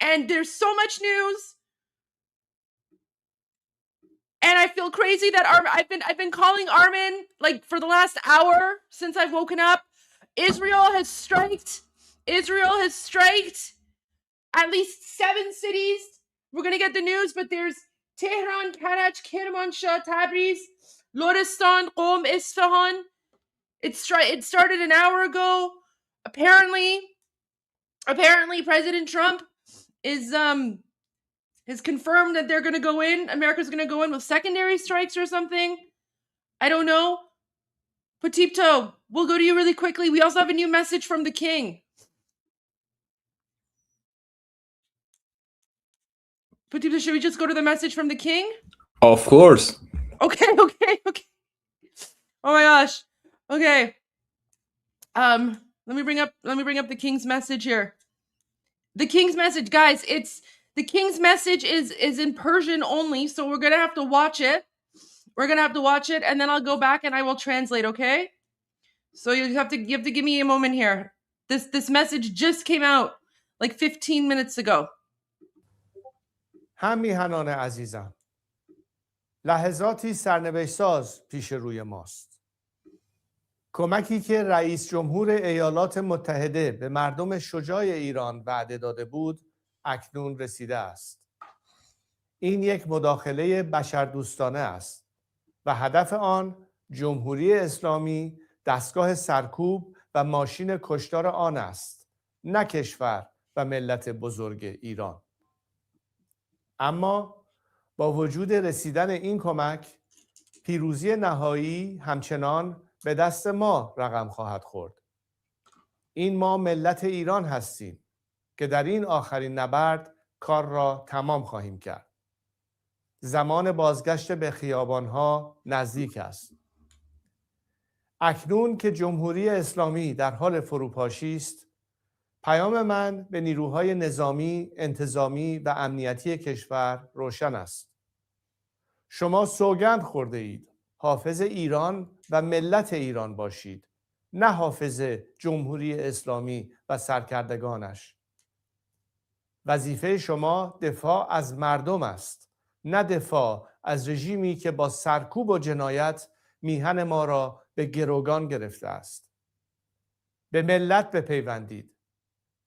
And there's so much news. And I feel crazy that I've been calling Armen like for the last hour since I've woken up. Israel has striked at least 7 cities. We're gonna get the news, but there's Tehran, Karaj, Kermanshah, Tabriz, Lorestan, Qom, Isfahan. It started an hour ago. Apparently President Trump has confirmed that they're going to go in. America's going to go in with secondary strikes or something. I don't know. Petito, we'll go to you really quickly. We also have a new message from the king. Petito, should we just go to the message from the king? Of course. Okay. Oh my gosh. Okay. Let me bring up the king's message here. The king's message, guys, the king's message is in Persian only, so we're going to have to watch it. And then I'll go back and I will translate, okay? So you have to give me a moment here. This message just came out like 15 minutes ago. همیهنان عزیزم، لحظاتی سرنوشت ساز پیش روی ماست. کمکی که رئیس جمهور ایالات متحده به مردم شجاع ایران وعده داده بود، اکنون رسیده است. این یک مداخله بشردوستانه است و هدف آن جمهوری اسلامی دستگاه سرکوب و ماشین کشتار آن است، نه کشور و ملت بزرگ ایران. اما با وجود رسیدن این کمک، پیروزی نهایی همچنان به دست ما رقم خواهد خورد. این ما ملت ایران هستیم که در این آخرین نبرد کار را تمام خواهیم کرد. زمان بازگشت به خیابانها نزدیک است. اکنون که جمهوری اسلامی در حال فروپاشی است، پیام من به نیروهای نظامی، انتظامی و امنیتی کشور روشن است. شما سوگند خورده اید حافظ ایران و ملت ایران باشید، نه حافظ جمهوری اسلامی و سرکردگانش. وظیفه شما دفاع از مردم است، نه دفاع از رژیمی که با سرکوب و جنایت میهن ما را به گروگان گرفته است. به ملت بپیوندید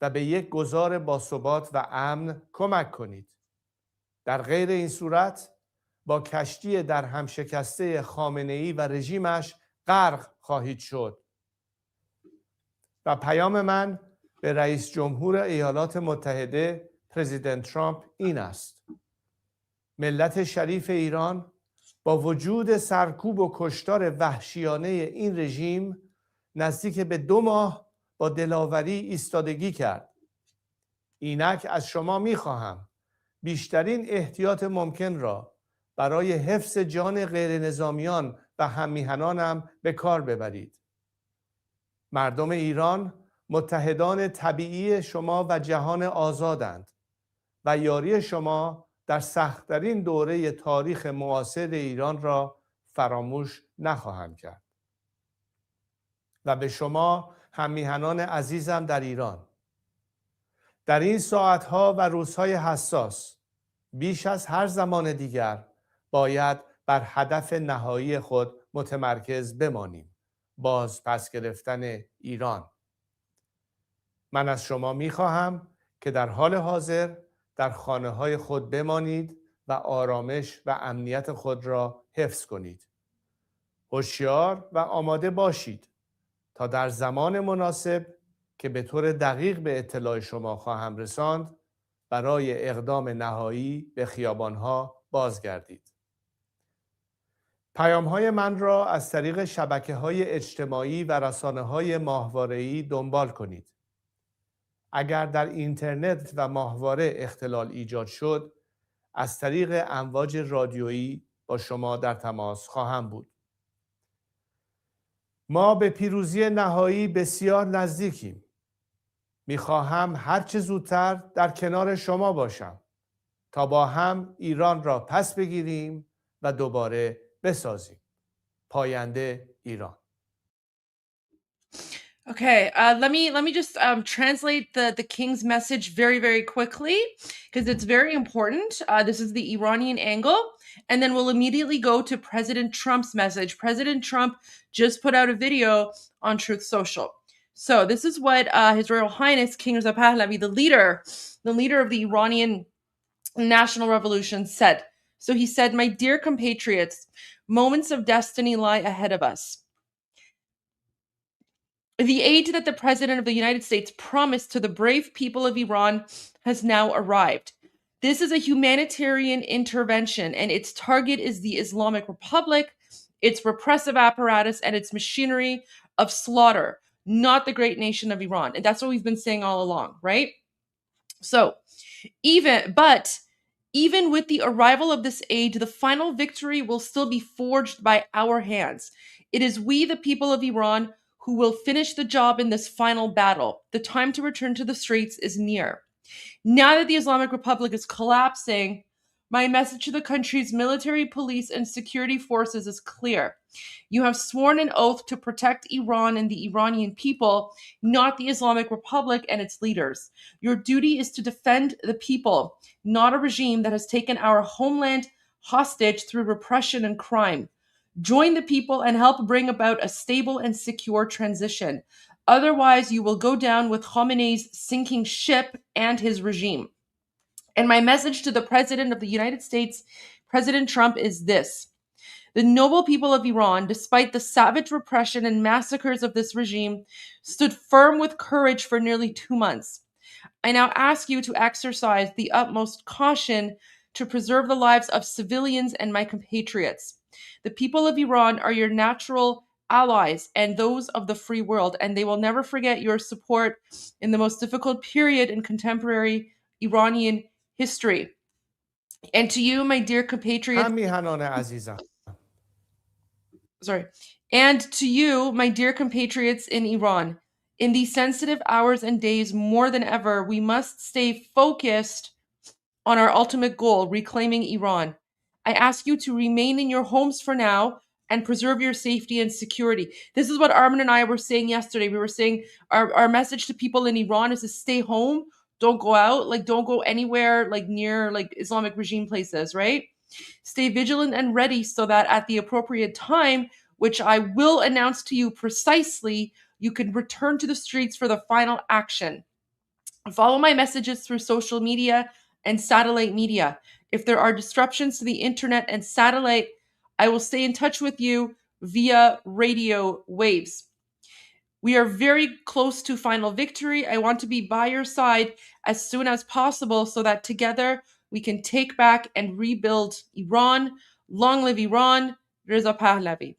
و به یک گذار باثبات و امن کمک کنید. در غیر این صورت با کشتی در هم شکسته خامنه‌ای و رژیمش غرق خواهید شد. و پیام من به رئیس جمهور ایالات متحده پرزیدنت ترامپ این است: ملت شریف ایران با وجود سرکوب و کشتار وحشیانه این رژیم نزدیک به 2 ماه با دلاوری ایستادگی کرد. اینک از شما می‌خواهم بیشترین احتیاط ممکن را برای حفظ جان غیر نظامیان و هممیهنانم به کار ببرید. مردم ایران متحدان طبیعی شما و جهان آزادند و یاری شما در سخت‌ترین دوره تاریخ معاصر ایران را فراموش نخواهند کرد. و به شما هممیهنان عزیزم در ایران، در این ساعتها و روزهای حساس بیش از هر زمان دیگر باید بر هدف نهایی خود متمرکز بمانیم: باز پس گرفتن ایران. من از شما می‌خواهم که در حال حاضر در خانه‌های خود بمانید و آرامش و امنیت خود را حفظ کنید. هوشیار و آماده باشید تا در زمان مناسب که به طور دقیق به اطلاع شما خواهم رساند، برای اقدام نهایی به خیابانها بازگردید. پیام‌های من را از طریق شبکه‌های اجتماعی و رسانه‌های ماهواره‌ای دنبال کنید. اگر در اینترنت و ماهواره اختلال ایجاد شد، از طریق امواج رادیویی با شما در تماس خواهم بود. ما به پیروزی نهایی بسیار نزدیکیم. می‌خواهم هر چه زودتر در کنار شما باشم تا با هم ایران را پس بگیریم و دوباره بسازیم. پاینده ایران. Okay, let me just translate the king's message very, very quickly because it's very important. This is the Iranian angle, and then we'll immediately go to President Trump's message. President Trump just put out a video on Truth Social. So this is what His Royal Highness King Reza Pahlavi, the leader of the Iranian National Revolution, said. So he said, "My dear compatriots, moments of destiny lie ahead of us. The aid that the President of the United States promised to the brave people of Iran has now arrived. This is a humanitarian intervention, and its target is the Islamic Republic, its repressive apparatus, and its machinery of slaughter, not the great nation of Iran." And that's what we've been saying all along, right? So, even with the arrival of this aid, the final victory will still be forged by our hands. It is we, the people of Iran, who will finish the job in this final battle. The time to return to the streets is near. Now that the Islamic Republic is collapsing, my message to the country's military, police, and security forces is clear. You have sworn an oath to protect Iran and the Iranian people, not the Islamic Republic and its leaders. Your duty is to defend the people, not a regime that has taken our homeland hostage through repression and crime. Join the people and help bring about a stable and secure transition. Otherwise, you will go down with Khamenei's sinking ship and his regime. And my message to the President of the United States, President Trump, is this. The noble people of Iran, despite the savage repression and massacres of this regime, stood firm with courage for nearly 2 months. I now ask you to exercise the utmost caution to preserve the lives of civilians and my compatriots. The people of Iran are your natural allies and those of the free world, and they will never forget your support in the most difficult period in contemporary Iranian history. And to you, my dear compatriots, همیهنان عزیزم and to you, my dear compatriots in Iran, in these sensitive hours and days more than ever, we must stay focused on our ultimate goal, reclaiming Iran. I ask you to remain in your homes for now and preserve your safety and security. This is what Armen and I were saying yesterday. We were saying our message to people in Iran is to stay home, don't go out, like don't go anywhere like near like Islamic regime places, right? Stay vigilant and ready so that at the appropriate time, which I will announce to you precisely, you can return to the streets for the final action. Follow my messages through social media and satellite media. If there are disruptions to the internet and satellite, I will stay in touch with you via radio waves. We are very close to final victory. I want to be by your side as soon as possible so that together we can take back and rebuild Iran. Long live Iran. Reza Pahlavi.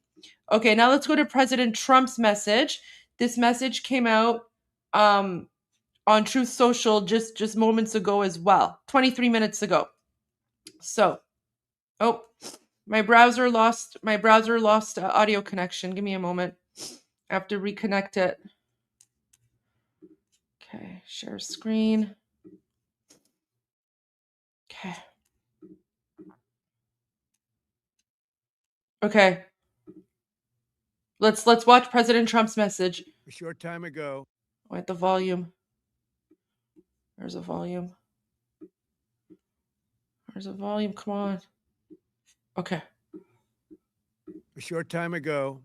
Okay, now let's go to President Trump's message. This message came out on Truth Social just moments ago as well, 23 minutes ago. So, my browser lost audio connection. Give me a moment. I have to reconnect it. Okay, share screen. Okay. Okay. Let's watch President Trump's message. A short time ago. Wait, the volume. There's a volume. Come on. Okay. A short time ago,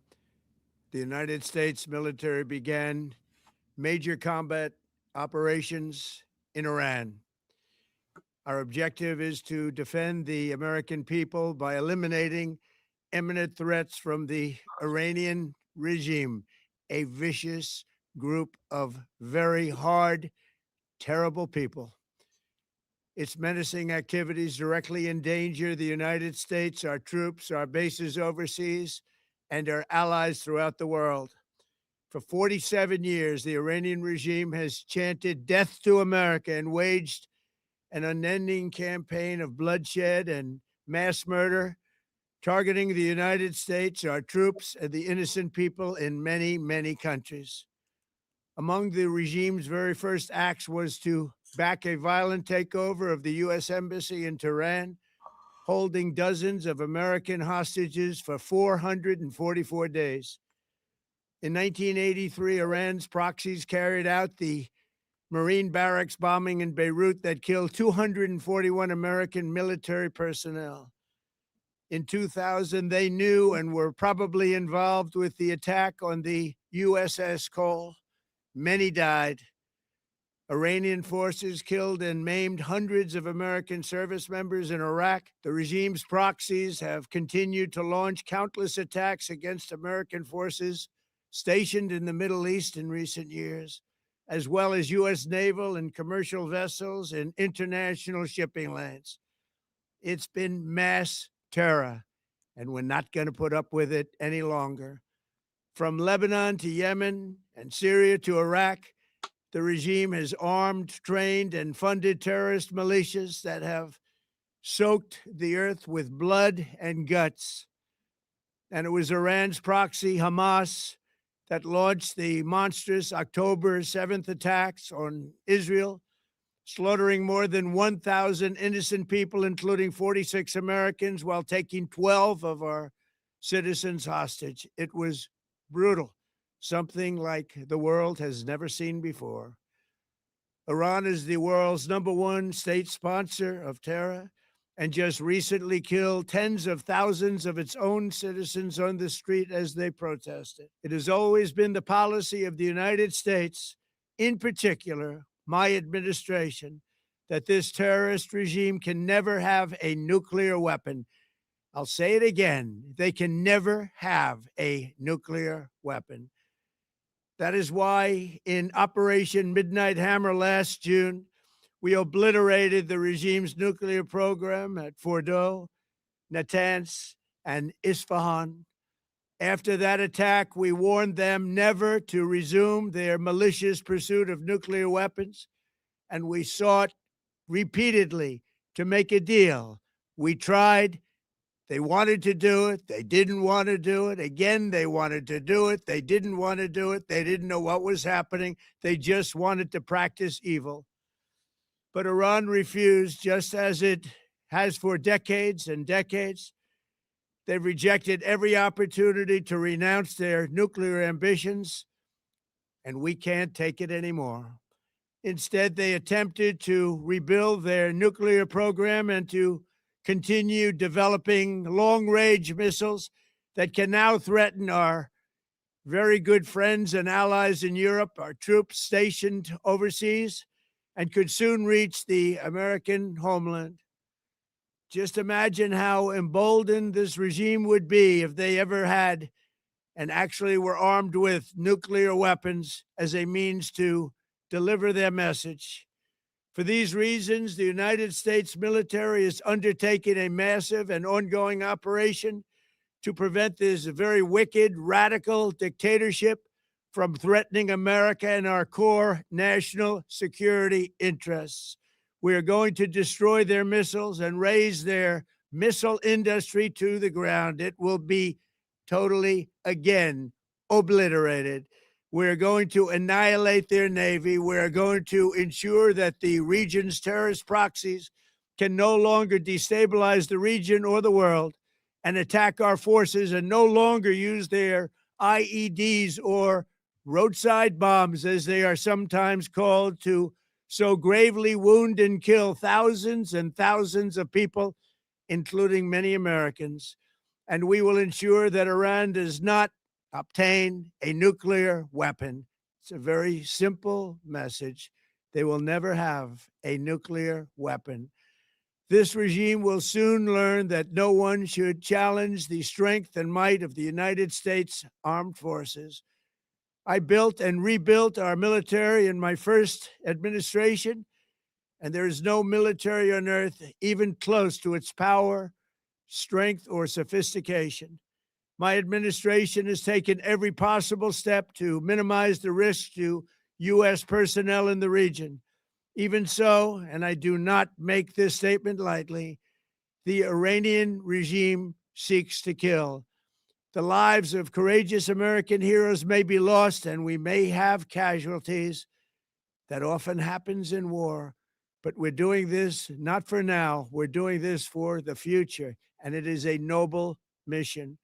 the United States military began major combat operations in Iran. Our objective is to defend the American people by eliminating imminent threats from the Iranian regime, a vicious group of very hard, terrible people. Its menacing activities directly endanger the United States, our troops, our bases overseas, and our allies throughout the world. For 47 years, the Iranian regime has chanted death to America and waged an unending campaign of bloodshed and mass murder, targeting the United States, our troops, and the innocent people in many, many countries. Among the regime's very first acts was to back a violent takeover of the U.S. Embassy in Tehran, holding dozens of American hostages for 444 days. In 1983, Iran's proxies carried out the Marine barracks bombing in Beirut that killed 241 American military personnel. In 2000, they knew and were probably involved with the attack on the USS Cole. Many died. Iranian forces killed and maimed hundreds of American service members in Iraq. The regime's proxies have continued to launch countless attacks against American forces stationed in the Middle East in recent years, as well as U.S. naval and commercial vessels in international shipping lanes. It's been mass terror, and we're not going to put up with it any longer. From Lebanon to Yemen and Syria to Iraq, the regime has armed, trained, and funded terrorist militias that have soaked the earth with blood and guts. And it was Iran's proxy, Hamas, that launched the monstrous October 7th attacks on Israel, slaughtering more than 1,000 innocent people, including 46 Americans, while taking 12 of our citizens hostage. It was brutal, something like the world has never seen before. Iran is the world's #1 state sponsor of terror and just recently killed tens of thousands of its own citizens on the street as they protested. It has always been the policy of the United States, in particular, my administration, that this terrorist regime can never have a nuclear weapon. I'll say it again. They can never have a nuclear weapon. That is why in Operation Midnight Hammer last June, we obliterated the regime's nuclear program at Fordow, Natanz, and Isfahan. After that attack, we warned them never to resume their malicious pursuit of nuclear weapons, and we sought repeatedly to make a deal. We tried. They wanted to do it. They didn't want to do it. Again, they wanted to do it. They didn't want to do it. They didn't know what was happening. They just wanted to practice evil. But Iran refused, just as it has for decades and decades. They've rejected every opportunity to renounce their nuclear ambitions, and we can't take it anymore. Instead, they attempted to rebuild their nuclear program and to continue developing long-range missiles that can now threaten our very good friends and allies in Europe, our troops stationed overseas, and could soon reach the American homeland. Just imagine how emboldened this regime would be if they ever had and actually were armed with nuclear weapons as a means to deliver their message. For these reasons, the United States military is undertaking a massive and ongoing operation to prevent this very wicked, radical dictatorship from threatening America and our core national security interests. We are going to destroy their missiles and raise their missile industry to the ground. It will be totally, again, obliterated. We're going to annihilate their Navy. We're going to ensure that the region's terrorist proxies can no longer destabilize the region or the world and attack our forces and no longer use their IEDs or roadside bombs, as they are sometimes called, to so gravely wound and kill thousands and thousands of people, including many Americans. And we will ensure that Iran does not obtain a nuclear weapon. It's a very simple message. They will never have a nuclear weapon. This regime will soon learn that no one should challenge the strength and might of the United States Armed Forces. I built and rebuilt our military in my first administration, and there is no military on earth even close to its power, strength, or sophistication. My administration has taken every possible step to minimize the risk to U.S. personnel in the region. Even so, and I do not make this statement lightly, the Iranian regime seeks to kill. The lives of courageous American heroes may be lost, and we may have casualties. That often happens in war. But we're doing this not for now. We're doing this for the future, and it is a noble mission.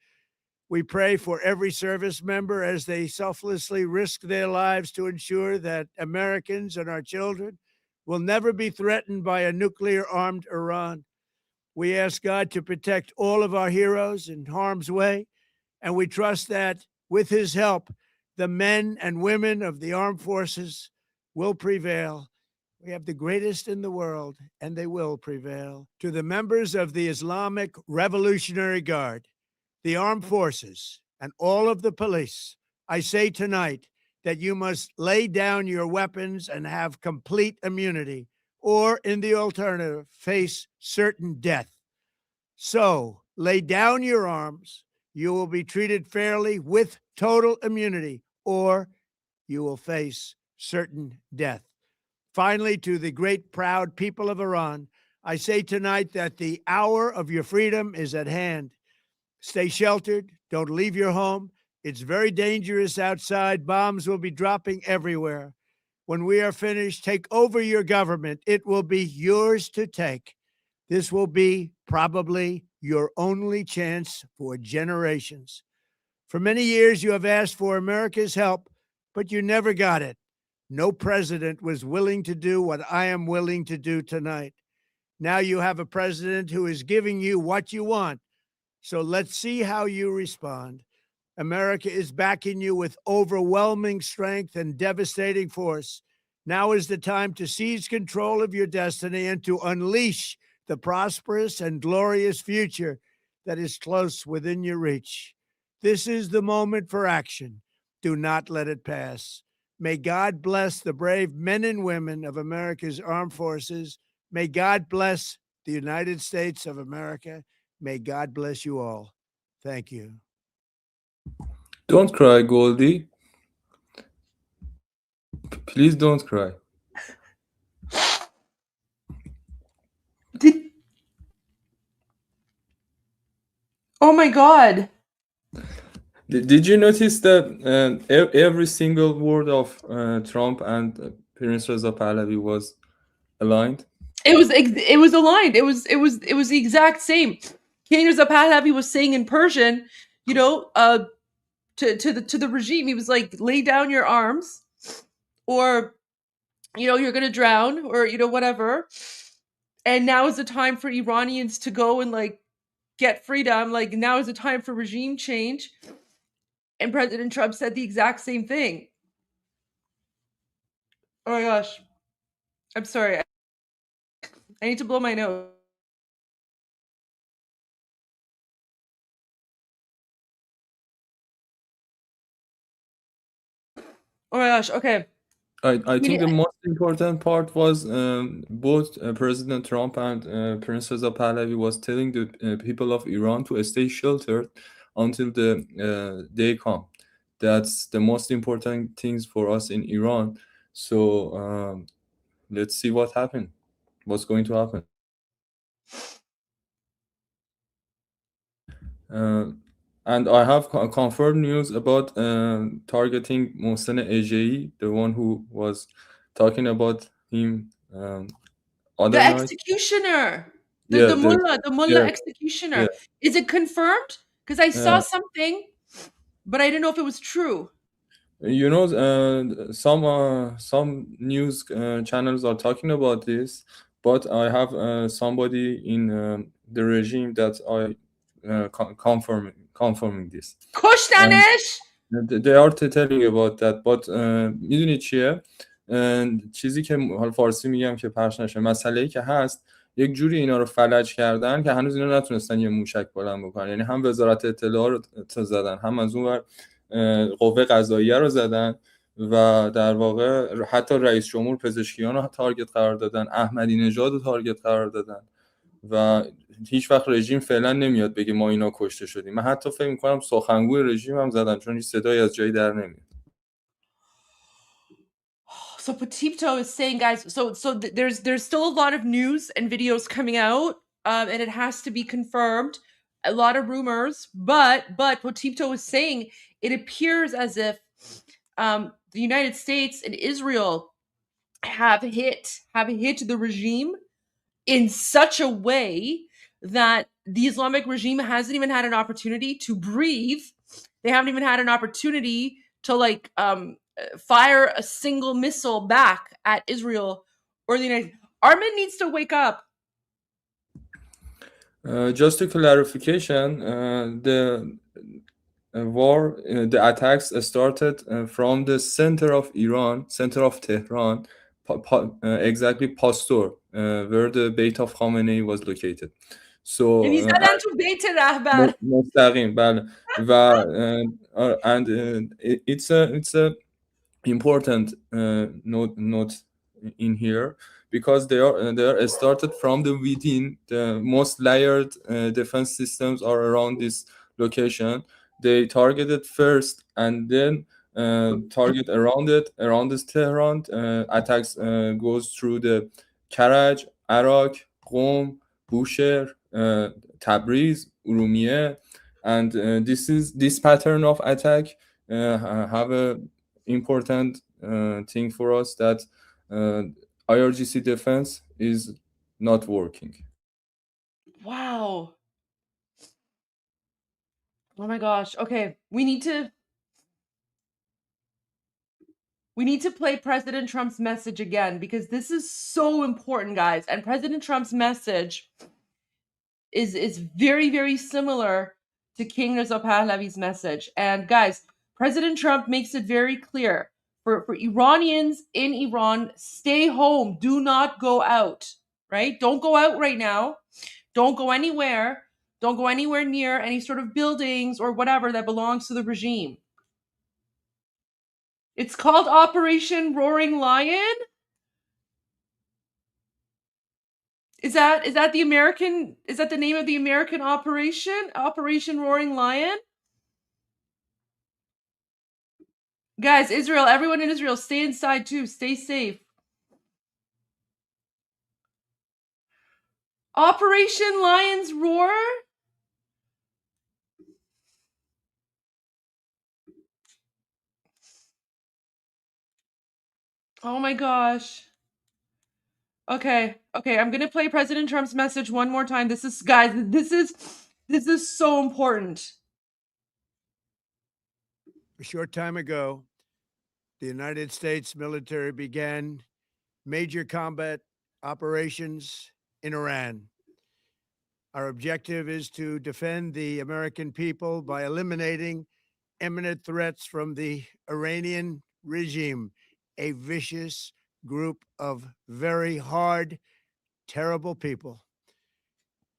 We pray for every service member as they selflessly risk their lives to ensure that Americans and our children will never be threatened by a nuclear-armed Iran. We ask God to protect all of our heroes in harm's way, and we trust that with his help, the men and women of the armed forces will prevail. We have the greatest in the world, and they will prevail. To the members of the Islamic Revolutionary Guard, the armed forces, and all of the police, I say tonight that you must lay down your weapons and have complete immunity, or in the alternative, face certain death. So lay down your arms. You will be treated fairly with total immunity, or you will face certain death. Finally, to the great, proud people of Iran, I say tonight that the hour of your freedom is at hand. Stay sheltered. Don't leave your home. It's very dangerous outside. Bombs will be dropping everywhere. When we are finished, take over your government. It will be yours to take. This will be probably your only chance for generations. For many years, you have asked for America's help, but you never got it. No president was willing to do what I am willing to do tonight. Now you have a president who is giving you what you want. So let's see how you respond. America is backing you with overwhelming strength and devastating force. Now is the time to seize control of your destiny and to unleash the prosperous and glorious future that is close within your reach. This is the moment for action. Do not let it pass. May God bless the brave men and women of America's armed forces. May God bless the United States of America. May God bless you all. Thank you. Don't cry, Goldie. Please don't cry. Oh my God. Did you notice that every single word of Trump and Prince Reza Pahlavi was aligned? It was aligned. It was the exact same. King Reza Pahlavi was saying in Persian, you know, to the regime, he was like, lay down your arms, or you know, you're gonna drown, or you know, whatever. And now is the time for Iranians to go and like get freedom. Like now is the time for regime change. And President Trump said the exact same thing. Oh my gosh. I'm sorry. I need to blow my nose. Oh my gosh. Okay. I think the most important part was both President Trump and Prince Reza Pahlavi was telling the people of Iran to stay sheltered until the day come. That's the most important things for us in Iran. So let's see what happened. What's going to happen? And I have confirmed news about targeting Mohsen Ejei, the one who was talking about him other The night. executioner. Yeah, The mullah yeah, executioner. yeah. Is it confirmed? Because I saw something, but I didn't know if it was true. You know, some news channels are talking about this, but I have somebody in the regime that I confirming this. کشتنش. They are telling about that, but میدونی چیه؟ چیزی که حالا فارسی میگم که پخش نشه، مسئله‌ای که هست یک جوری اینا رو فلج کردن که هنوز اینا نتونستن یه موشک بلند بکنن. یعنی هم وزارت اطلاعات رو زدن، هم از اون ور قوه قضاییه رو زدن و در واقع حتی رئیس جمهور پزشکیان رو تارگت قرار دادن، احمدی نژاد رو تارگت قرار دادن و هیچ وقت رژیم فعلا نمیاد بگه ما اینا کشته شدیم. من حتی فکر می‌کنم سخنگوی رژیم هم زدن چون هیچ صدایی از جایی در نمیاد. So Potipto is saying, guys, so there's still a lot of news and videos coming out, and it has to be confirmed. A lot of rumors, but Potipto is saying it appears as if the United States and Israel have hit the regime in such a way that the Islamic regime hasn't even had an opportunity to breathe They haven't even had an opportunity to like fire a single missile back at Israel or the United States. Armen needs to wake up. Just a clarification, the war, the attacks started from the center of Iran, center of Tehran, exactly Pastor, where the Bait of Khamenei was located. So یعنی زدن تو بیت رهبر. مستقیم بله و and it's a important note in here because they are started from the within. The most layered defense systems are around this location. They targeted first and then target around this Tehran. Attacks goes through the Karaj, Arak, Qom, Bushehr, Tabriz, Urumiyeh, and this pattern of attack have a important thing for us that IRGC defense is not working. Wow. Oh my gosh. Okay, we need to play President Trump's message again because this is so important, guys. And President Trump's message is very, very similar to King Reza Pahlavi's message. And guys, President Trump makes it very clear for Iranians in Iran, stay home. Do not go out, right? Don't go out right now. Don't go anywhere. Don't go anywhere near any sort of buildings or whatever that belongs to the regime. It's called Operation Roaring Lion. Is that the American? Is that the name of the American operation? Operation Roaring Lion? Guys, Israel, everyone in Israel, stay inside too. Stay safe. Operation Lion's Roar? Oh my gosh. Okay, I'm gonna play President Trump's message one more time. This is, guys, this is so important. A short time ago, the United States military began major combat operations in Iran. Our objective is to defend the American people by eliminating imminent threats from the Iranian regime, a vicious group of very hard, terrible people.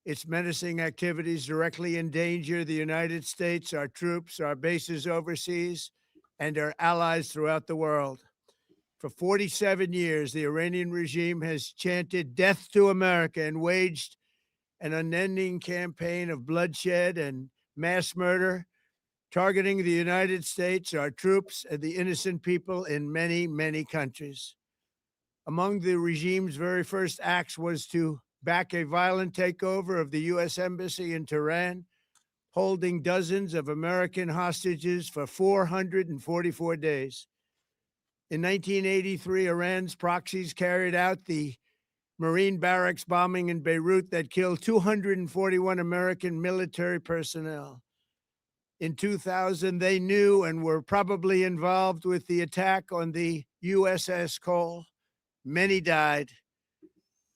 Its menacing activities directly endanger the United States, our troops, our bases overseas, and our allies throughout the world. For 47 years, the Iranian regime has chanted death to America and waged an unending campaign of bloodshed and mass murder, targeting the United States, our troops, and the innocent people in many, many countries. Among the regime's very first acts was to back a violent takeover of the U.S. Embassy in Tehran, holding dozens of American hostages for 444 days. In 1983, Iran's proxies carried out the Marine barracks bombing in Beirut that killed 241 American military personnel. In 2000, they knew and were probably involved with the attack on the USS Cole. Many died.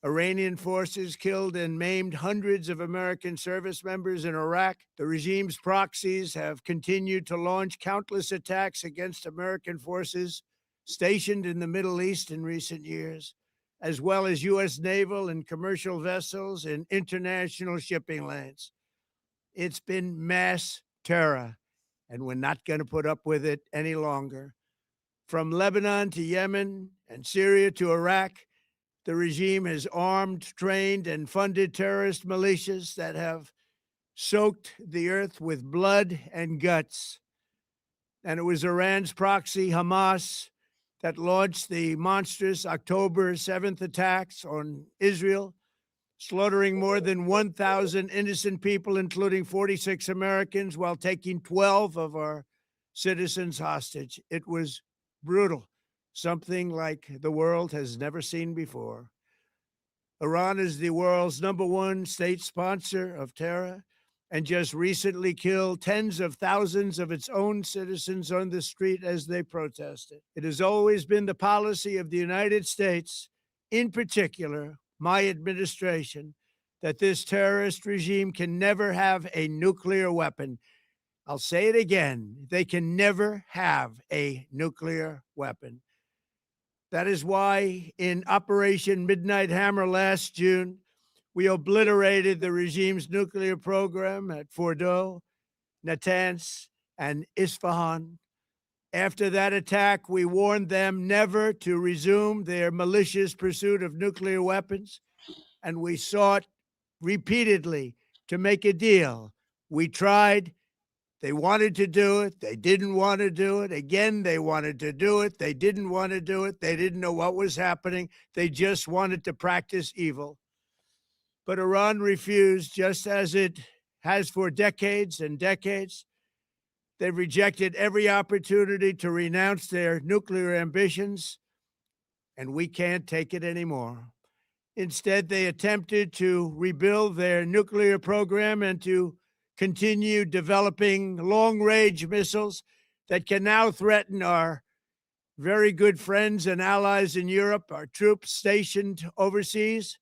Iranian forces killed and maimed hundreds of American service members in Iraq. The regime's proxies have continued to launch countless attacks against American forces stationed in the Middle East in recent years, as well as U.S. naval and commercial vessels in international shipping lanes. It's been mass terror, and we're not going to put up with it any longer. From Lebanon to Yemen and Syria to Iraq, the regime has armed, trained, and funded terrorist militias that have soaked the earth with blood and guts. And it was Iran's proxy, Hamas, that launched the monstrous October 7th attacks on Israel, slaughtering more than 1,000 innocent people, including 46 Americans, while taking 12 of our citizens hostage. It was brutal, something like the world has never seen before. Iran is the world's #1 state sponsor of terror, and just recently killed tens of thousands of its own citizens on the street as they protested. It has always been the policy of the United States, in particular, my administration, that this terrorist regime can never have a nuclear weapon. I'll say it again. They can never have a nuclear weapon. That is why in Operation Midnight Hammer last June, we obliterated the regime's nuclear program at Fordow, Natanz, and Isfahan. After that attack, we warned them never to resume their malicious pursuit of nuclear weapons, and we sought repeatedly to make a deal. We tried. They wanted to do it. They didn't want to do it. Again, they wanted to do it. They didn't want to do it. They didn't know what was happening. They just wanted to practice evil. But Iran refused, just as it has for decades and decades. They've rejected every opportunity to renounce their nuclear ambitions, and we can't take it anymore. Instead, they attempted to rebuild their nuclear program and to continue developing long-range missiles that can now threaten our very good friends and allies in Europe, our troops stationed overseas,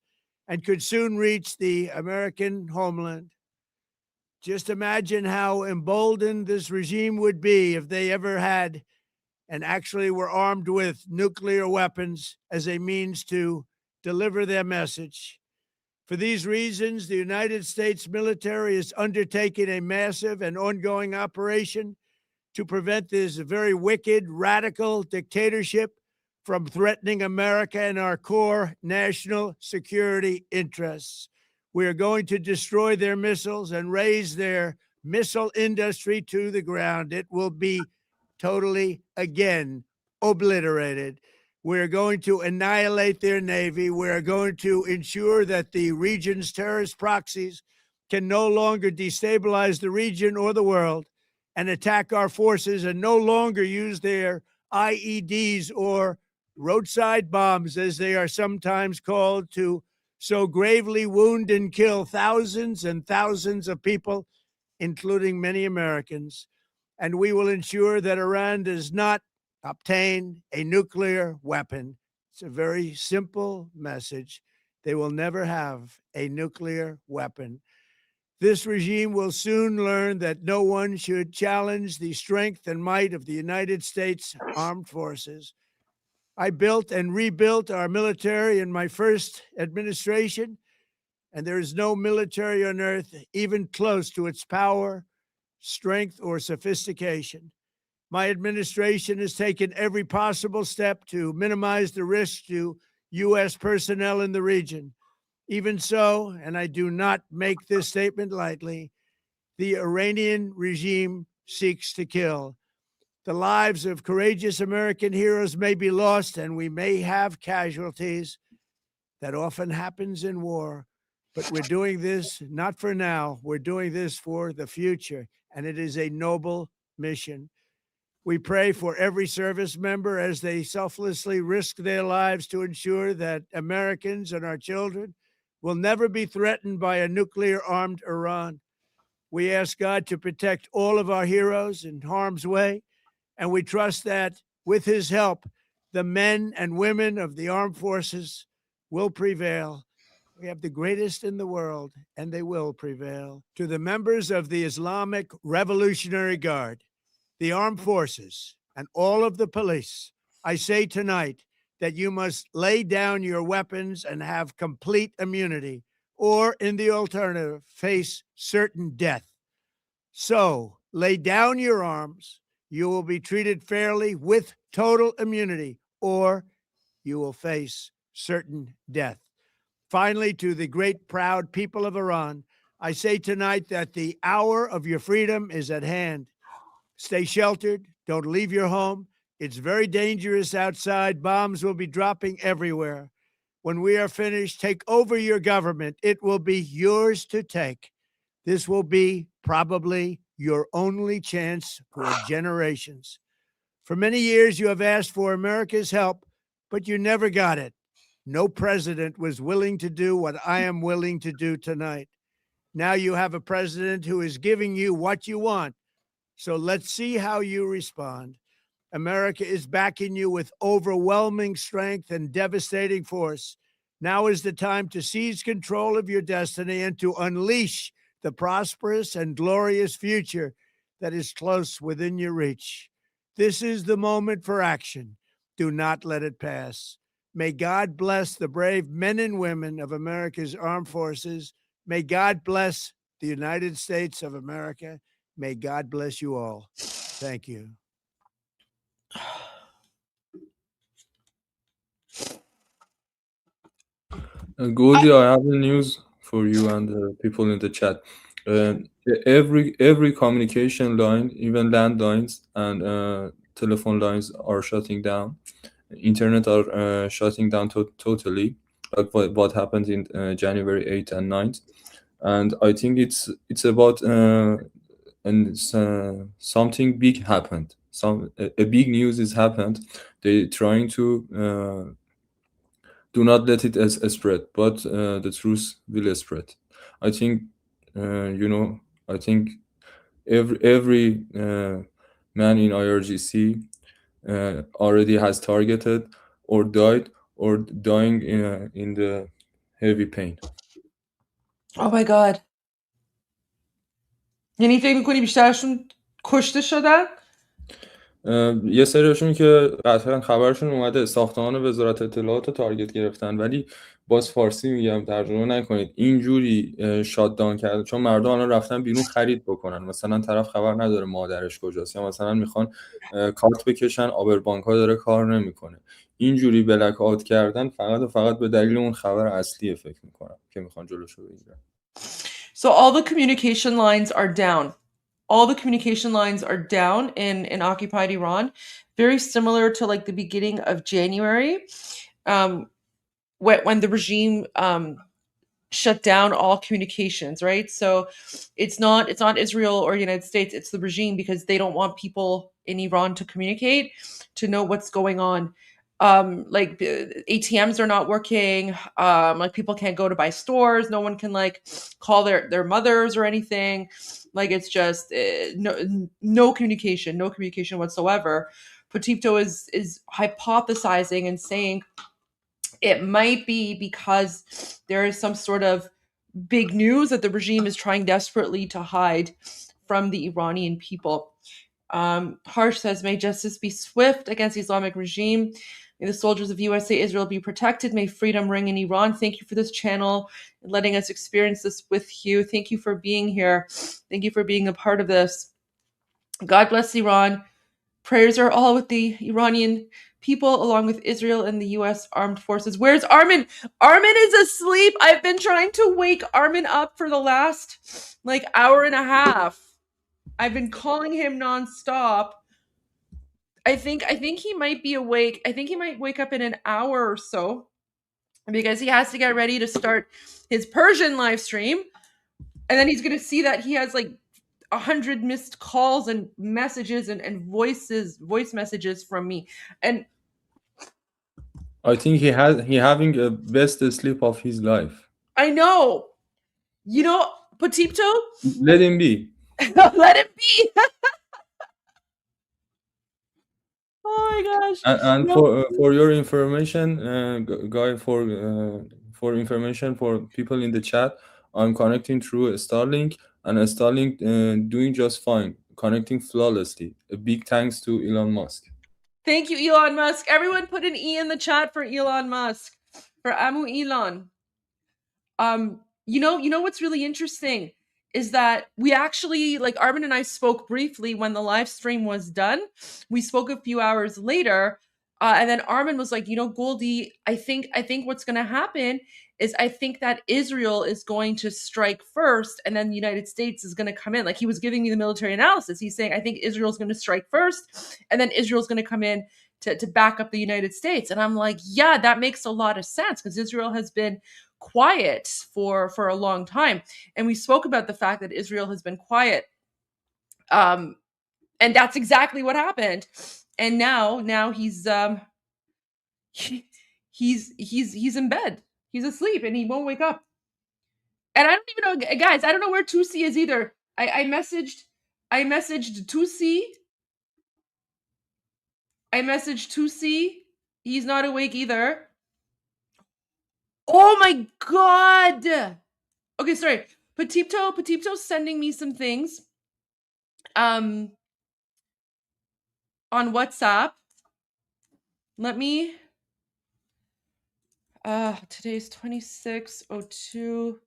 and could soon reach the American homeland. Just imagine how emboldened this regime would be if they ever had and actually were armed with nuclear weapons as a means to deliver their message. For these reasons, the United States military is undertaking a massive and ongoing operation to prevent this very wicked, radical dictatorship from threatening America and our core national security interests. We are going to destroy their missiles and raise their missile industry to the ground. It will be totally, again, obliterated. We're going to annihilate their Navy. We're going to ensure that the region's terrorist proxies can no longer destabilize the region or the world and attack our forces and no longer use their IEDs or roadside bombs, as they are sometimes called, to so gravely wound and kill thousands and thousands of people, including many Americans. And we will ensure that Iran does not obtain a nuclear weapon. It's a very simple message. They will never have a nuclear weapon. This regime will soon learn that no one should challenge the strength and might of the United States Armed Forces. I built and rebuilt our military in my first administration, and there is no military on earth even close to its power, strength, or sophistication. My administration has taken every possible step to minimize the risk to U.S. personnel in the region. Even so, and I do not make this statement lightly, the Iranian regime seeks to kill. The lives of courageous American heroes may be lost, and we may have casualties. That often happens in war. But we're doing this not for now. We're doing this for the future, and it is a noble mission. We pray for every service member as they selflessly risk their lives to ensure that Americans and our children will never be threatened by a nuclear-armed Iran. We ask God to protect all of our heroes in harm's way, and we trust that with his help, the men and women of the armed forces will prevail. We have the greatest in the world, and they will prevail. To the members of the Islamic Revolutionary Guard, the armed forces, and all of the police, I say tonight that you must lay down your weapons and have complete immunity, or in the alternative, face certain death. So lay down your arms. You will be treated fairly with total immunity, or you will face certain death. Finally, to the great, proud people of Iran, I say tonight that the hour of your freedom is at hand. Stay sheltered. Don't leave your home. It's very dangerous outside. Bombs will be dropping everywhere. When we are finished, take over your government. It will be yours to take. This will be probably your only chance for generations. For many years, you have asked for America's help, but you never got it. No president was willing to do what I am willing to do tonight. Now you have a president who is giving you what you want. So let's see how you respond. America is backing you with overwhelming strength and devastating force. Now is the time to seize control of your destiny and to unleash the prosperous and glorious future that is close within your reach. This is the moment for action. Do not let it pass. May God bless the brave men and women of America's armed forces. May God bless the United States of America. May God bless you all. Thank you. Goldie, I have the news for you and the people in the chat. Every communication line, even landlines and telephone lines, are shutting down. Internet are shutting down totally, like what happened in January 8th and 9th. And I think it's about something big happened. A big news is happened. They trying to do not let it as spread, but the truth will spread. I think I think every man in IRGC already has targeted or died or dying in the heavy pain. Oh my god. یعنی فکر می‌کنی بیشترشون کشته شدن؟ یه سریشون که قطعا خبرشون اومده ساختمان وزارت اطلاعات رو تارگت گرفتن، ولی باز فارسی میگم ترجمه نکنید، اینجوری شاتداون کرده چون مردم الان رفتن بیرون خرید بکنن. مثلا طرف خبر نداره مادرش کجاست، یا مثلا میخوان کارت بکشن آبربانک ها داره کار نمیکنه. اینجوری بلک آوت کردن فقط و فقط به دلیل اون خبر اصلیه فکر میکنم که میخوان جلوشو بگیرن. So all the communication lines are down. All the communication lines are down in occupied Iran, very similar to like the beginning of January, when the regime shut down all communications, right? So it's not Israel or United States, it's the regime, because they don't want people in Iran to communicate, to know what's going on. Like ATMs are not working, like people can't go to buy stores, no one can like call their mothers or anything. Like it's just no communication whatsoever. Potipto is hypothesizing and saying it might be because there is some sort of big news that the regime is trying desperately to hide from the Iranian people. Harsh says, may justice be swift against the Islamic regime. May the soldiers of USA Israel be protected. May freedom ring in Iran. Thank you for this channel and letting us experience this with you. Thank you for being here. Thank you for being a part of this. God bless Iran. Prayers are all with the Iranian people, along with Israel and the U.S. armed forces. Where's Armen? Armen is asleep. I've been trying to wake Armen up for the last like hour and a half. I've been calling him nonstop. I think he might be awake. I think he might wake up in an hour or so, because he has to get ready to start his Persian live stream. And then he's going to see that he has like 100 missed calls and messages and voice messages from me. And I think he having a best sleep of his life. I know. You know, Potipto? Let him be. Let him be. Oh my gosh. And for your information, Guy, for information for people in the chat, I'm connecting through Starlink, and Starlink doing just fine, connecting flawlessly. A big thanks to Elon Musk. Thank you, Elon Musk. Everyone put an E in the chat for Elon Musk, for Amu Elon. You know what's really interesting is that we actually, like, Armen and I spoke briefly when the live stream was done. We spoke a few hours later, and then Armen was like, Goldie, I think what's going to happen is I think that Israel is going to strike first, and then the United States is going to come in. Like, he was giving me the military analysis. He's saying, I think Israel's going to strike first, and then Israel's going to come in to back up the United States. And I'm like, yeah, that makes a lot of sense, because Israel has been quiet for a long time. And we spoke about the fact that Israel has been quiet. And that's exactly what happened. And now he's he's in bed. He's asleep and he won't wake up. And I don't even know, guys, I don't know where Tusi is either. I messaged Tusi. I messaged Tusi. He's not awake either. Oh my god. Okay, sorry. Petito's sending me some things. On WhatsApp. Let me today's 26:02.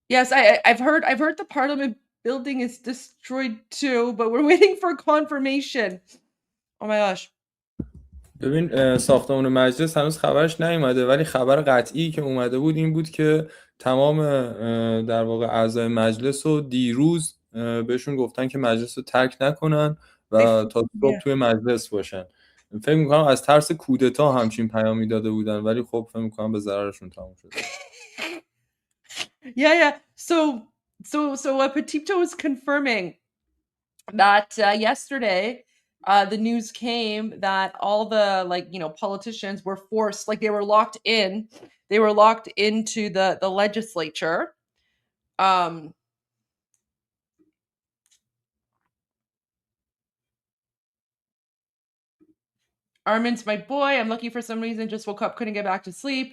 Yes, I've heard the Parliament building is destroyed too, but we're waiting for confirmation. Oh my gosh. ببین ساختمان مجلس هنوز خبرش نیومده، ولی خبر قطعی که اومده بود این بود که تمام در واقع اعضای مجلس رو دیروز بهشون گفتن که مجلس رو ترک نکنن و تا صبح توی مجلس باشن. فکر میکنم از ترس کودتا همچین پیامی داده بودن، ولی خب فکر میکنم به ضررشون تموم شده. Yeah. So Petito is confirming that yesterday the news came that all the politicians were forced, like they were locked into the legislature. Armen's my boy. I'm lucky for some reason. Just woke up, couldn't get back to sleep.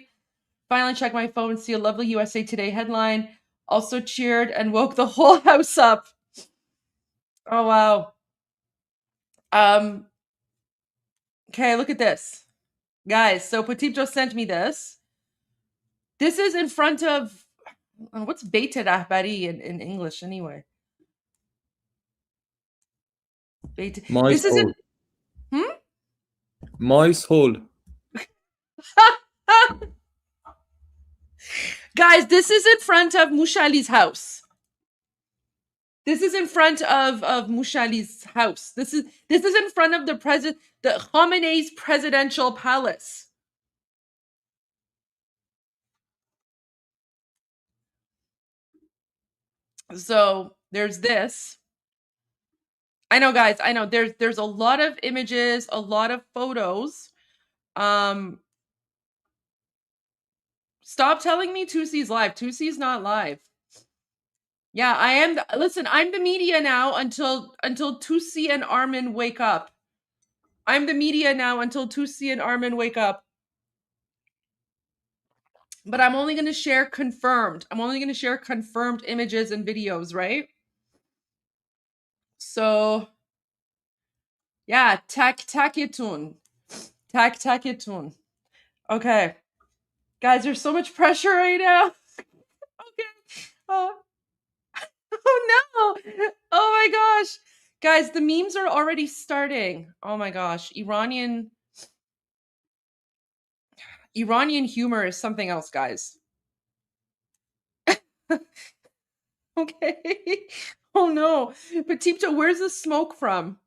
Finally checked my phone, see a lovely USA Today headline. Also cheered and woke the whole house up. Oh wow. Okay, look at this. Guys, so Petito sent me this. This is in front of what's Bait-e-Rahbari in English anyway? This is in Mice hole. Guys, this is in front of Mushali's house. This is in front of Mushali's house. This is in front of the Khamenei's presidential palace. So there's this. I know, guys. I know there's a lot of images, a lot of photos. Stop telling me Tusi's live. Tusi's not live. Yeah, I am. Listen, I'm the media now until Tusi and Armen wake up. I'm the media now until Tusi and Armen wake up. But I'm only going to share confirmed. I'm only going to share confirmed images and videos, right? So, yeah, takitun. Okay. Guys, there's so much pressure right now. Okay. Oh no. Oh my gosh. Guys, the memes are already starting. Oh my gosh. Iranian humor is something else, guys. Okay. Oh no. Petito, where's the smoke from?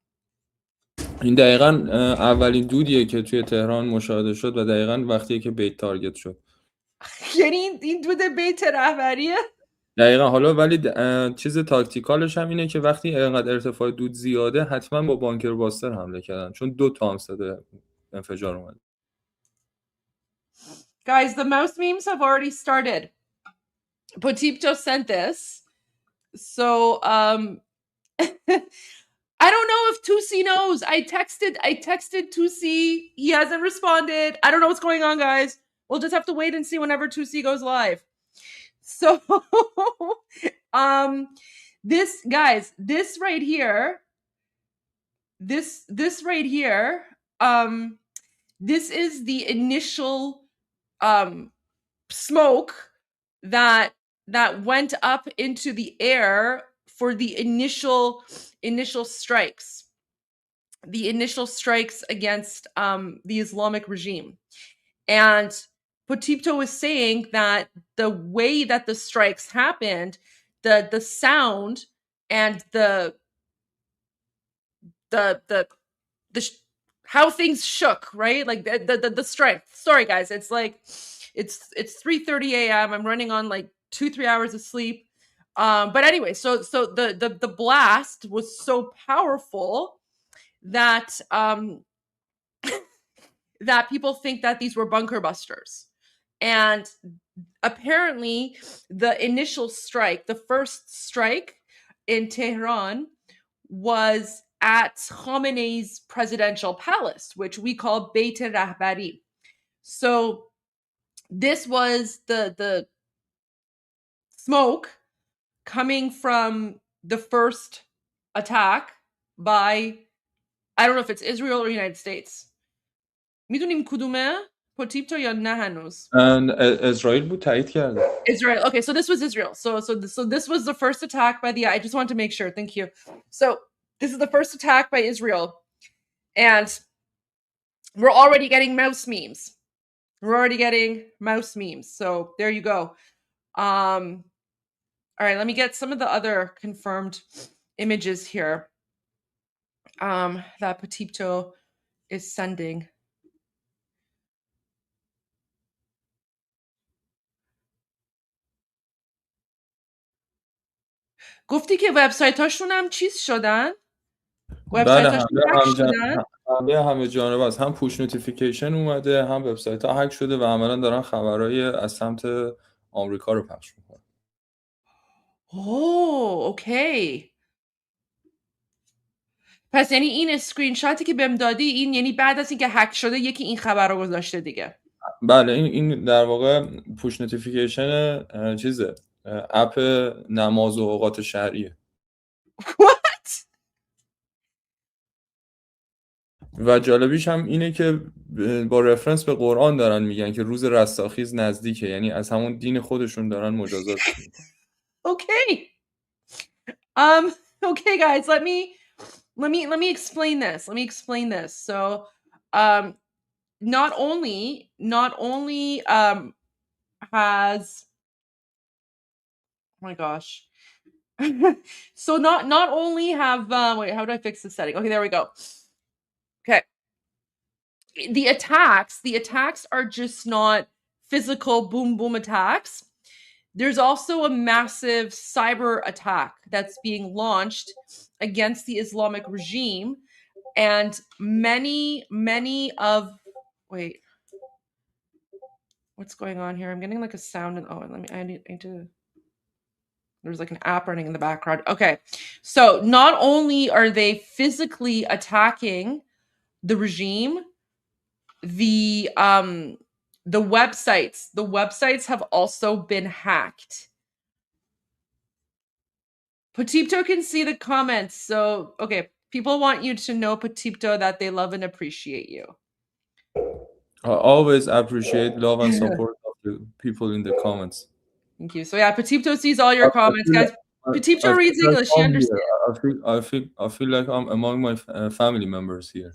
این دقیقاً اولین دودیه که توی تهران مشاهده شد و دقیقاً وقتیه که بیت تارگت شد. یعنی این دود بیت رهبریه؟ دقیقاً. حالا ولی چیز تاکتیکالش هم اینه که وقتی اینقدر ارتفاع دود زیاده حتما با بانکر باستر حمله کردن، چون 2 تا هم صدای انفجار اومد. Guys, the mouse memes have already started. Petito sent this. So, I don't know if Tusi knows. I texted Tusi. He hasn't responded. I don't know what's going on, guys. We'll just have to wait and see whenever Tusi goes live. So, this right here, this right here, this is the initial smoke that went up into the air for the initial strikes, against the Islamic regime. And Petito was saying that the way that the strikes happened, the sound and the how things shook, right? Like the strength. Sorry guys, it's like it's 3:30 a.m. I'm running on like 2-3 hours of sleep. But anyway, so the blast was so powerful that that people think that these were bunker busters. And apparently the initial strike, the first strike in Tehran, was at Khamenei's presidential palace, which we call Bait-e-Rahbari. So this was the smoke coming from the first attack by, I don't know if it's Israel or United States. میدونیم کدومه؟ پوتیپتو یا نه هنوز؟ اسرائیل بود تایید کرده. Israel. Okay, so this was Israel. So this was the first attack by the, I just want to make sure. Thank you. So this is the first attack by Israel. And we're already getting mouse memes. We're already getting mouse memes. So there you go. All right, let me get some of the other confirmed images here that Petito is sending. گفتی که وبسایت هاشون هم چیز شدن؟ وبسایت هاشون هک شدن؟ همه جانب است. هم پوش نوتیفیکیشن اومده، هم وبسایت ها هک شده و عملا دارن خبرهای از سمت آمریکا رو پخش میکنن. اوکی. پس یعنی این اسکرین شاتی که بهم دادی، این یعنی بعد از اینکه هک شده یکی این خبر رو گذاشته دیگه. بله، این در واقع پوش نوتیفیکیشن چیزه، اپ نماز و اوقات شرعیه. What؟ و جالبیش هم اینه که با رفرنس به قرآن دارن میگن که روز رستاخیز نزدیکه، یعنی از همون دین خودشون دارن مجازات میکنن. Okay. Okay guys, let me explain this. Let me explain this. So not only has, oh my gosh. So not only have wait, how do I fix the setting? Okay, there we go. Okay. The attacks are just not physical boom boom attacks. There's also a massive cyber attack that's being launched against the Islamic regime, and many of, wait, what's going on here? I'm getting like a sound and I need to, there's like an app running in the background. Okay, so not only are they physically attacking the regime, the websites have also been hacked. Petito can see the comments. So, okay, people want you to know, Petito, that they love and appreciate you. I always appreciate love and support of the people in the comments. Thank you. So yeah, Petito sees all your comments, guys. Petito reads English. She understands. I feel like I'm among my family members here.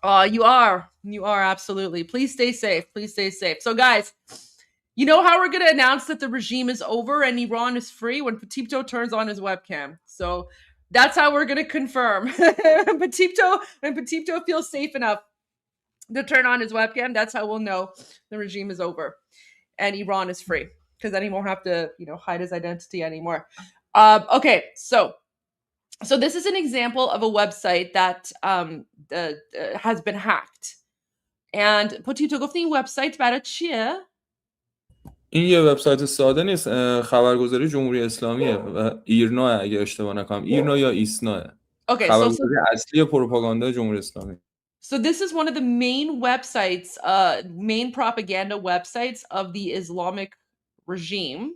You are absolutely. Please stay safe. Please stay safe. So guys, you know how we're going to announce that the regime is over and Iran is free? When Petito turns on his webcam. So that's how we're going to confirm. When Petito feels safe enough to turn on his webcam, that's how we'll know the regime is over and Iran is free, because then he won't have to, hide his identity anymore. Okay, so this is an example of a website that has been hacked. And Petito گفتی این وبسایت برای چیه؟ این یه وبسایت ساده نیست، خبرگزاری جمهوری اسلامیه و ایرنا، اگه اشتباه نکنم ایرنا یا ایسنا. Okay, خبرگزاری اصلی پروپاگاندا جمهوری اسلامی. So this is one of the main websites, main propaganda websites of the Islamic regime.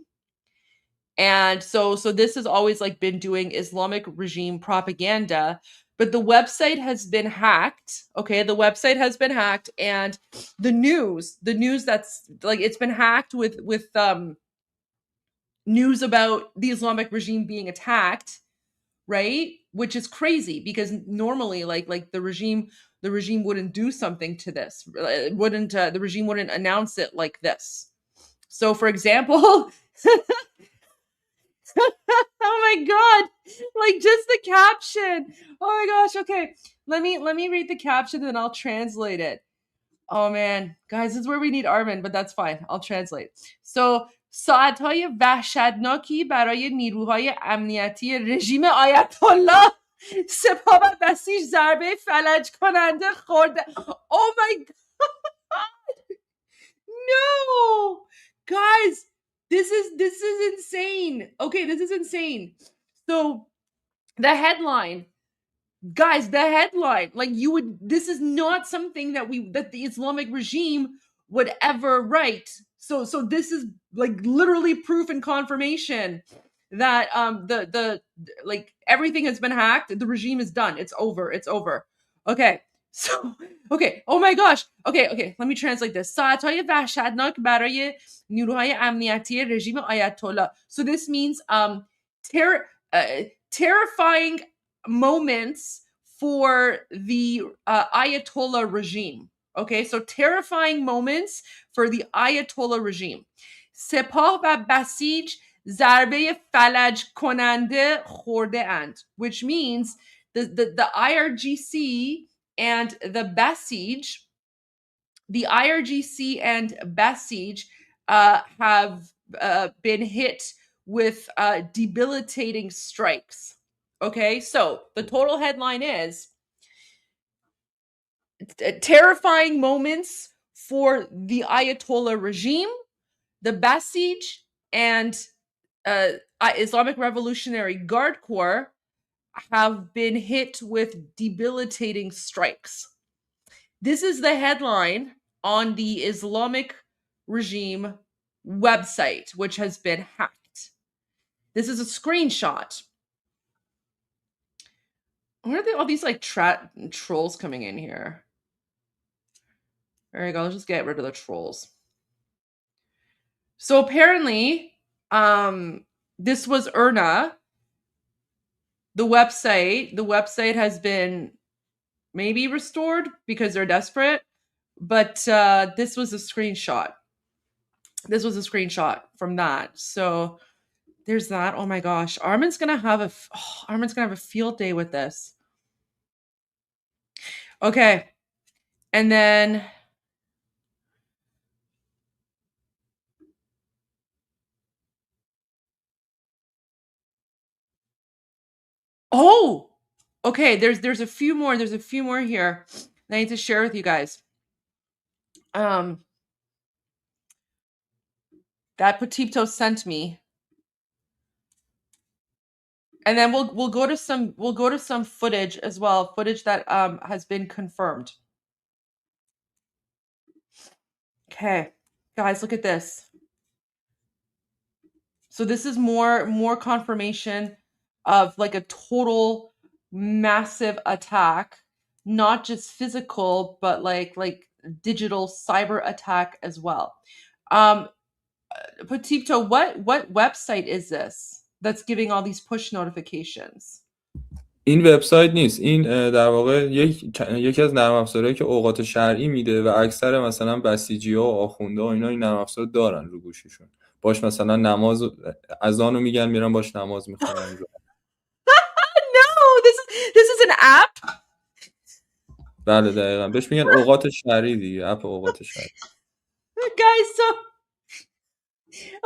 And so this has always like been doing Islamic regime propaganda, but the website has been hacked. Okay, the website has been hacked, and the news that's like, it's been hacked with news about the Islamic regime being attacked, right? Which is crazy, because normally like the regime wouldn't do something to this. The regime wouldn't announce it like this. So for example, oh my god, like just the caption. Oh my gosh. Okay, let me read the caption and I'll translate it. Oh man, guys, this is where we need Armen, but that's fine. I'll translate. So ساعت‌های وحشتناکی برای نیروهای امنیتی رژیم آیت الله سپاه و بسیج ضربه فلج کننده خورده. Oh my god. No. guys, this is insane. Okay, this is insane. So the headline, guys, the headline, like this is not something that the Islamic regime would ever write. So this is like literally proof and confirmation that the like everything has been hacked. The regime is done. It's over. Okay. So okay. Oh my gosh. Okay. Let me translate this. ساعت‌های وحشتناک برای نیروهای امنیتی رژیم آیتولlah. So this means terrifying moments for the Ayatollah regime. Okay, so terrifying moments for the Ayatollah regime. سپاه و بسیج ضربه فلج کننده خورده اند, which means the IRGC and the Basij have been hit with debilitating strikes. Okay, so the total headline is terrifying moments for the Ayatollah regime, the Basij and Islamic Revolutionary Guard Corps have been hit with debilitating strikes. This is the headline on the Islamic regime website, which has been hacked. This is a screenshot. Where are all these like trolls coming in here? There you go. Let's just get rid of the trolls. So apparently, this was Erna. The website has been maybe restored because they're desperate, but this was a screenshot. This was a screenshot from that. So there's that. Oh my gosh, Armen's gonna have a field day with this. Okay, and then okay, there's a few more. There's a few more here that I need to share with you guys. That Petito sent me. And then we'll go to some footage as well, footage that has been confirmed. Okay, guys, look at this. So this is more confirmation of like a total massive attack, not just physical, but like digital cyber attack as well. Petito, what website is this that's giving all these push notifications? این وبسایت نیست. این در واقع یکی از نرم افزارهایی که اوقات شرعی میده و اکثر مثلا بسیجی‌ها و آخوندها و اینا این نرم افزار دارن رو گوشیشون. باش مثلا نماز اذانو میگن میرن باش نماز میخونن. No, this is an app. بله دقیقاً بهش میگن اوقات شرعی دیگه، اپ اوقات شرعی. Guys, so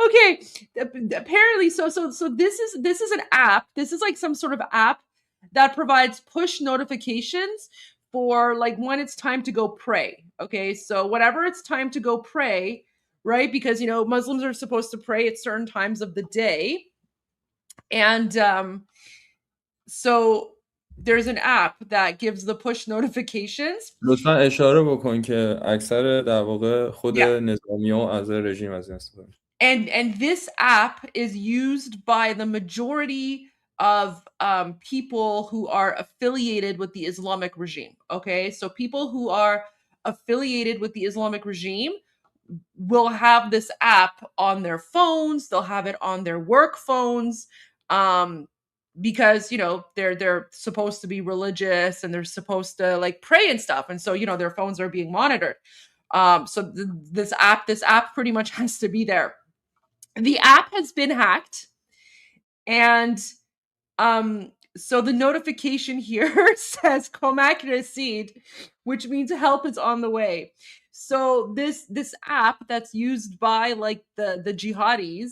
okay, apparently so this is an app. This is like some sort of app that provides push notifications for like when it's time to go pray. Okay, so whenever it's time to go pray, right? Because Muslims are supposed to pray at certain times of the day, and so there's an app that gives the push notifications. لطفاً اشاره بکن که اکثر در واقع خود نظامی‌ها و اعضای رژیم از این استفاده. And this app is used by the majority of people who are affiliated with the Islamic regime. Okay, so people who are affiliated with the Islamic regime will have this app on their phones. They'll have it on their work phones, because they're supposed to be religious and they're supposed to like pray and stuff, and so their phones are being monitored. So this app pretty much has to be there. The app has been hacked, and so the notification here says "Komak Rasid," which means help is on the way. So this app that's used by like the jihadis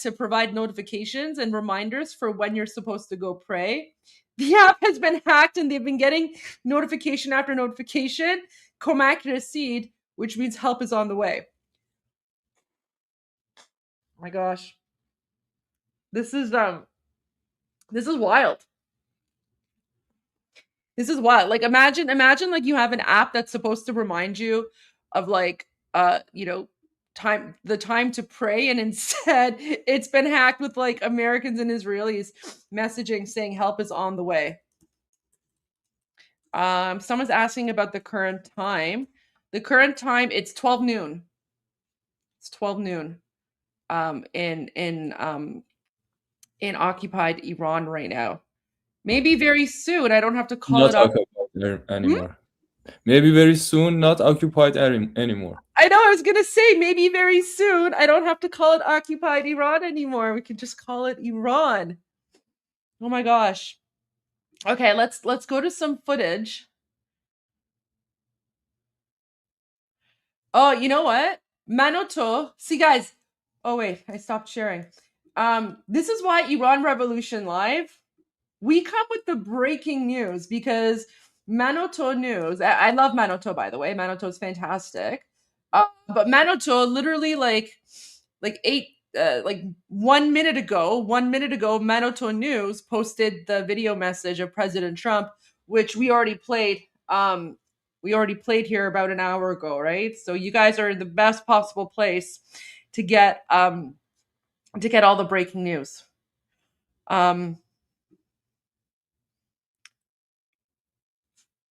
to provide notifications and reminders for when you're supposed to go pray, the app has been hacked, and they've been getting notification after notification, "Komak Rasid," which means help is on the way. My gosh. This is wild. This is wild. Like imagine like you have an app that's supposed to remind you of like the time to pray, and instead it's been hacked with like Americans and Israelis messaging saying help is on the way. Someone's asking about the current time. The current time, it's 12 noon. It's 12 noon. In occupied Iran right now. Maybe very soon. I don't have to call Not it up. occupied anymore. Maybe very soon, not occupied anymore. I know, I was gonna say maybe very soon. I don't have to call it occupied Iran anymore. We can just call it Iran. Oh my gosh. Okay, let's go to some footage. Oh, you know what? Manoto. See, guys. Oh wait, I stopped sharing. This is why Iran Revolution Live, we come with the breaking news, because Manoto News, I love Manoto, by the way. Manoto is fantastic. But Manoto literally like 1 minute ago, Manoto News posted the video message of President Trump, which we already played. We already played here about an hour ago, right? So you guys are in the best possible place to get all the breaking news.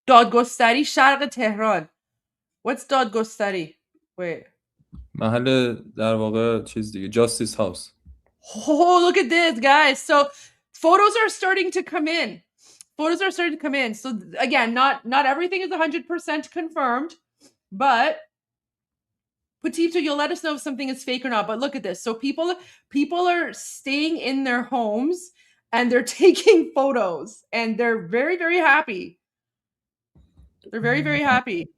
دادگستری شرق تهران. What's دادگستری? Wait. محل در واقع چیز دیگه Justice House. Oh, look at this, guys. So photos are starting to come in. So again, not everything is 100% confirmed, but Petito, you'll let us know if something is fake or not. But look at this. So people are staying in their homes and they're taking photos, and they're very, very happy. They're very, very happy.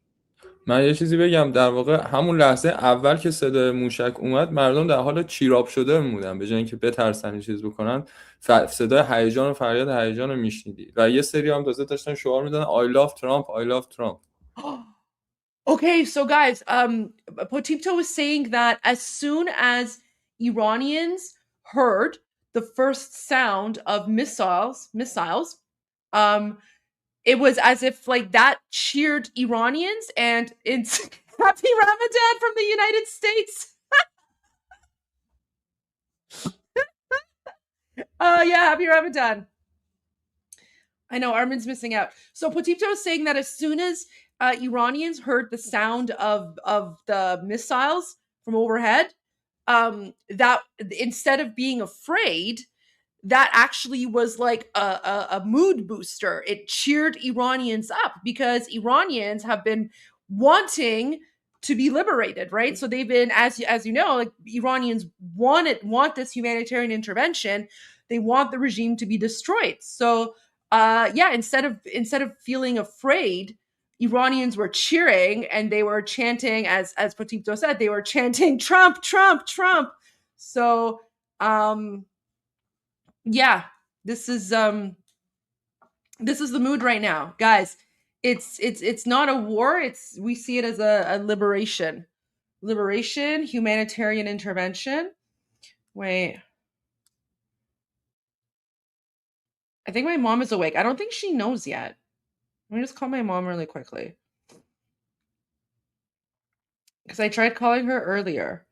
من یه چیزی بگم، در واقع همون لحظه اول که صدای موشک اومد مردم در حال چیراب شده بودن، به جای اینکه بترسن چیز بکنن صدای هیجان و فریاد هیجان رو میشنیدی و یه سری هم تازه داشتن شعار میدادن I love Trump, I love Trump. Okay, so guys, Potipto was saying that as soon as Iranians heard the first sound of missiles, it was as if like that cheered Iranians, and it's Happy Ramadan from the United States. Yeah, Happy Ramadan. I know Armen's missing out. So Potipto is saying that as soon as Iranians heard the sound of the missiles from overhead, that instead of being afraid, that actually was like a mood booster. It cheered Iranians up, because Iranians have been wanting to be liberated, right? So they've been, as you know, like Iranians want this humanitarian intervention. They want the regime to be destroyed. So instead of feeling afraid, Iranians were cheering, and they were chanting, as Potipto said, they were chanting Trump, Trump, Trump. So yeah, this is the mood right now, guys. It's not a war. We see it as a liberation, humanitarian intervention. Wait, I think my mom is awake. I don't think she knows yet. Let me just call my mom really quickly, because I tried calling her earlier.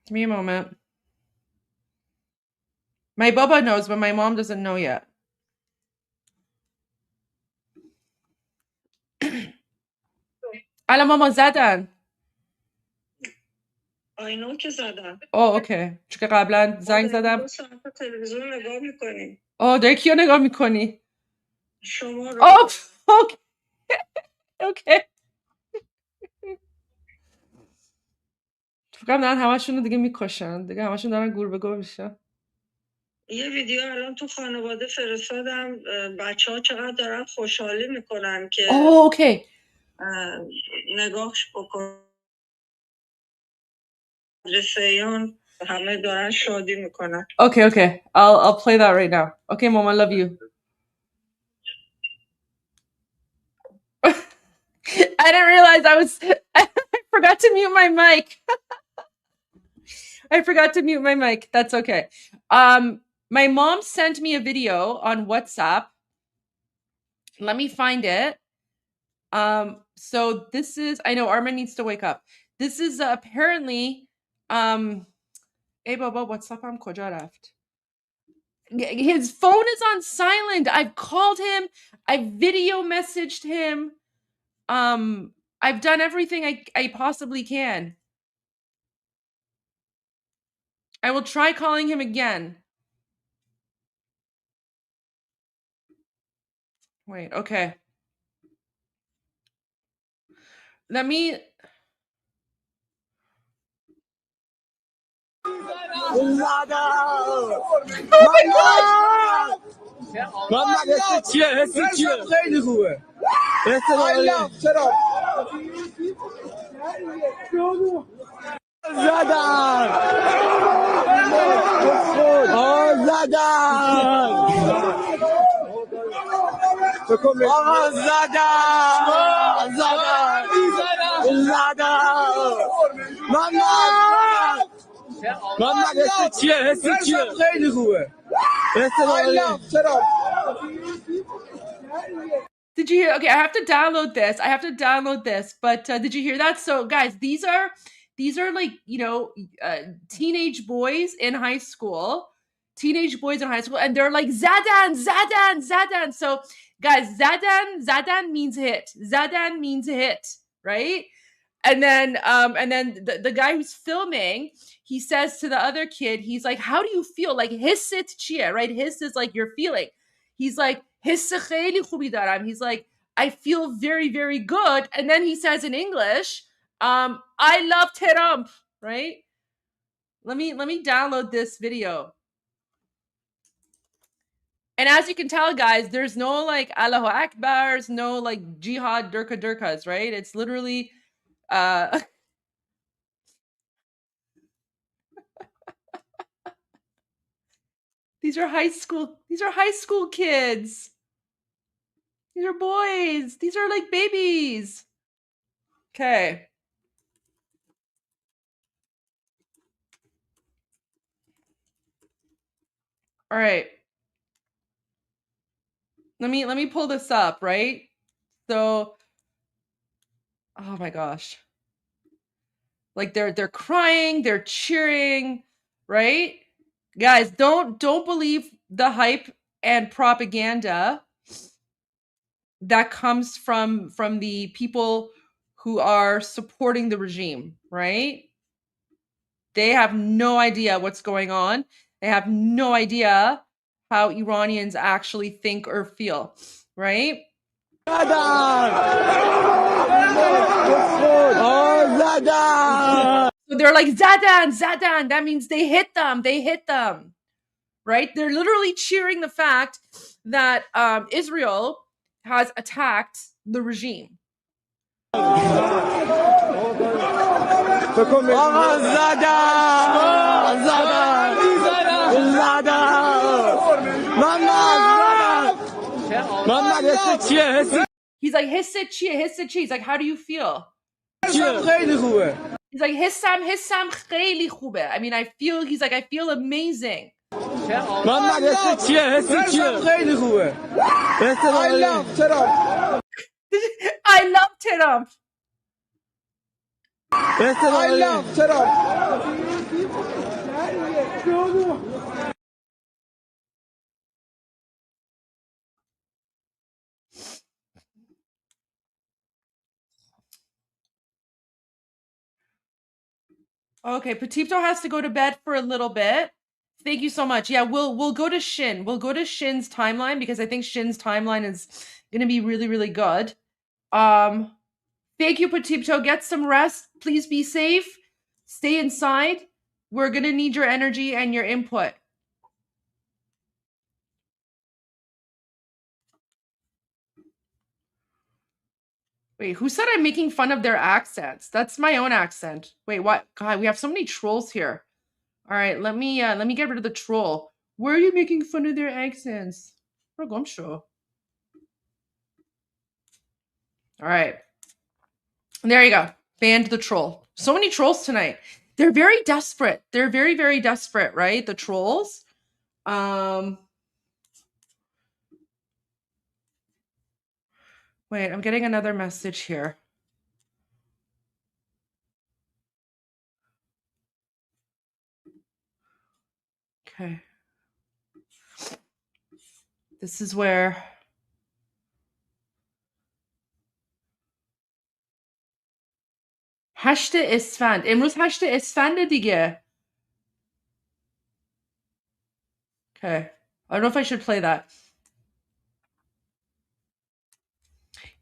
Give me a moment. My baba knows, but my mom doesn't know yet. الان مامان زدن. آینو که زدن. اوکی. چون که قبلا زنگ زدم. 2 ساعت تلویزیون نگاه میکنی. داری کیو نگاه میکنی؟ شما رو. اوکی. اوکی. فکرم دارن همشون رو دیگه میکشن. دیگه همشون دارن گور به گور میشن. یه ویدیو الان تو خانواده فرستادم، بچه‌ها چقدر دارن خوشحالی میکنن که اوکی. نگاهش بکن. رسیان همه دارن شادی میکنن. Okay. I'll play that right now. Okay, mom, I love you. didn't realize I forgot to mute my mic. I forgot to mute my mic. That's okay. My mom sent me a video on WhatsApp. Let me find it. So this is, I know Armen needs to wake up. This is apparently, hey Baba, WhatsApp kojha raft? His phone is on silent. I've called him. I've video messaged him. I've done everything I possibly can. I will try calling him again. Wait, okay. Let me... Did you hear? Okay, I have to download this. But did you hear that? So, guys, these are like, you know, teenage boys in high school. And they're like, Zadan. So, guys, Zadan means hit. Zadan means hit, right? And then the guy who's filming, he says to the other kid, he's like, how do you feel? Like, hissit chia, right? Hiss is like you're feeling. He's like, hiss kheli khubi daram. He's like, I feel very, very good. And then he says in English, I love Trump, right? Let me download this video. And as you can tell, guys, there's no like Allahu Akbars, no like jihad durkas, right? It's literally these are high school kids. These are boys. These are like babies. Okay. All right. Let me pull this up, right? So, oh my gosh. Like they're crying, they're cheering, right? Guys, don't believe the hype and propaganda that comes from the people who are supporting the regime, right? They have no idea what's going on. They have no idea how Iranians actually think or feel, right? So they're like, Zadan. That means they hit them, right? They're literally cheering the fact that Israel has attacked the regime. He's like, hissit chia. He's like, how do you feel? He's like, hissam kheli khube. I mean, I feel amazing. I love Trump. Okay, Petito has to go to bed for a little bit. Thank you so much. Yeah, we'll go to Shin. We'll go to Shin's timeline because I think Shin's timeline is going to be really, really good. Thank you, Petito. Get some rest. Please be safe. Stay inside. We're going to need your energy and your input. Wait, who said I'm making fun of their accents? That's my own accent. Wait, what? God, we have so many trolls here. All right, let me get rid of the troll. Where are you making fun of their accents? All right. There you go. Banned the troll. So many trolls tonight. They're very desperate. They're very, very desperate, right? The trolls. Wait, I'm getting another message here. Okay. This is where هشت اسفند. امروز هشت اسفند دیگه. Okay. I don't know if I should play that.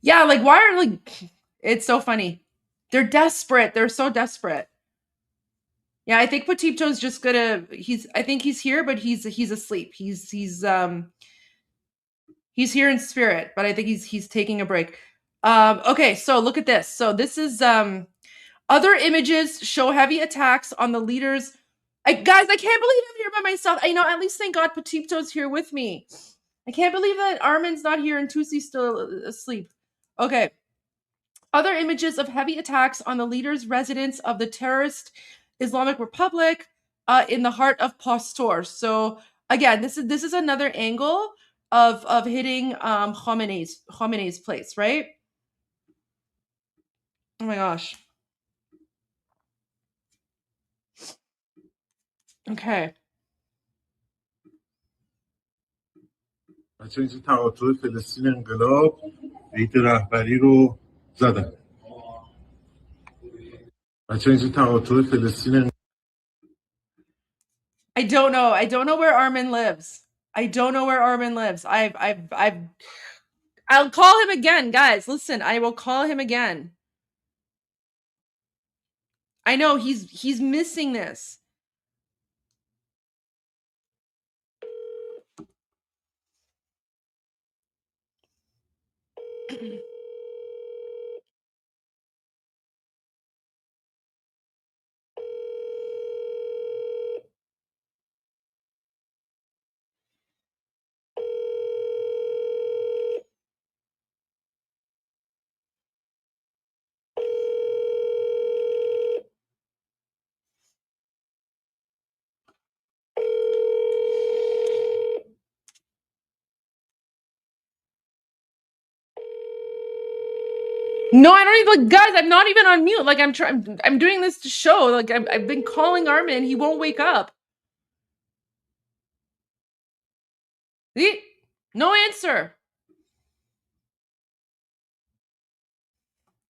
Yeah, like why are like it's so funny. They're desperate. They're so desperate. Yeah, I think Potipto's just gonna I think he's here, but he's asleep. He's here in spirit, but I think he's taking a break. Okay, so look at this. So this is other images show heavy attacks on the leaders. Guys, I can't believe I'm here by myself. I know, at least thank God Potipto's here with me. I can't believe that Armen's not here and Tusi's still asleep. Okay. Other images of heavy attacks on the leader's residence of the terrorist Islamic Republic in the heart of Pastor. So again, this is another angle of hitting Khamenei's place, right? Oh my gosh. Okay. بچه اینجا تقاطع فلسطین انقلاب بیت رهبری رو زدن. بچه اینجا تقاطع فلسطین I don't know where Armen lives. I'll call him again, guys. Listen, I will call him again. I know he's missing this. No, I don't even, guys, I'm not even on mute. Like I'm doing this to show. Like I've been calling Armen, he won't wake up. See? No answer.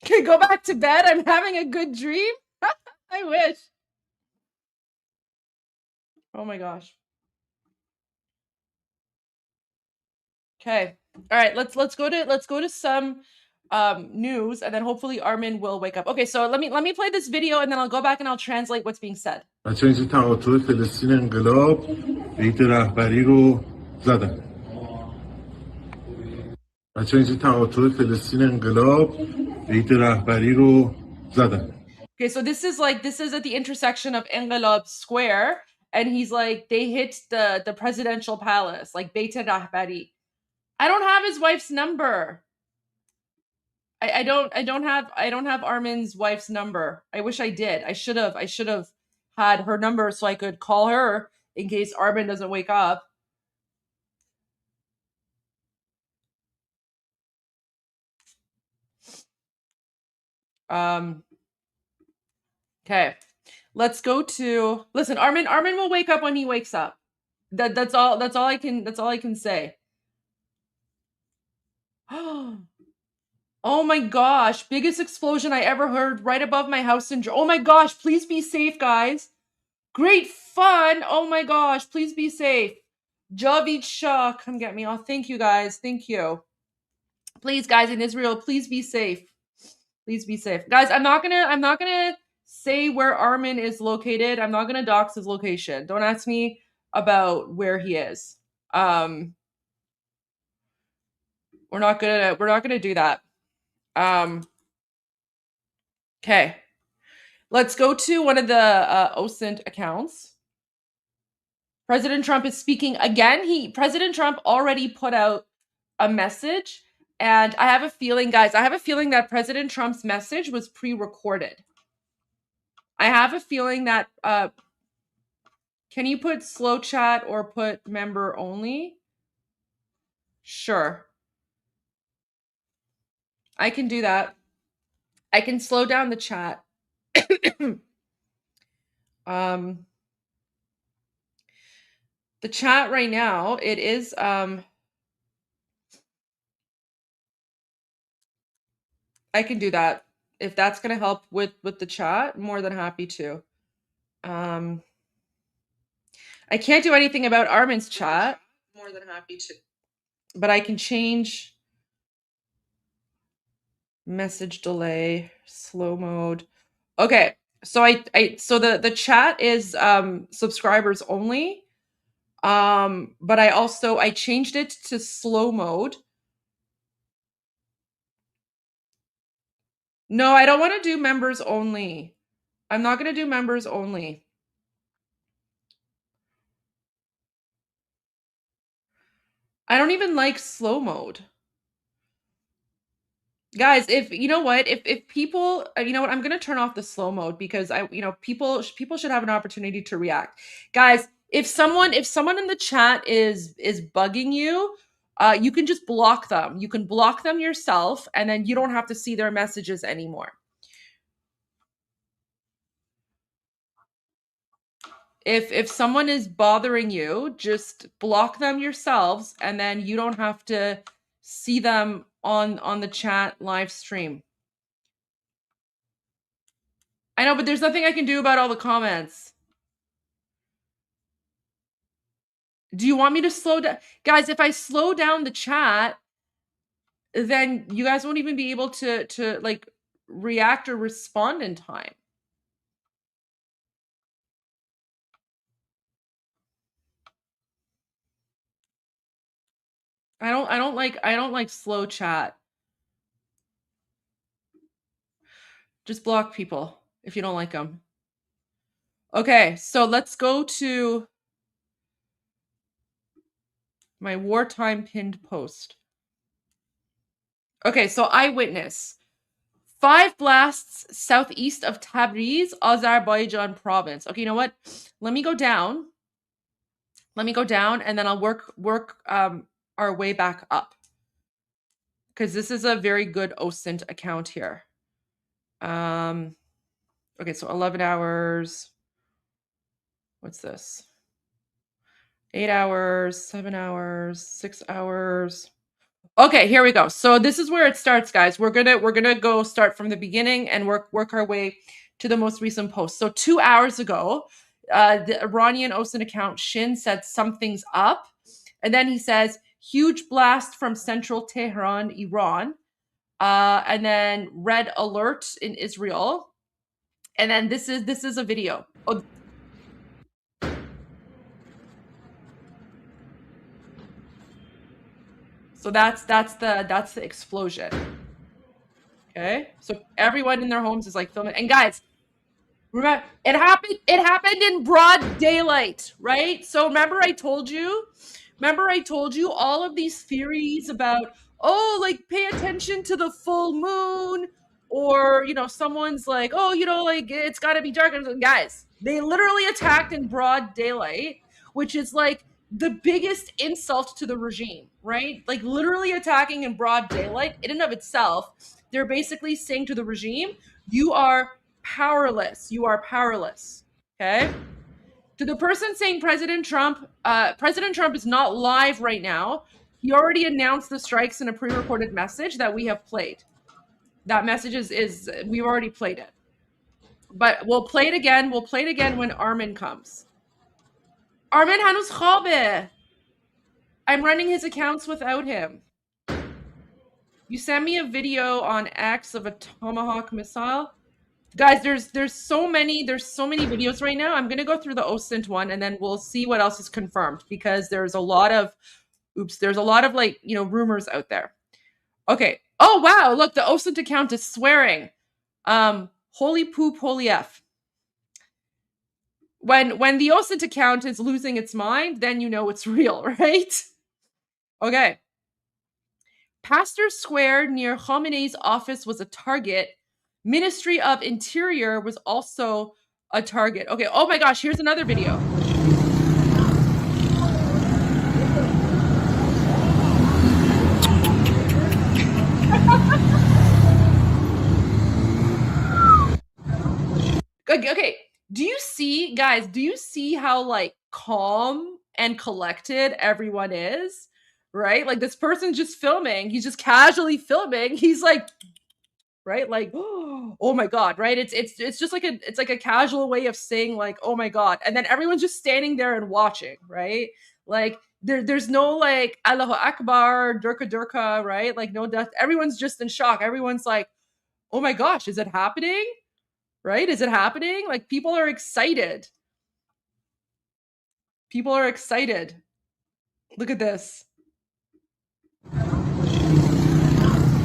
Okay, go back to bed. I'm having a good dream. I wish. Oh my gosh. Okay. All right, let's go to some news, and then hopefully Armen will wake up. Okay, so let me play this video, and then I'll go back and I'll translate what's being said. بچه اینجا تقاطع فلسطین انقلاب بیت رهبری رو زدن. بچه اینجا تقاطع فلسطین انقلاب بیت رهبری رو زدن. Okay, so this is at the intersection of Engelab Square, and he's like, they hit the presidential palace, like Bait-e-Rahbari. I don't have his wife's number. I don't have Armen's wife's number. I wish I did. I should have had her number so I could call her in case Armen doesn't wake up. Okay. Let's go to, listen, Armen will wake up when he wakes up. That's all I can say. Oh my gosh, biggest explosion I ever heard right above my house in oh my gosh, please be safe, guys. Great fun. Oh my gosh, please be safe. Javid Shah, come get me. Oh, thank you guys. Thank you. Please, guys, in Israel, please be safe. Please be safe. Guys, I'm not gonna say where Armen is located. I'm not gonna dox his location. Don't ask me about where he is. We're not gonna do that. Okay. Let's go to one of the OSINT accounts. President Trump is speaking again. President Trump already put out a message, And I have a feeling, guys, I have a feeling that President Trump's message was pre-recorded. I have a feeling that, can you put slow chat or put member only? Sure. I can do that. I can slow down the chat. The chat right now, it is, I can do that. If that's going to help with the chat, more than happy to. I can't do anything about Armen's chat. More than happy to. But I can change message delay, slow mode. Okay. So so the chat is subscribers only. But I changed it to slow mode. No, I don't want to do members only. I'm not going to do members only. I don't even like slow mode. Guys, if you know what, if people, you know what, I'm going to turn off the slow mode because people should have an opportunity to react. Guys, if someone in the chat is bugging you, you can just block them. You can block them yourself and then you don't have to see their messages anymore. If someone is bothering you, just block them yourselves and then you don't have to see them on the chat live stream. I know, but there's nothing I can do about all the comments. Do you want me to slow down? Guys, if I slow down the chat, then you guys won't even be able to like react or respond in time. I don't like slow chat. Just block people if you don't like them. Okay, so let's go to my wartime pinned post. Okay, so eyewitness. 5 blasts southeast of Tabriz, Azerbaijan province. Okay, you know what? Let me go down. Let me go down and then I'll work our way back up. Because this is a very good OSINT account here. Okay, so 11 hours. What's this? 8 hours, 7 hours, 6 hours. Okay, here we go. So this is where it starts, guys. We're gonna go start from the beginning and work our way to the most recent post. So 2 hours ago, the Iranian OSINT account Shin said something's up, and then he says huge blast from central Tehran, Iran, and then red alert in Israel, and then this is a video. Oh. So that's the explosion. Okay, so everyone in their homes is like filming. And guys, remember, it happened in broad daylight, right? So remember I told you all of these theories about, oh, like pay attention to the full moon, or someone's like, oh, like it's got to be dark. Guys, they literally attacked in broad daylight, which is like the biggest insult to the regime, right? Like literally attacking in broad daylight in and of itself. They're basically saying to the regime, you are powerless. You are powerless. Okay? To the person saying President Trump is not live right now. He already announced the strikes in a pre-recorded message that we have played. That message is we've already played it. But we'll play it again. We'll play it again when Armen comes. Armen hanuz khabe. I'm running his accounts without him. You sent me a video on X of a Tomahawk missile. Guys, there's so many videos right now. I'm gonna go through the OSINT one and then we'll see what else is confirmed, because there's a lot of like, rumors out there. Okay. Oh wow, look, the OSINT account is swearing. Holy poop, holy F. When the OSINT account is losing its mind, then you know it's real, right? Okay. Pastor Square near Khamenei's office was a target. Ministry of Interior was also a target. Okay, oh my gosh, here's another video. Okay, do you see, guys, do you see how like calm and collected everyone is? Right? Like this person's just filming. He's just casually filming. He's like, right? Like, oh my god, right? It's just like a casual way of saying like, oh my god. And then everyone's just standing there and watching, right? Like there's no like Allahu Akbar, Durka Durka, right? Like no death. Everyone's just in shock. Everyone's like, oh my gosh, is it happening? Right? Is it happening? Like people are excited. People are excited. Look at this.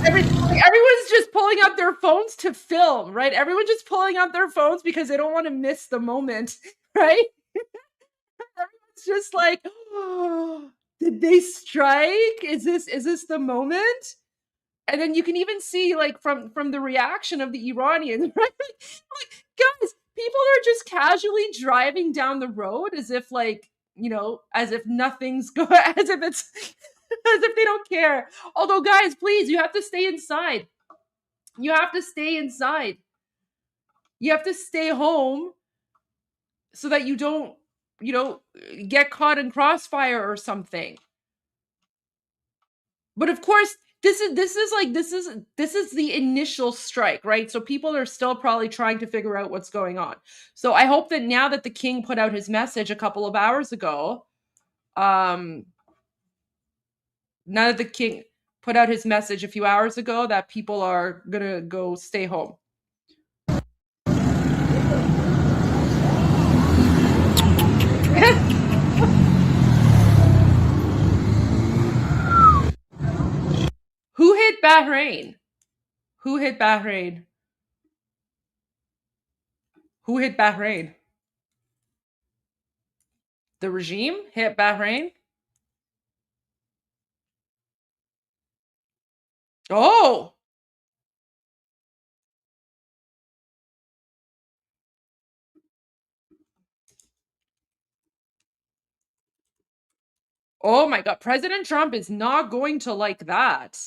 Everyone's just pulling out their phones to film, right? Everyone's just pulling out their phones because they don't want to miss the moment, right? Everyone's just like, oh, did they strike? Is this the moment? And then you can even see like from the reaction of the Iranians, right? Like, guys, people are just casually driving down the road as if like, you know, as if nothing's going, as if it's as if they don't care. Although, guys, please, you have to stay inside. You have to stay inside. You have to stay home so that you don't, you know, get caught in crossfire or something. But of course, this is the initial strike, right? So people are still probably trying to figure out what's going on. So I hope that now that the king put out his message a couple of hours ago, now that the king put out his message a few hours ago, that people are gonna go stay home. Who hit Bahrain? Who hit Bahrain? Who hit Bahrain? The regime hit Bahrain? Oh! Oh my god, President Trump is not going to like that.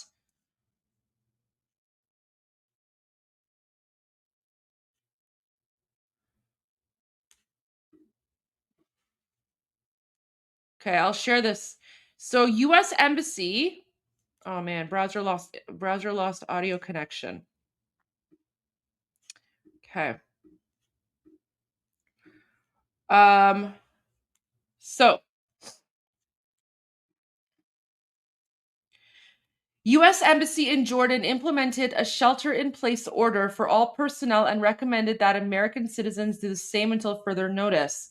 Okay, I'll share this. So US Embassy, oh man, browser lost audio connection. Okay. So US Embassy in Jordan implemented a shelter-in-place order for all personnel and recommended that American citizens do the same until further notice.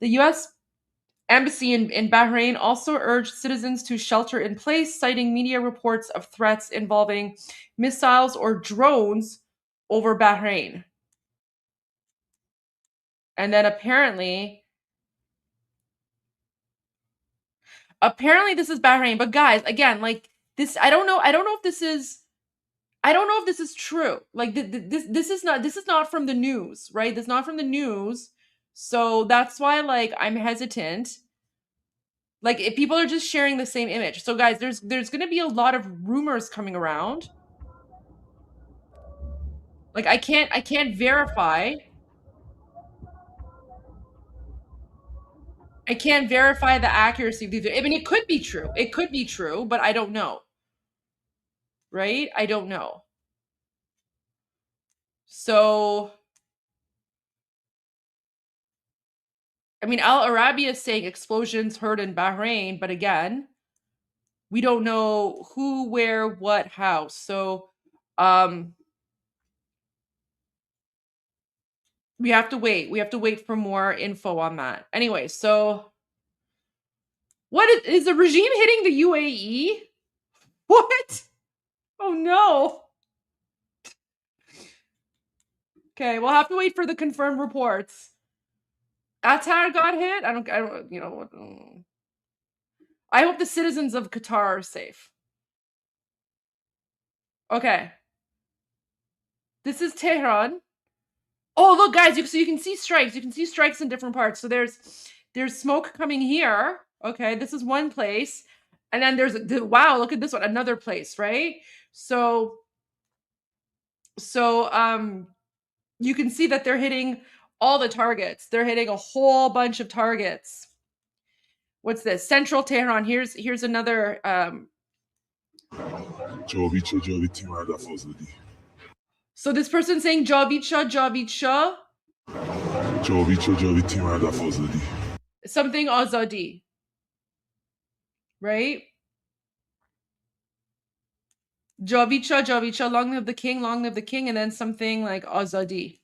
The US Embassy in Bahrain also urged citizens to shelter in place, citing media reports of threats involving missiles or drones over Bahrain. And then apparently this is Bahrain, but guys, again, like this, I don't know if this is true. Like this is not from the news, right? This is not from the news. So that's why like I'm hesitant. Like if people are just sharing the same image. So guys, there's going to be a lot of rumors coming around. Like I can't verify. I can't verify the accuracy of these. I mean, it could be true. It could be true, but I don't know. Right? I don't know. So, I mean, Al Arabi is saying explosions heard in Bahrain, but again, we don't know who, where, what, how. So, we have to wait. We have to wait for more info on that. Anyway, so what is the regime hitting the UAE? What? Oh no. Okay, we'll have to wait for the confirmed reports. Qatar got hit? I don't, you know what? I hope the citizens of Qatar are safe. Okay. This is Tehran. Oh, look, guys, so you can see strikes. You can see strikes in different parts. So there's smoke coming here. Okay, this is one place. And then there's, wow, look at this one, another place, right? So you can see that they're hitting all the targets. They're hitting a whole bunch of targets. What's this? Central Tehran. Here's another so this person's saying Javid Shah. Something Azadi. Right? Javid Shah, long live the king, and then something like Azadi.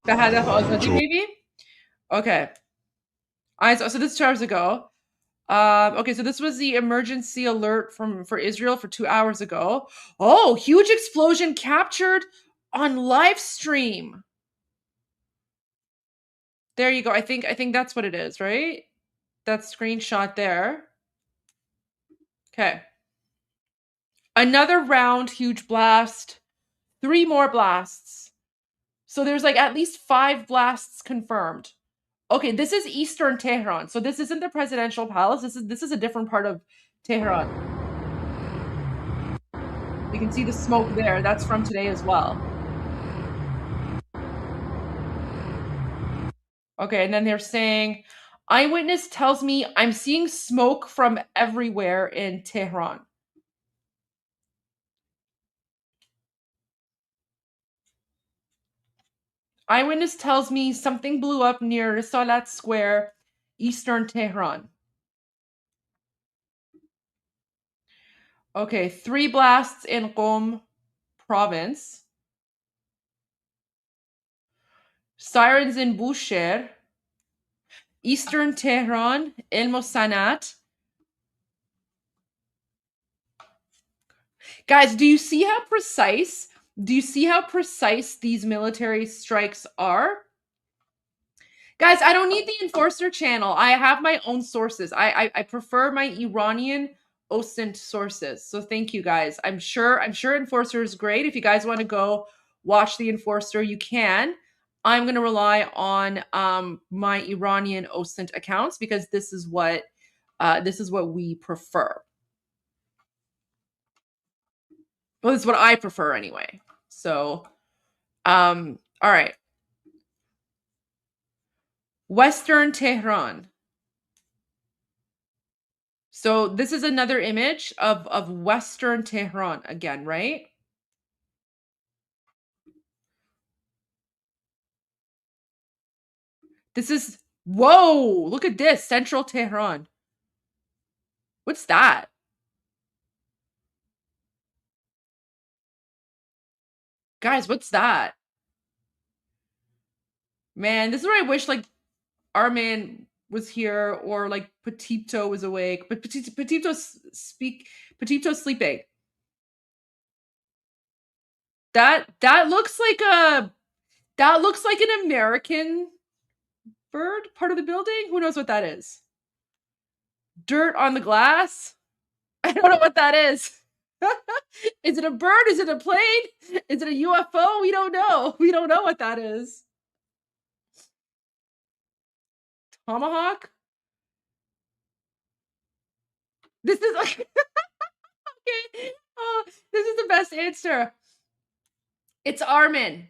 Bahadaf Azadi, maybe? Okay. So this is 2 hours ago. Okay, so this was the emergency alert for Israel for 2 hours ago. Oh, huge explosion captured on live stream. There you go. I think that's what it is, right? That screenshot there. Okay. Another round, huge blast. 3 more blasts. So there's like at least 5 blasts confirmed. Okay, this is Eastern Tehran. So this isn't the presidential palace. This is a different part of Tehran. You can see the smoke there. That's from today as well. Okay, and then they're saying, eyewitness tells me I'm seeing smoke from everywhere in Tehran. Eyewitness tells me something blew up near Risalat Square, Eastern Tehran. Okay, 3 blasts in Qom province. Sirens in Bushehr. Eastern Tehran, El Mosanat. Guys, do you see how precise these military strikes are? Guys, I don't need the Enforcer channel. I have my own sources. I prefer my Iranian OSINT sources. So thank you guys. I'm sure Enforcer is great. If you guys want to go watch the Enforcer, you can. I'm going to rely on my Iranian OSINT accounts because this is what we prefer. Well, this is what I prefer anyway. So, all right. Western Tehran. So this is another image of Western Tehran again, right? This is, whoa, look at this, Central Tehran. What's that? Guys, what's that? Man, this is where I wish like Armen was here or like Petito was awake, but Petito's sleeping. That looks like an American bird part of the building. Who knows what that is? Dirt on the glass. I don't know what that is. Is it a bird? Is it a plane? Is it a UFO? We don't know. We don't know what that is. Tomahawk? This is like okay. Oh, this is the best answer. It's Armen.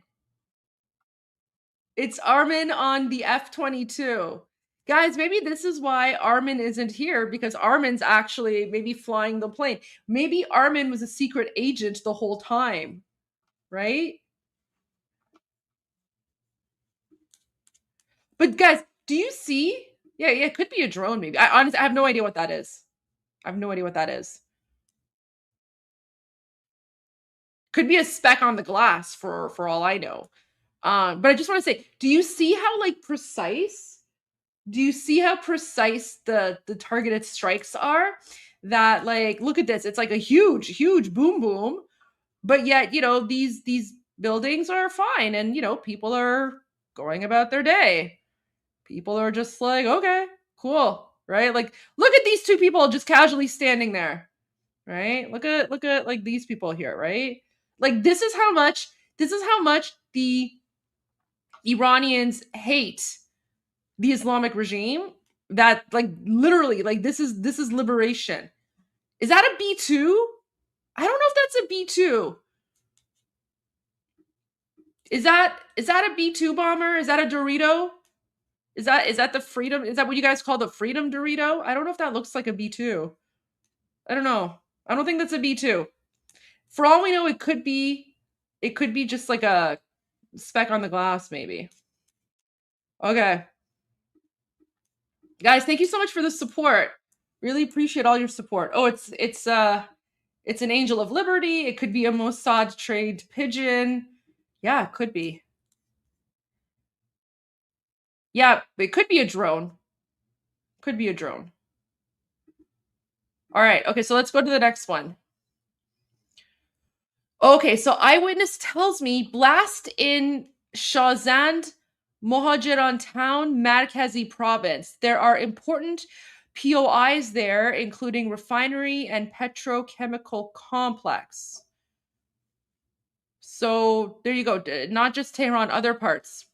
It's Armen on the F-22. Guys, maybe this is why Armen isn't here, because Armen's actually maybe flying the plane. Maybe Armen was a secret agent the whole time, right? But guys, do you see? Yeah, it could be a drone maybe. I honestly, I have no idea what that is. I have no idea what that is. Could be a speck on the glass for all I know. But I just want to say, do you see how like precise? Do you see how precise the targeted strikes are? That like, look at this. It's like a huge boom boom, but yet, you know, these buildings are fine, and you know, people are going about their day. People are just like, okay, cool. right? Like, look at these two people just casually standing there, right? Look at like these people here, right? Like, this is how much the Iranians hate the Islamic regime, that like literally, like, this is liberation. Is that a B2? I don't know if that's a B2. Is that a B2 bomber? Is that a Dorito? Is that the freedom? Is that what you guys call the freedom Dorito? I don't know if that looks like a B2. I don't know. I don't think that's a B2. For all we know, it could be just like a speck on the glass, maybe. Okay. Guys, thank you so much for the support. Really appreciate all your support. Oh, it's an angel of liberty. It could be a Mossad trained pigeon. Yeah, it could be. Yeah, it could be a drone. Could be a drone. All right. Okay, so let's go to the next one. Okay, so eyewitness tells me blast in Shahzand Mohajiran town, Markazi province. There are important POIs there, including refinery and petrochemical complex. So there you go. Not just Tehran, other parts.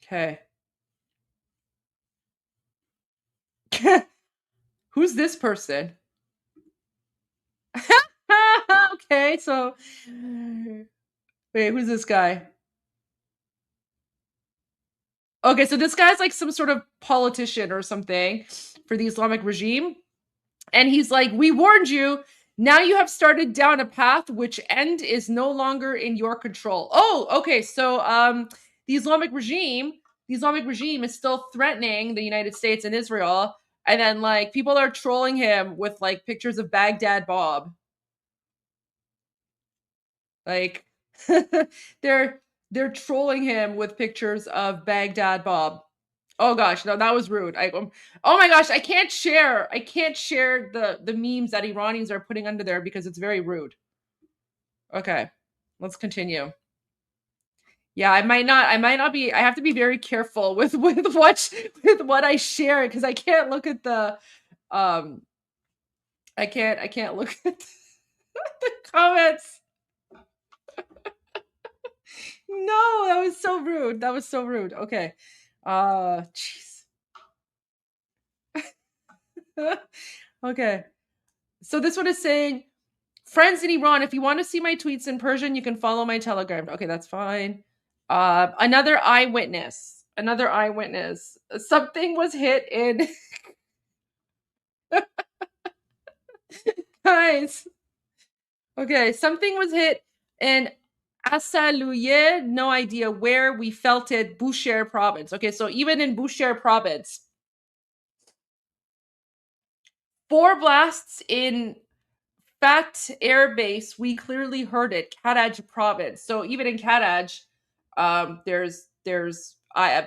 Okay. Who's this person? Okay, so wait, who's this guy? Okay, so this guy's like some sort of politician or something for the Islamic regime. And he's like, we warned you. Now you have started down a path which end is no longer in your control. Oh, okay. So the Islamic regime is still threatening the United States and Israel. And then like people are trolling him with like pictures of Baghdad Bob. Like they're trolling him with pictures of Baghdad Bob. Oh gosh, no, that was rude. Oh my gosh, I can't share the memes that Iranians are putting under there because it's very rude. Okay, let's continue. Yeah, I might not be. I have to be very careful with what I share because I can't look at the I can't look at the comments. No, that was so rude. That was so rude. Okay. Jeez. Okay. So this one is saying, friends in Iran, if you want to see my tweets in Persian, you can follow my Telegram. Okay, that's fine. Another eyewitness. Something was hit in guys. Okay, something was hit in Asaluye, no idea where. We felt it, Bushehr province. Okay, so even in Bushehr province, 4 blasts in Fat Air Base. We clearly heard it, Karaj province. So even in Karaj, there's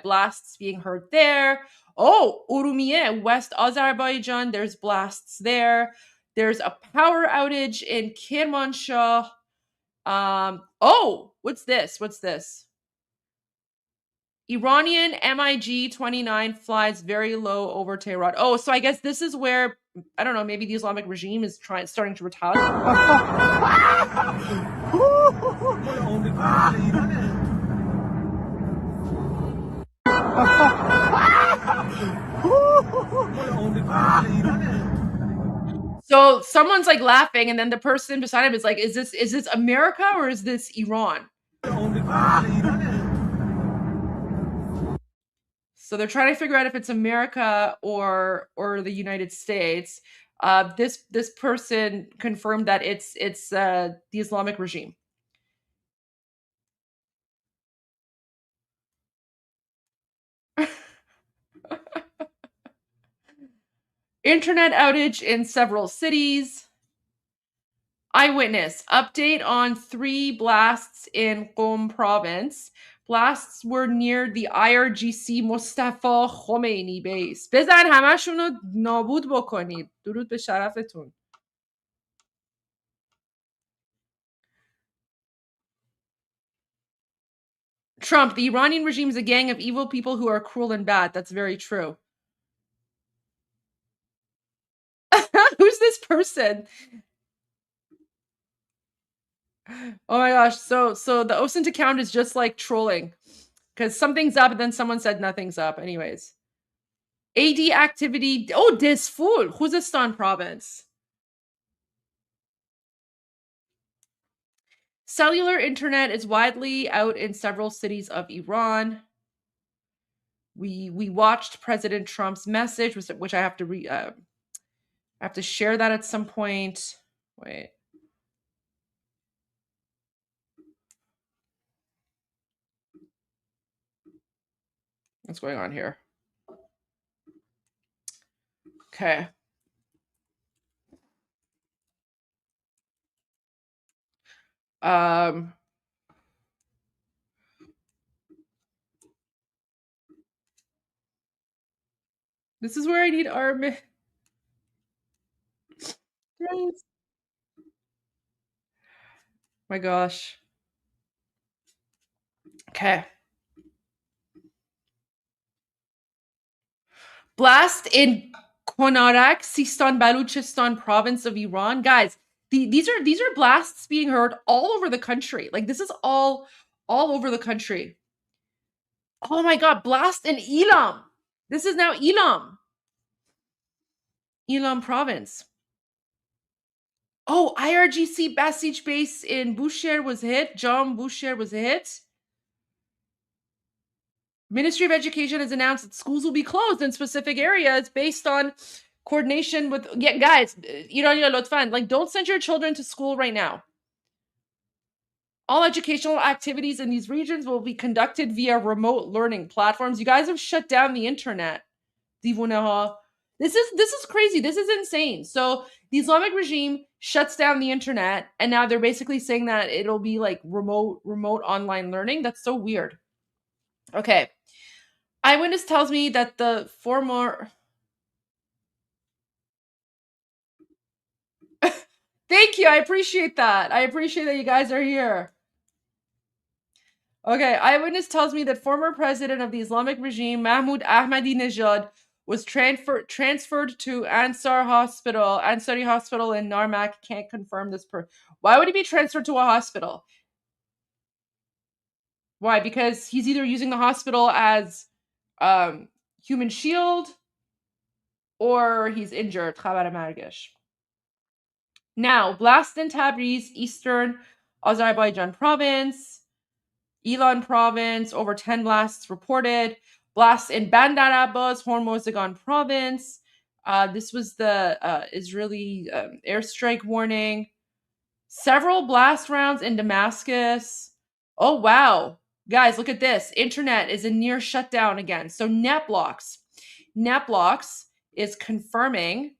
blasts being heard there. Oh, Urumiyeh, West Azerbaijan, there's blasts there. There's a power outage in Kermanshah. Oh, what's this? Iranian MiG-29 flies very low over Tehran. Oh, so I guess this is where, I don't know, maybe the Islamic regime is starting to retaliate. So someone's like laughing, and then the person beside him is like, is this America or is this Iran? So they're trying to figure out if it's America or the United States. This person confirmed that it's the Islamic regime. Internet outage in several cities. Eyewitness update on 3 blasts in Qom province. Blasts were near the IRGC Mustafa Khomeini base. بزن همشونو نابود بکنید. درود به شرفتون. Trump, the Iranian regime is a gang of evil people who are cruel and bad. That's very true. Who's this person? Oh my gosh. So the OSINT account is just like trolling. Because something's up and then someone said nothing's up. Anyways. AD activity. Oh, Desful, Khuzestan province. Cellular internet is widely out in several cities of Iran. We watched President Trump's message, which I have to share that at some point. Wait. What's going on here? Okay. This is where I need Armen. Yes. My gosh. Okay. Blast in Konarak, Sistan Baluchistan province of Iran. Guys, these are blasts being heard all over the country. Like this is all over the country. Oh my god, blast in Elam. This is now Elam. Elam province. Oh, IRGC Basij base in Bushehr was hit. Jam Bushehr was hit. Ministry of Education has announced that schools will be closed in specific areas based on coordination with... Yeah, guys, Iranian Lotfan, like, don't send your children to school right now. All educational activities in these regions will be conducted via remote learning platforms. You guys have shut down the internet. This is crazy. This is insane. So the Islamic regime shuts down the internet, and now they're basically saying that it'll be like remote online learning. That's so weird. Okay. Eyewitness tells me that the former... Thank you. I appreciate that. I appreciate that you guys are here. Okay. Eyewitness tells me that former president of the Islamic regime, Mahmoud Ahmadinejad, was transferred to Ansari Hospital in Narmak. Can't confirm this. Why would he be transferred to a hospital? Why? Because he's either using the hospital as human shield or he's injured. Khabar margish. Now, blast in Tabriz, eastern Azerbaijan province, Ilan province, over 10 blasts reported. Blast in Bandar Abbas, Hormozgan province. This was the Israeli airstrike warning. Several blast rounds in Damascus. Oh, wow. Guys, look at this. Internet is in near shutdown again. So NetBlocks is confirming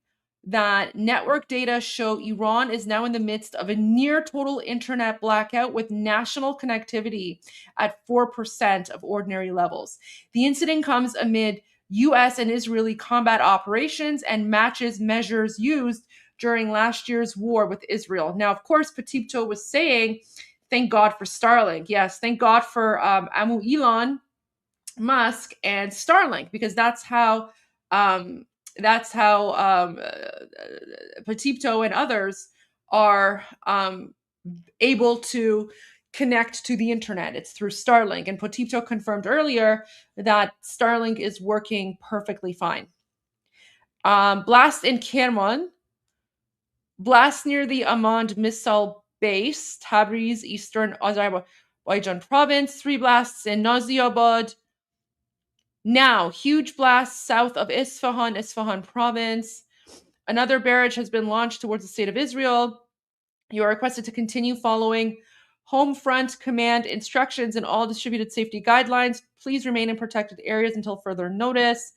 that network data show Iran is now in the midst of a near total internet blackout with national connectivity at 4% of ordinary levels. The incident comes amid US and Israeli combat operations and matches measures used during last year's war with Israel. Now, of course, Petipto was saying, thank God for Starlink. Yes, thank God for Elon Musk and Starlink, because that's how Petipto and others are able to connect to the internet. It's through Starlink. And Petipto confirmed earlier that Starlink is working perfectly fine. Blast in Kerman. Blast near the Amand missile base, Tabriz, eastern Azerbaijan province. 3 blasts in Naziabad. Now, huge blast south of Isfahan province. Another barrage has been launched towards the state of Israel. You are requested to continue following Home Front Command instructions and all distributed safety guidelines. Please remain in protected areas until further notice.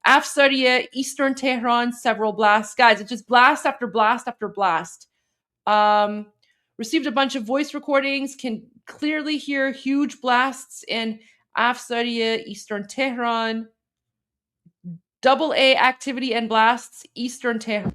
Afsariya, eastern Tehran, several blasts. Guys, it's just blast after blast after blast. Received a bunch of voice recordings. Can clearly hear huge blasts in Afsariya, eastern Tehran. AA activity and blasts, eastern Tehran.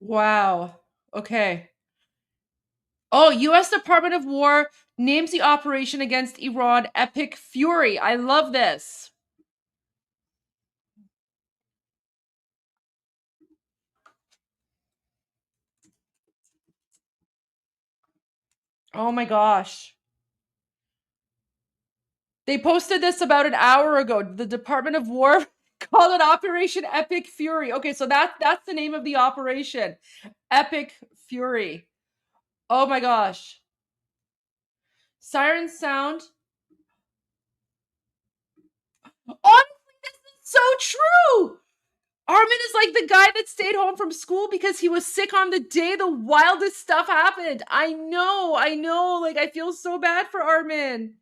Wow. Okay. Oh, U.S. Department of War names the operation against Iran Epic Fury. I love this. Oh my gosh. They posted this about an hour ago. The Department of War called it Operation Epic Fury. Okay, so that's the name of the operation. Epic Fury. Oh my gosh. Sirens sound. Honestly, this is so true. Armen is like the guy that stayed home from school because he was sick on the day the wildest stuff happened. I know. Like, I feel so bad for Armen.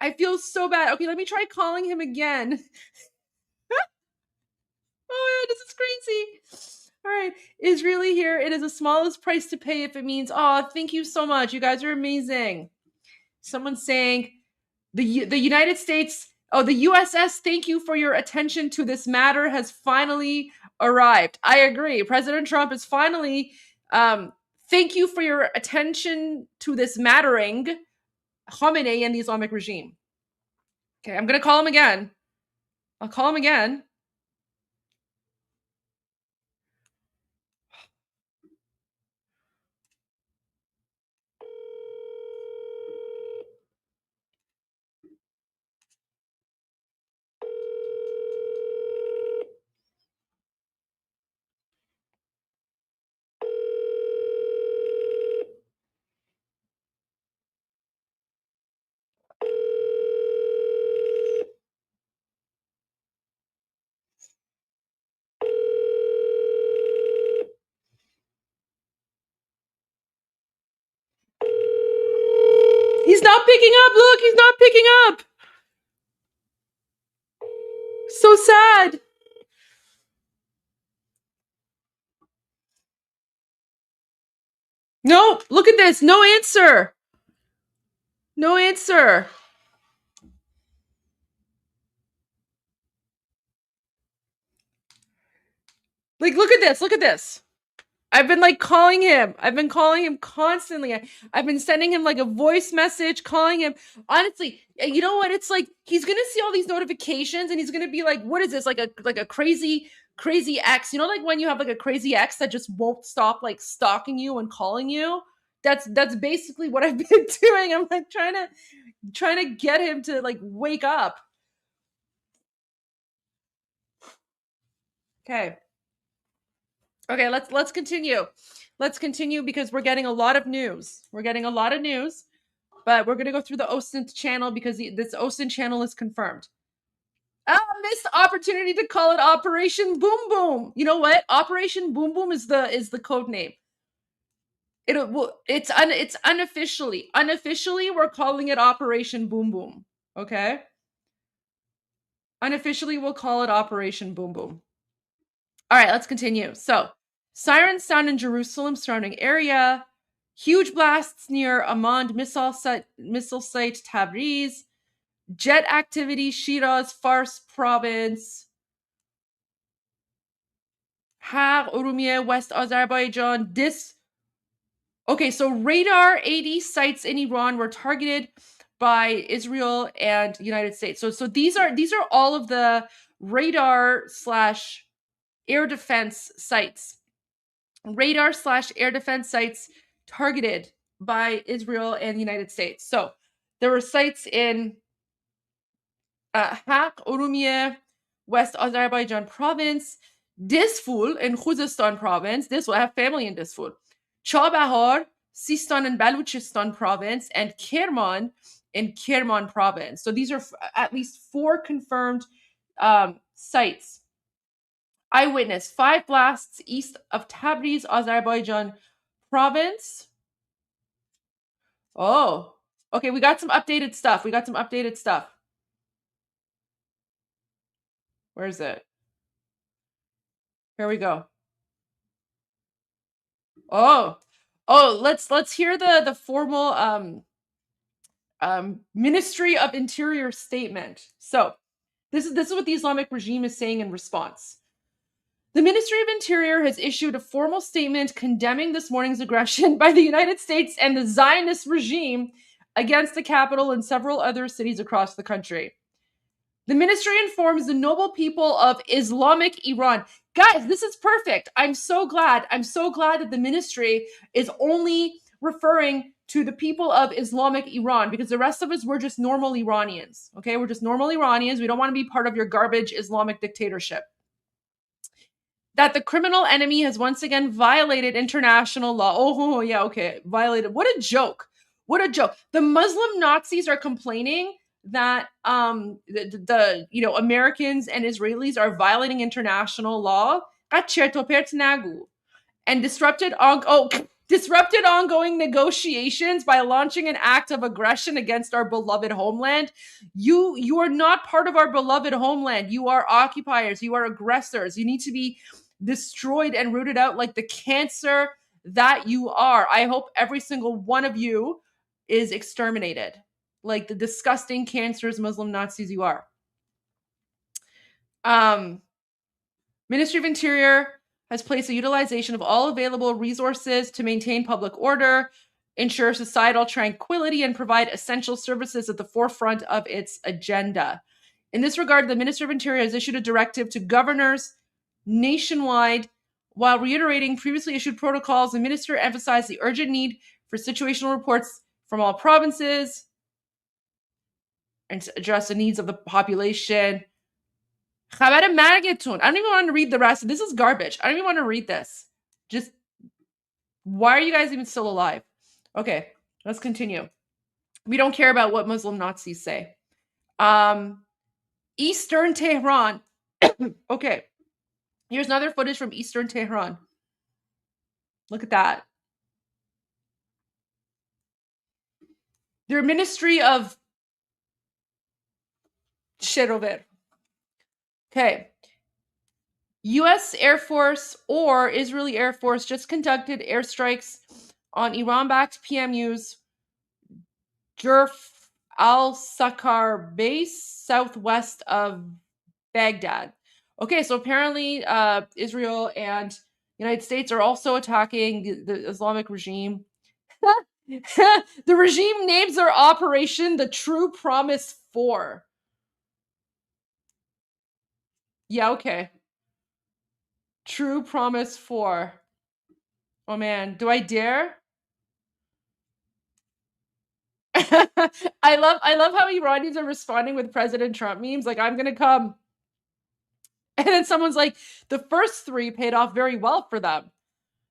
I feel so bad. Okay, let me try calling him again. Oh, this is crazy. All right, is really here. It is the smallest price to pay if it means, oh, thank you so much. You guys are amazing. Someone's saying the United States, oh, the USS, thank you for your attention to this matter has finally arrived. I agree. President Trump is finally, thank you for your attention to this mattering, Khamenei and the Islamic regime. Okay, I'm going to call him again. I'll call him again. He's not picking up. Look, he's not picking up. So sad. No, look at this. No answer. No answer. Like, look at this. Look at this. I've been like calling him. I've been calling him constantly. I've been sending him like a voice message, calling him. Honestly, you know what? It's like he's gonna see all these notifications and he's gonna be like, "What is this? Like a crazy ex?" You know, like when you have like a crazy ex that just won't stop like stalking you and calling you. That's basically what I've been doing. I'm like trying to get him to like wake up. Okay. Okay, let's continue. Let's continue because we're getting a lot of news. But we're going to go through the OSINT channel because this OSINT channel is confirmed. Missed opportunity to call it Operation Boom Boom. You know what? Operation Boom Boom is the code name. It's unofficially we're calling it Operation Boom Boom. Okay? Unofficially we'll call it Operation Boom Boom. All right, let's continue. So, sirens sound in Jerusalem surrounding area. Huge blasts near Amman missile site Tabriz. Jet activity Shiraz, Fars province. Har, Urumiyeh, West Azerbaijan. Okay, so radar 80 sites in Iran were targeted by Israel and United States. So these are all of the radar / air defense sites. Radar / air defense sites targeted by Israel and the United States. So there were sites in Haq, Urumiyeh, West Azerbaijan province, Disful in Khuzestan province. I have family in Disful. Chabahar, Sistan and Baluchistan province, and Kerman in Kerman province. So these are at least 4 confirmed sites. Eyewitness, 5 blasts east of Tabriz, Azerbaijan province. Oh, okay. We got some updated stuff. Where is it? Here we go. Oh, let's hear the formal Ministry of Interior statement. So this is what the Islamic regime is saying in response. The Ministry of Interior has issued a formal statement condemning this morning's aggression by the United States and the Zionist regime against the capital and several other cities across the country. The ministry informs the noble people of Islamic Iran. Guys, this is perfect. I'm so glad that the ministry is only referring to the people of Islamic Iran, because the rest of us, we're just normal Iranians. Okay, we're just normal Iranians. We don't want to be part of your garbage Islamic dictatorship. That the criminal enemy has once again violated international law. Oh, yeah, okay, violated. What a joke. What a joke. The Muslim Nazis are complaining that the Americans and Israelis are violating international law. And disrupted ongoing negotiations by launching an act of aggression against our beloved homeland. You are not part of our beloved homeland. You are occupiers. You are aggressors. You need to be destroyed and rooted out like the cancer that you are. I hope every single one of you is exterminated like the disgusting cancerous Muslim Nazis you are. Ministry of Interior has placed a utilization of all available resources to maintain public order, ensure societal tranquility, and provide essential services at the forefront of its agenda. In this regard, the Ministry of Interior has issued a directive to governors nationwide. While reiterating previously issued protocols, the minister emphasized the urgent need for situational reports from all provinces and to address the needs of the population. I don't even want to read the rest. This is garbage. I don't even want to read this. Just, why are you guys even still alive? Okay, let's continue. We don't care about what Muslim Nazis say. Eastern Tehran. Okay, here's another footage from Eastern Tehran. Look at that. Their Ministry of shit over. Okay. U.S. Air Force or Israeli Air Force just conducted airstrikes on Iran-backed PMU's Jerf al-Sakar base southwest of Baghdad. Okay, so apparently Israel and United States are also attacking the Islamic regime. The regime names their operation the True Promise 4. Yeah, okay. True Promise 4. Oh man, do I dare? I love how Iranians are responding with President Trump memes like, I'm gonna come. And then someone's like, the first 3 paid off very well for them.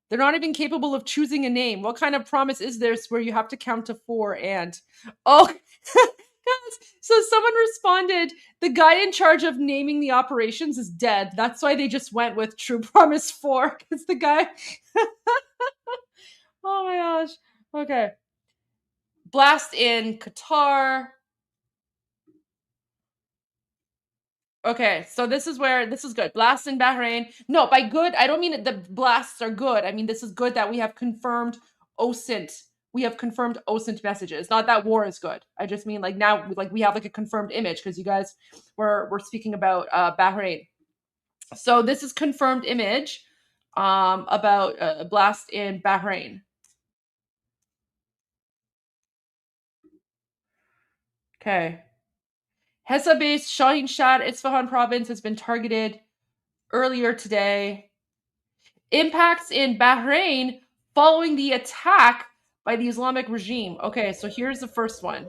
They're not even capable of choosing a name. What kind of promise is this where you have to count to 4 and... Oh, guys, so someone responded, the guy in charge of naming the operations is dead. That's why they just went with True Promise 4, because the guy... Oh my gosh. Okay. Blast in Qatar. Okay, so this is good. Blast in Bahrain. No, by good, I don't mean that the blasts are good. I mean, this is good that we have confirmed OSINT. We have confirmed OSINT messages. Not that war is good. I just mean like now, like we have like a confirmed image because you guys were speaking about Bahrain. So this is confirmed image about a blast in Bahrain. Okay. Hesa-based Shahin Shah, Isfahan province has been targeted earlier today. Impacts in Bahrain following the attack by the Islamic regime. Okay, so here's the first one.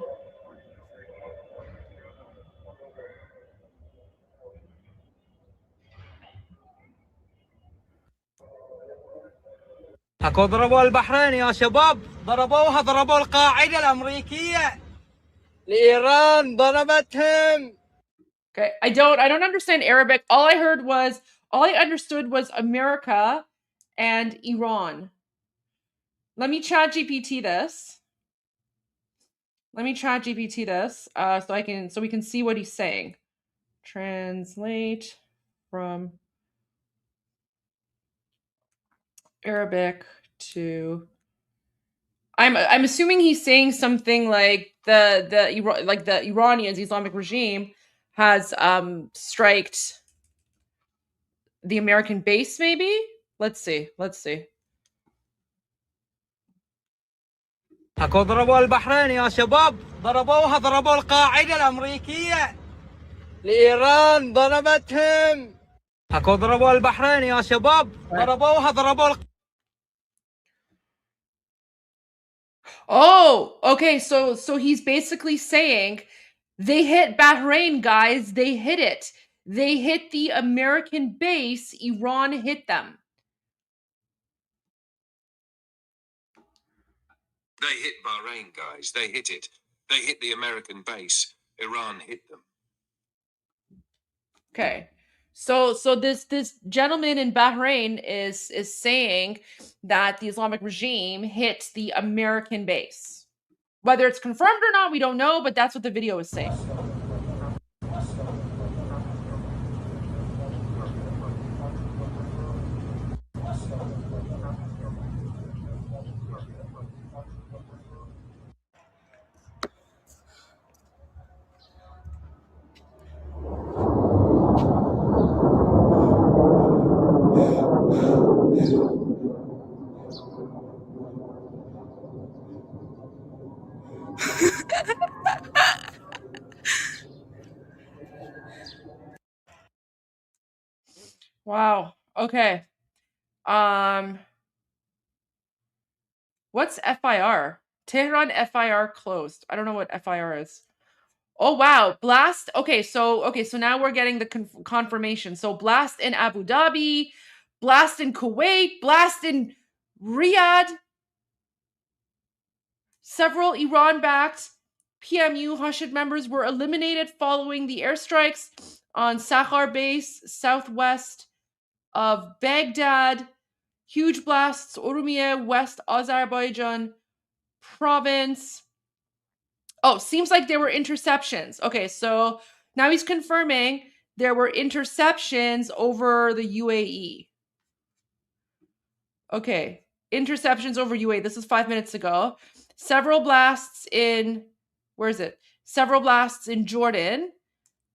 اكو ضربوا البحرين يا شباب ضربوا القاعدة الأمريكية لإيران ضربتهم. Okay, I don't understand Arabic. All I understood was America and Iran. Let me chat GPT this. So we can see what he's saying. Translate from Arabic to... I'm assuming he's saying something like the Iranians, Islamic regime, has striked the American base, maybe? Let's see. اكو ضربوا البحرين يا شباب، ضربوا القاعدة الأمريكية لإيران، ضربتهم. اكو ضربوا البحرين يا شباب، ضربوا Oh, okay. So he's basically saying they hit Bahrain, guys. They hit it. They hit the American base. Iran hit them. They hit Bahrain, guys. They hit it. They hit the American base. Iran hit them. Okay. So this gentleman in Bahrain is saying that the Islamic regime hit the American base. Whether it's confirmed or not, we don't know, but that's what the video is saying. Wow. Okay. What's FIR? Tehran FIR closed. I don't know what FIR is. Oh wow, blast. Okay, so now we're getting the confirmation. So blast in Abu Dhabi, blast in Kuwait, blast in Riyadh. Several Iran-backed PMU Hashid members were eliminated following the airstrikes on Sakhar base, southwest of Baghdad. Huge blasts, Urumiyeh, West Azerbaijan province. Oh, seems like there were interceptions. Okay, so now he's confirming there were interceptions over the UAE. Okay, interceptions over UAE. This is 5 minutes ago. Several blasts in, where is it? Several blasts in Jordan.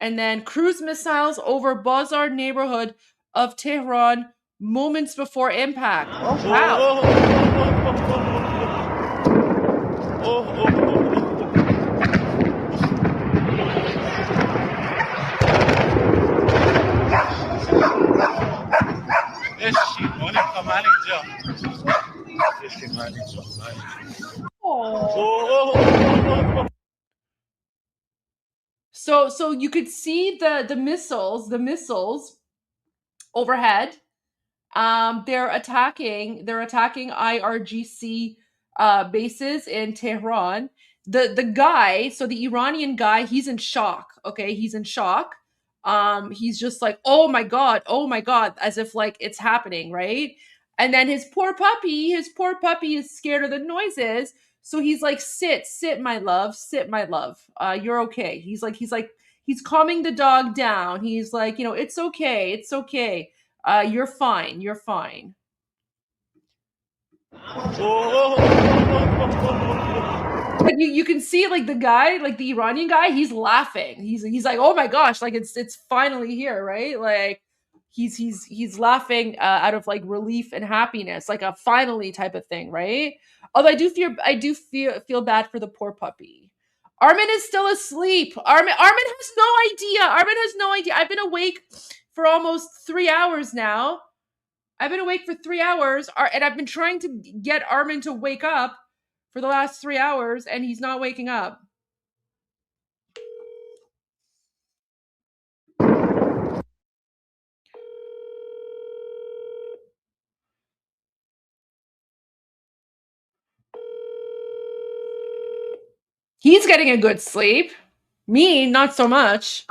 And then cruise missiles over Bazar neighborhood of Tehran moments before impact. Oh, wow. So you could see the missiles overhead. They're attacking IRGC bases in Tehran. The guy, so the Iranian guy, he's in shock. Okay, he's in shock. He's just like, oh my god, as if like it's happening, right? And then his poor puppy is scared of the noises. So he's like, sit, my love, you're okay. He's calming the dog down. He's like, it's okay. You're fine. But you can see like the guy, like the Iranian guy, he's laughing. He's like, oh my gosh, like it's finally here, right? Like he's laughing out of like relief and happiness, like a finally type of thing, right? Although I do feel bad for the poor puppy. Armen is still asleep. Armen has no idea. I've been awake for almost 3 hours now. And I've been trying to get Armen to wake up for the last 3 hours, and he's not waking up. He's getting a good sleep. Me, not so much.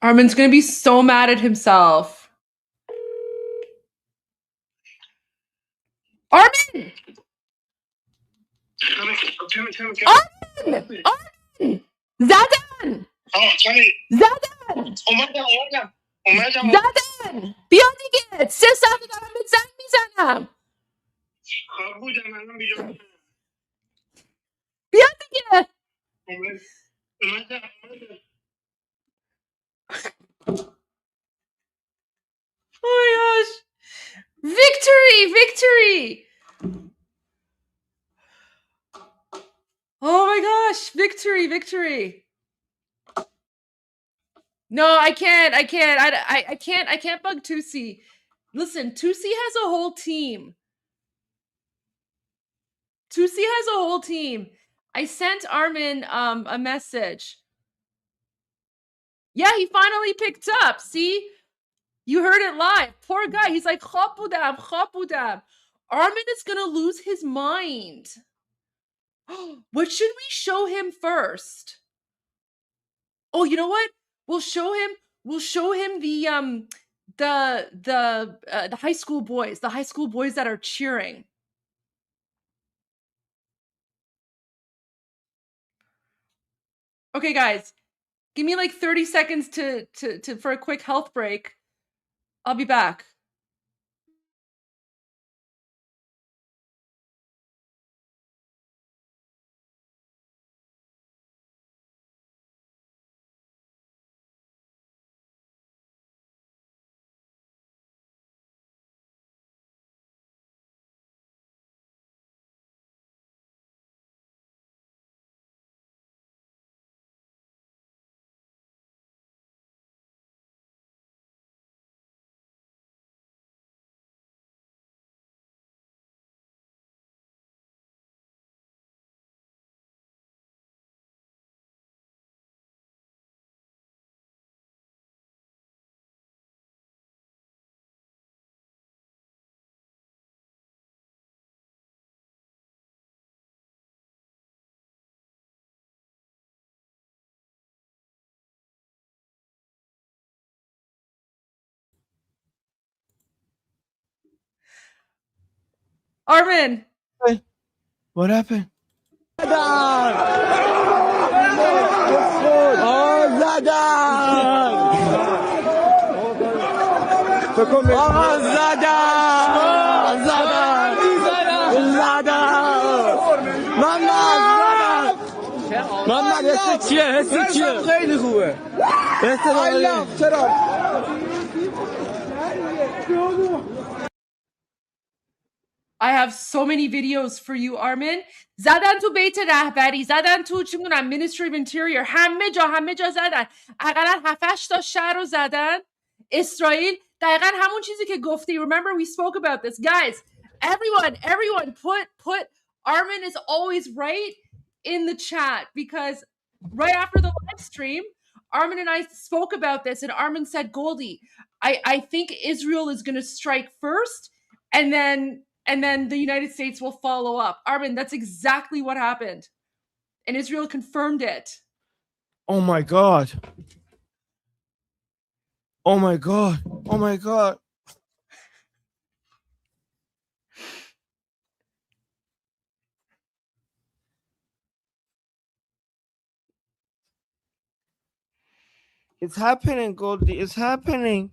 Armen's gonna be so mad at himself. Armen! Armen! Zadan! Zadan! زدن بیا دیگه 3 ساعت دارم به زنگ میزنم بیا دیگه Oh my gosh. Victory! Victory! Oh my gosh. Victory! Victory! No, I can't. I can't. I can't bug Tusi. Listen, Tusi has a whole team. Tusi has a whole team. I sent Armen a message. Yeah, he finally picked up. See? You heard it live. Poor guy. He's like, "Khab budam, khab budam." Armen is going to lose his mind. What should we show him first? Oh, you know what? We'll show him the high school boys, that are cheering. Okay, guys. Give me like 30 seconds to for a quick health break. I'll be back. Armen. What happened? I have so many videos for you, Armen. زدن تو بیت رهبری، زدن تو چی می‌دونم Ministry of Interior، همه جا زدن. اقلا 7-8 تا شهر رو زدن. اسرائیل دقیقاً همون چیزی که گفتی. Remember we spoke about this. Guys, everyone put Armen is always right in the chat, because right after the live stream, Armen and I spoke about this, and Armen said, Goldie, I think Israel is going to strike first, and then the United States will follow up. Armen, that's exactly what happened. And Israel confirmed it. Oh my God. Oh my God. Oh my God. It's happening, Goldie. It's happening.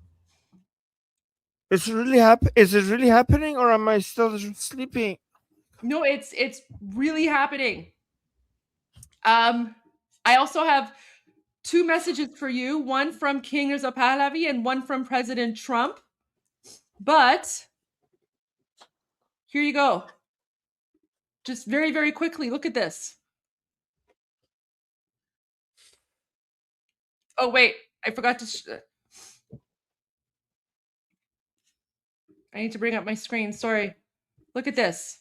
It's really Is it really happening, or am I still sleeping? No, it's really happening. I also have 2 messages for you, one from King Reza Pahlavi and one from President Trump. But here you go. Just very, very quickly, look at this. Oh, wait, I forgot to... I need to bring up my screen. Sorry. Look at this.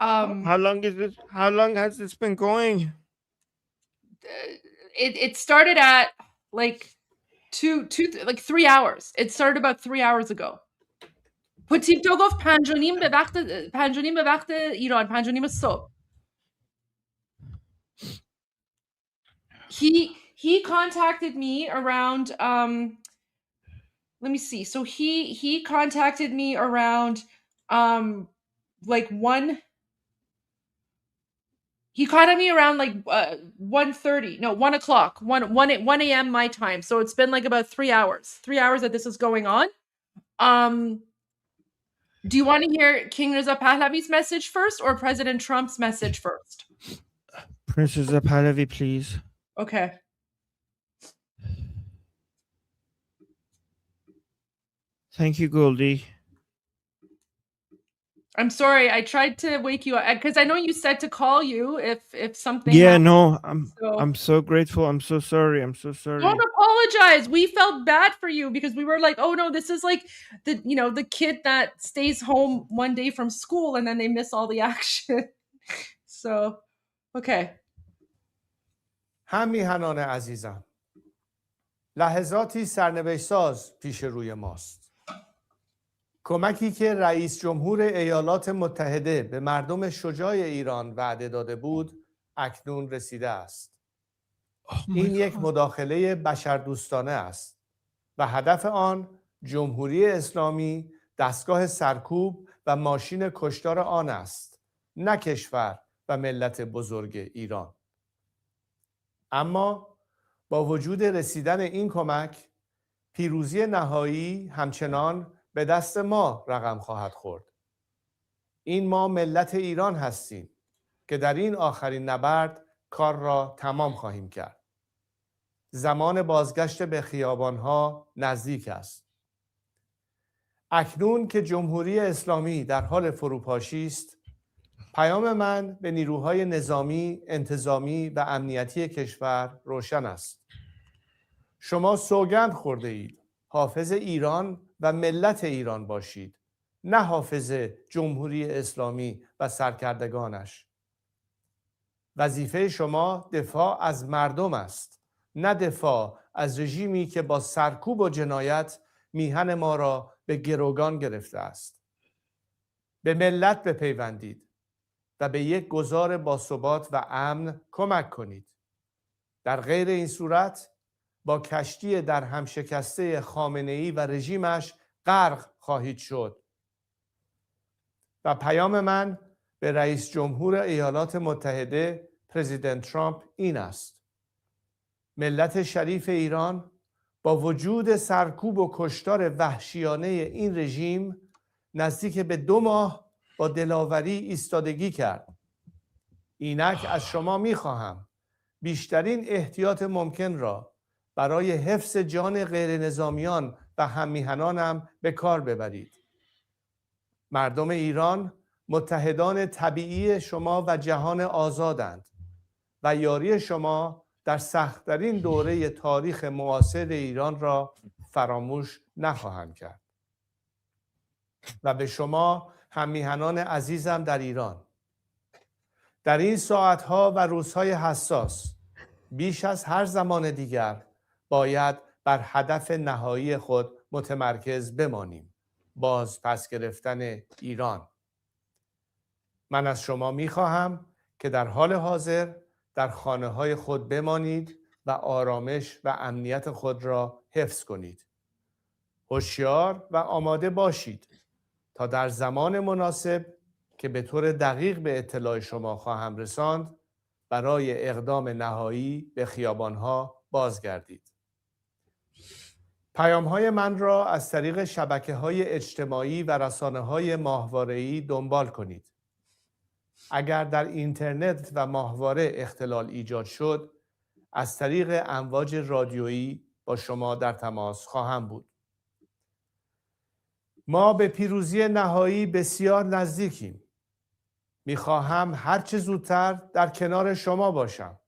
How long is this? How long has this been going? It started at like 3 hours. It started about 3 hours ago. پوتین تو گفت 5:30 به وقت 5:30 به وقت ایران 5:30 صبح. He contacted me around let me see. So he contacted me around like 1 he contacted me around like 1:30. No, 1 o'clock. 1 a.m. my time. So it's been like about 3 hours. 3 hours that this is going on. Do you want to hear King Reza Pahlavi's message first or President Trump's message first? Princess Pahlavi, please. Okay. Thank you, Goldie. I'm sorry. I tried to wake you up because I know you said to call you if something. Yeah, happened. no, So- I'm so grateful. I'm so sorry. I'm so sorry. Don't apologize. We felt bad for you because we were like, oh no, this is like the kid that stays home one day from school and then they miss all the action. So, okay. هم میهنان عزیزم، لحظاتی سرنوشت ساز پیش روی ماست. کمکی که رئیس جمهور ایالات متحده به مردم شجاع ایران وعده داده بود اکنون رسیده است. این یک مداخله بشردوستانه است و هدف آن جمهوری اسلامی دستگاه سرکوب و ماشین کشتار آن است، نه کشور و ملت بزرگ ایران. اما با وجود رسیدن این کمک، پیروزی نهایی همچنان به دست ما رقم خواهد خورد. این ما ملت ایران هستیم که در این آخرین نبرد کار را تمام خواهیم کرد. زمان بازگشت به خیابانها نزدیک است. اکنون که جمهوری اسلامی در حال فروپاشی است، پیام من به نیروهای نظامی، انتظامی و امنیتی کشور روشن است. شما سوگند خورده اید حافظ ایران و ملت ایران باشید، نه حافظ جمهوری اسلامی و سرکردگانش. وظیفه شما دفاع از مردم است، نه دفاع از رژیمی که با سرکوب و جنایت میهن ما را به گروگان گرفته است. به ملت بپیوندید و به یک گذار باثبات و امن کمک کنید. در غیر این صورت با کشتی در هم شکسته خامنه‌ای و رژیمش غرق خواهید شد. و پیام من به رئیس جمهور ایالات متحده پرزیدنت ترامپ این است: ملت شریف ایران با وجود سرکوب و کشتار وحشیانه این رژیم نزدیک به 2 ماه با دلاوری ایستادگی کرد. اینک از شما می‌خواهم بیشترین احتیاط ممکن را برای حفظ جان غیر نظامیان و هممیهنانم به کار ببرید. مردم ایران متحدان طبیعی شما و جهان آزادند و یاری شما در سخت‌ترین دوره تاریخ معاصر ایران را فراموش نخواهند کرد. و به شما هممیهنان عزیزم در ایران، در این ساعتها و روزهای حساس بیش از هر زمان دیگر باید بر هدف نهایی خود متمرکز بمانیم: باز پس گرفتن ایران. من از شما می‌خواهم که در حال حاضر در خانه‌های خود بمانید و آرامش و امنیت خود را حفظ کنید. هوشیار و آماده باشید تا در زمان مناسب که به طور دقیق به اطلاع شما خواهم رساند برای اقدام نهایی به خیابانها بازگردید. پیام‌های من را از طریق شبکه‌های اجتماعی و رسانه‌های ماهواره‌ای دنبال کنید. اگر در اینترنت و ماهواره اختلال ایجاد شد، از طریق امواج رادیویی با شما در تماس خواهم بود. ما به پیروزی نهایی بسیار نزدیکیم. می‌خواهم هر چه زودتر در کنار شما باشم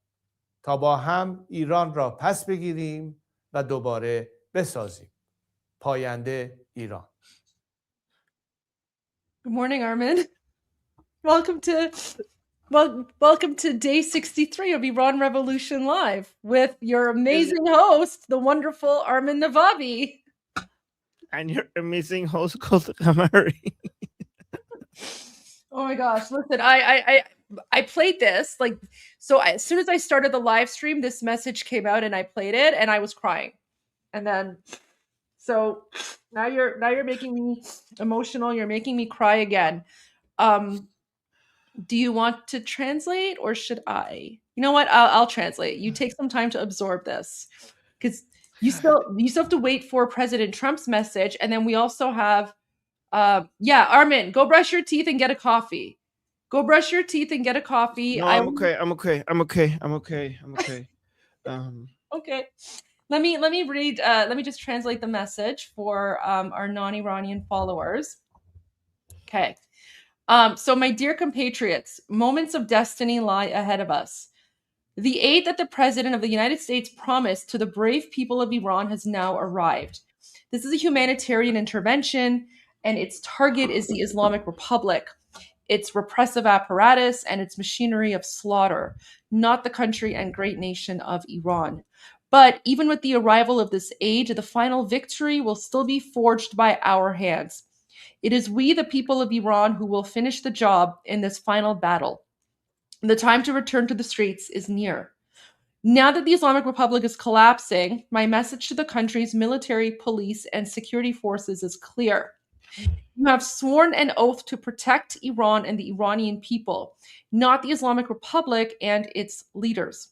تا با هم ایران را پس بگیریم و دوباره بسازیم. پاینده ایران. Good morning, Armen. welcome to welcome to day 63 of Iran Revolution Live with your amazing host, the wonderful Armen Navabi. And your amazing host called Khamari. Oh my gosh! Listen, I played this as soon as I started the live stream, this message came out and I played it and I was crying, and then so now you're making me emotional. You're making me cry again. Do you want to translate or should I? You know what? I'll translate. You take some time to absorb this because you still have to wait for President Trump's message, and then we also have. Armen, go brush your teeth and get a coffee. Go brush your teeth and get a coffee. No, I'm okay. I'm okay. Okay. Let me read. Let me just translate the message for our non-Iranian followers. Okay. So my dear compatriots, moments of destiny lie ahead of us. The aid that the President of the United States promised to the brave people of Iran has now arrived. This is a humanitarian intervention, and its target is the Islamic Republic, its repressive apparatus, and its machinery of slaughter, not the country and great nation of Iran. But even with the arrival of this aid, the final victory will still be forged by our hands. It is we, the people of Iran, who will finish the job in this final battle. The time to return to the streets is near. Now that the Islamic Republic is collapsing, my message to the country's military, police, and security forces is clear. You have sworn an oath to protect Iran and the Iranian people, not the Islamic Republic and its leaders.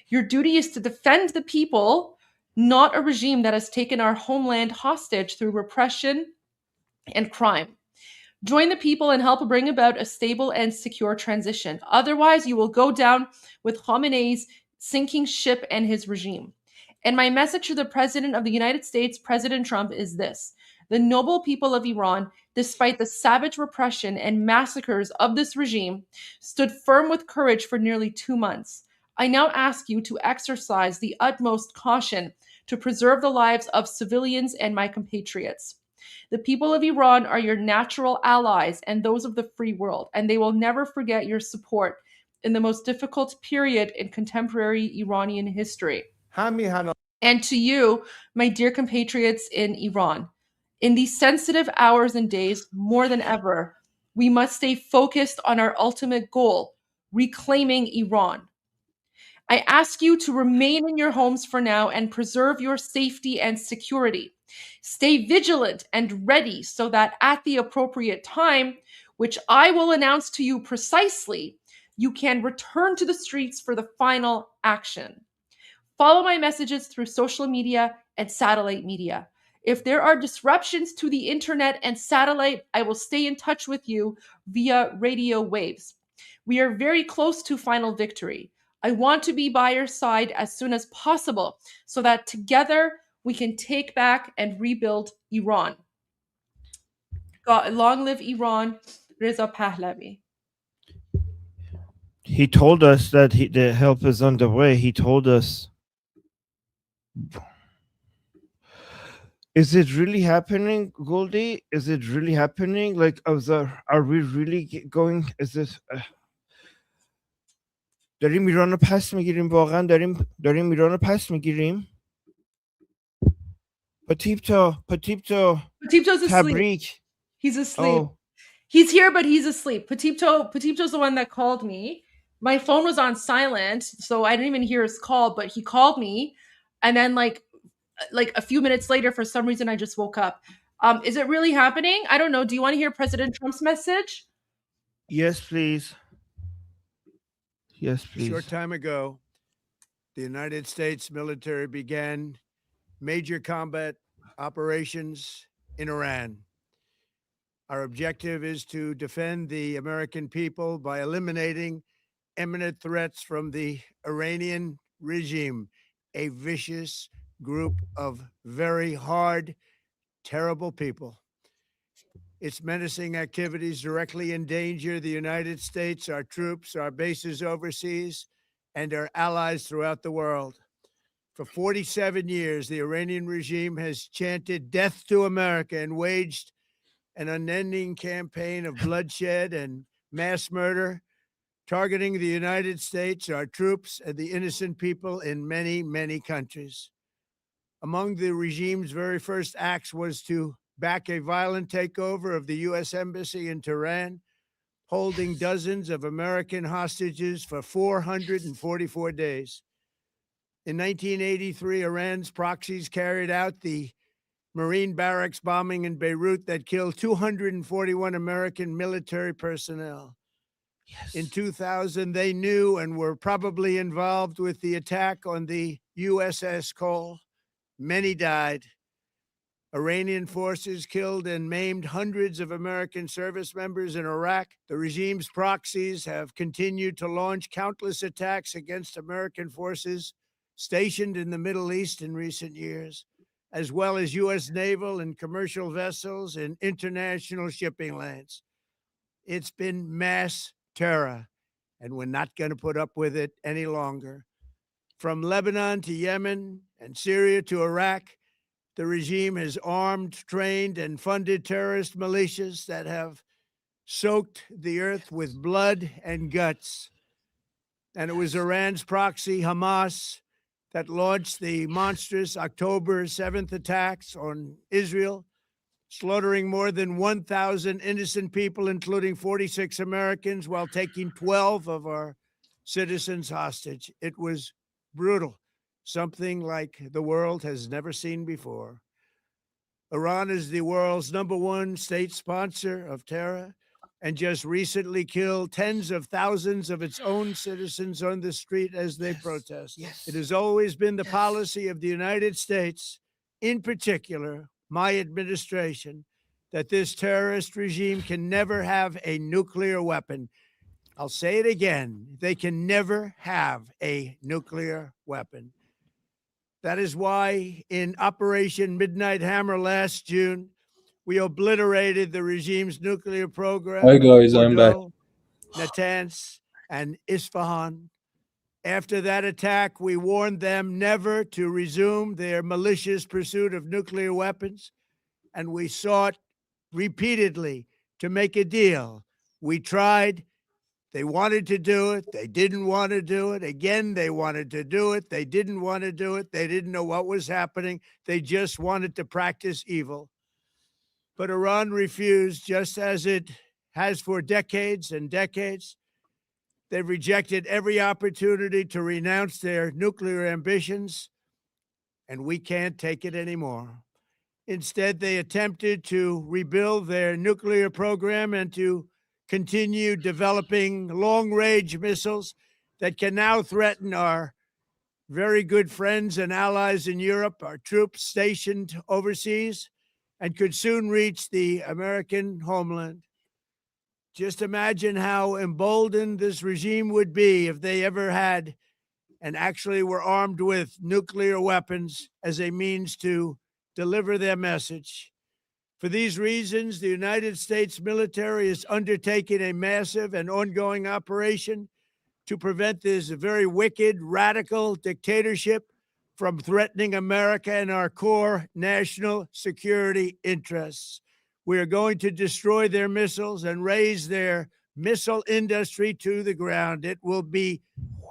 Your duty is to defend the people, not a regime that has taken our homeland hostage through repression and crime. Join the people and help bring about a stable and secure transition. Otherwise, you will go down with Khamenei's sinking ship and his regime. And my message to the President of the United States, President Trump, is this. The noble people of Iran, despite the savage repression and massacres of this regime, stood firm with courage for nearly 2 months. I now ask you to exercise the utmost caution to preserve the lives of civilians and my compatriots. The people of Iran are your natural allies and those of the free world, and they will never forget your support in the most difficult period in contemporary Iranian history. And to you, my dear compatriots in Iran, in these sensitive hours and days, more than ever, we must stay focused on our ultimate goal, reclaiming Iran. I ask you to remain in your homes for now and preserve your safety and security. Stay vigilant and ready so that at the appropriate time, which I will announce to you precisely, you can return to the streets for the final action. Follow my messages through social media and satellite media. If there are disruptions to the internet and satellite, I will stay in touch with you via radio waves. We are very close to final victory. I want to be by your side as soon as possible so that together we can take back and rebuild Iran. God, long live Iran, Reza Pahlavi. He told us that the help is on the way. He told us. Is it really happening, Goldie? Is it really happening? Like, are we really going? Is this? داریم ایران رو پس میگیریم واقعا داریم ایران رو پس میگیریم Patipto's asleep. تبریک. He's asleep. Oh. He's here, but he's asleep. Patipto's the one that called me. My phone was on silent, so I didn't even hear his call, but he called me. And then like a few minutes later, for some reason, I just woke up. Is it really happening? I don't know. Do you want to hear President Trump's message? Yes, please. Yes, A please. short time ago, the United States military began major combat operations in Iran. Our objective is to defend the American people by eliminating imminent threats from the Iranian regime, a vicious group of very hard, terrible people. Its menacing activities directly endanger the United States, our troops, our bases overseas, and our allies throughout the world. For 47 years, the Iranian regime has chanted death to America and waged an unending campaign of bloodshed and mass murder, targeting the United States, our troops, and the innocent people in many, many countries. Among the regime's very first acts was to back a violent takeover of the U.S. Embassy in Tehran, holding dozens of American hostages for 444 days. In 1983, Iran's proxies carried out the Marine barracks bombing in Beirut that killed 241 American military personnel. In 2000, they knew and were probably involved with the attack on the USS Cole. Many died. Iranian forces killed and maimed hundreds of American service members in Iraq. The regime's proxies have continued to launch countless attacks against American forces stationed in the Middle East in recent years, as well as U.S. naval and commercial vessels in international shipping lanes. It's been mass terror, and we're not going to put up with it any longer. From Lebanon to Yemen and Syria to Iraq, the regime has armed, trained, and funded terrorist militias that have soaked the earth with blood and guts. And it was Iran's proxy, Hamas, that launched the monstrous October 7th attacks on Israel, slaughtering more than 1,000 innocent people, including 46 Americans, while taking 12 of our citizens hostage. It was brutal, something like the world has never seen before. Iran is the world's #1 state sponsor of terror and just recently killed tens of thousands of its own citizens on the street as they protest. It has always been the policy of the United States, in particular, my administration, that this terrorist regime can never have a nuclear weapon. I'll say it again. They can never have a nuclear weapon. That is why in Operation Midnight Hammer last June, we obliterated the regime's nuclear program. Hi guys, I'm back. Natanz and Isfahan. After that attack, we warned them never to resume their malicious pursuit of nuclear weapons, and we sought repeatedly to make a deal. We tried. They wanted to do it. They didn't want to do it. Again, they wanted to do it. They didn't want to do it. They didn't know what was happening. They just wanted to practice evil. But Iran refused, just as it has for decades and decades. They've rejected every opportunity to renounce their nuclear ambitions, and we can't take it anymore. Instead, they attempted to rebuild their nuclear program and to continue developing long-range missiles that can now threaten our very good friends and allies in Europe, our troops stationed overseas, and could soon reach the American homeland. Just imagine how emboldened this regime would be if they ever had and actually were armed with nuclear weapons as a means to deliver their message. For these reasons, the United States military is undertaking a massive and ongoing operation to prevent this very wicked, radical dictatorship from threatening America and our core national security interests. We are going to destroy their missiles and raise their missile industry to the ground. It will be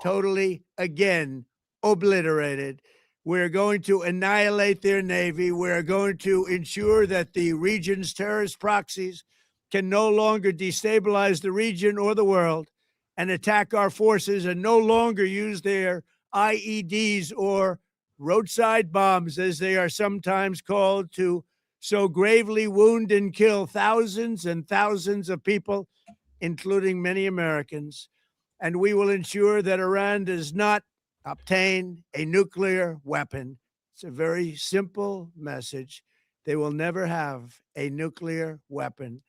totally, again, obliterated. We're going to annihilate their Navy. We're going to ensure that the region's terrorist proxies can no longer destabilize the region or the world and attack our forces and no longer use their IEDs or roadside bombs, as they are sometimes called, to so gravely wound and kill thousands and thousands of people, including many Americans. And we will ensure that Iran does not obtain a nuclear weapon. It's a very simple message. They will never have a nuclear weapon.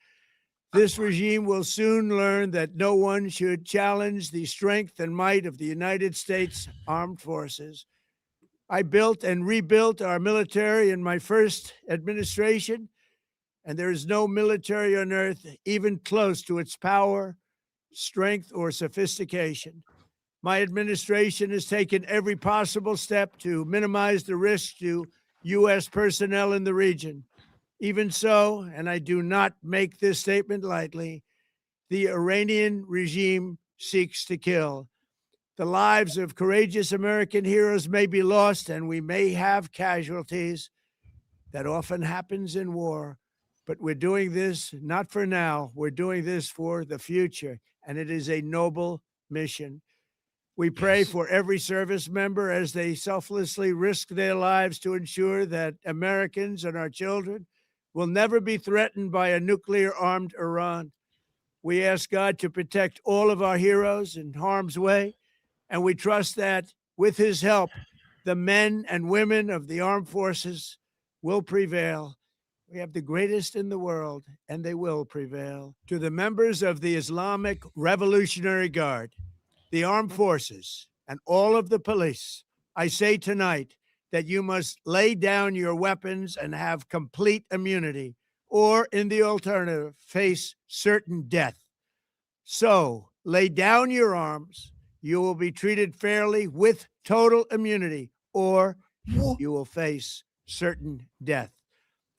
This regime will soon learn that no one should challenge the strength and might of the United States Armed Forces. I built and rebuilt our military in my first administration, and there is no military on earth even close to its power, strength, or sophistication. My administration has taken every possible step to minimize the risk to U.S. personnel in the region. Even so, and I do not make this statement lightly, the Iranian regime seeks to kill. The lives of courageous American heroes may be lost, and we may have casualties. That often happens in war. But we're doing this not for now. We're doing this for the future, and it is a noble mission. We pray for every service member as they selflessly risk their lives to ensure that Americans and our children will never be threatened by a nuclear-armed Iran. We ask God to protect all of our heroes in harm's way, and we trust that with his help, the men and women of the armed forces will prevail. We have the greatest in the world, and they will prevail. To the members of the Islamic Revolutionary Guard, the armed forces, and all of the police, I say tonight that you must lay down your weapons and have complete immunity, or in the alternative, face certain death. So lay down your arms. You will be treated fairly with total immunity, or you will face certain death.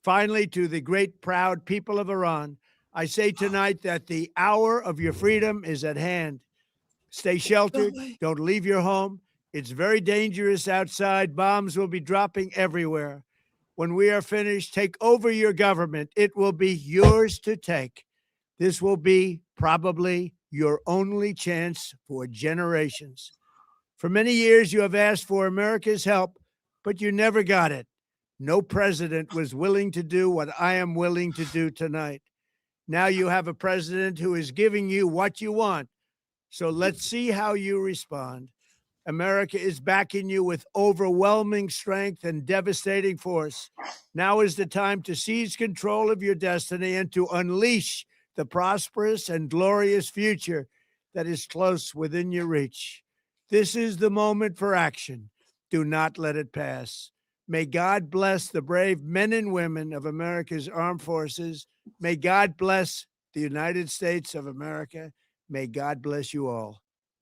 Finally, to the great, proud people of Iran, I say tonight that the hour of your freedom is at hand. Stay sheltered. Don't leave your home. It's very dangerous outside. Bombs will be dropping everywhere. When we are finished, take over your government. It will be yours to take. This will be probably your only chance for generations. For many years, you have asked for America's help, but you never got it. No president was willing to do what I am willing to do tonight. Now you have a president who is giving you what you want. So let's see how you respond. America is backing you with overwhelming strength and devastating force. Now is the time to seize control of your destiny and to unleash the prosperous and glorious future that is close within your reach. This is the moment for action. Do not let it pass. May God bless the brave men and women of America's armed forces. May God bless the United States of America. May God bless you all.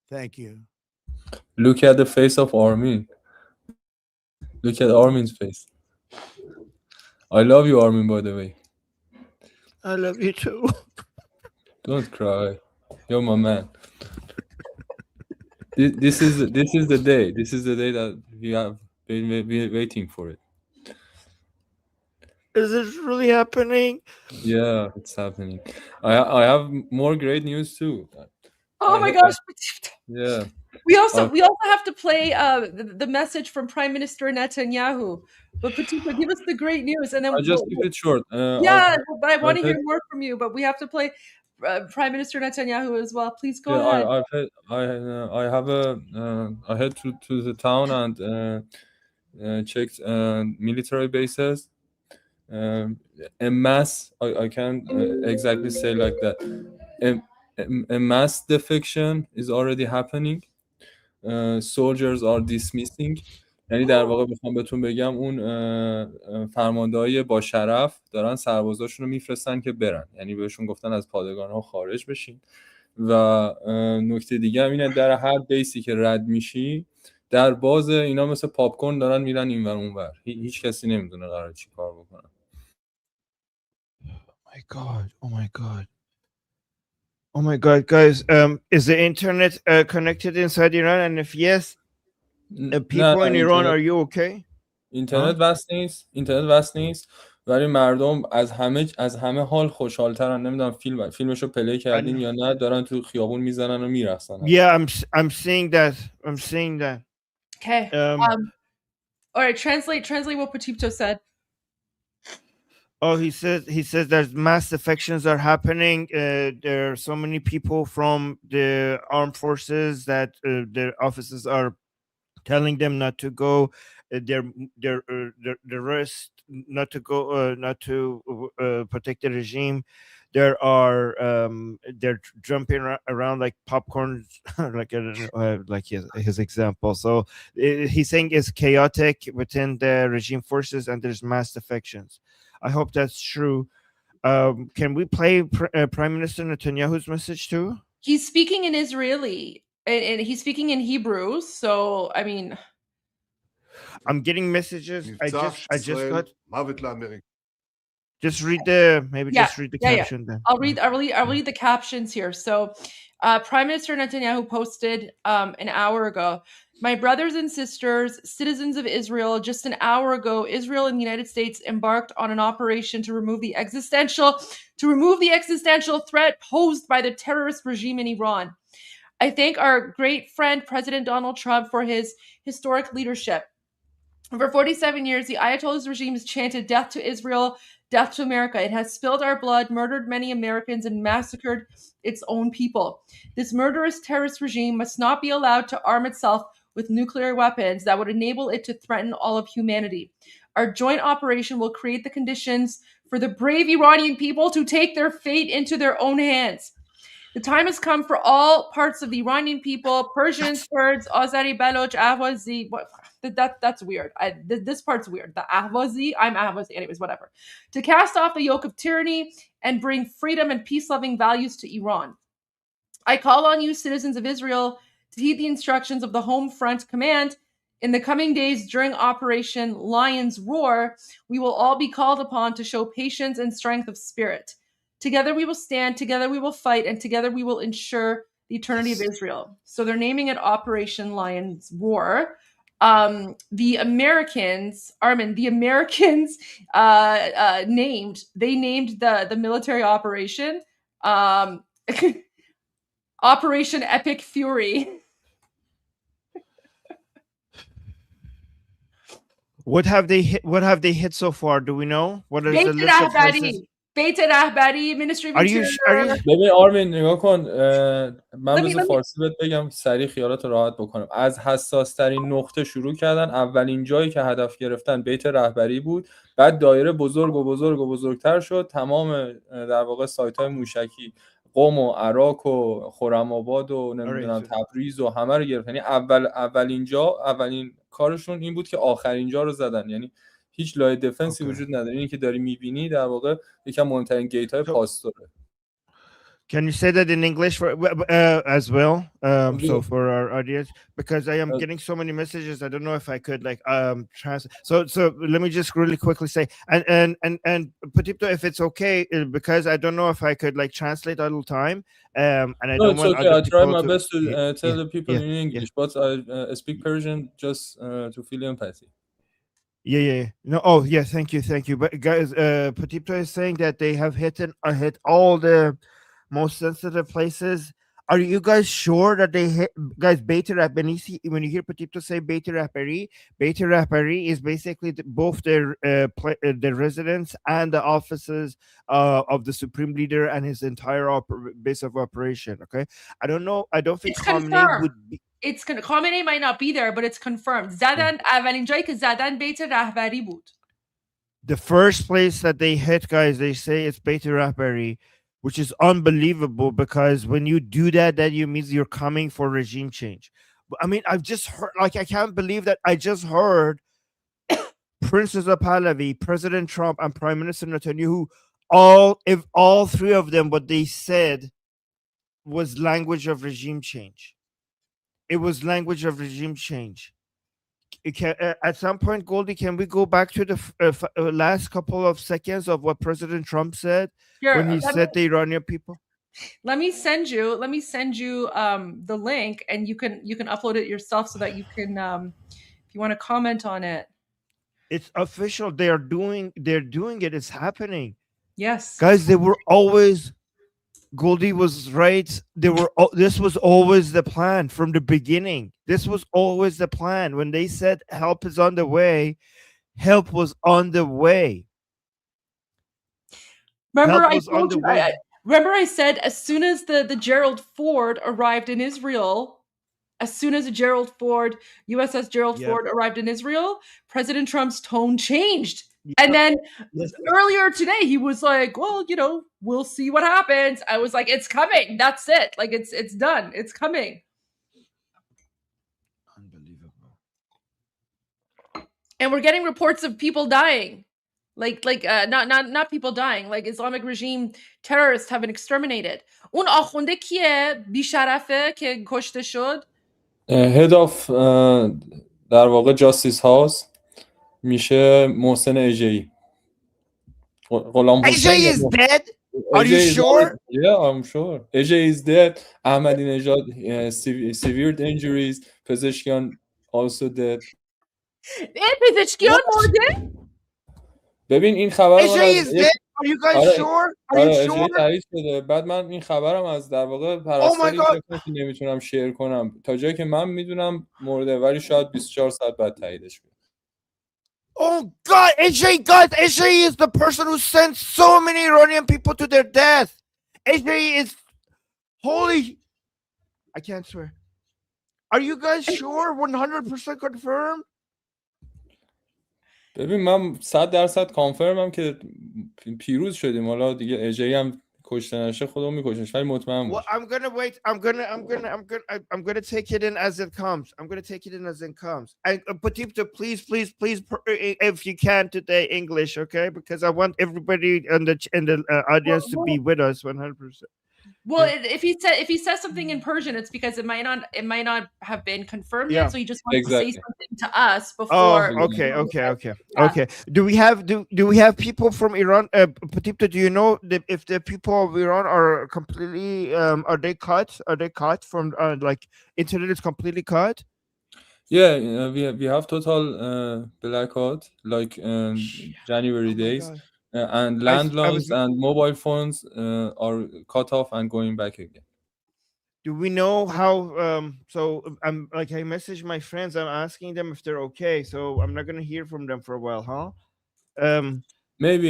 Thank you. Look at the face of Armen. Look at Armen's face. I love you, Armen, by the way. I love you too. Don't cry. You're my man. This is the day. This is the day that we have been waiting for it. Is this really happening? Yeah, it's happening. I have more great news too. Oh my gosh. Yeah. We also have to play the message from Prime Minister Netanyahu. But Petito, give us the great news, and then I just keep it short. yeah, but I want to hear more from you. But we have to play Prime Minister Netanyahu as well. Please go ahead. I head to the town and checked military bases. A mass, I can't exactly say like that. A mass defection is already happening. Soldiers are dismissing. یعنی در واقع بخوام بهتون بگم اون فرماندهای با شرف دارن سربازاشون رو میفرستن که برن، یعنی بهشون گفتن از پادگان‌ها خارج بشین. و نکته دیگه هم اینه در هر بیسی که رد میشی در باز اینا مثل پاپ کورن دارن میرن اینور اونور، هیچ کسی نمیدونه قراره چی کار بکنن. Oh my god, guys, is the internet connected inside Iran? And if yes, people in Iran, are you okay? اینترنت وصل نیست ولی مردم از همه حال خوشحال‌ترن. نمیدونم فیلمشو پلی کردین یا نه، دارن تو خیابون میزنن و میرقصن. Yeah, I'm seeing that. Okay. All right, translate what Petito said. Oh, he says there's mass defections are happening. There are so many people from the armed forces that their officers are telling them not to go. The rest not to go, not to protect the regime. There are they're jumping around like popcorn, like his example. So he's saying it's chaotic within the regime forces and there's mass defections. I hope that's true. Can we play Prime Minister Netanyahu's message too? He's speaking in Israeli and he's speaking in Hebrew. So, I mean, I'm getting messages. I just got Just read the just read the Yeah. caption then. I'll read the captions here. So, Prime Minister Netanyahu posted an hour ago. My brothers and sisters, citizens of Israel, just an hour ago, Israel and the United States embarked on an operation to remove the existential threat posed by the terrorist regime in Iran. I thank our great friend President Donald Trump for his historic leadership. For 47 years, the Ayatollah's regime has chanted death to Israel, death to America. It has spilled our blood, murdered many Americans, and massacred its own people. This murderous terrorist regime must not be allowed to arm itself with nuclear weapons that would enable it to threaten all of humanity. Our joint operation will create the conditions for the brave Iranian people to take their fate into their own hands. The time has come for all parts of the Iranian people, Persians, Kurds, Azeri, Baloch, Ahwazi. That's weird. This part's weird. The Ahwazi, I'm Ahwazi. Anyways, whatever. To cast off the yoke of tyranny and bring freedom and peace-loving values to Iran. I call on you, citizens of Israel, to heed the instructions of the Home Front Command. In the coming days during Operation Lion's Roar, we will all be called upon to show patience and strength of spirit. Together we will stand, together we will fight, and together we will ensure the eternity of Israel. So they're naming it Operation Lion's Roar. The Americans, Armen, named the military operation Operation Epic Fury. What have they hit so far? Do we know? What is the list of places? Bait-e-Rahbari, Ministry of Interior. ببین آرمین نگاه کن من بذار فارسی بهت بگم سریع خیالات راحت بکنم. از حساس ترین نقطه شروع کردن. اولین جایی که هدف گرفتن بیت رهبری بود، بعد دایره بزرگ و بزرگ و بزرگتر شد. تمام در واقع سایت های موشکی قم و عراق و خرم‌آباد و نمیدونم تبریز و همه رو گرفتن. یعنی اولین کارشون این بود که آخرین جا رو زدن. یعنی هیچ لای دفنسی وجود نداره. اینی که داری میبینی در واقع یکم مهمترین گیت های پاستوره. Can you say that in English as well? So for our audience, because I am getting so many messages, I don't know if I could translate. So let me just really quickly say, and Patipto, if it's okay, because I don't know if I could translate all the time, and I don't want okay. I try my best to tell the people in English, but I speak Persian just to feel empathy. Yeah. No. Oh, yeah. Thank you. But guys, Patipto is saying that they have hit all the most sensitive places. Are you guys sure that they hit, guys? Bait-e-Rahbari. When you hear Patipto say Bait-e-Rahbari is basically both the residence and the offices of the supreme leader and his entire base of operation. Okay, I don't know. I don't think Khamenei would be. Khamenei might not be there, but it's confirmed. Zadan اولین جایی که زدن Bait-e-Rahbari بود. The first place that they hit, guys, they say it's Bait-e-Rahbari, which is unbelievable, because when you do that means you're coming for regime change. But I mean, I've just heard, I can't believe that I just heard Princess of Pahlavi, President Trump, and Prime Minister Netanyahu, all three of them, what they said was language of regime change. It was language of regime change. At some point, Goldie, can we go back to the last couple of seconds of what President Trump said when he said the Iranian people? Let me send you the link, and you can upload it yourself so that you can, if you want to comment on it. It's official. They're doing it. It's happening. Yes, guys, they were always. Goldie was right. This was always the plan from the beginning. This was always the plan. When they said help is on the way, help was on the way. Remember, I said as soon as the Gerald Ford arrived in Israel, USS Gerald Ford arrived in Israel, President Trump's tone changed. And then earlier today, he was like, well, we'll see what happens. I was like, it's coming. That's it. It's done. It's coming. Unbelievable. And we're getting reports of people dying. Not people dying. Like Islamic regime terrorists have been exterminated. اون آخونده کیه؟ بیشرفه که کشته شد؟ Head of در واقع Justice House میشه محسن اژه‌ای. Ghulam AJ Hussein is dead. Are you AJ is sure? Yeah, I'm sure. AJ is dead. Ahmadinejad severe injuries. Pezeshkian also dead. پزشکیان What? مرده؟ ببین این خبر رو من AJ از is یک dead. Are you guys آره sure? Are you آره sure? AJ تایید شده. بعد من این خبرم از در واقع Oh my پرستار این god. تلفن نمیتونم شیر کنم. تا جایی که من میدونم مرده، ولی شاید 24 ساعت بعد تاییدش کنم. Oh god, AJ, guys, AJ is the person who sent so many Iranian people to their death. AJ is holy. I can't swear. Are you guys sure? 100% confirmed? ببین من 100% کانفرمم که پیروز شدیم. حالا دیگه ایجی هم کشته نشه خودمون میکشنش، ولی مطمئن Well, باش. I'm gonna wait. I'm gonna take it in as it comes. I'm gonna take it in as it comes. And Patipto, please, if you can today, English, okay? Because I want everybody in the audience to be with us 100%. Well, if he says something in Persian, it's because it might not have been confirmed yet. So he just wants to say something to us before. Oh, okay. Do we have people from Iran? Patipto, do you know if the people of Iran are completely are they cut? Are they cut from like internet is completely cut? Yeah, we have total blackout like January days. And landlines and mobile phones are cut off and going back again. Do we know how? So I'm like I messaged my friends. I'm asking them if they're okay. So I'm not gonna hear from them for a while, huh? Maybe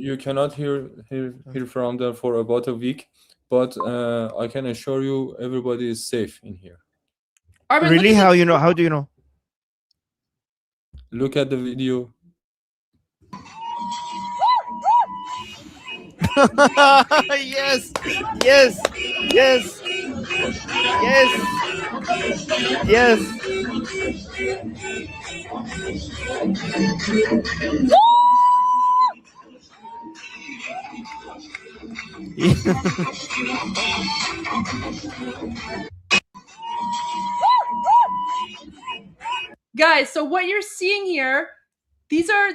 you cannot hear from them for about a week, but I can assure you everybody is safe in here. Armen, really? How you know? How do you know? Look at the video. Yes. Guys, so what you're seeing here, these are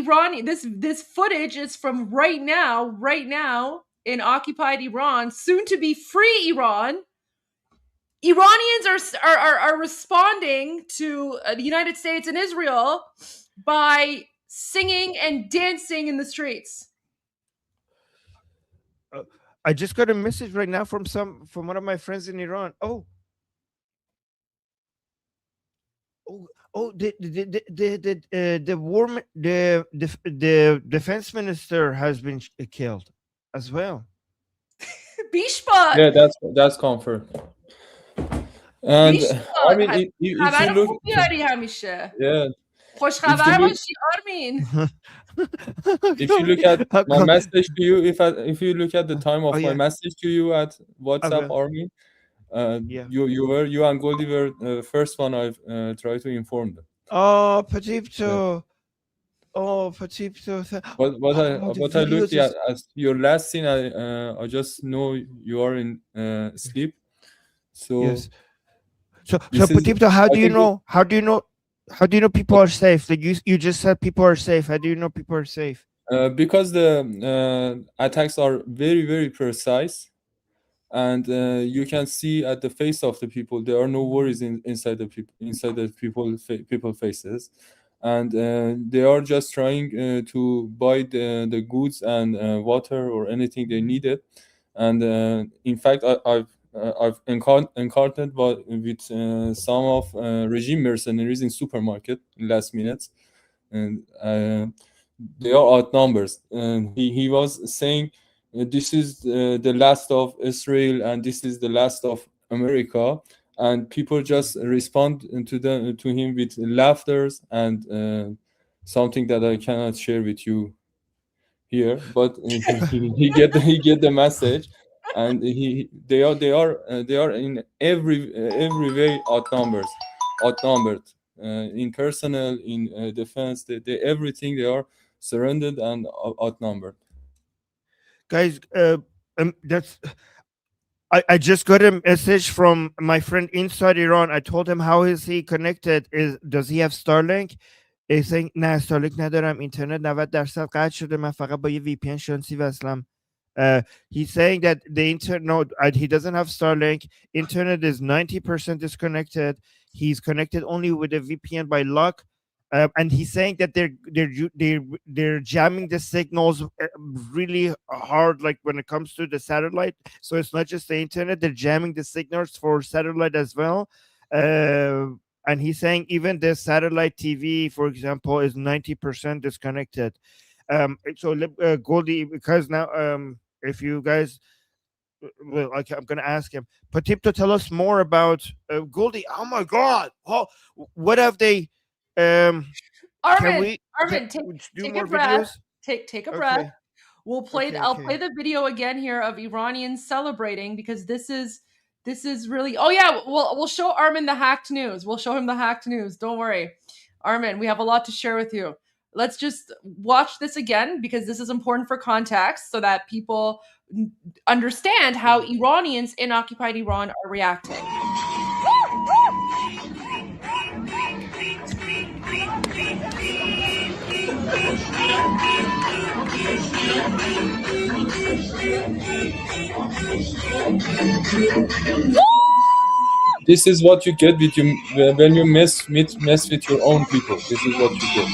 Iranian. This footage is from right now in occupied Iran, soon to be free Iran. Iranians are responding to the United States and Israel by singing and dancing in the streets. I just got a message right now from one of my friends in Iran. The defense minister has been killed as well. Bishpat. Yeah, that's confirmed. And I mean, if you look, yeah. If you look at my message to you, if you look at the time of my message to you at WhatsApp, Armen, you and Goldie were the first one I've tried to inform them. Oh, Patipto. What I looked at as your last scene, I just know you are in sleep. So yes. So Patipto, how do you know people are safe? Like you just said people are safe. How do you know people are safe? Because the attacks are very, very precise, and you can see at the face of the people there are no worries inside the people faces, and they are just trying to buy the goods and water or anything they needed. And in fact, I've encountered with some of regime mercenaries in supermarket in last minutes, and they are outnumbers. And he was saying this is the last of Israel and this is the last of America, and people just respond to him with laughters and something that I cannot share with you here, but he get the message. And they are in every way outnumbered in personnel, in defense. They everything they are surrounded and outnumbered. Guys, that's. I just got a message from my friend inside Iran. I told him how is he connected? Does he have Starlink? saying نه استارلینک ندارم اینترنت 90% قطع شده من فقط با یه VPN شانسی وصلم. He's saying that the internet, no, he doesn't have Starlink. Internet is 90% disconnected. He's connected only with a VPN by luck. And he's saying that they're jamming the signals really hard, like when it comes to the satellite. So it's not just the internet; they're jamming the signals for satellite as well. And he's saying even the satellite TV, for example, is 90% disconnected. So Goldie, because now if you guys, well, I'm going to ask him. Patip, to tell us more about Goldie. Oh my God! What have they? Armen, can take a breath. Take a breath. We'll play. I'll play the video again here of Iranians celebrating because this is really. Oh yeah, we'll show Armen the hacked news. We'll show him the hacked news. Don't worry, Armen. We have a lot to share with you. Let's just watch this again because this is important for context so that people understand how Iranians in occupied Iran are reacting. This is what you get with you when you mess with your own people. This is what you get.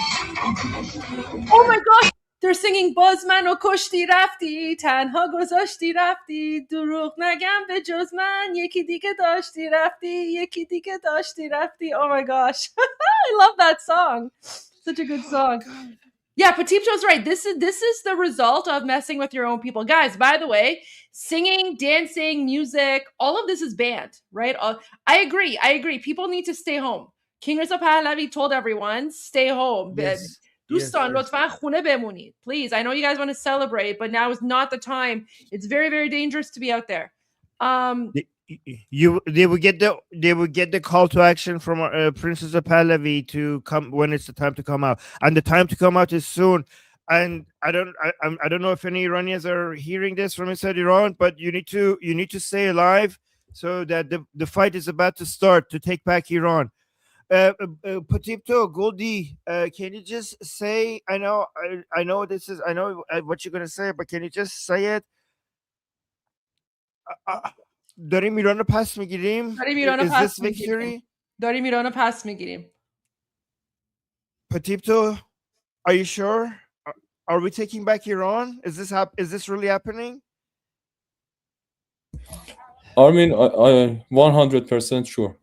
Oh my gosh, they're singing باز منو کشتی رفتی تنها گذاشتی رفتی دروغ نگم به جز من یکی دیگه داشتی رفتی یکی دیگه داشتی رفتی. Oh my gosh. I love that song. Such a good song. Yeah, Patipto's right. This is the result of messing with your own people. Guys, by the way, singing, dancing, music, all of this is banned, right? I agree. People need to stay home. King Reza Pahlavi told everyone, stay home. Yes. دوستان لطفاً خونه بمونید. Please, I know you guys want to celebrate, but now is not the time. It's very, very dangerous to be out there. They would get the call to action from Princess of Pahlavi to come when it's the time to come out, and the time to come out is soon. And I don't know if any Iranians are hearing this from inside Iran, but you need to stay alive so that the fight is about to start to take back Iran. Patipto, Goldie, can you just say? I know what you're gonna say, but can you just say it? داریم ایران رو پس میگیریم. Is this victory? داریم ایران رو پس میگیریم. Patipto, are you sure? Are we taking back Iran? Is this really happening? Armen, I 100% sure.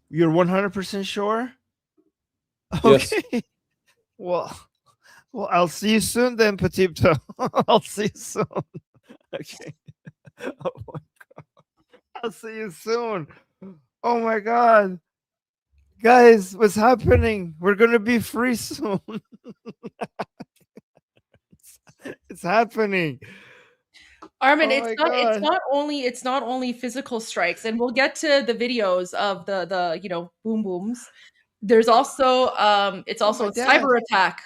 You're 100% sure? Yes. Okay. Well, I'll see you soon then, Patipto. I'll see you soon. Okay. Oh my God. I'll see you soon. Oh my God. Guys, what's happening? We're going to be free soon. It's happening. Armen, it's not only physical strikes, and we'll get to the videos of the boom booms. There's also it's also a cyber attack.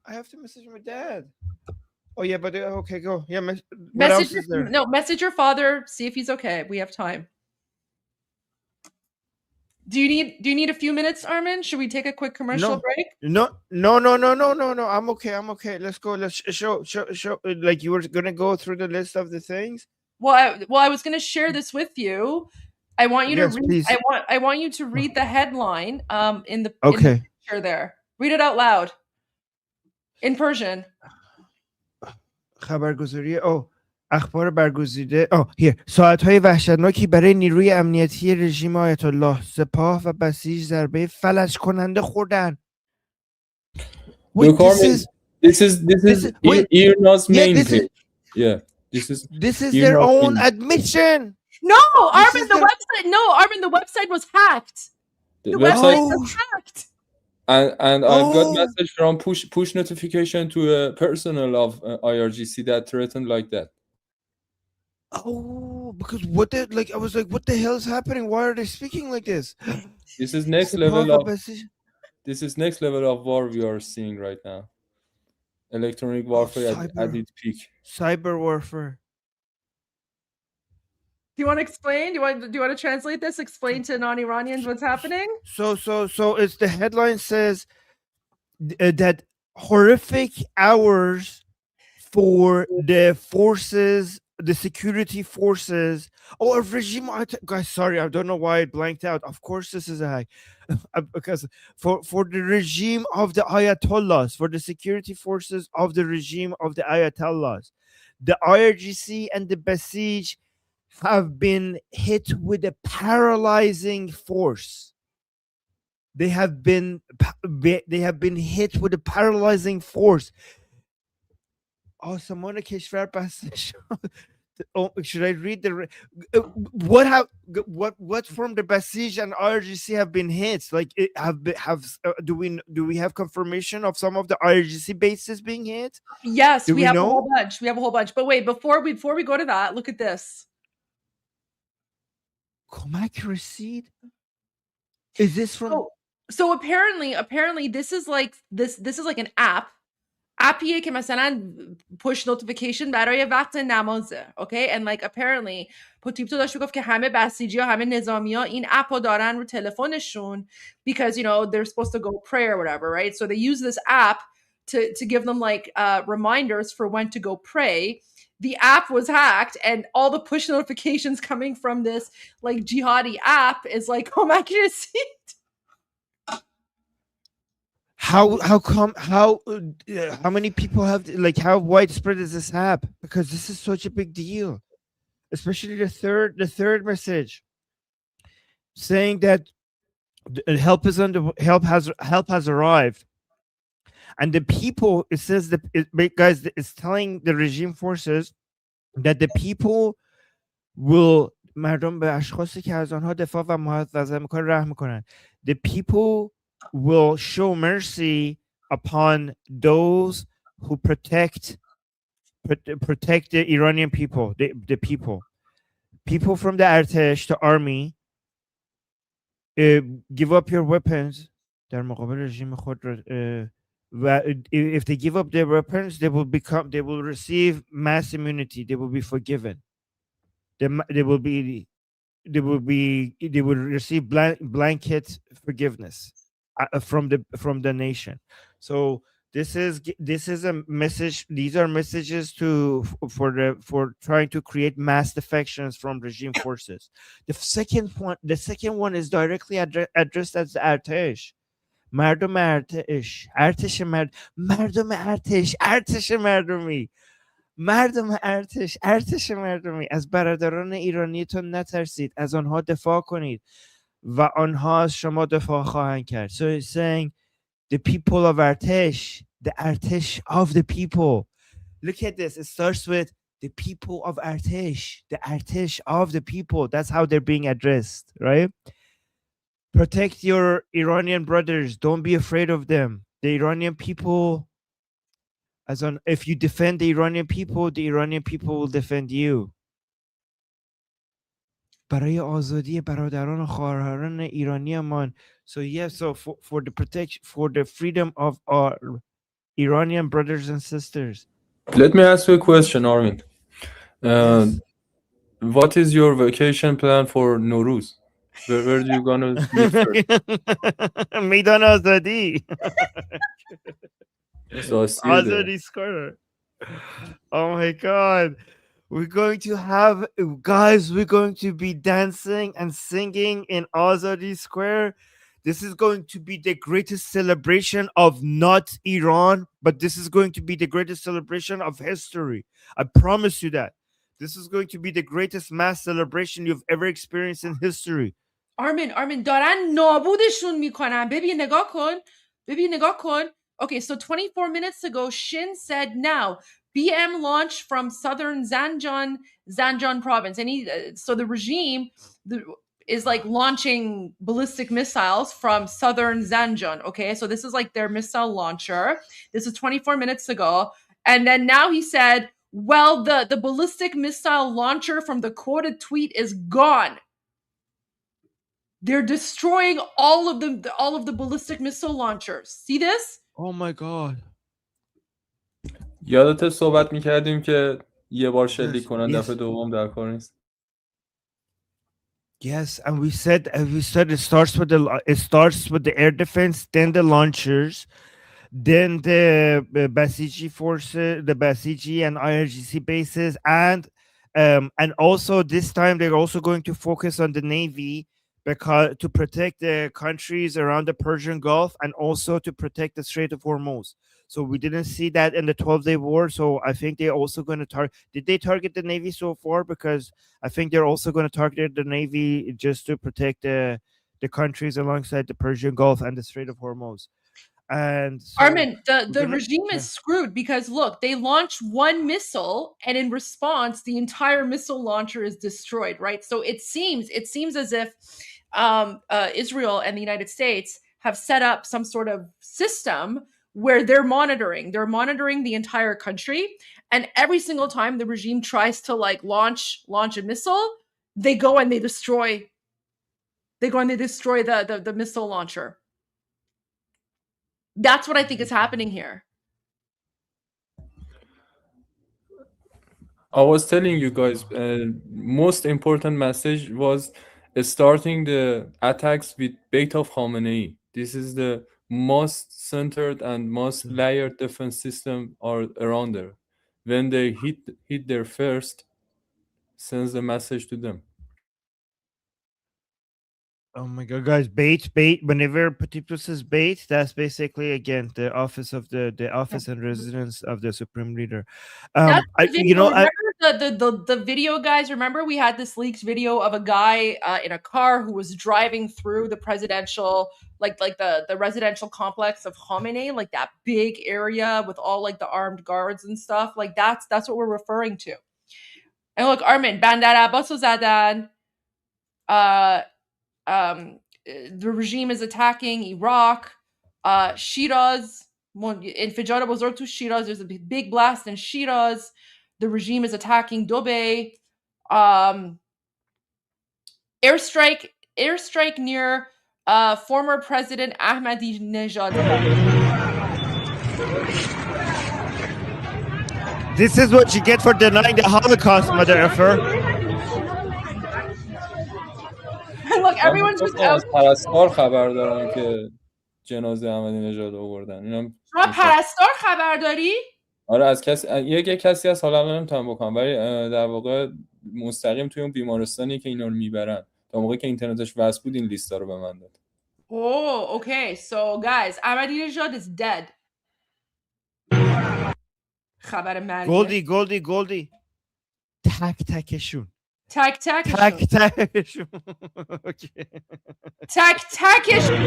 I have to message my dad. Oh yeah, but okay, go. Yeah, what else is there? No, message your father, see if he's okay. We have time. Do you need a few minutes, Armen? Should we take a quick commercial break? No. I'm okay. Let's go. Let's show. Like you were gonna go through the list of the things. Well, I was gonna share this with you. I want you to read. Please. I want you to read the headline. In the picture there. Read it out loud. In Persian. خبرگزاری. اخبار برگزیده ساعت‌های وحشتناکی برای نیروی امنیتی رژیم آیت الله سپاه و بسیج ضربه فلج کننده خوردن. This is Iran's main page. Yeah, this is their own admission. No, Armen, the website was hacked. The website was hacked. And I've got message from push notification to a personnel of IRGC that threatened like that. Oh, because I was like, what the hell is happening? Why are they speaking like this? This is next level of war we are seeing right now. Electronic warfare at its peak. Cyber warfare. you want to explain? Do you want to translate this? Explain to non-Iranians what's happening? So it's the headline says that horrific hours for the forces, the security forces, or regime. Guys, sorry, I don't know why it blanked out. Of course, this is a hack. Because for the regime of the Ayatollahs, for the security forces of the regime of the Ayatollahs, the IRGC and the Basij have been hit with a paralyzing force. They have been hit with a paralyzing force. آسمان کشور بسته شد. Should I read the what from the Basij and IRGC have been hit? Like, do we have confirmation of some of the IRGC bases being hit? Yes, we have a whole bunch. We have a whole bunch. But wait, before we go to that, look at this. کمک رسید. Is this from? So apparently this is like an app. appیه که مثلا push notification برای وقت نمازه. Okay, and like apparently پوتیپتو داشت میگفت که همه بسیجی ها، همه نظامی ها این اپ رو دارن رو تلفنشون because you know they're supposed to go pray or whatever, right? So they use this app to give them like reminders for when to go pray. The app was hacked and all the push notifications coming from this like jihadi app is like کمک رسید. How come how many people have, like, how widespread is this app? Because this is such a big deal, especially the third message saying that help has arrived, and the people, it says that guys, it's telling the regime forces that the people will مردم به اشخاصی که از آنها دفاع و محافظت میکنن رحم میکنن. The people will show mercy upon those who protect the Iranian people, the people from the Artesh, the army. Give up your weapons. در مقابل رژیم خود if they give up their weapons, they will receive mass immunity. They will be forgiven. They will receive blanket forgiveness from the nation. So this is a message. These are messages for trying to create mass defections from regime forces. The second one is directly addressed as the Artesh. مردم ارتش مردمی از برادران ایرانیتون نترسید، از آنها دفاع کنید و آنها از شما دفاع خواهند کرد. So it's saying the people of Artesh, the Artesh of the people. Look at this. It starts with the people of Artesh, the Artesh of the people. That's how they're being addressed, right? Protect your Iranian brothers. Don't be afraid of them. The Iranian people, if you defend the Iranian people will defend you. برای آزادی برادران و خواهران ایرانیمان. So yeah, so for the protection, for the freedom of our Iranian brothers and sisters. Let me ask you a question, Armen. Yes. What is your vacation plan for Nowruz? Where are you gonna live first? میدان آزادی. So Azadi Square. Oh my God. We're going to be dancing and singing in Azadi Square. This is going to be the greatest celebration of not Iran, but this is going to be the greatest celebration of history. I promise you that. This is going to be the greatest mass celebration you've ever experienced in history. Armen دارن نابودشون میکنن. ببین نگاه کن. Okay, so 24 minutes ago, Shin said now BM launched from southern Zanjan province. And so the regime is like launching ballistic missiles from southern Zanjan. Okay, so this is like their missile launcher. This is 24 minutes ago. And then now he said, well, the ballistic missile launcher from the quoted tweet is gone. They're destroying all of the ballistic missile launchers. See this? Oh my God. یادت صحبت میکردیم که یه بار شلیک کنن دفعه دوم در کار نیست. Yes, and we said it starts with the air defense, then the launchers, then the Basiji forces, the Basiji and IRGC bases, and also this time they're also going to focus on the Navy because to protect the countries around the Persian Gulf and also to protect the Strait of Hormuz. So we didn't see that in the 12-day war. So I think they're also going to target. Did they target the Navy so far? Because I think they're also going to target the Navy just to protect the countries alongside the Persian Gulf and the Strait of Hormuz. And so Armen, the gonna- regime yeah. is screwed because look, they launch one missile and in response, the entire missile launcher is destroyed, right? So it seems as if Israel and the United States have set up some sort of system where they're monitoring the entire country, and every single time the regime tries to like launch a missile, they go and they destroy the missile launcher. That's what I think is happening here. I was telling you guys, most important message was starting the attacks with Bait-e-Rahbari. This is the most centered and most layered defense system around there. When they hit their first, sends the message to them. Oh my god, guys! Bait. Whenever Petipus says bait, that's basically again the office of the office and residence of the supreme leader. That's the video. I remember the video, guys. Remember we had this leaked video of a guy in a car who was driving through the presidential, like the residential complex of Khamenei, like that big area with all like the armed guards and stuff. Like that's what we're referring to. And look, Armen, Bandar Abbas was zadan. The regime is attacking Iraq, Shiraz. Infijar Bozorg to Shiraz. There's a big blast in Shiraz. The regime is attacking Dubai. Airstrike near former President Ahmadinejad. This is what you get for denying the Holocaust, mother effer. Look, everyone's just out. پرستار خبر دارم که جنازه احمدی نژاد آوردن. اینم شما پرستار خبر داری؟ آره از کسی از حالا نمیتونم بکنم ولی در واقع مستقیم توی اون بیمارستانی که اینا رو میبرن تا موقعی که اینترنتش وصل بود این لیستا رو به من داد. Oh, okay. So guys, Ahmadinejad is dead. خبر مرگ. گلدی. تکشون. تکشون. Okay. تکشون.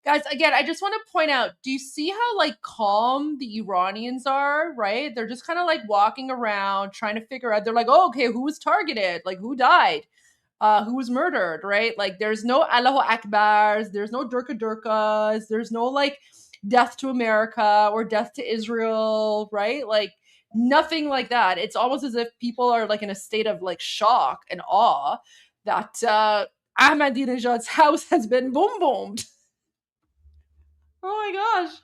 Guys, again, I just want to point out, do you see how like calm the Iranians are, right? They're just kind of like walking around trying to figure out, they're like, oh, okay, who was targeted? Like who died? Who was murdered, right? Like there's no Allahu Akbars, there's no Durkas, there's no like death to America or death to Israel, right? Like nothing like that. It's almost as if people are like in a state of like shock and awe that Ahmadinejad's house has been bombed. Oh my gosh.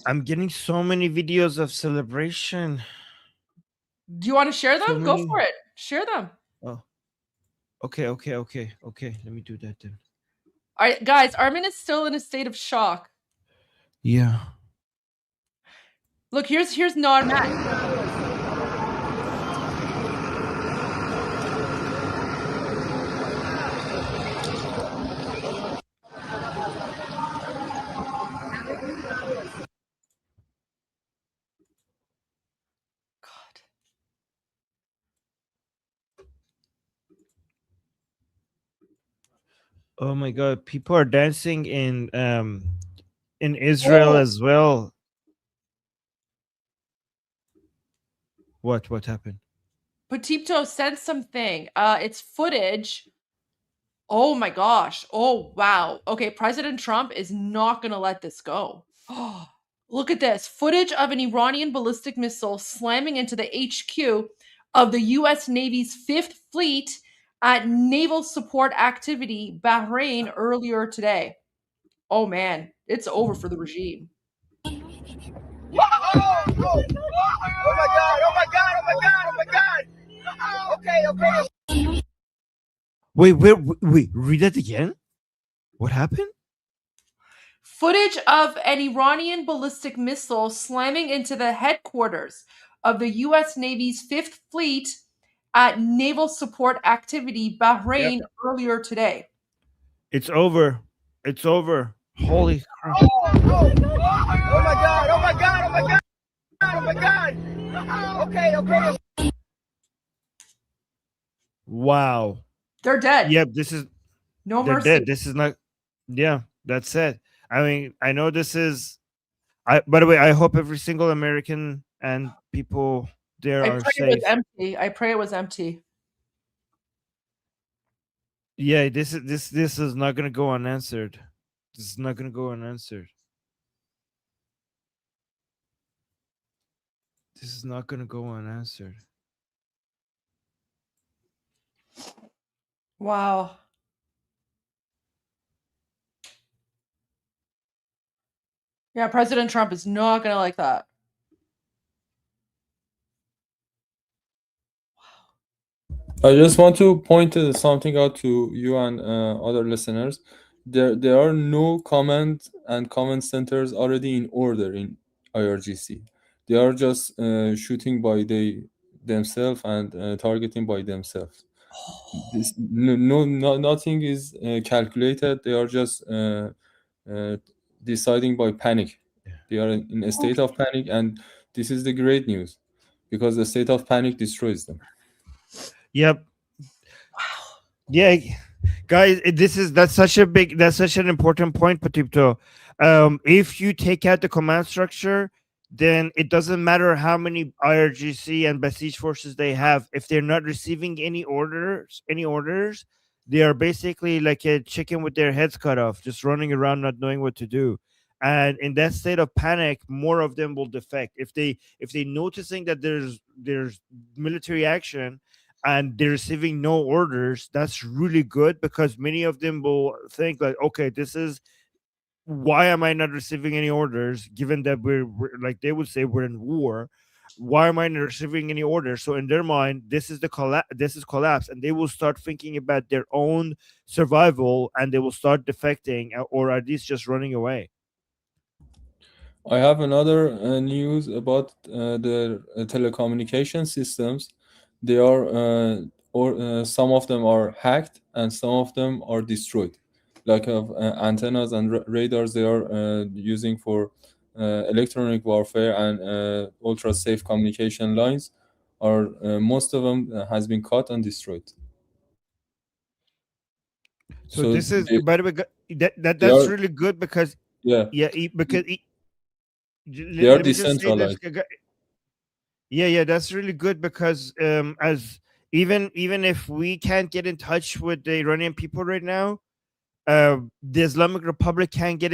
I'm getting so many videos of celebration. Do you want to share them? Go for it. Share them. Oh. Okay. Let me do that then. All right, guys, Armen is still in a state of shock. Yeah. Look, here's Narmat. Oh my God! People are dancing in Israel Oh, as well. What happened? Petito sent something. It's footage. Oh my gosh. Oh wow. Okay, President Trump is not gonna let this go. Oh, look at this footage of an Iranian ballistic missile slamming into the HQ of the U.S. Navy's Fifth Fleet at Naval Support Activity Bahrain earlier today. Oh man, it's over for the regime. Wait, read that again. What happened? Footage of an Iranian ballistic missile slamming into the headquarters of the U.S. Navy's Fifth Fleet at Naval Support Activity Yep. Bahrain earlier today. It's over. It's over. Holy crap! Wow. They're dead. Yep. This is No they're mercy. dead. This is not. Yeah, that's it. I mean, I know this is. By the way, I hope every single American and people there I are pray it safe. was empty. I pray it was empty. Yeah, this is not gonna go unanswered. This is not gonna go unanswered. This is not gonna go unanswered. Wow. Yeah, President Trump is not going to like that. I just want to point something out to you and other listeners. There are no command and command centers already in order in IRGC. They are just shooting by themselves and targeting by themselves. Nothing is calculated. They are just deciding by panic. They are in a state of panic, and this is the great news, because the state of panic destroys them. Yep. Yeah, guys, that's such an important point, Patipto. If you take out the command structure, then it doesn't matter how many IRGC and Basij forces they have. If they're not receiving any orders, they are basically like a chicken with their heads cut off, just running around not knowing what to do. And in that state of panic, more of them will defect. If they noticing that there's military action and they're receiving no orders, that's really good, because many of them will think like, okay, this is why am I not receiving any orders, given that we're like they would say we're in war. Why am I not receiving any orders? So in their mind, this is collapse, and they will start thinking about their own survival, and they will start defecting, or at least just running away. I have another news about the telecommunication systems. They are some of them are hacked and some of them are destroyed. Like antennas and radars, they are using for electronic warfare and ultra safe communication lines. Are most of them has been cut and destroyed. So this is, by the way, that's really good, because because they are let me just say this. decentralized. Yeah, that's really good, because as even if we can't get in touch with the Iranian people right now, the Islamic Republic can't get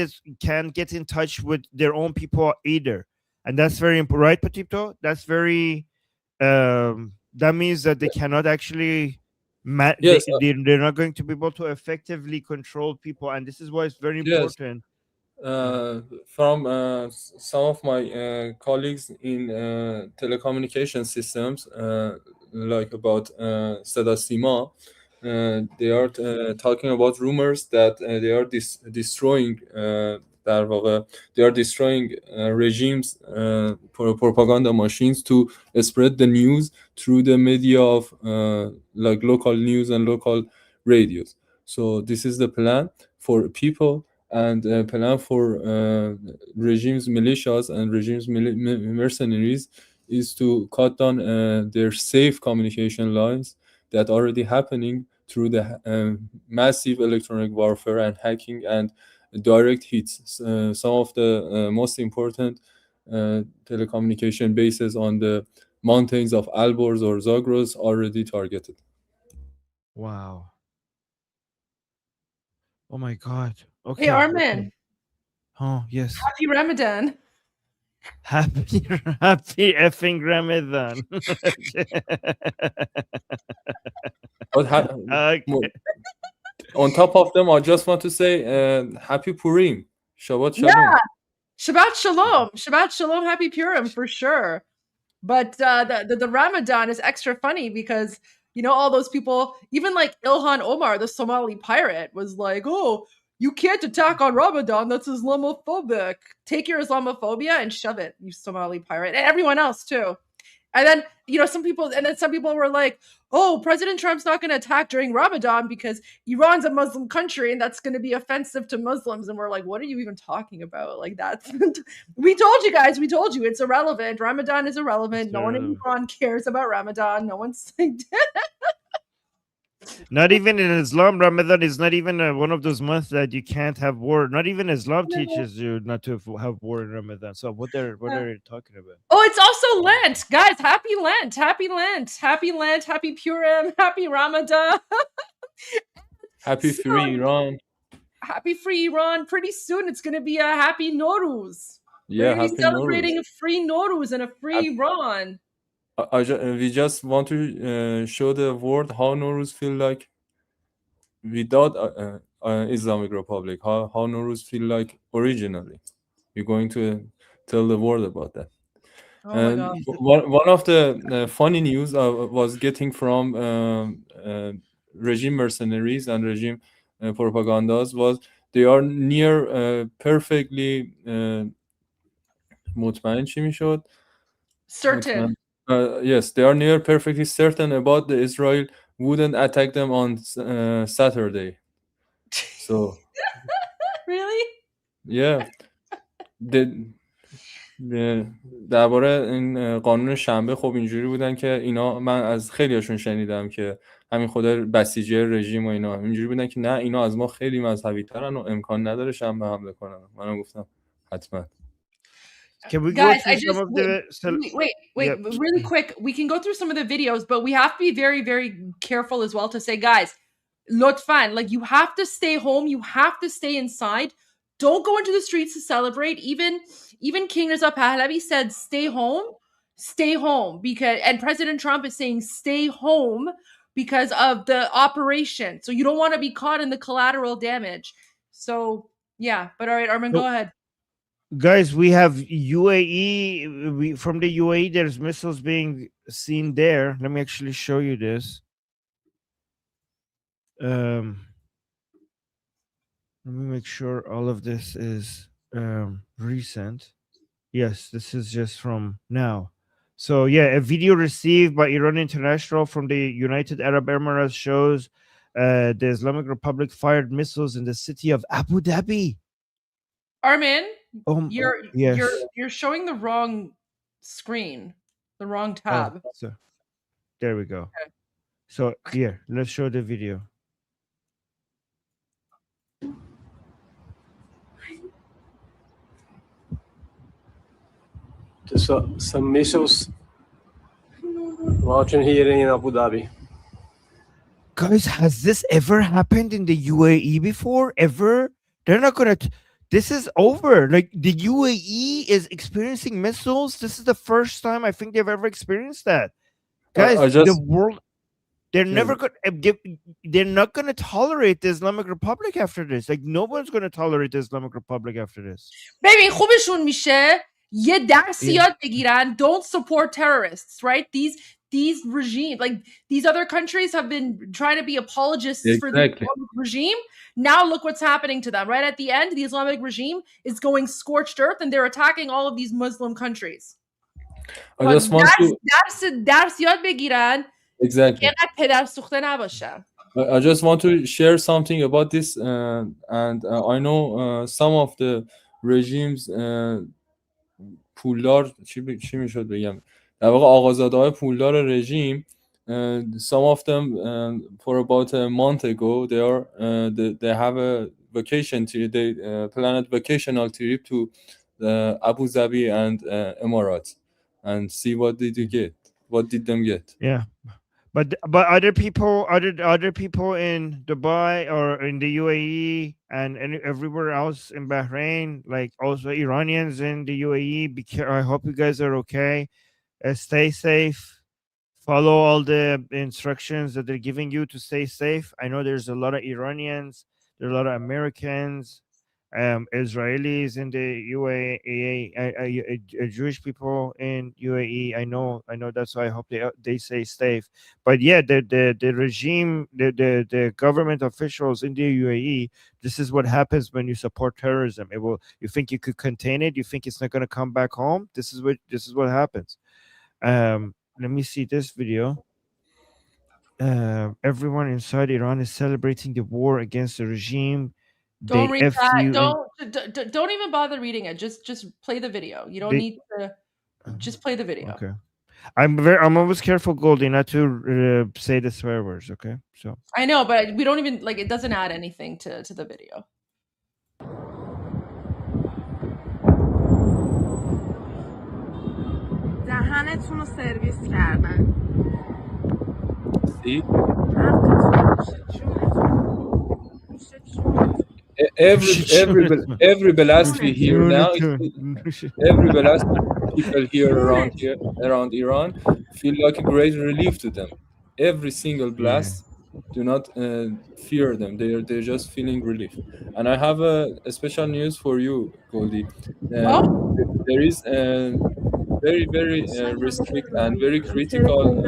in touch with their own people either, and that's very important, right, Patipto? That's very that means that they cannot actually Yes. they're not going to be able to effectively control people, and this is why it's very Yes. important. From some of my colleagues in telecommunication systems, like about Sada Sima, they are talking about rumors that they are destroying در واقع they are destroying regimes propaganda machines to spread the news through the media of like local news and local radios. So this is the plan for people, and plan for regimes militias and regimes mercenaries is to cut down their safe communication lines that are already happening through the massive electronic warfare and hacking and direct hits. Some of the most important telecommunication bases on the mountains of Alborz or Zagros already targeted. Wow. Oh my God. Okay. Hey, Armen. Oh, yes. Happy Ramadan. Happy effing Ramadan. But Okay. on top of them, I just want to say Happy Purim. Shabbat Shalom. Yeah. Shabbat Shalom. Shabbat Shalom. Happy Purim for sure. But the Ramadan is extra funny because, you know, all those people, even like Ilhan Omar, the Somali pirate, was like, oh, you can't attack on Ramadan. That's Islamophobic. Take your Islamophobia and shove it, you Somali pirate. And everyone else too. And then, you know, some people were like, oh, President Trump's not going to attack during Ramadan because Iran's a Muslim country and that's going to be offensive to Muslims. And we're like, what are you even talking about? Like that's, we told you guys, it's irrelevant. Ramadan is irrelevant. No one in Iran cares about Ramadan. No one's like, not even in Islam, Ramadan is not even one of those months that you can't have war. Not even Islam teaches you not to have war in Ramadan. So what are you talking about? Oh, it's also Lent, guys. Happy Lent, happy Lent, happy Lent, happy Purim, happy Ramadan. Happy free Iran. Happy free Iran. Pretty soon it's going to be a happy Nowruz. Yeah, we're happy celebrating Nowruz. a free Nowruz and a free Iran. We just want to show the world how Nowruz feel like without Islamic Republic. How Nowruz feel like originally. We're going to tell the world about that. Oh my God. One of the funny news I was getting from regime mercenaries and regime propagandas was they are near perfectly مطمئن چی میشد؟ Certain. Yes, they are near perfectly certain about the Israel wouldn't attack them on Saturday. So Really? Yeah. درباره این قانون شنبه خب اینجوری بودن که اینا، من از خیلیاشون شنیدم که همین خود بسیجه رژیم و اینا اینجوری بودن که نه اینا از ما خیلی مذهبی ترن و امکان نداره شنبه حمله کنن. منم گفتم حتما. Can we Guys, go through some of the wait, really quick. We can go through some of the videos, but we have to be very, very careful as well to say, guys, lotfan, like you have to stay home, you have to stay inside. Don't go into the streets to celebrate. Even King Reza Pahlavi said, stay home, because, and President Trump is saying, stay home because of the operation. So you don't want to be caught in the collateral damage. So yeah, but all right, Armen, go ahead. Guys, we have UAE. From the UAE, there's missiles being seen there. Let me actually show you this. Let me make sure all of this is recent. Yes, this is just from now. So yeah, a video received by Iran International from the United Arab Emirates shows the Islamic Republic fired missiles in the city of Abu Dhabi. Armen, yes. you're showing the wrong screen, the wrong tab. So there we go. Okay. So here, let's show the video. Some missiles launching here in Abu Dhabi. Guys, has this ever happened in the UAE before? Ever? They're not gonna. This is over. Like the UAE is experiencing missiles. This is the first time I think they've ever experienced that. Guys, the world. They're never gonna. They're not gonna tolerate the Islamic Republic after this. Like no one's gonna tolerate the Islamic Republic after this. ببین خوبشون میشه یه درس یاد بگیرن. Don't support terrorists, right? These regimes, like these other countries have been trying to be apologists for the Islamic regime. Now look what's happening to them. Right at the end, the Islamic regime is going scorched earth and they're attacking all of these Muslim countries. I just want to درس یاد بگیرن. Exactly. پدر سوخته نباشه. I just want to share something about this and I know some of the regimes پولدار چی میشد بگم، در واقع آقازاده‌های پولدار رژیم some of them for about a month ago they have a vacation trip. They planned vacational trip to Abu Dhabi and Emirates, and see what did you get. What did them get? Yeah. But other people in Dubai or in the UAE and everywhere else in Bahrain, like also Iranians in the UAE, I hope you guys are okay. Stay safe. Follow all the instructions that they're giving you to stay safe. I know there's a lot of Iranians, there are a lot of Americans, Israelis in the UAE, Jewish people in UAE. I know. That's why I hope they stay safe. But yeah, the regime, the government officials in the UAE. This is what happens when you support terrorism. You think you could contain it. You think it's not going to come back home. This is what happens. Let me see this video. Everyone inside Iran is celebrating the war against the regime. Don't They read F that. you. Don't even bother reading it. Just play the video. You don't need to. Just play the video. Okay. I'm always careful, Goldie, not to say the swear words. Okay, so I know, but we don't even like. It doesn't add anything to the video. دهنتون رو سرویس کردن. See? Every blast we hear now, every blast people here around Iran feel like a great relief to them. Every single blast do not fear them. They're just feeling relief. And I have a special news for you, Goldie. There is a very restrict and very critical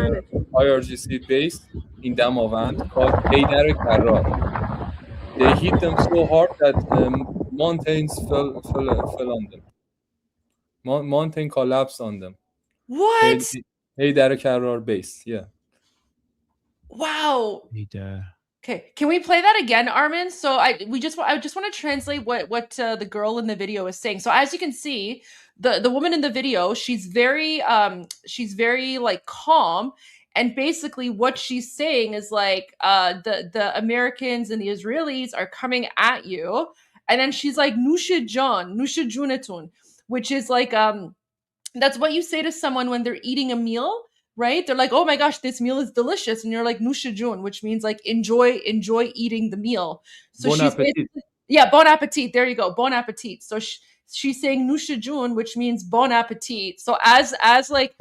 IRGC base in Damavand called Bait-e-Rahbari. They hit them so hard that mountains fell on them. Mountain collapsed on them. What? Bait-e-Rahbari base, yeah. Wow. Okay, can we play that again, Armen? So I just want to translate what the girl in the video is saying. So as you can see, the woman in the video, she's very like calm, and basically what she's saying is like the Americans and the Israelis are coming at you, and then she's like nusha junetun, which is like that's what you say to someone when they're eating a meal. Right? They're like, oh my gosh, this meal is delicious. And you're like, nushajun, which means like enjoy eating the meal. So Bon appetit. Yeah, bon appetit. There you go. Bon appetit. So she's saying nushajun, which means bon appetit. So as like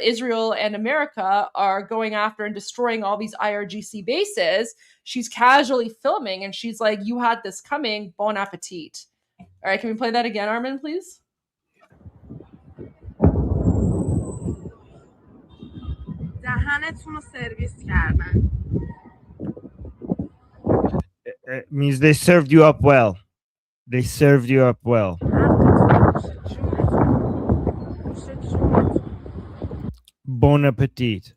Israel and America are going after and destroying all these IRGC bases, she's casually filming and she's like, you had this coming, bon appetit. All right, can we play that again, Armen, please? دهنتون رو سرویس کردن. It means they served you up well. They served you up well. Bon appetit.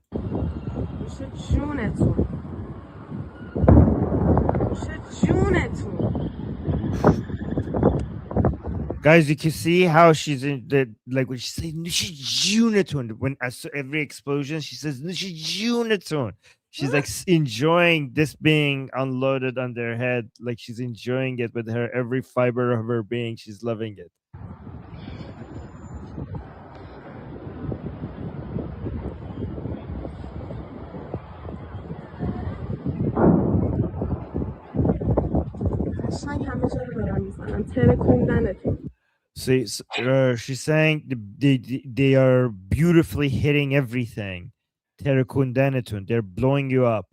Guys, you can see how she's in the like when she says Nusha when every explosion she says Nusha. She's like enjoying this being unloaded on their head, like she's enjoying it with her every fiber of her being. She's loving it. See, she's saying they are beautifully hitting everything. Terekundanetun, they're blowing you up.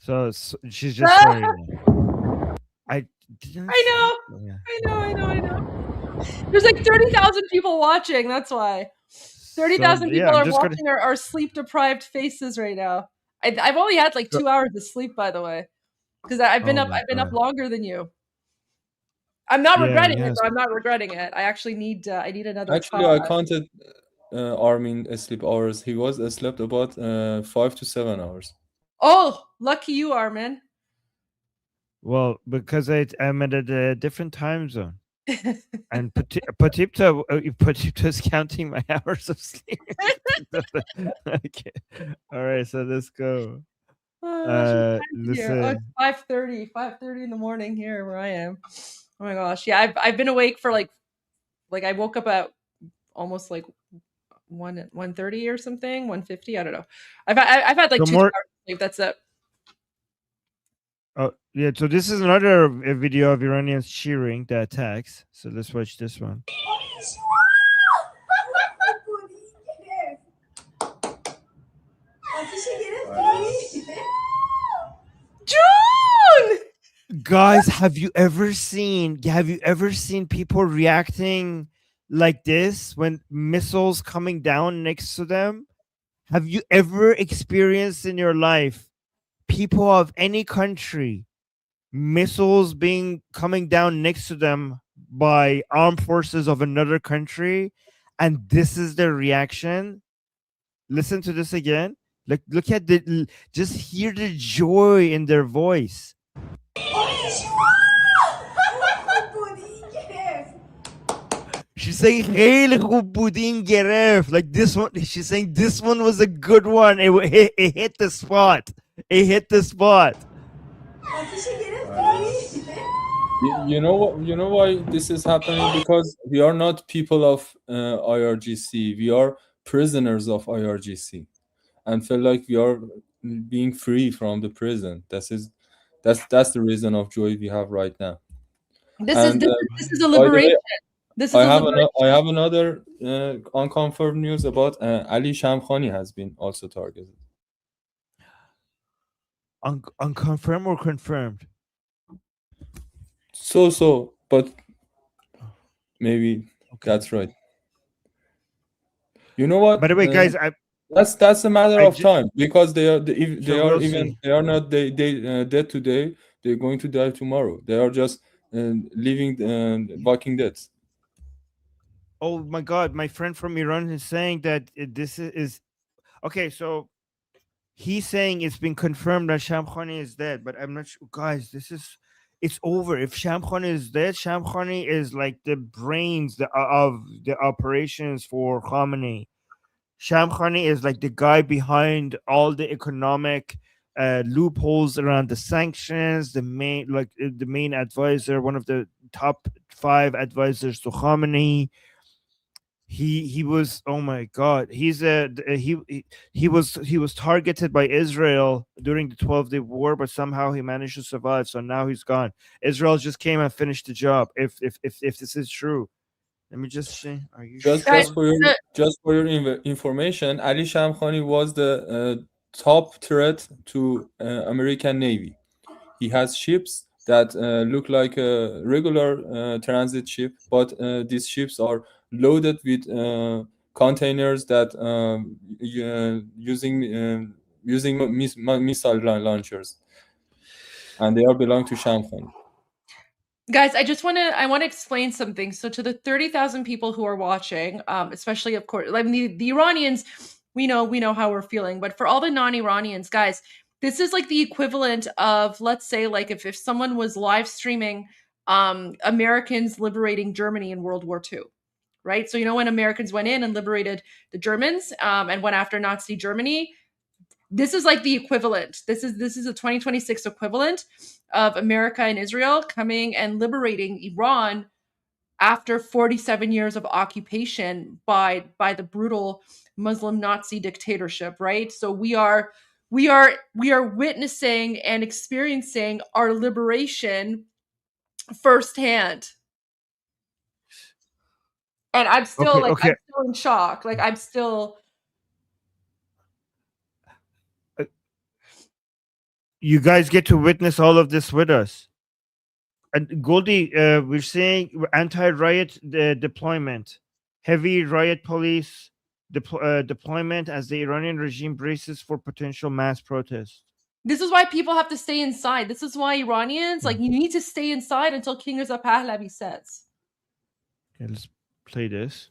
So she's just sorry. I know. There's like 30,000 people watching. That's why 30,000 people are watching our sleep-deprived faces right now. I've only had like 2 hours of sleep, by the way, because I've been up longer than you. I'm not regretting it. Though. I'm not regretting it. I actually need another. Actually, I counted Armen sleep hours. He was slept about 5 to 7 hours. Oh, lucky you, Armen. Well, because I'm at a different time zone. And Patipta's counting my hours of sleep. Okay. All right, so let's go. Listen. 5:30 in the morning here where I am. Oh my gosh. Yeah, I've been awake for like I woke up at almost like 1:30 or something, 1:50. I don't know. I've had like So 2 more- hours of sleep. That's it. Oh yeah, so this is another video of Iranians cheering the attacks. So let's watch this one. John! Guys, have you ever seen people reacting like this when missiles coming down next to them? Have you ever experienced in your life people of any country, missiles coming down next to them by armed forces of another country, and this is their reaction? Listen to this again. Look at just hear the joy in their voice. She's saying خیلی خوب بودین گرفت. Like this one, she's saying this one was a good one. It hit the spot. It hit the spot. You know why this is happening? Because we are not people of IRGC. We are prisoners of IRGC, and feel like we are being free from the prison. That's the reason of joy we have right now. This is a liberation. I have another unconfirmed news about Ali Shamkhani has been also targeted. Unconfirmed or confirmed? So, but maybe that's right. You know what? By the way, guys, that's a matter of time, because they are not dead today. They're going to die tomorrow. They are just living Walking Dead. Oh my God, my friend from Iran is saying that this is okay. So he's saying it's been confirmed that Shamkhani is dead, but I'm not sure. Guys, it's over. If Shamkhani is dead, Shamkhani is like the brains of the operations for Khamenei. Shamkhani is like the guy behind all the economic loopholes around the sanctions, the main advisor, one of the top 5 advisors to Khamenei. He was, oh my God, he was targeted by Israel during the 12-day war, but somehow he managed to survive. So now he's gone. Israel just came and finished the job. If this is true, let me just see. Are you just for your information, Ali Shamkhani was the top threat to American Navy. He has ships that look like a regular transit ship, but these ships are loaded with containers that using missile launchers, and they all belong to Shamkhani. Guys, I want to explain something. So to the 30,000 people who are watching, especially, of course, I mean, the Iranians, we know how we're feeling, but for all the non-Iranians, guys, this is like the equivalent of, let's say, like if someone was live streaming Americans liberating Germany in World War II, right? So when Americans went in and liberated the Germans and went after Nazi Germany, this is like the equivalent. This is a 2026 equivalent of America and Israel coming and liberating Iran after 47 years of occupation by the brutal Muslim Nazi dictatorship, right? So we are witnessing and experiencing our liberation firsthand. And I'm still I'm still in shock. Like I'm still. You guys get to witness all of this with us. And Goldie, we're saying anti-riot deployment, heavy riot police deployment as the Iranian regime braces for potential mass protests. This is why people have to stay inside. This is why Iranians, you need to stay inside until King Reza Pahlavi says. Okay, let's play this.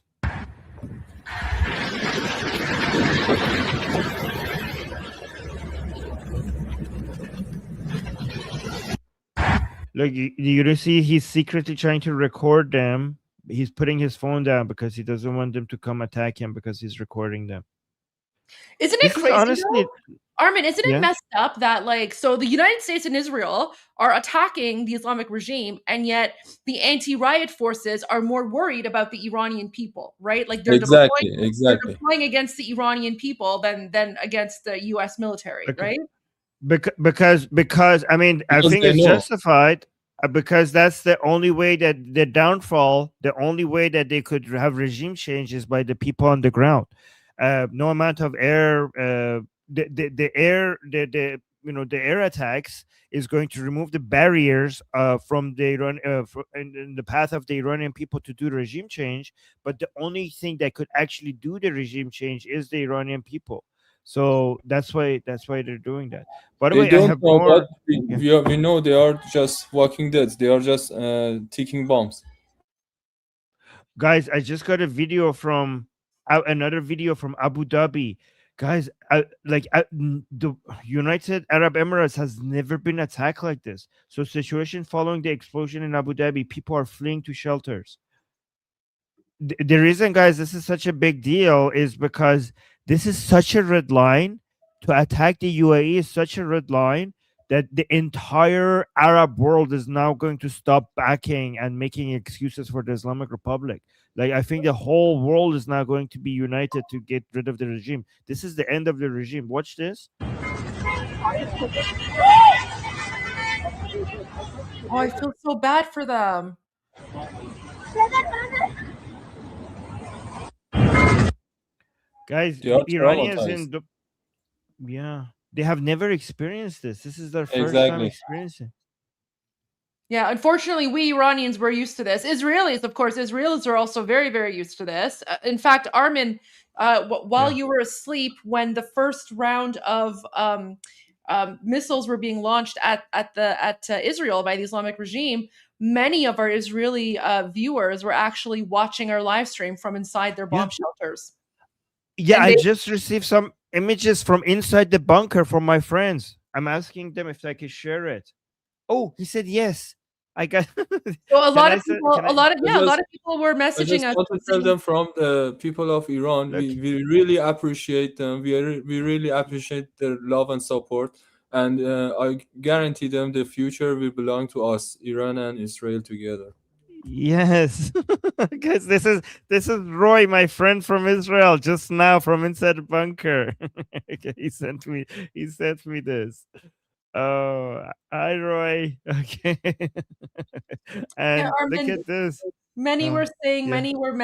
Look, you don't see he's secretly trying to record them. He's putting his phone down because he doesn't want them to come attack him because he's recording them. Isn't it This is crazy, honestly, though? Armen, isn't it yeah. messed up that, like, so the United States and Israel are attacking the Islamic regime, and yet the anti-riot forces are more worried about the Iranian people, right? Like they're Exactly, they're exactly. deploying against the Iranian people than against the U.S. military, right? Because I mean, I Because think they it's know. justified because that's the only way that the downfall, the only way that they could have regime change is by the people on the ground. No amount of air, the air attacks is going to remove the barriers from the in the path of the Iranian people to do regime change. But the only thing that could actually do the regime change is the Iranian people. So that's why they're doing that. By the They way, I don't have know, more. but we know they are just walking dead. They are just ticking bombs. Guys, I just got a video from another video from Abu Dhabi. Guys, the United Arab Emirates has never been attacked like this. So situation following the explosion in Abu Dhabi, people are fleeing to shelters. The reason, guys, this is such a big deal is because this is such a red line. To attack the UAE is such a red line that the entire Arab world is now going to stop backing and making excuses for the Islamic Republic. Like, I think the whole world is now going to be united to get rid of the regime. This is the end of the regime. Watch this. Oh, I feel so bad for them. Guys, They are Iranians traumatized. they have never experienced this. This is their first time Exactly. experiencing. Yeah, unfortunately, we Iranians were used to this. Israelis, of course, Israelis are also very, very used to this. In fact, Armen, while you were asleep, when the first round of missiles were being launched at Israel by the Islamic regime, many of our Israeli viewers were actually watching our live stream from inside their bomb shelters. Yeah, And I they- just received some images from inside the bunker from my friends. I'm asking them if I can share it. Oh, he said yes. I got. So a lot I of say- people, can I- a lot of people were I messaging just us. want to tell them from the people of Iran, Look. we really appreciate them. We really appreciate their love and support. And I guarantee them the future will belong to us, Iran and Israel together. Yes, guys, this is Roy, my friend from Israel, just now from inside the bunker. Okay, he sent me this. Oh, hi, Roy. Okay, and look Armen, at this. Many Oh, were saying, yeah. many were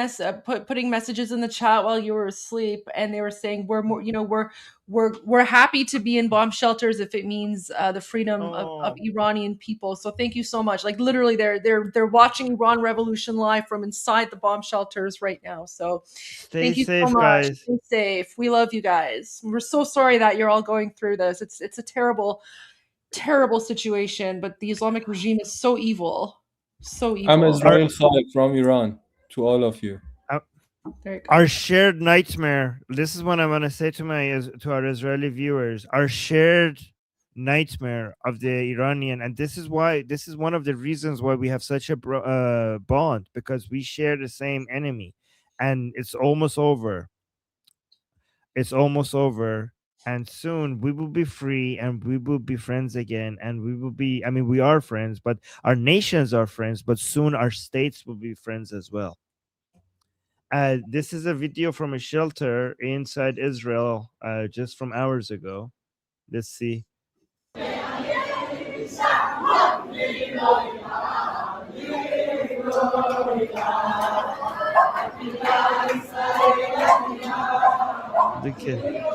putting messages in the chat while you were asleep, and they were saying we're more, we're happy to be in bomb shelters if it means the freedom of Iranian people. So thank you so much. Like literally, they're watching Iran Revolution live from inside the bomb shelters right now. So Stay thank you safe, so much. guys. Stay safe. We love you guys. We're so sorry that you're all going through this. It's a terrible, terrible situation. But the Islamic regime is so evil. So evil. I'm Israel Khalek from Iran to all of you. There you go. Our shared nightmare. This is what I want to say to our Israeli viewers. Our shared nightmare of the Iranian, and this is one of the reasons why we have such a bond, because we share the same enemy, and it's almost over. It's almost over. And soon we will be free and we will be friends again. And we will be, I mean, we are friends, but our nations are friends, but soon our states will be friends as well. This is a video from a shelter inside Israel just from hours ago. Let's see. Look at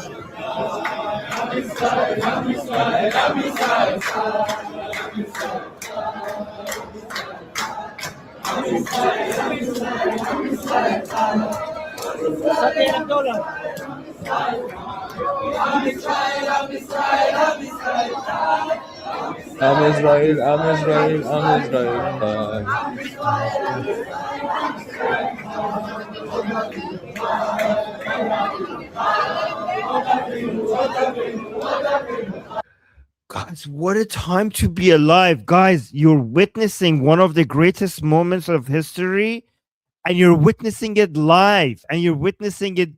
I'm Israel, I'm Israel, I'm Israel. Guys, what a time to be alive. Guys, you're witnessing one of the greatest moments of history, and you're witnessing it live, and you're witnessing it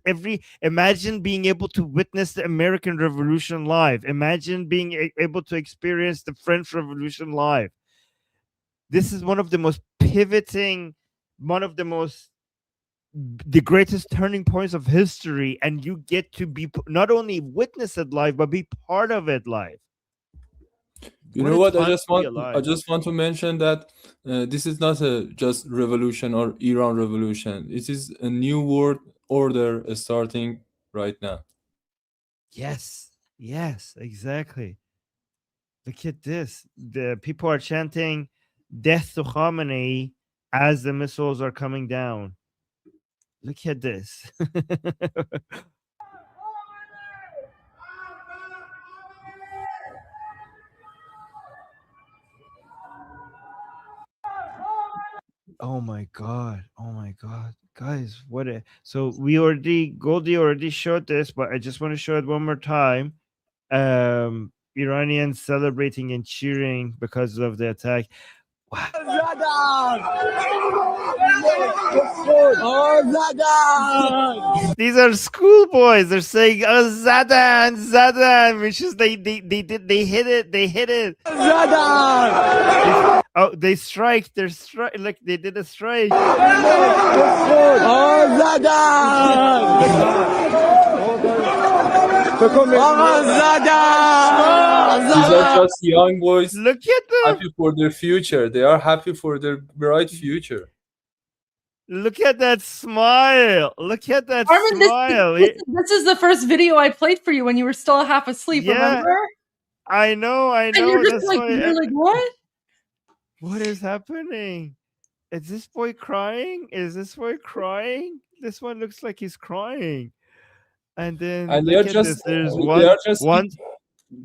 every imagine being able to witness the American Revolution live. Imagine being able to experience the French Revolution live. This is one of the most pivoting, one of the greatest turning points of history, and you get to be not only witness it live but be part of it live. You know what? I just want to mention that this is not just revolution or Iran revolution. It is a new world order starting right now. Yes, exactly. Look at this. The people are chanting death to Khamenei as the missiles are coming down. Look at this. Oh my god, guys, what a so Goldie already showed this, but I just want to show it one more time. Iranians celebrating and cheering because of the attack. Wow. These are schoolboys. They're saying Zadan, which is they hit it. Zadan. Oh, they strike. They're like they did a strike. These are just young boys. Look at them. Happy for their future. They are happy for their bright future. Look at that smile. Look at that Armen, smile. This is the first video I played for you when you were still half asleep, remember? I know. And you're just you're like, what? What is happening? Is this boy crying? This one looks like he's crying. And then And look at this. There's one.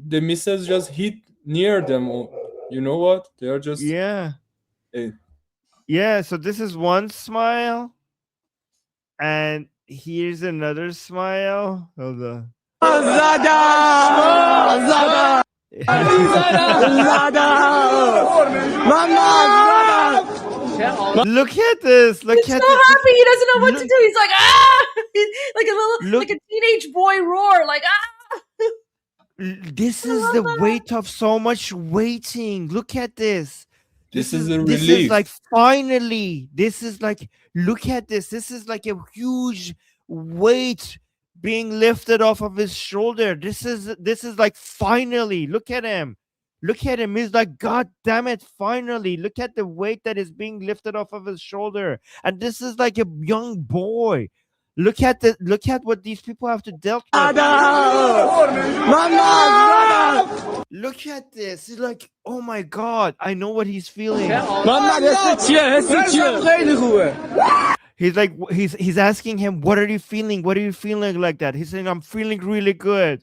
The missiles just hit near them. You know what? They are just Yeah, so this is one smile, and here's another smile. Hold on. Look at this. Look He's at so this. happy. He doesn't know what to do. He's like, ah! like a teenage boy roar, like, ah! This is the weight of so much waiting. Look at this. This is a relief. This is like finally. This is like, look at this. This is like a huge weight being lifted off of his shoulder. This is like finally. Look at him. Look at him. He's like, God damn it, finally. Look at the weight that is being lifted off of his shoulder. And this is like a young boy. Look at what these people have to deal with. Look at this. He's like, oh my God, I know what he's feeling. He's like, he's asking him, what are you feeling? What are you feeling like that? He's saying, I'm feeling really good.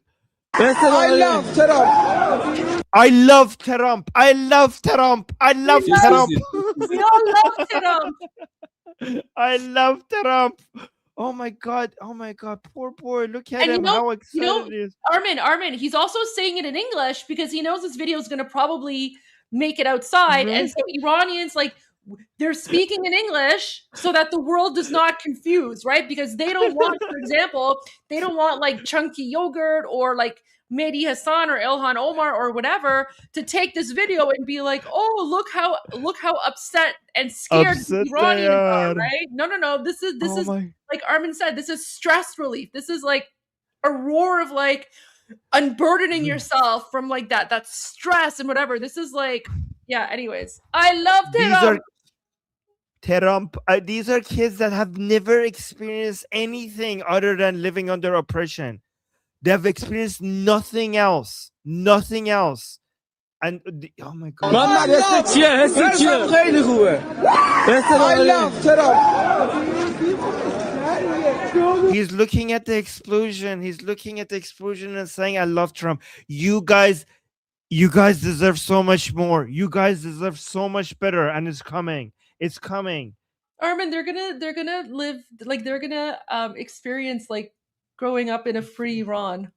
I love Trump. I love Trump. I love Trump. I love Trump. We all love Trump. I love Trump. Oh my God. Poor boy. Look at him. How excited he is. Armen, he's also saying it in English because he knows this video is going to probably make it outside. Mm-hmm. And so Iranians, like, they're speaking in English so that the world does not confuse, right? Because they don't want, for example, they don't want like Chunky Yogurt or like Mehdi Hassan or Ilhan Omar or whatever to take this video and be like, oh, look how upset and scared the Iranians are, right? No. This is like Armen said, this is stress relief. This is like a roar of like unburdening yourself from like that stress and whatever. This is like, yeah, anyways. I loved it. Trump, these are kids that have never experienced anything other than living under oppression. They have experienced nothing else. Nothing else. And oh my God. محمد حس چیه؟ حس چیه؟ خیلی خوبه. He's looking at the explosion. He's looking at the explosion and saying, I love Trump. You guys deserve so much more. You guys deserve so much better. And it's coming. It's coming. Armen, they're gonna live, like, they're gonna experience like growing up in a free Iran.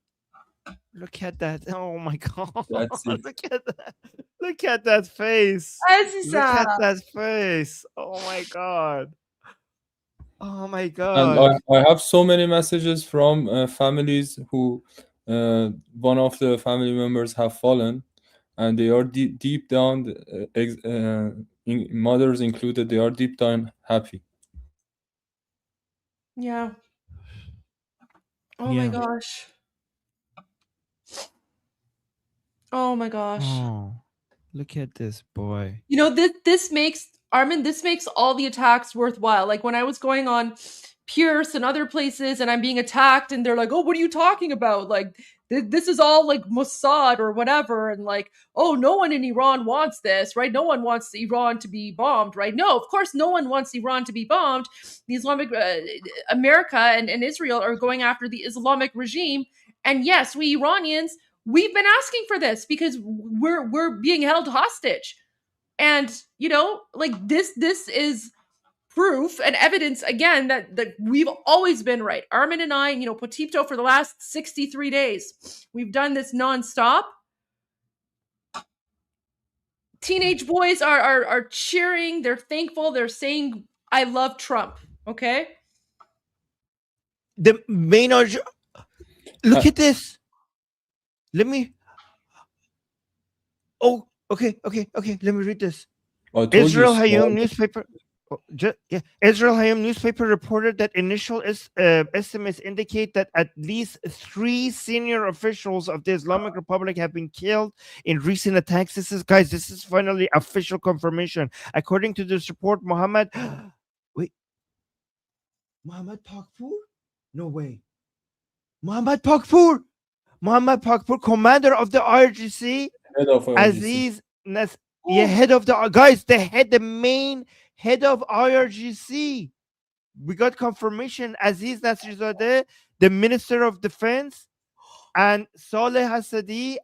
Look at that. Oh my God. That's it. Look at that. Look at that face. Look at that face. Oh my God. Oh my And God. I have so many messages from families who one of the family members have fallen, and they are deep down, mothers included, they are deep down happy. Yeah. Oh my Yeah. gosh. Oh my gosh. Oh, look at this boy. You know, this makes, Armen, this makes all the attacks worthwhile. Like when I was going on Pierce and other places and I'm being attacked and they're like, oh, what are you talking about? Like, this is all like Mossad or whatever. And like, oh, no one in Iran wants this, right? No one wants Iran to be bombed, right? No, of course, no one wants Iran to be bombed. The Islamic, America and Israel are going after the Islamic regime. And yes, we Iranians, we've been asking for this because we're being held hostage. And, you know, like this is proof and evidence again that we've always been right. Armen and I, you know, Potipto for the last 63 days, we've done this nonstop. Teenage boys are cheering, they're thankful, they're saying, I love Trump. Okay. The main look at this. Let me. Oh, okay. Let me read this. Israel Hayom newspaper. Israel Hayom newspaper reported that initial estimates indicate that at least 3 senior officials of the Islamic Republic have been killed in recent attacks. This is finally official confirmation. According to this report, Mohammed Pakpur? No way. Mohammed Pakpur, commander of the IRGC, Aziz head of the the main head of IRGC. We got confirmation. Aziz Nasrizadeh, the Minister of Defense, and Saleh Hassadi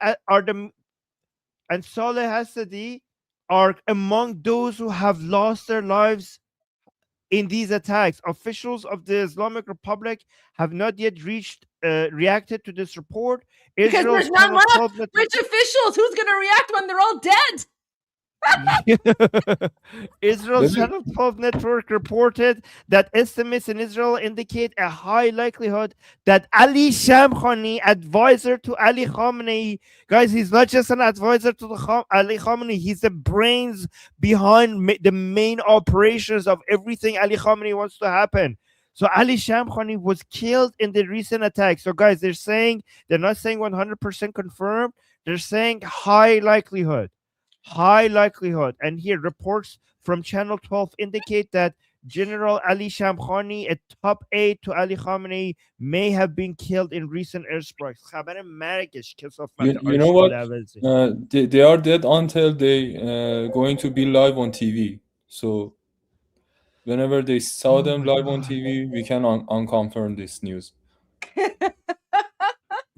are among those who have lost their lives in these attacks. Officials of the Islamic Republic have not yet reacted to this report. Because there's not enough rich officials. Who's going to react when they're all dead? Israel's Channel 12 network reported that estimates in Israel indicate a high likelihood that Ali Shamkhani, advisor to Ali Khamenei, guys, he's not just an advisor to Ali Khamenei, he's the brains behind the main operations of everything Ali Khamenei wants to happen. So Ali Shamkhani was killed in the recent attack. So guys, they're not saying 100% confirmed, they're saying high likelihood. And here reports from Channel 12 indicate that General Ali Shamkhani, a top aide to Ali Khamenei, may have been killed in recent airstrikes. You know what? They are dead until they going to be live on TV. So whenever they saw them live on TV, we can unconfirm this news.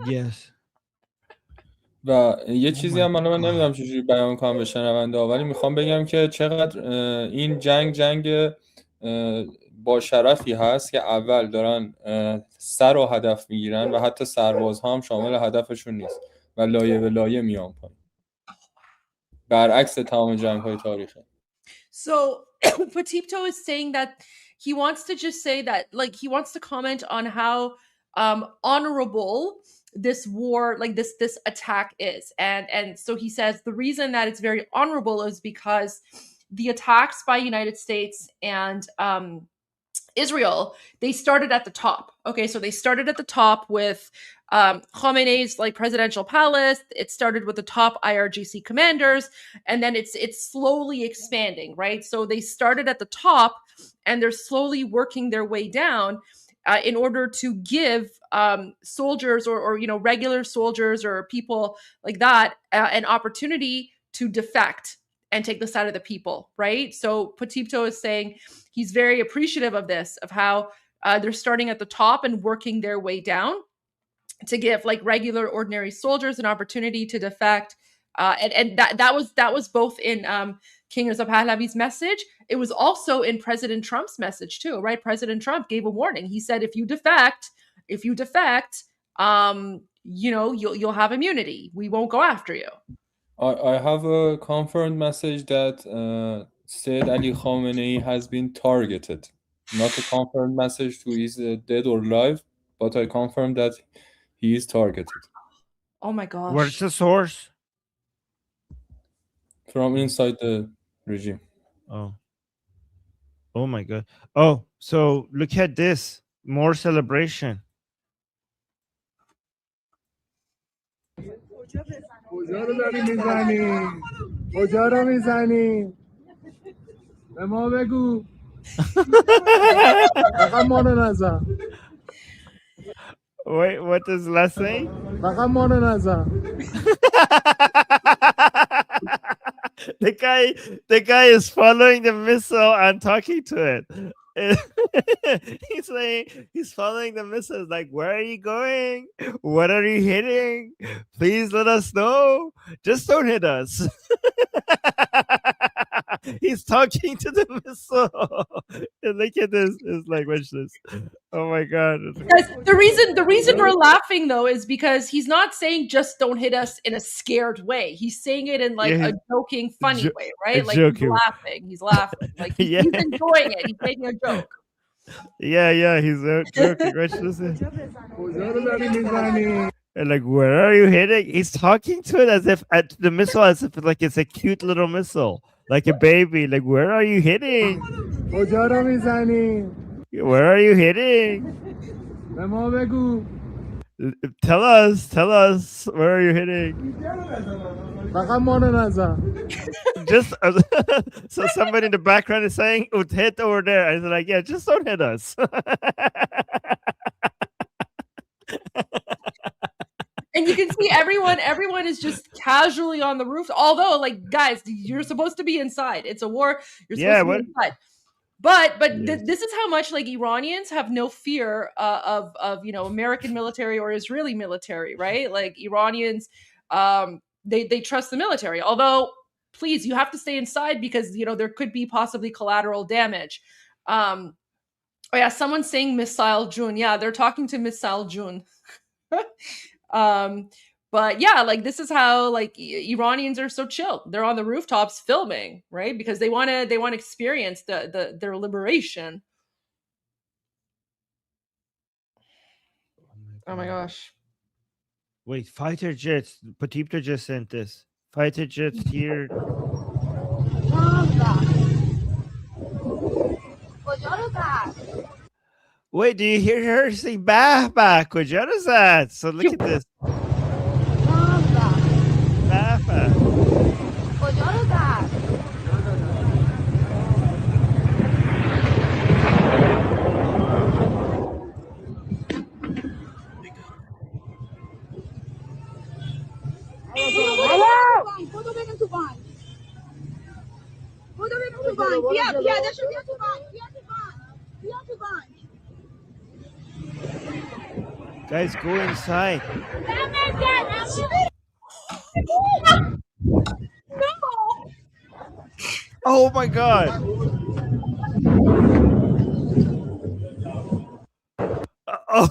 Yes. و یه چیزی هم من نمیدونم چجوری بیان کنم به شنونده ها، ولی میخوام بگم که چقدر این جنگ با شرفی هست که اول دارن سر و هدف میگیرن و حتی سربازها هم شامل هدفشون نیست و لایه به لایه میان پایین، برعکس تمام جنگ های تاریخی. So Potipto is saying that he wants to just say that, like, he wants to comment on how honorable this war, like this attack is, and so he says the reason that it's very honorable is because the attacks by United States and Israel, they started at the top. Okay, so they started at the top with Khamenei's like presidential palace. It started with the top IRGC commanders, and then it's slowly expanding, right? So they started at the top, and they're slowly working their way down in order to give soldiers or regular soldiers or people like that an opportunity to defect and take the side of the people, right? So Potipto is saying he's very appreciative of this, of how they're starting at the top and working their way down to give like regular, ordinary soldiers an opportunity to defect. And that was both in King Reza Pahlavi's message. It was also in President Trump's message too, right? President Trump gave a warning. He said, if you defect, you'll have immunity. We won't go after you. I have a confirmed message that said Ali Khamenei has been targeted. Not a confirmed message to is dead or alive, but I confirmed that he is targeted. Oh my gosh. Where's the source? From inside the regime. Oh my God. Oh, so look at this. More celebration. کجا رو داری میزنی؟ کجا رو میزنی؟ به ما بگو. فقط ما رو نزن. Wait, what does last say? فقط ما رو نزن. The guy is following the missile and talking to it. He's saying he's following the missiles, like, where are you going? What are you hitting? Please let us know. Just don't hit us. He's talking to the missile. And look at this. It's like, watch this. Oh my God. Guys, the reason we're laughing though is because he's not saying just don't hit us in a scared way. He's saying it in like a joking, funny way, right? Like he's laughing. Like he's enjoying it. He's making a joke. Yeah, he's joking. Watch this. And like, where are you hitting? He's talking to it as if at the missile, as if like it's a cute little missile, like a baby. Like, where are you hitting? Where are you hitting? Tell us, where are you hitting? Just so somebody in the background is saying, hit over there. And it's like, yeah, just don't hit us. And you can see everyone is just casually on the roof. Although, like, guys, you're supposed to be inside. It's a war. You're supposed to be inside. But this is how much like Iranians have no fear of American military or Israeli military, right? Like Iranians, they trust the military. Although, please, you have to stay inside because there could be possibly collateral damage. Oh yeah, someone's saying Missile June. Yeah, they're talking to Missile June. But yeah, like this is how like Iranians are so chill. They're on the rooftops filming, right? Because they want to experience their liberation. Oh my gosh. Wait, fighter jets. Potipto just sent this. Fighter jets here. Wait, do you hear her say bah bah? Kujya is that? So look at this. Bah bah. Guys, go inside. Oh my God. Oh,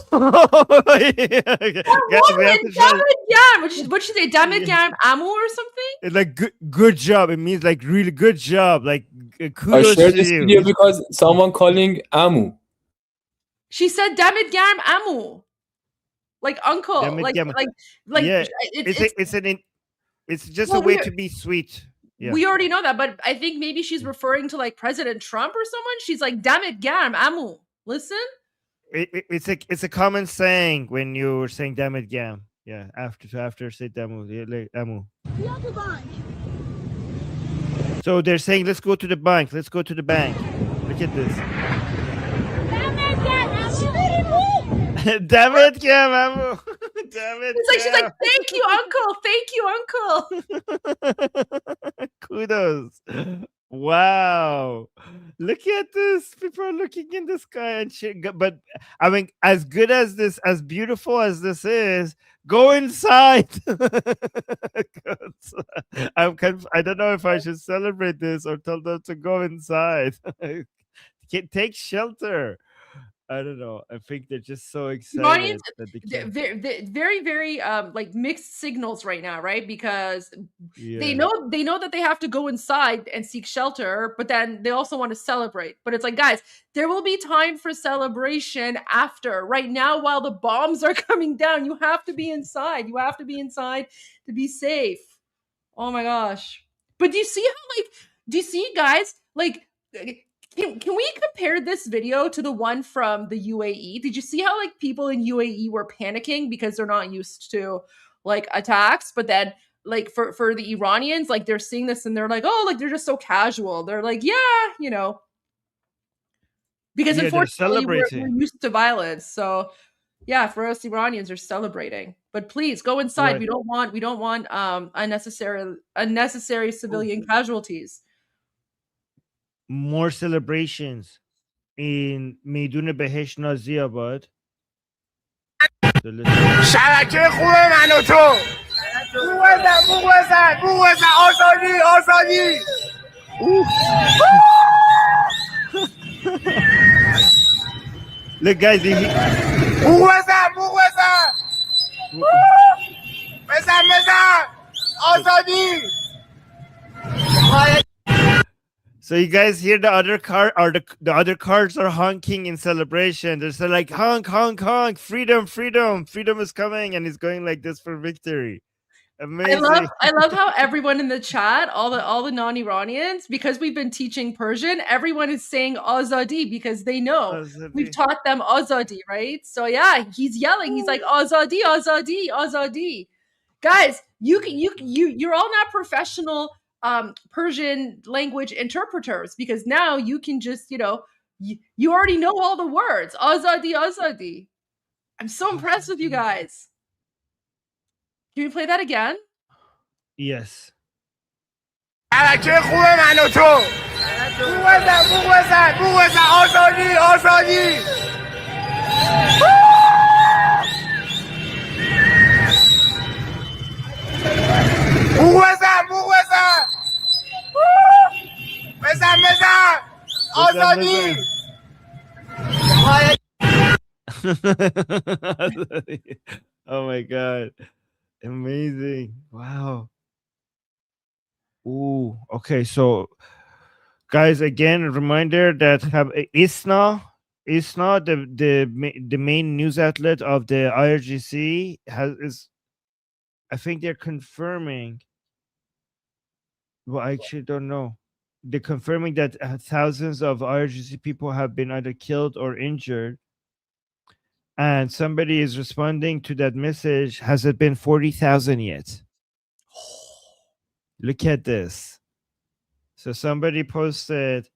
yeah. Guys, we have to show. What should say? Damn it, Gam Amu or something? It's like good job. It means like really good job. Like kudos I shared to this you. video because someone calling Amu. She said, "Damn it, Gam Amu," like uncle, like yeah. It's just a way to be sweet. Yeah. We already know that, but I think maybe she's referring to like President Trump or someone. She's like, damn it, Gam, Amu. Listen. It's a common saying when you're saying damn it, Gam. Yeah, after say damu, amu. So they're saying let's go to the bank. Let's go to the bank. Look at this. Damn it, Gam, amu. Damn it. It's like she's like, thank you, uncle. Kudos. Wow. Look at this. People are looking in the sky and shit. But I mean, as good as this, as beautiful as this is, go inside. I don't know if I should celebrate this or tell them to go inside. Take shelter. I don't know. I think they're just so excited that they can. Very, very like mixed signals right now, right? Because they know that they have to go inside and seek shelter, but then they also want to celebrate. But it's like, guys, there will be time for celebration after. Right now, while the bombs are coming down, you have to be inside. You have to be inside to be safe. Oh my gosh. But do you see guys, like, can we compare this video to the one from the UAE? Did you see how like people in UAE were panicking because they're not used to like attacks? But then like for the Iranians, like they're seeing this and they're like, oh, like they're just so casual. They're like, yeah, you know, because unfortunately we're used to violence. So yeah, for us Iranians are celebrating. But please go inside. Right. We don't want unnecessary civilian casualties. More celebrations in میدون بهشت نازی آباد. شبکه خوب من و تو بوق بزن آزادی Look guys, بوق بزن آزادی. So you guys hear the other car or the other cars are honking in celebration. They're saying like honk, honk, honk, freedom is coming, and it's going like this for victory. Amazing. I love how everyone in the chat, all the non-Iranians, because we've been teaching Persian, everyone is saying Azadi because they know Azadi. We've taught them Azadi, right? So yeah, he's yelling. He's like Azadi, Azadi, Azadi. Guys, you're all not professional Persian language interpreters, because now you can just, you already know all the words. Azadi, Azadi. I'm so impressed with you guys. Can we play that again? Yes. شبکه خوب من و تو بوق بزن آزادی. بوق بزن آزادی. Oh my god. Amazing. Wow. Ooh, okay. So guys, again, a reminder that ISNA, the main news outlet of the IRGC I think they're confirming. Well, I actually don't know. They're confirming that thousands of IRGC people have been either killed or injured. And somebody is responding to that message. Has it been 40,000 yet? Look at this. So somebody posted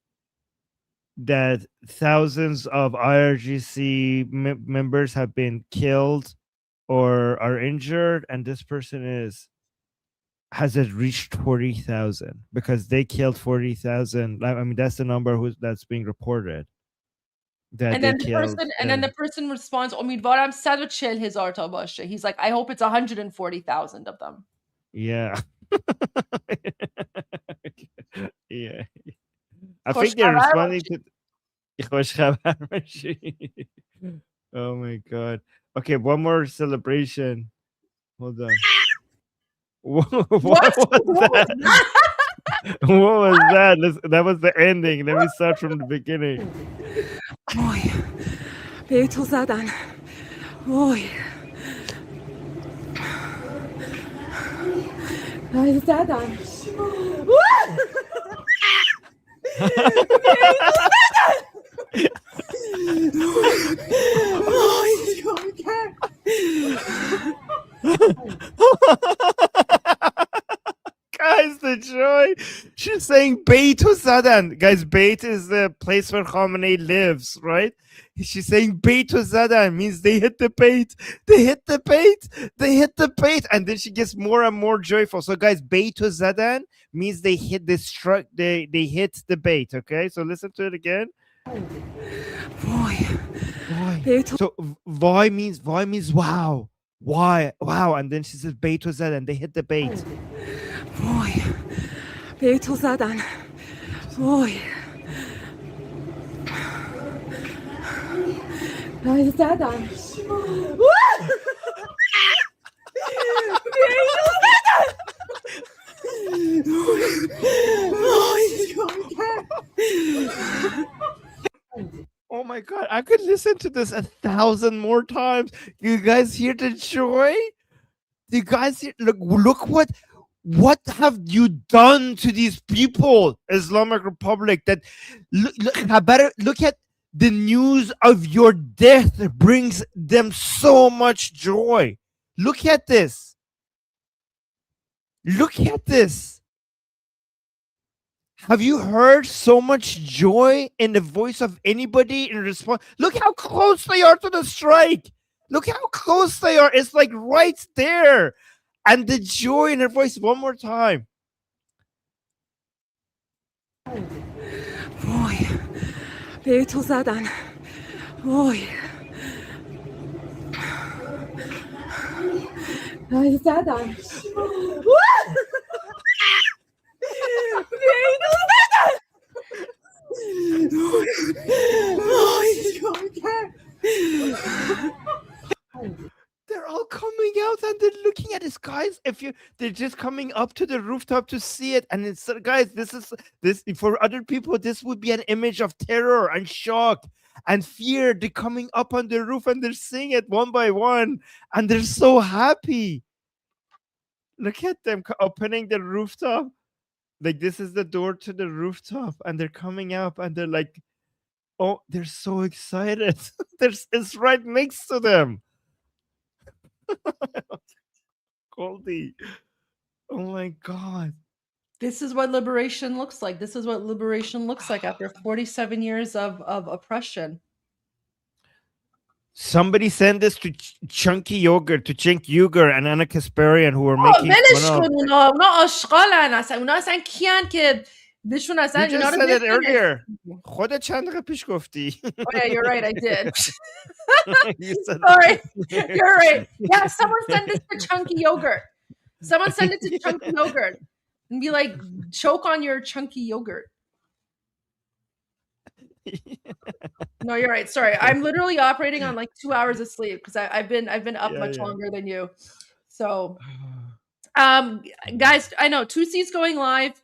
that thousands of IRGC members have been killed or are injured. And this person has it reached 40,000? Because they killed 40,000. I mean, that's the number that's being reported. And then the person responds, امیدوارم 140,000 تا باشه. He's like, I hope it's 140,000 of them. Yeah. Yeah. I think they're responding to خوش خبر باشی. Oh my god. Okay, one more celebration. Hold on. What was that? What was that? That was the ending. Let me start from the beginning. وای به تو زدن وای زدن Guys, the joy. She's saying Bait-e-Rahbari. Guys, Bait is the place where Khamenei lives, right? She's saying Bait-e-Rahbari means they hit the bait. They hit the bait. They hit the bait. And then she gets more and more joyful. So, guys, Bait-e-Rahbari means they hit the struck. They hit the bait. Okay, so listen to it again. Why? So why means wow. Why? Wow. And then she says Bait-e-Rahbari and they hit the bait. وای به تو زدن وای وای زدن Oh my God, I could listen to this 1,000 more times. You guys hear the joy? You guys hear, look what have you done to these people, Islamic Republic? That look at the news of your death brings them so much joy. Look at this. Look at this. Have you heard so much joy in the voice of anybody in response? Look how close they are to the strike. Look how close they are. It's like right there. And the joy in her voice one more time. وای به تو زدن وای وای زدن They're all coming out and they're looking at this, guys. They're just coming up to the rooftop to see it, and it's guys, this for other people, this would be an image of terror and shock and fear. They're coming up on the roof and they're seeing it one by one, and they're so happy. Look at them opening the rooftop. Like this is the door to the rooftop, and they're coming up and they're like, oh, they're so excited. It's right next to them. Goldie. Oh my God. This is what liberation looks like. This is what liberation looks like after 47 years of oppression. Somebody send this to Chunky Yogurt, to Chink Yuger and Anna Kasparian, who are making fun of. اونا آشغالن اصلا. اونا اصلا کیان که بهشون اصلا You just said it earlier. خودت چند دقیقه پیش گفتی. Oh yeah, you're right, I did. You said Sorry, you're right. Yeah, someone send this to Chunky Yogurt. Someone send it to Chunky Yogurt and be like, choke on your Chunky Yogurt. No, you're right. Sorry, I'm literally operating on like 2 hours of sleep because I've been up much longer than you. So, guys, I know 2C's going live.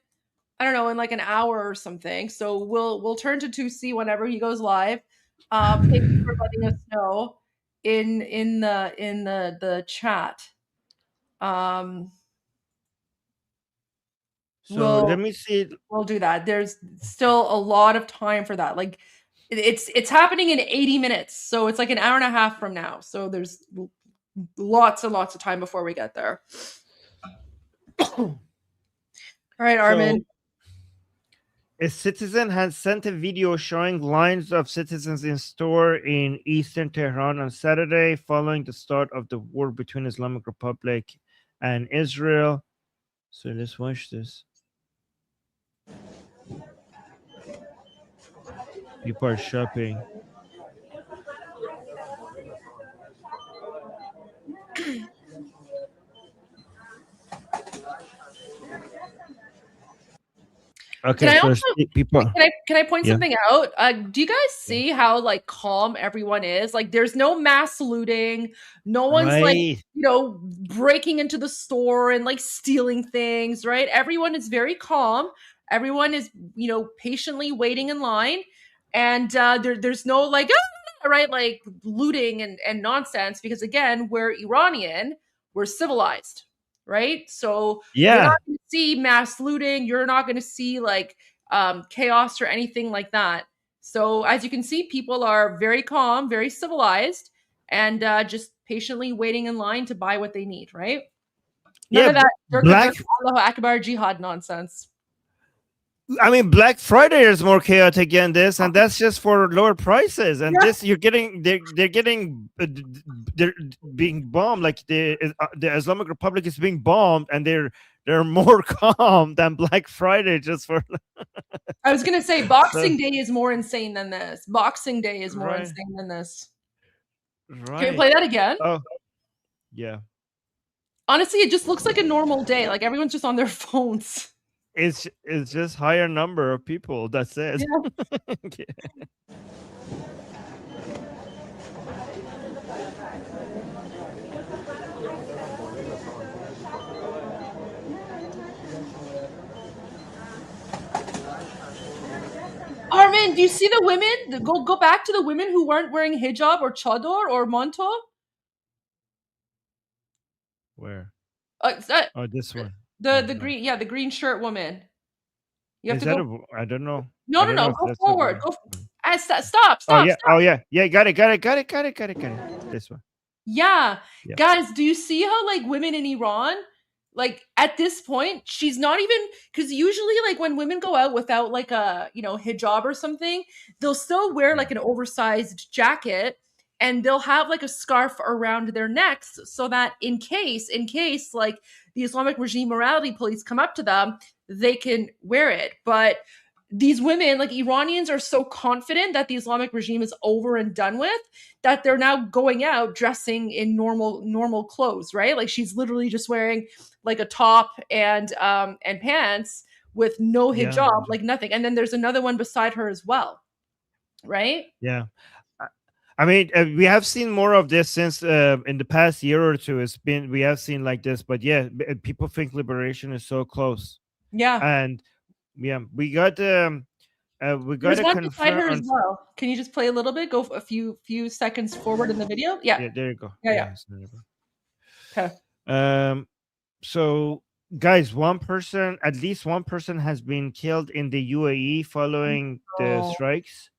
I don't know, in like an hour or something. So we'll turn to 2C whenever he goes live. Thank you for letting us know in the chat. So let me see. We'll do that. There's still a lot of time for that. Like it's happening in 80 minutes. So it's like an hour and a half from now. So there's lots and lots of time before we get there. All right, Armen. So, a citizen has sent a video showing lines of citizens in store in eastern Tehran on Saturday following the start of the war between Islamic Republic and Israel. So let's watch this. People are shopping. Okay, can I so also, people. Can I point something out? Do you guys see how like calm everyone is? Like, there's no mass looting. No one's like breaking into the store and like stealing things. Right? Everyone is very calm. Everyone is patiently waiting in line, and there's no like right like looting and nonsense because again we're Iranian, we're civilized. right? So you're Yeah. not going to see mass looting. You're not going to see like chaos or anything like that. So as you can see, people are very calm, very civilized, and just patiently waiting in line to buy what they need, right? None Yeah, of that Black Allahu Akbar jihad nonsense. I mean, Black Friday is more chaotic than this, and that's just for lower prices. And this, you're getting, they're getting, they're being bombed. Like the Islamic Republic is being bombed, and they're more calm than Black Friday just for. I was gonna say Boxing Day is more insane than this. Boxing Day is more Right. insane than this. Right. Can we play that again? Oh, yeah. Honestly, it just looks like a normal day. Like everyone's just on their phones. It's just higher number of people. That's it. Yeah. Armen, do you see the women? Go back to the women who weren't wearing hijab or chador or manto. Where? That, Oh, this one. the green, yeah, the green shirt woman. You have Is to that go. I don't know. No. Go forward. Go. Stop. Oh yeah. Stop. Oh yeah. Yeah. Got it. This one. Yeah. Guys, do you see how like women in Iran, like at this point, she's not even, because usually like when women go out without like a hijab or something, they'll still wear like an oversized jacket and they'll have like a scarf around their necks so that in case like the Islamic regime morality police come up to them, they can wear it. But these women, like Iranians, are so confident that the Islamic regime is over and done with that they're now going out dressing in normal clothes, right? Like she's literally just wearing like a top and pants with no hijab, like nothing. And then there's another one beside her as well, right? Yeah. I mean, we have seen more of this since in the past year or two. We have seen like this, but yeah, people think liberation is so close. Yeah. And yeah, we got There's one beside her as well. Can you just play a little bit? Go a few seconds forward in the video. Yeah. Yeah, there you go. Yeah. Okay. So guys, at least one person has been killed in the UAE following the strikes.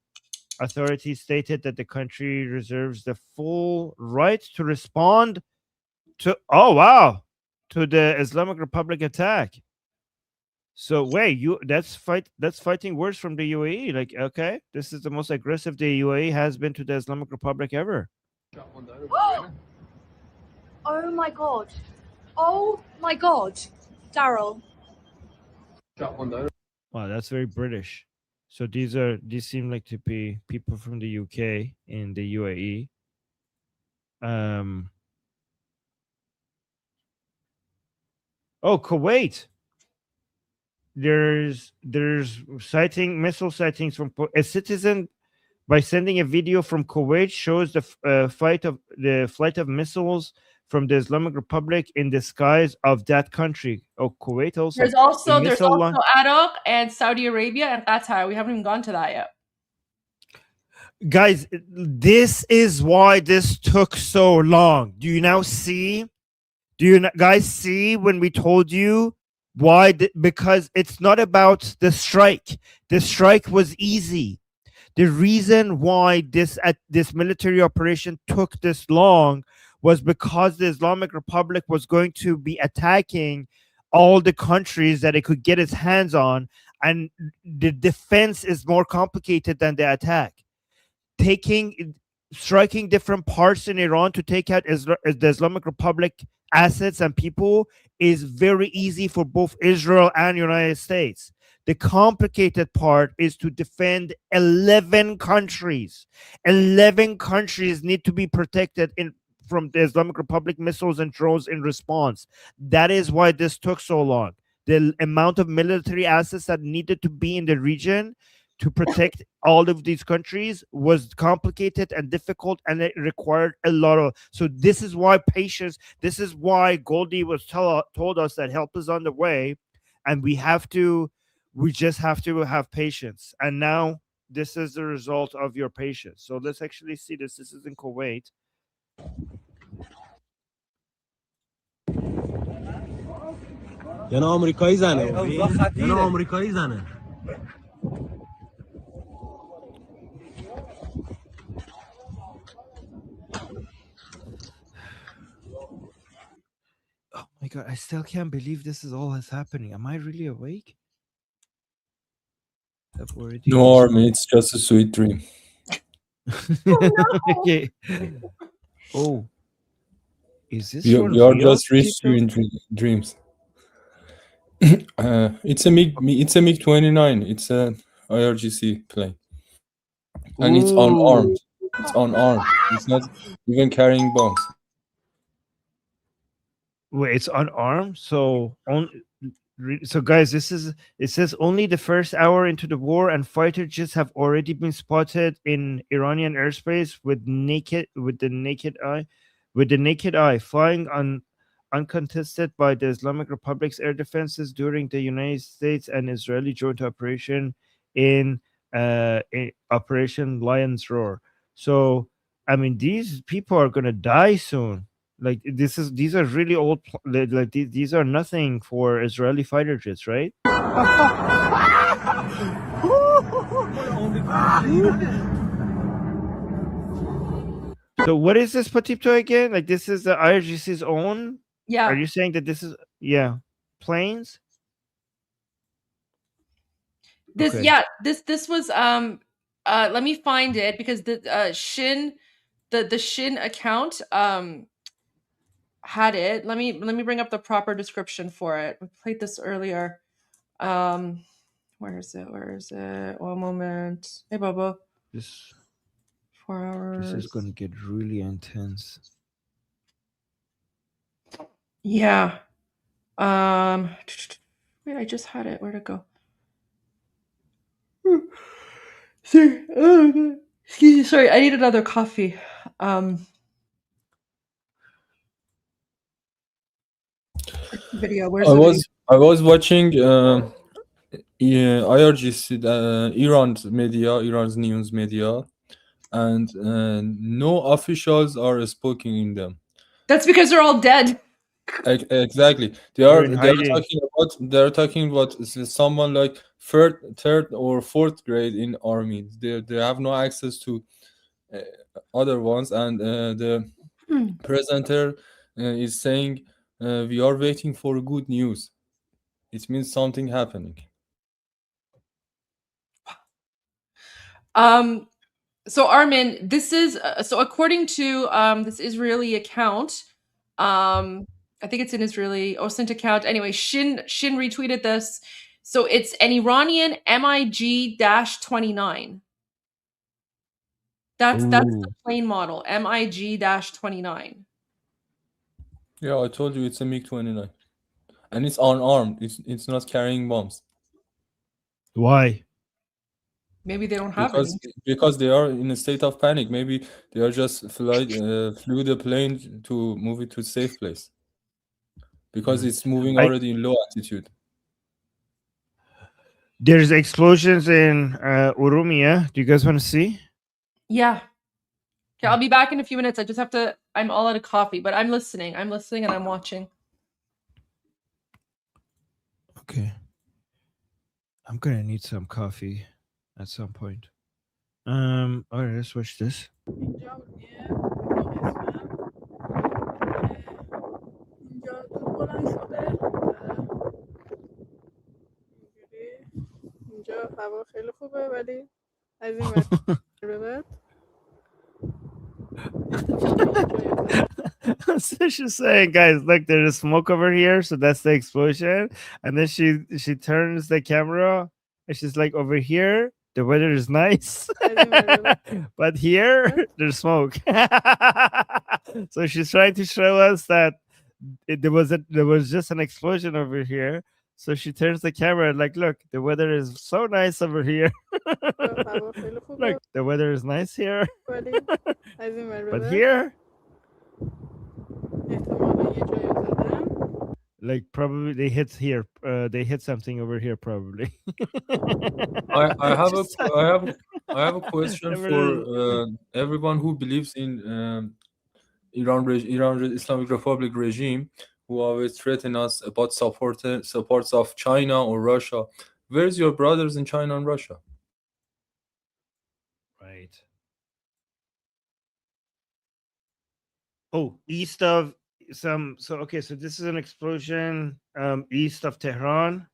Authorities stated that the country reserves the full right to respond to the Islamic Republic attack. So wait, that's fighting words from the UAE. Like, okay, this is the most aggressive the UAE has been to the Islamic Republic ever. Oh my god. Oh my god. Daryl. Wow, that's very British. So these seem like to be people from the UK and the UAE. Kuwait. There's missile sightings from a citizen by sending a video from Kuwait shows the flight of missiles from the Islamic Republic in the skies of that country. Kuwait also. There's also Iraq and Saudi Arabia and Qatar. We haven't even gone to that yet. Guys, this is why this took so long. Do you now see? Do you guys see when we told you why? Because it's not about the strike. The strike was easy. The reason why this military operation took this long was because the Islamic Republic was going to be attacking all the countries that it could get its hands on, and the defense is more complicated than the attack. Striking different parts in Iran to take out the Islamic Republic assets and people is very easy for both Israel and United States. The complicated part is to defend 11 countries. 11 countries need to be protected from the Islamic Republic missiles and drones in response. That is why this took so long. The amount of military assets that needed to be in the region to protect all of these countries was complicated and difficult, and it required a lot of. So this is why patience. This is why Goldie was told us that help is on the way, and we just have to have patience. And now this is the result of your patience. So let's actually see this. This is in Kuwait. یعنی آمریکایی زنه یعنی آمریکایی زنه Oh my god, I still can't believe this is all that's happening. Am I really awake? I've already No, Armen, it's just a sweet dream. Okay. Oh. Is this You are real, just rich people? in dreams. It's a MiG-29. It's a IRGC plane, and it's unarmed. It's unarmed. It's not even carrying bombs. Wait, it's unarmed? So so guys, it says only the first hour into the war and fighter jets have already been spotted in Iranian airspace with the naked eye flying uncontested by the Islamic Republic's air defenses during the United States and Israeli joint operation in Operation Lion's Roar. So I mean, these people are gonna die soon. Like these are really old. Like these are nothing for Israeli fighter jets, right? So what is this Patipto again? Like this is the IRGC's own? Yeah. Are you saying that this is planes? This Okay. yeah, this was let me find it because the Shin the Shin account had it. Let me bring up the proper description for it. We played this earlier. Where is it? One moment. Hey Bubba. This 4 hours. This is going to get really intense. Yeah. Wait, I just had it. Where'd it go? Sorry. Oh, excuse me. Sorry, I need another coffee. Video. Where's the video? I was watching IRGC, Iran's news media, and no officials are speaking in them. That's because they're all dead. Exactly. They are talking about someone like third or fourth grade in army. They have no access to other ones, and the presenter is saying we are waiting for good news. It means something happening. So Armen, this is so according to this Israeli account, I think it's an Israeli OSINT account. Anyway, Shin retweeted this. So it's an Iranian MiG-29. That's the plane model, MiG-29. Yeah, I told you it's a MiG-29, and it's unarmed. It's not carrying bombs. Why? Maybe they don't have any. Because they are in a state of panic. Maybe they are just flew the plane to move it to a safe place. Because it's moving already in low altitude. There's explosions in Urumia. Do you guys want to see? Yeah. Okay, I'll be back in a few minutes. I just have to. I'm all out of coffee, but I'm listening. And I'm watching. Okay. I'm gonna need some coffee at some point. All right, let's switch this. اینجا هوا خیلی خوبه ولی از این ور So she's saying, guys, look, there's smoke over here, so that's the explosion. And then she turns the camera and she's like, over here, the weather is nice. But here, there's smoke. So she's trying to show us that there was just an explosion over here. So she turns the camera and like, look, the weather is so nice over here. Look, the weather is nice here. But here, like probably they hit here. They hit something over here probably. I have a question for everyone who believes in Iran Islamic Republic regime. who always threaten us about supports of China or Russia. Where's your brothers in China and Russia? Right. Oh, east of some. So okay, so this is an explosion east of Tehran.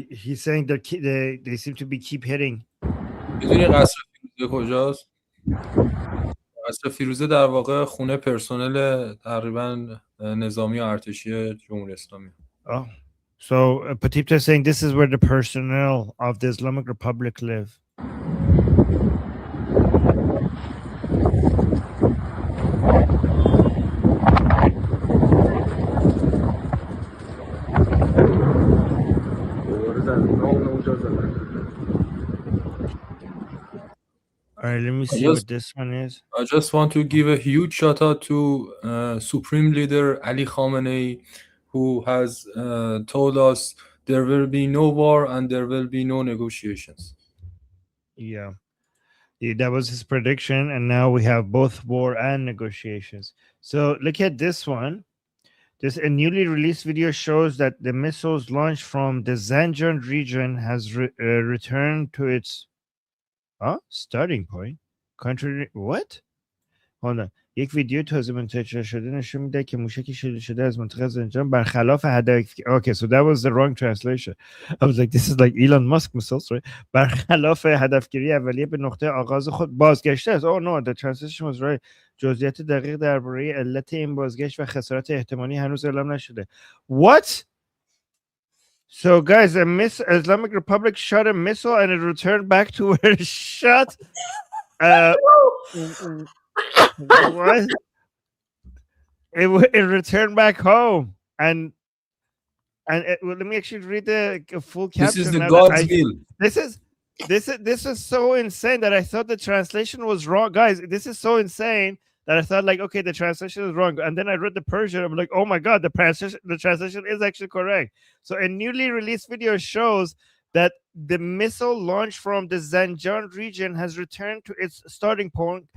He's saying that they seem to be keep hitting. میدونی قصر فیروزه کجاست؟ قصر فیروزه در واقع خونه پرسنل تقریبا نظامی و ارتشی جمهوری اسلامی. Oh, so Patipta is saying this is where the personnel of the Islamic Republic live. All right, let me see what this one is. I just want to give a huge shout out to Supreme Leader Ali Khamenei, who has told us there will be no war and there will be no negotiations. Yeah, that was his prediction, and now we have both war and negotiations. So look at this one. A newly released video shows that the missiles launched from the Zanjan region has returned to its starting point. Contrary, what? Hold on. یک ویدیو تازه منتشر شده نشون میده که موشکی شلیک شده از منطقه زنجان برخلاف هدف. Okay, so that was the wrong translation. I was like, this is like Elon Musk missiles, right? برخلاف هدفگیری اولیه به نقطه آغاز خود بازگشته است. Oh no, the translation was right. جزئیات دقیق درباره علت این بازگشت و خسارت احتمالی هنوز اعلام نشده. What? So guys, Islamic Republic shot a missile and it returned back to where it shot. What? It returned back home, and let me actually read the full caption. This is the God's will. This is so insane that I thought the translation was wrong, guys. This is so insane that I thought like, okay, the translation is wrong, and then I read the Persian. I'm like, oh my god, the translation is actually correct. So a newly released video shows that the missile launched from the Zanjan region has returned to its starting point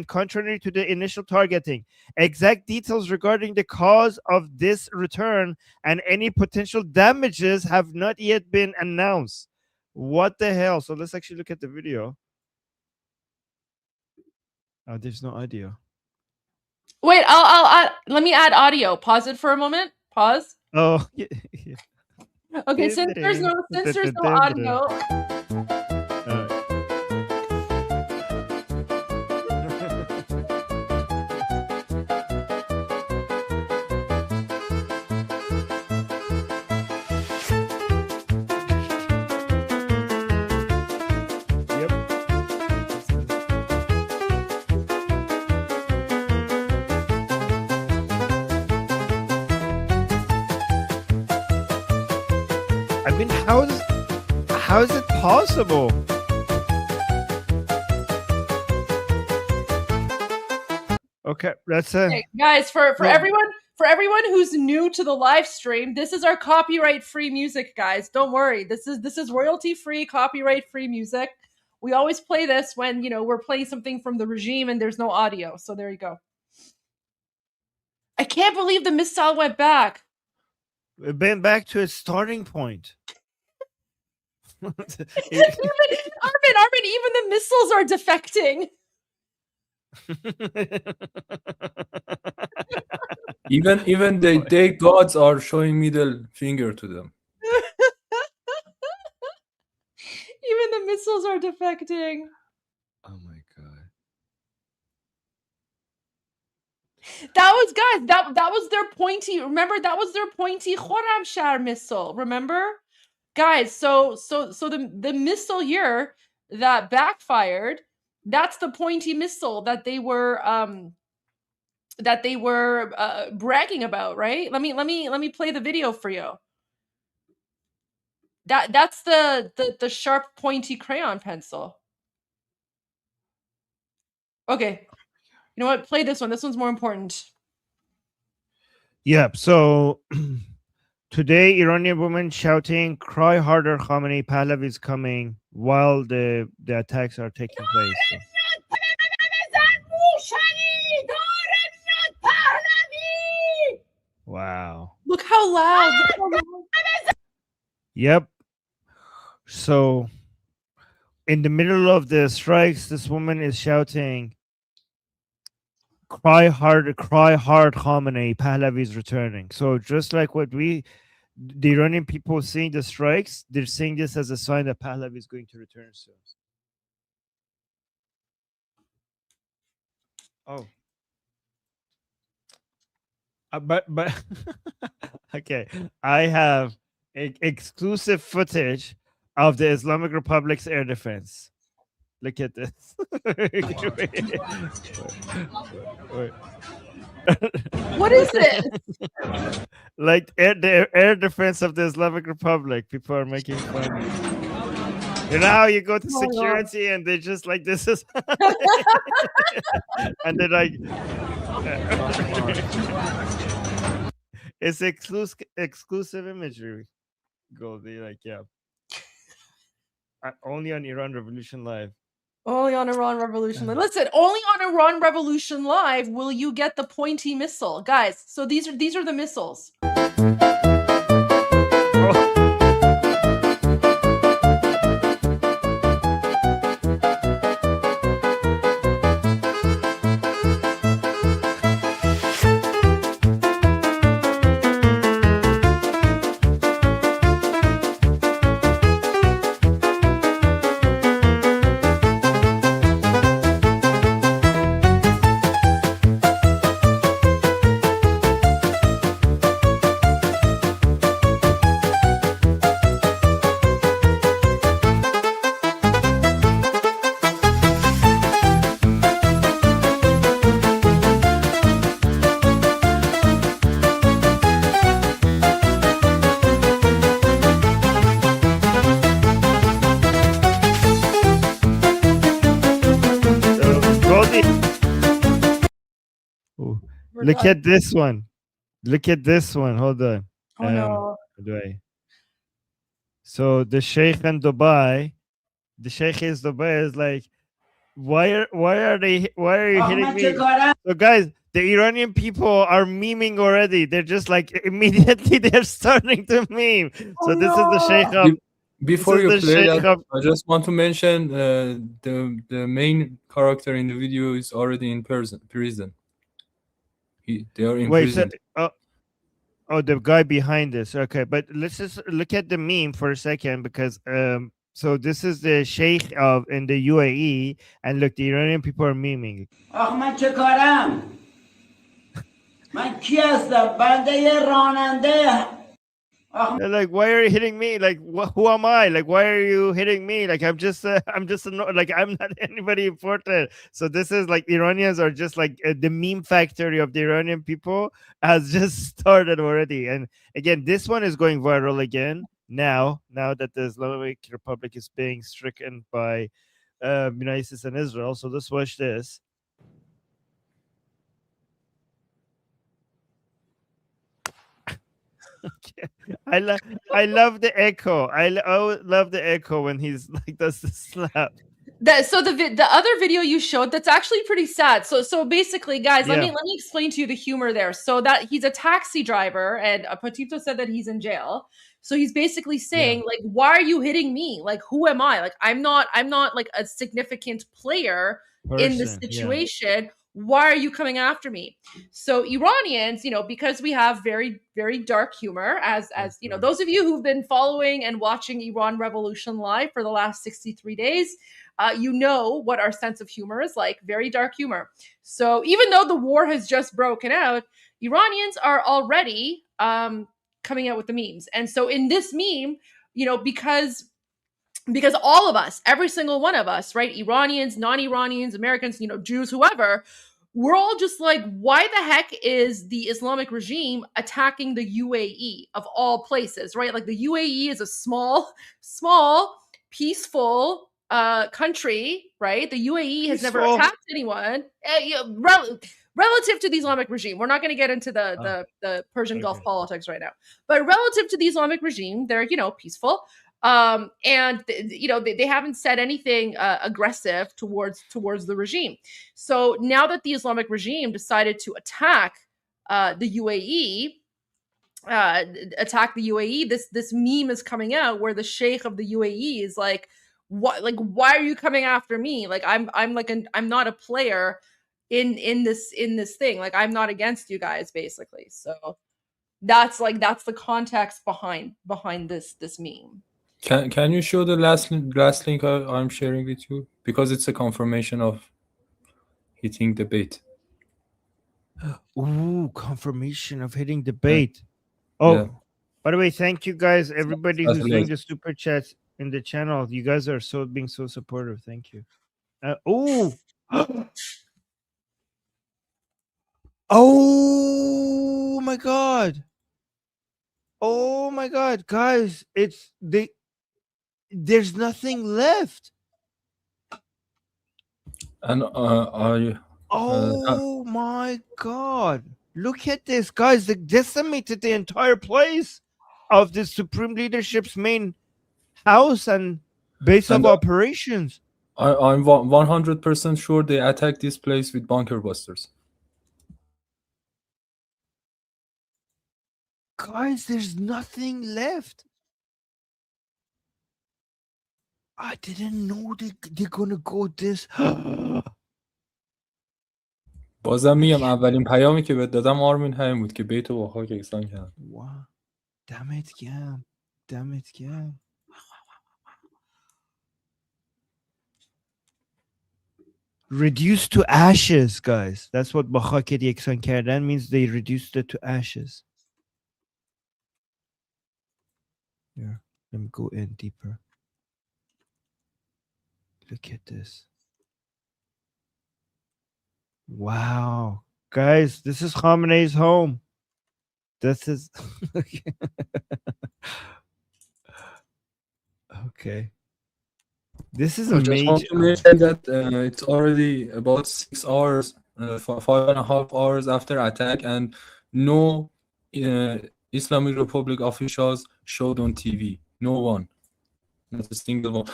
contrary to the initial targeting. Exact details regarding the cause of this return and any potential damages have not yet been announced. What the hell? So let's actually look at the video. Oh, there's no audio. Wait, I'll let me add audio. Pause it for a moment. Pause. Oh, yeah. Okay, since there's no audio. I mean, how is it possible? Okay, that's okay, guys, for everyone who's new to the live stream, this is our copyright-free music, guys. Don't worry. This is royalty-free, copyright-free music. We always play this when, we're playing something from the regime and there's no audio. So there you go. I can't believe the missile went back. It went back to its starting point. Armen, even the missiles are defecting. even the gods are showing middle finger to them. Even the missiles are defecting. Oh my god. That was their pointy. Remember, that was their pointy Khorramshahr missile. Remember, guys. So the missile here that backfired. That's the pointy missile that they were bragging about, right? Let me play the video for you. That's the sharp, pointy crayon pencil. Okay. You know what? Play this one. This one's more important. Yep. So today, Iranian women shouting, "Cry harder, Khamenei! Pahlavi is coming!" while the attacks are taking place. So. Wow. Look how loud. Look how loud. Yep. So, in the middle of the strikes, this woman is shouting, cry hard, Khamenei, Pahlavi is returning. So, just like what the Iranian people seeing the strikes, they're seeing this as a sign that Pahlavi is going to return soon. Oh. But okay, I have exclusive footage of the Islamic Republic's air defense. Look at this. What is it? Like the air defense of the Islamic Republic. People are making fun. You know how you go to security and they just like, this is and they're like it's exclusive imagery. Goldie, like, yeah. Only on Iran Revolution Live. Only on Iran Revolution Live. Listen, only on Iran Revolution Live will you get the pointy missile, guys. So these are the missiles. Look at this one. Look at this one. Hold on. Oh no. So the Sheikh in Dubai, the Sheikh is Dubai is like, why are you hitting me? So guys, the Iranian people are memeing already. They're just like immediately they're starting to meme. So this is the Sheikh of Before you play that, I just want to mention the main character in the video is already in prison. They are in prison. Oh, the guy behind this. Okay, but let's just look at the meme for a second because so this is the Sheikh in the UAE, and look, the Iranian people are memeing. They're like, why are you hitting me? Like, who am I? Like, why are you hitting me? Like, I'm just like, I'm not anybody important. So this is like, Iranians are just like the meme factory of the Iranian people has just started already. And again, this one is going viral again now that the Islamic Republic is being stricken by United States and Israel. So let's watch this. I love the echo. I love the echo when he's like does the slap. So the other video you showed, that's actually pretty sad. So basically, guys, let me explain to you the humor there. So that he's a taxi driver, and Patito said that he's in jail. So he's basically saying, like, why are you hitting me? Like, who am I? Like, I'm not like a significant player in this situation. Why are you coming after me? So Iranians, because we have very, very dark humor, as those of you who've been following and watching Iran Revolution Live for the last 63 days, you know what our sense of humor is like, very dark humor. So even though the war has just broken out, Iranians are already coming out with the memes. And so in this meme, because all of us, every single one of us, right? Iranians, non-Iranians, Americans, Jews, whoever, we're all just like, why the heck is the Islamic regime attacking the UAE of all places, right? Like the UAE is a small, peaceful country, right? The UAE has never attacked anyone. Relative to the Islamic regime, we're not going to get into the Persian Gulf politics right now, but relative to the Islamic regime, they're peaceful. And they haven't said anything aggressive towards the regime. So now that the Islamic regime decided to attack the UAE, this meme is coming out where the sheikh of the UAE is like, what, like, why are you coming after me? Like, I'm not a player in this thing. Like, I'm not against you guys, basically. So that's the context behind this meme. Can you show the last link I'm sharing with you, because it's a confirmation of hitting the bait. Ooh, confirmation of hitting the bait. Oh, yeah. By the way, thank you guys, everybody who's doing the super chats in the channel. You guys are being so supportive. Thank you. Oh, oh my god. Oh my god, guys, there's nothing left. And oh my god. Look at this, guys. They decimated the entire place of the Supreme Leadership's main house and base of operations. I'm 100% sure they attacked this place with bunker busters. Guys, there's nothing left. I didn't know they're gonna go this. بازم میگم اولین پیامی که بهت دادم آرمین همین بود که بیتو با خاک یکسان کرد. Wow. دمت گرم. Reduced to ashes, guys. That's what با خاک یکسان کردن means. They reduced it to ashes. Here, let me go in deeper. Look at this. Wow. Guys, this is Khamenei's home. This is okay. This is amazing. I just want to mention that it's already about 6 hours, 5.5 hours after attack, and no Islamic Republic officials showed on TV. No one. Not a single one.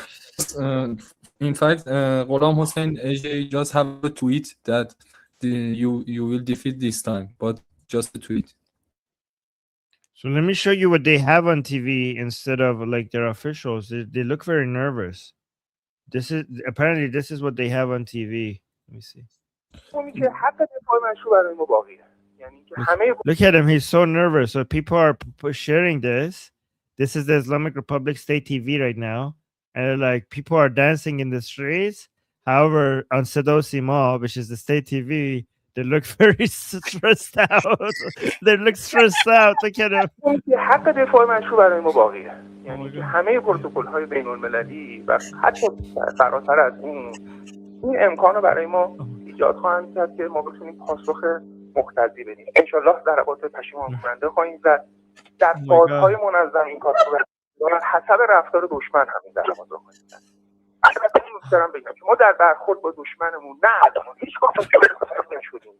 In fact, Ghulam Hussein AJ just have a tweet that you will defeat this time, but just a tweet. So let me show you what they have on TV instead of like their officials. They look very nervous. This is what they have on TV. Let me see. Look at him. He's so nervous. So people are sharing this. This is the Islamic Republic State TV right now. And like people are dancing in the streets. However, on Sedo Sima, which is the state TV, they look very stressed out. They look stressed out. Look at him. حق دفاع مشروع برای ما باقیه. یعنی که همه پروتکل‌های بین‌المللی و حتی فراتر از این امکان رو برای ما ایجاد خواهند کرد که ما بتونیم پاسخ مقتضی بدیم. انشالله ضربات پشیمان کننده خواهیم زد. در فازهای منظم این کار رو حسب رفتار دشمن همین ضربات رو خواهیم زد. البته این دارم بگم که ما در برخورد با دشمنمون نه هیچ نشدیم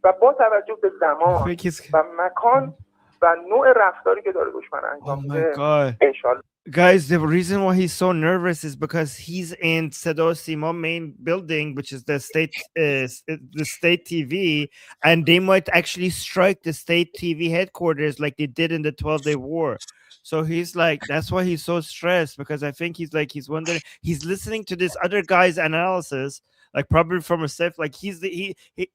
و با توجه به زمان و مکان و نوع رفتاری که داره دشمن انجام میده انشالله. Guys, the reason why he's so nervous is because he's in Sedo Sima main building, which is the state TV, and they might actually strike the state TV headquarters like they did in the 12-day war. So he's like, that's why he's so stressed, because I think he's wondering, he's listening to this other guy's analysis, like probably from a safe, like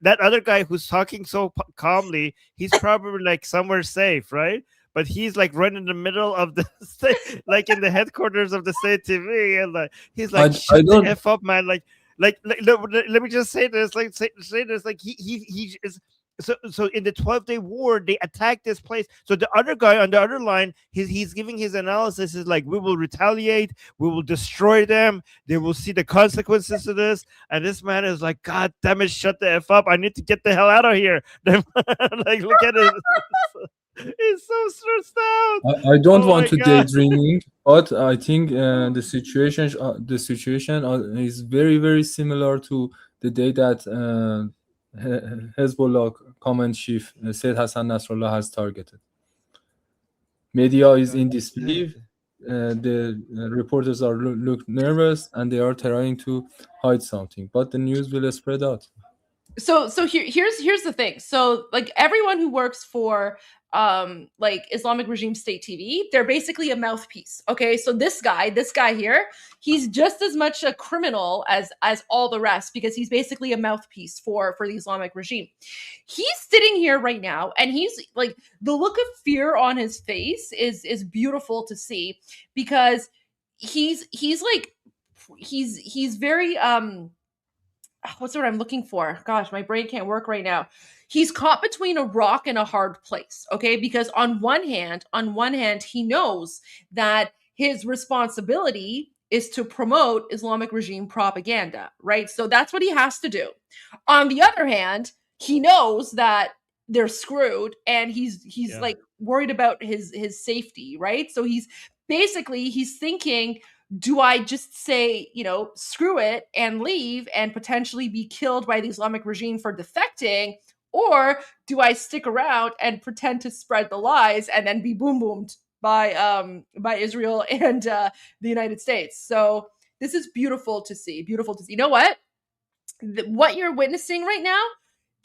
that other guy who's talking so calmly, he's probably like somewhere safe, right? But he's like right in the middle of the state, like in the headquarters of the state TV, and like he's like, shut the F up, man. Like let me just say this, like say this, like he is so in the 12-day war, they attacked this place. So the other guy on the other line, he's giving his analysis is like, we will retaliate, we will destroy them, they will see the consequences of this. And this man is like, God damn it, shut the F up. I need to get the hell out of here. Like, look at it. He's so stressed out. I don't Oh want my to God. daydreaming, but I think the situation is very, very similar to the day that Hezbollah command chief Said Hassan Nasrallah has targeted. Media is in disbelief. The reporters are look nervous and they are trying to hide something, but the news will spread out. So here's the thing. So like everyone who works for like Islamic Regime State TV, they're basically a mouthpiece. Okay, so this guy here, he's just as much a criminal as all the rest, because he's basically a mouthpiece for the Islamic regime. He's sitting here right now and he's like, the look of fear on his face is beautiful to see, because he's very what's the word I'm looking for? Gosh, my brain can't work right now. He's caught between a rock and a hard place, okay? Because on one hand, he knows that his responsibility is to promote Islamic regime propaganda, right? So that's what he has to do. On the other hand, he knows that they're screwed and he's like worried about his safety, right? So he's thinking, do I just say, screw it and leave and potentially be killed by the Islamic regime for defecting? Or do I stick around and pretend to spread the lies and then be boomed by Israel and the United States? So this is beautiful to see. Beautiful to see. You know what? What you're witnessing right now,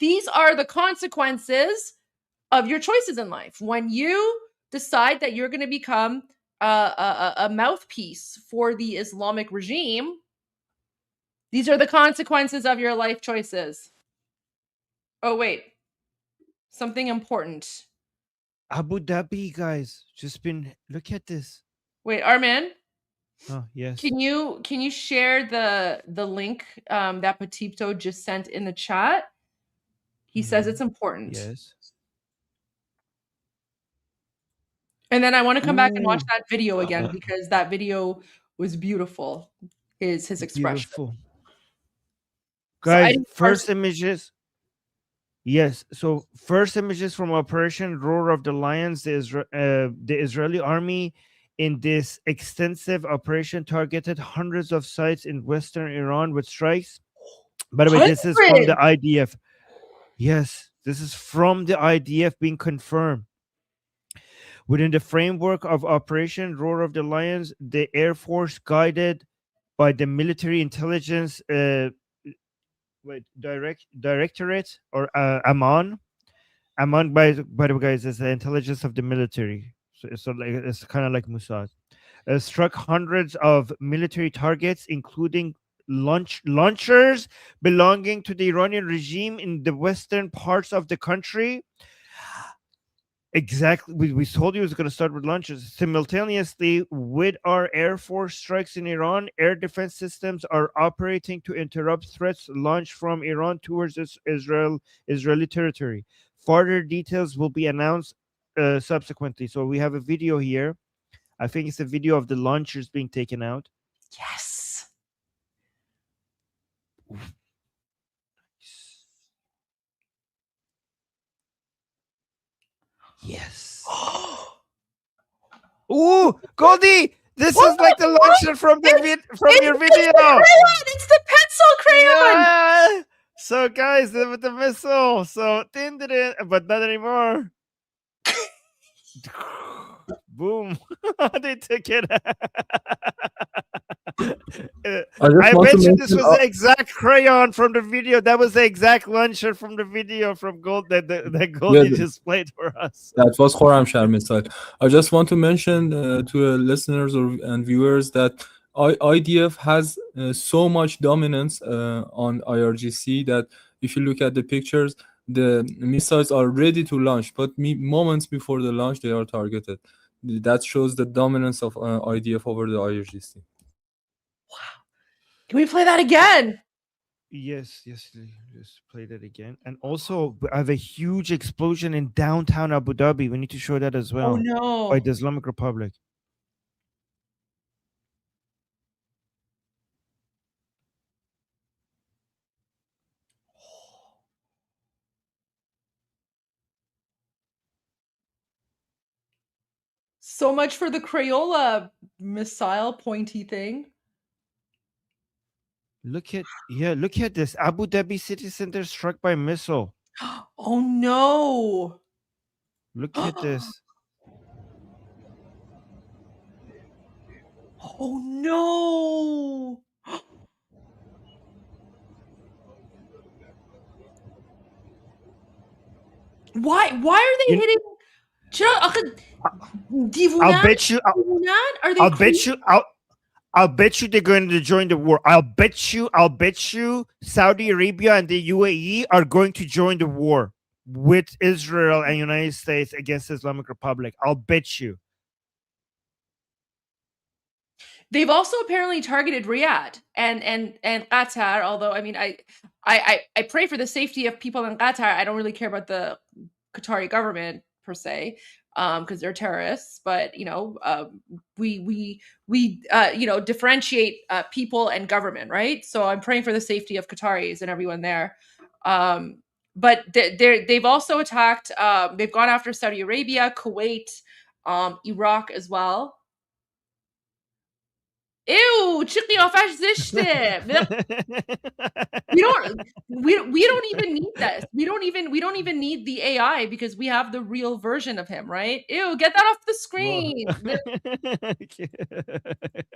these are the consequences of your choices in life. When you decide that you're going to become a mouthpiece for the Islamic regime, these are the consequences of your life choices. Oh wait, something important. Abu Dhabi, guys, look at this. Wait, Armen. Oh yes. Can you share the link that Petito just sent in the chat? He says it's important. Yes. And then I want to come back and watch that video again, because that video was beautiful. His expression. Beautiful. Guys, first images. Yes. So first images from Operation Roar of the Lions, the Israeli army in this extensive operation targeted hundreds of sites in western Iran with strikes. By the way, this is from the IDF. Yes, this is from the IDF being confirmed. Within the framework of Operation Roar of the Lions, the Air Force, guided by the Military Intelligence Directorate, or Amman. Amman, by the way, guys, is the intelligence of the military. So like, it's kind of like Mossad. Struck hundreds of military targets, including launchers belonging to the Iranian regime in the western parts of the country. Exactly. We told you it was going to start with launches. Simultaneously, with our Air Force strikes in Iran, air defense systems are operating to interrupt threats launched from Iran towards Israeli territory. Further details will be announced subsequently. So we have a video here. I think it's a video of the launchers being taken out. Yes. Yes. Ooh, Goldie! This is like the launcher from your video. It's the pencil crayon. Yeah. So guys, with the missile. So but not anymore. Boom. They took it. I mentioned this was the exact crayon from the video. That was the exact launcher from the video from Gold that Goldie just played for us. That was Khorramshahr missile. I just want to mention to listeners and viewers that IDF has so much dominance on IRGC that if you look at the pictures, the missiles are ready to launch, but moments before the launch, they are targeted. That shows the dominance of IDF over the IRGC. Can we play that again? Yes, let's play that again. And also, I have a huge explosion in downtown Abu Dhabi. We need to show that as well. Oh no. By the Islamic Republic. So much for the Crayola missile pointy thing. Look at this. Abu Dhabi city center struck by missile. Oh no. Look at this. Oh no. Why are they hitting? I'll bet you. Are they? I'll bet you they're going to join the war. I'll bet you Saudi Arabia and the UAE are going to join the war with Israel and United States against the Islamic Republic. I'll bet you. They've also apparently targeted Riyadh and Qatar. Although I mean, I pray for the safety of people in Qatar. I don't really care about the Qatari government per se, because they're terrorists. But you know, we differentiate people and government, right? So I'm praying for the safety of Qataris and everyone there. But they've also attacked. They've gone after Saudi Arabia, Kuwait, Iraq as well. Ew, chicken ofash zishte. We don't even need this. We don't even need the AI because we have the real version of him, right? Ew, get that off the screen.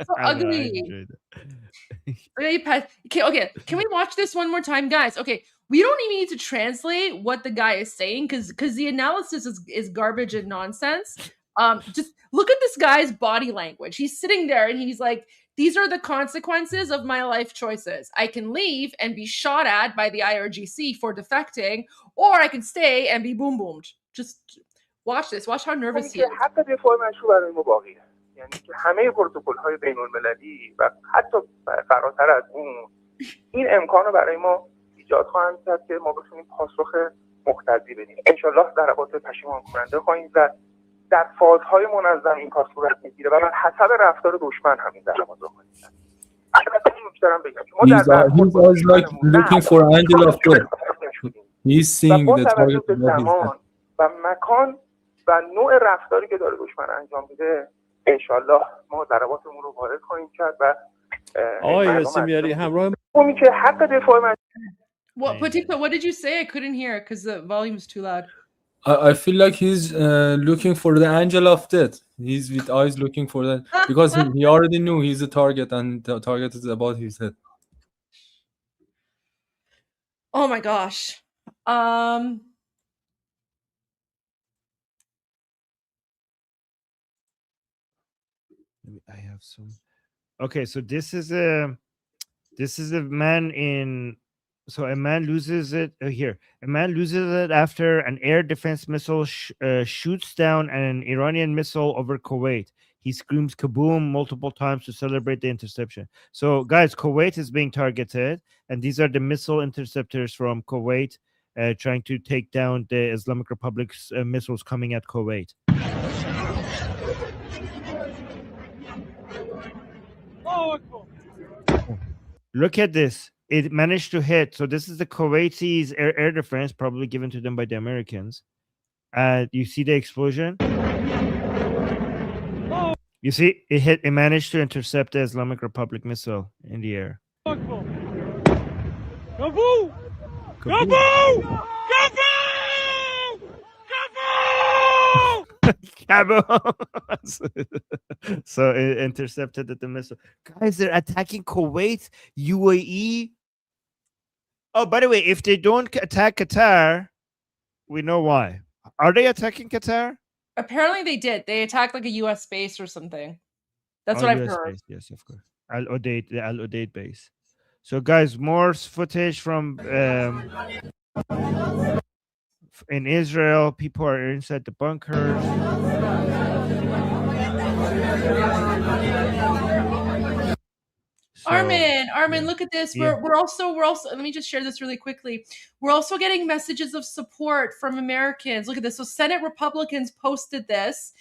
So ugly. Okay, can we watch this one more time, guys? Okay, we don't even need to translate what the guy is saying because the analysis is garbage and nonsense. Just look at this guy's body language. He's sitting there and he's like, these are the consequences of my life choices. I can leave and be shot at by the IRGC for defecting, or I can stay and be boom boomed. Just watch this. Watch how nervous he is. حق دفاع مشروع برای ما باقیه. یعنی که همه پروتکل‌های بین‌المللی و حتی فراتر از اون این امکان رو برای ما ایجاد خواهند کرد که ما بتونیم پاسخ مقتضی بدیم. انشالله ضربات پشیمان کننده خواهیم زد. در فازهای منظم این کار صورت میگیره و بر حسب رفتار دشمن همین ضربات رو خواهیم زد. البته این نکته هم بگم که ما He's like looking for angel of death. He's seeing the target of زمان و مکان و نوع رفتاری که داره دشمن انجام میده انشالله ما ضرباتمون رو وارد خواهیم کرد و آقای یاسمیاری همراه اونی که حق دفاع What did you say? I couldn't hear because the volume is too loud. I feel like he's looking for the angel of death. He's with eyes looking for that because he already knew he's a target and the target is about his head. Oh my gosh. I have some. Okay, so this is a man in. So a man loses it here. A man loses it after an air defense missile shoots down an Iranian missile over Kuwait. He screams kaboom multiple times to celebrate the interception. So guys, Kuwait is being targeted, and these are the missile interceptors from Kuwait trying to take down the Islamic Republic's missiles coming at Kuwait. Look at this. It managed to hit. So this is the Kuwaiti's air defense, probably given to them by the Americans. You see the explosion? You see, it hit. It managed to intercept the Islamic Republic missile in the air. Kaboom! Kaboom! So it intercepted the missile. Guys, they're attacking Kuwait, UAE. Oh, by the way, if they don't attack Qatar, we know why. Are they attacking Qatar? Apparently they did. They attacked like a US base or something. That's what I've heard. Base. Yes, of course. The Al Udeid base. So, guys, more footage from in Israel. People are inside the bunkers. Armen, look at this. yeah. We're also let me just share this really quickly. We're also getting messages of support from Americans. Look at this. So Senate Republicans posted this.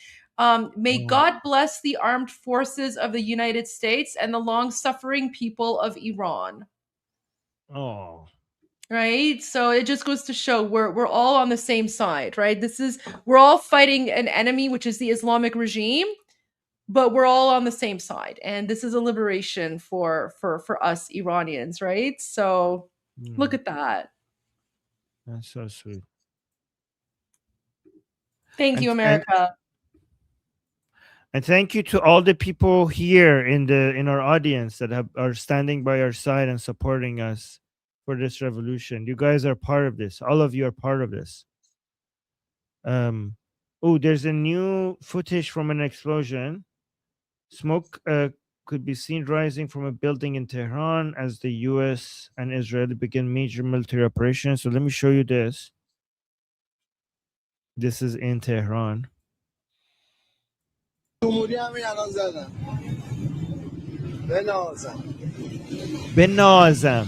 May God bless the armed forces of the United States and the long-suffering people of Iran. Oh. Right? So it just goes to show we're all on the same side, right? We're all fighting an enemy, which is the Islamic regime, but we're all on the same side. And this is a liberation for us Iranians, right? So look at that. That's so sweet. Thank you, America. And thank you to all the people here in our audience that are standing by our side and supporting us for this revolution. You guys are part of this. All of you are part of this. There's a new footage from an explosion. Smoke could be seen rising from a building in Tehran as the US and Israel begin major military operations. So let me show you this. This is in Tehran. بنازم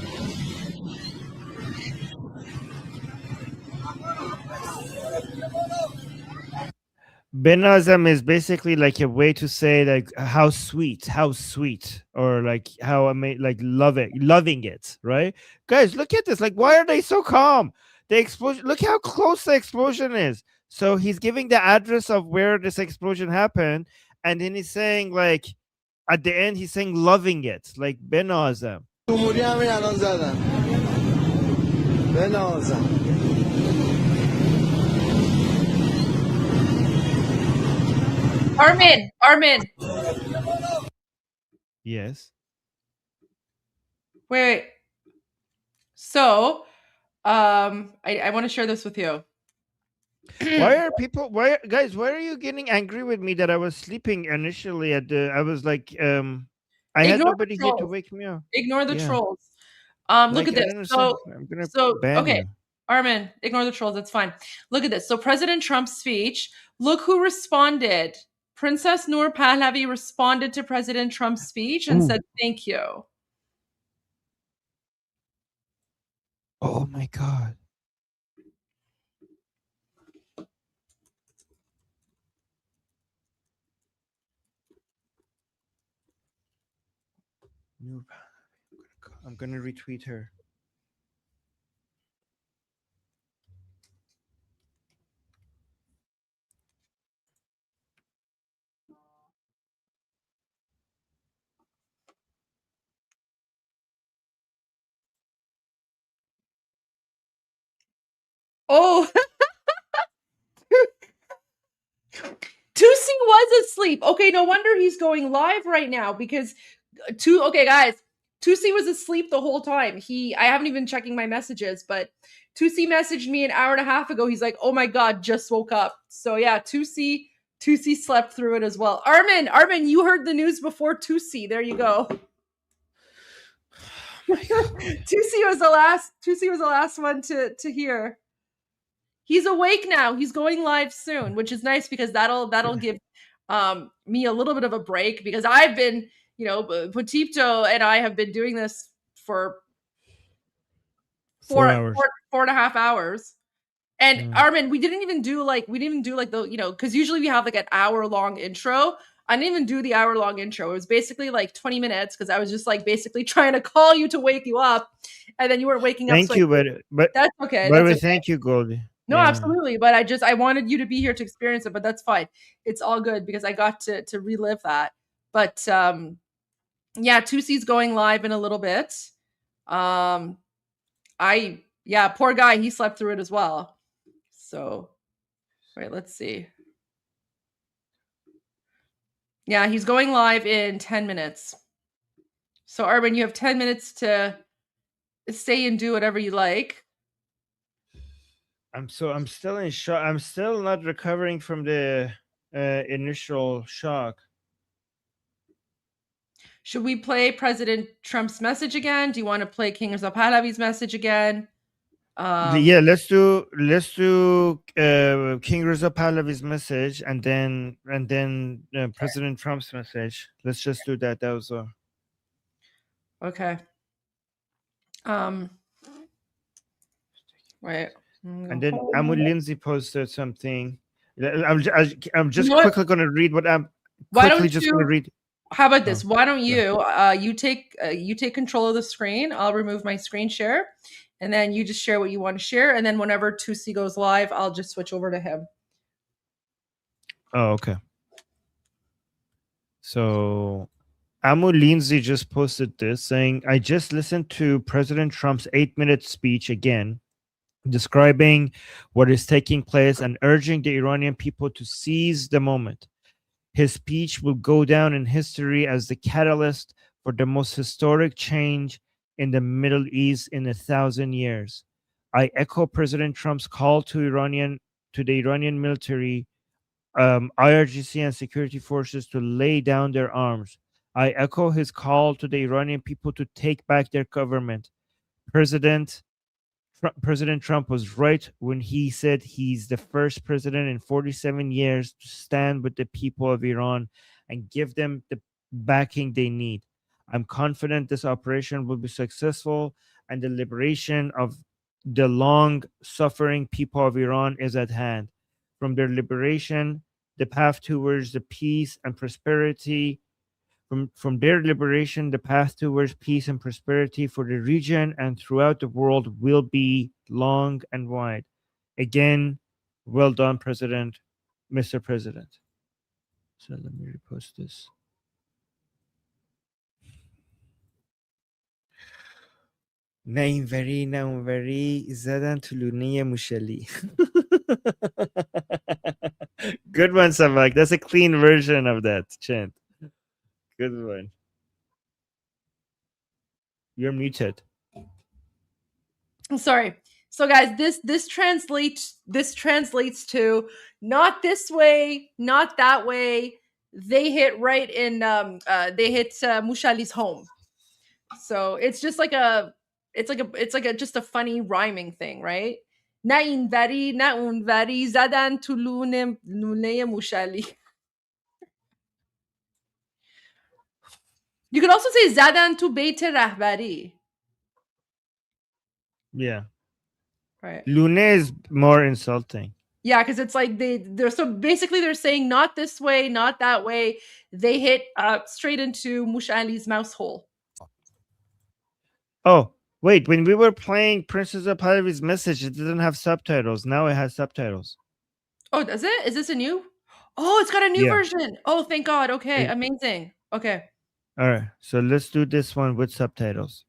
Benazam is basically like a way to say like how sweet, or like how like loving it, right? Guys, look at this. Like, why are they so calm? The explosion, look how close the explosion is. So he's giving the address of where this explosion happened, and then he's saying like at the end he's saying loving it, like Benazam. Armen. Yes. Wait. So, I want to share this with you. Why are you getting angry with me that I was sleeping initially I was like, I had nobody here to wake me up. Ignore the trolls. Look at this. I'm gonna ban you. Armen, ignore the trolls. That's fine. Look at this. So President Trump's speech. Look who responded. Princess Noor Pahlavi responded to President Trump's speech and said, "Thank you." Oh my God. I'm gonna retweet her. Oh, Tusi was asleep. Okay, no wonder he's going live right now because guys, Tusi was asleep the whole time. I haven't even checking my messages, but Tusi messaged me an hour and a half ago. He's like, "Oh my God, just woke up." So yeah, Tusi slept through it as well. Armen, you heard the news before Tusi. There you go. Tusi was the last one to hear. He's awake now. He's going live soon, which is nice because that'll give me a little bit of a break because I've been, Potipto and I have been doing this for 4.5 hours. And Armen, we didn't even do like the, because usually we have like an hour-long intro. I didn't even do the hour-long intro. It was basically like 20 minutes because I was just like basically trying to call you to wake you up, and then you weren't waking up. Thank you, but that's okay. Thank you, Goldie. No, absolutely. But I wanted you to be here to experience it, but that's fine. It's all good because I got to relive that. But yeah, Tusi's going live in a little bit. Poor guy, he slept through it as well. So, right, let's see. Yeah, he's going live in 10 minutes. So, Armen, you have 10 minutes to stay and do whatever you like. I'm still in shock. I'm still not recovering from the initial shock. Should we play President Trump's message again? Do you want to play King Reza Pahlavi's message again? Yeah, let's do King Reza Pahlavi's message and then President Trump's message. Let's just do that. That was Okay. Wait. And then Amu Lindsay posted something. I'm just You know what? quickly going to read what I'm Why quickly don't just going to you? read. How about this? Oh, Why don't yeah. you you take control of the screen? I'll remove my screen share, and then you just share what you want to share. And then whenever Tusi goes live, I'll just switch over to him. Oh, okay. So Amu Lindsay just posted this saying, I just listened to President Trump's 8-minute speech again, describing what is taking place and urging the Iranian people to seize the moment. His speech will go down in history as the catalyst for the most historic change in the Middle East in 1,000 years. I echo President Trump's call to the Iranian military, IRGC and security forces to lay down their arms. I echo his call to the Iranian people to take back their government. President Trump was right when he said he's the first president in 47 years to stand with the people of Iran and give them the backing they need. I'm confident this operation will be successful and the liberation of the long-suffering people of Iran is at hand. From their liberation, the path towards the peace and prosperity From their liberation, the path towards peace and prosperity for the region and throughout the world will be long and wide. Again, well done, Mr. President. So let me repost this. نه اینوری نه اونوری زدن تو لونه موشلی. Good one, Samak. That's a clean version of that chant. Good one. You're muted. Sorry. So guys, this translates to not this way, not that way. They hit right in they hit Mushali's home. So it's just like just a funny rhyming thing, right? Na invari na unvari zadan tu lune Mushali. You can also say zadan tu Bait-e-Rahbari. Yeah. Right. Lune is more insulting. Yeah, because it's like they're so basically they're saying not this way, not that way. They hit straight into Mushali's mouse hole. Oh, wait, when we were playing Princess of Pahlavi's message, it didn't have subtitles. Now it has subtitles. Oh, does it? Is this a new? Oh, it's got a new version. Oh, thank God. Okay, amazing. Okay. All right, so let's do this one with subtitles.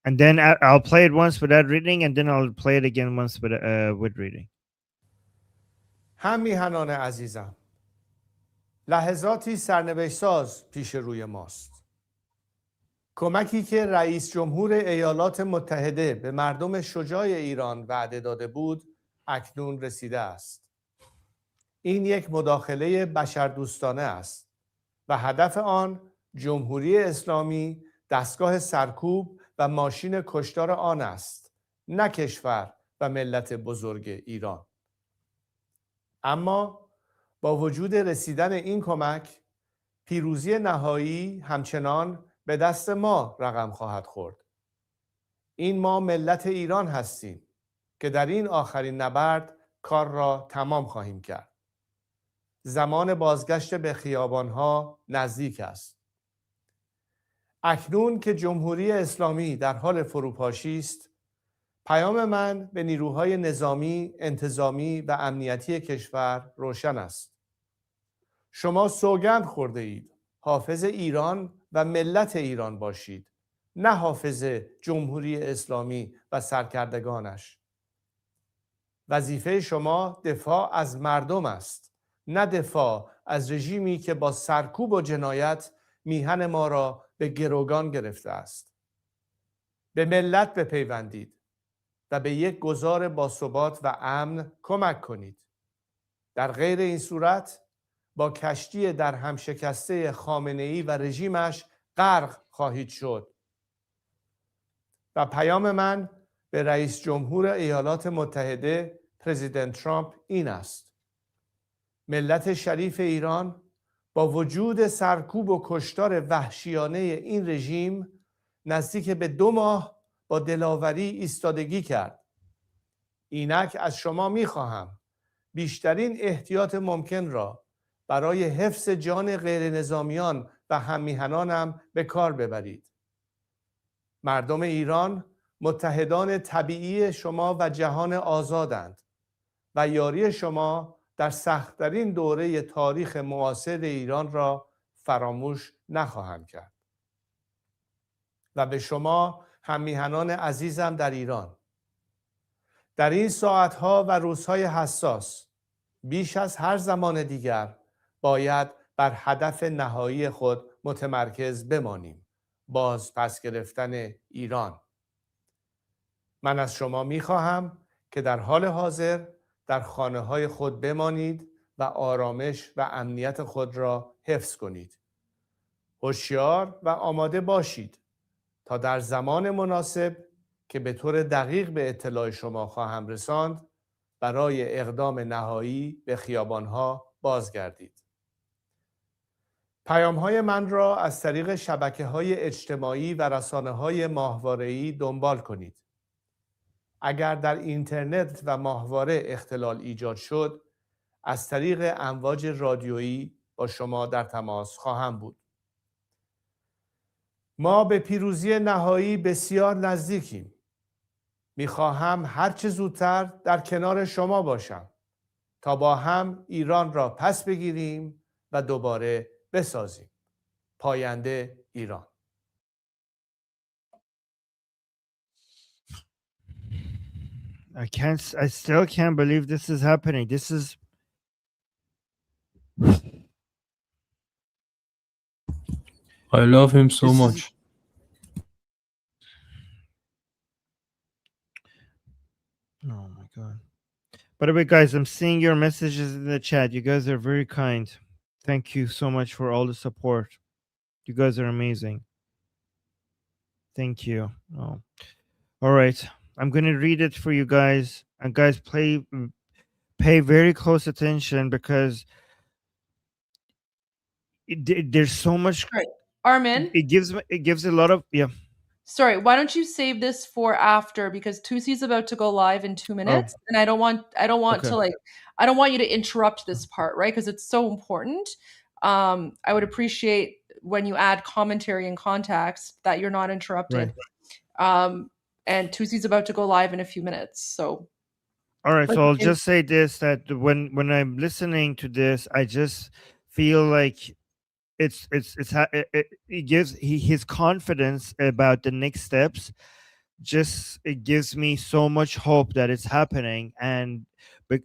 And then I'll play it once without reading, and then I'll play it again once with reading. هم میهنان عزیزم، لحظاتی سرنوشت ساز پیش روی ماست. کمکی که رئیس جمهور ایالات متحده به مردم شجاع ایران وعده داده بود، اکنون رسیده است. این یک مداخله بشردوستانه است و هدف آن جمهوری اسلامی دستگاه سرکوب و ماشین کشتار آن است، نه کشور و ملت بزرگ ایران. اما با وجود رسیدن این کمک، پیروزی نهایی همچنان به دست ما رقم خواهد خورد. این ما ملت ایران هستیم که در این آخرین نبرد کار را تمام خواهیم کرد. زمان بازگشت به خیابانها نزدیک است. اکنون که جمهوری اسلامی در حال فروپاشی است، پیام من به نیروهای نظامی، انتظامی و امنیتی کشور روشن است. شما سوگند خورده اید حافظ ایران و ملت ایران باشید، نه حافظ جمهوری اسلامی و سرکردگانش. وظیفه شما دفاع از مردم است، نه دفاع از رژیمی که با سرکوب و جنایت میهن ما را به گروگان گرفته است. به ملت بپیوندید و به یک گذار باثبات و امن کمک کنید. در غیر این صورت با کشتی در هم شکسته خامنه‌ای و رژیمش غرق خواهید شد. و پیام من به رئیس جمهور ایالات متحده پرزیدنت ترامپ این است: ملت شریف ایران با وجود سرکوب و کشتار وحشیانه این رژیم نزدیک به 2 ماه با دلاوری ایستادگی کرد. اینک از شما می‌خواهم بیشترین احتیاط ممکن را برای حفظ جان غیر نظامیان و هممیهنانم به کار ببرید. مردم ایران متحدان طبیعی شما و جهان آزادند و یاری شما در سخت‌ترین دوره تاریخ معاصر ایران را فراموش نخواهند کرد. و به شما هممیهنان عزیزم در ایران، در این ساعتها و روزهای حساس بیش از هر زمان دیگر باید بر هدف نهایی خود متمرکز بمانیم: باز پس گرفتن ایران. من از شما می‌خواهم که در حال حاضر در خانه‌های خود بمانید و آرامش و امنیت خود را حفظ کنید. هوشیار و آماده باشید تا در زمان مناسب که به طور دقیق به اطلاع شما خواهم رساند برای اقدام نهایی به خیابان‌ها بازگردید. پیام‌های من را از طریق شبکه‌های اجتماعی و رسانه‌های ماهواره‌ای دنبال کنید. اگر در اینترنت و ماهواره اختلال ایجاد شد، از طریق امواج رادیویی با شما در تماس خواهم بود. ما به پیروزی نهایی بسیار نزدیکیم. می‌خواهم هر چه زودتر در کنار شما باشم تا با هم ایران را پس بگیریم و دوباره بسازیم. پاینده ایران. I still can't believe this is happening. This is I love him so much. Oh my God. By the way, guys, I'm seeing your messages in the chat. You guys are very kind. Thank you so much for all the support. You guys are amazing. Thank you. Oh. All right. I'm going to read it for you guys. And guys, pay very close attention because there's so much. Right. Armen, It gives a lot of, yeah. sorry, why don't you save this for after, because Tusi's about to go live in 2 minutes, and I don't want Okay. to I don't want you to interrupt this part, right? Because it's so important. I would appreciate when you add commentary and context that you're not interrupted. Right. And Tusi's about to go live in a few minutes, so. All right, so I'll just say this, that when I'm listening to this, I just feel like it gives his confidence about the next steps. Just it gives me so much hope that it's happening, but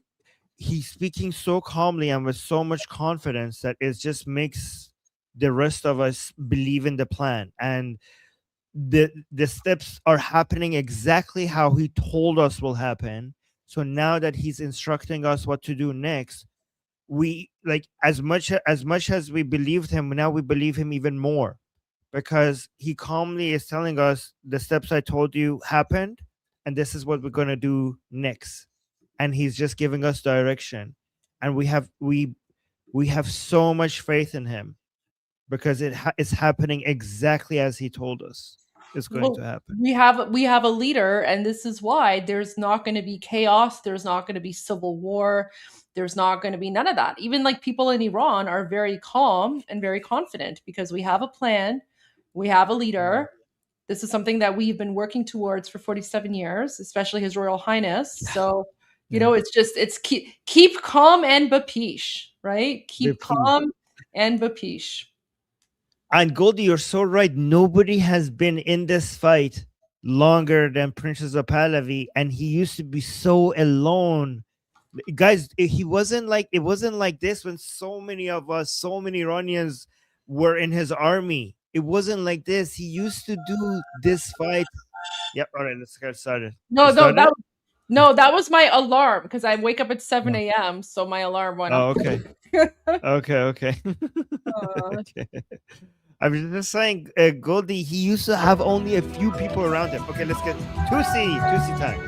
he's speaking so calmly and with so much confidence that it just makes the rest of us believe in the plan, and the steps are happening exactly how he told us will happen. So now that he's instructing us what to do next, we like as much as we believed him, now we believe him even more, because he calmly is telling us the steps I told you happened and this is what we're going to do next, and he's just giving us direction, and we have so much faith in him because it's happening exactly as he told us it's going to happen. We have a leader, and this is why there's not going to be chaos, there's not going to be civil war, there's not going to be none of that. Even like people in Iran are very calm and very confident because we have a plan, we have a leader. This is something that we've been working towards for 47 years, especially His Royal Highness. So, you know, it's keep calm and bapish, right? Keep calm and bapish. And Goldie, you're so right. Nobody has been in this fight longer than Princess of Pahlavi, and he used to be so alone. Guys, it wasn't like this when so many of us, so many Iranians were in his army. It wasn't like this. He used to do this fight. Yep. All right, let's get started. That was my alarm because I wake up at 7 a.m. So my alarm went off. Okay. Okay. Okay. I was just saying, Goldie, he used to have only a few people around him. Okay, let's get Tusi time.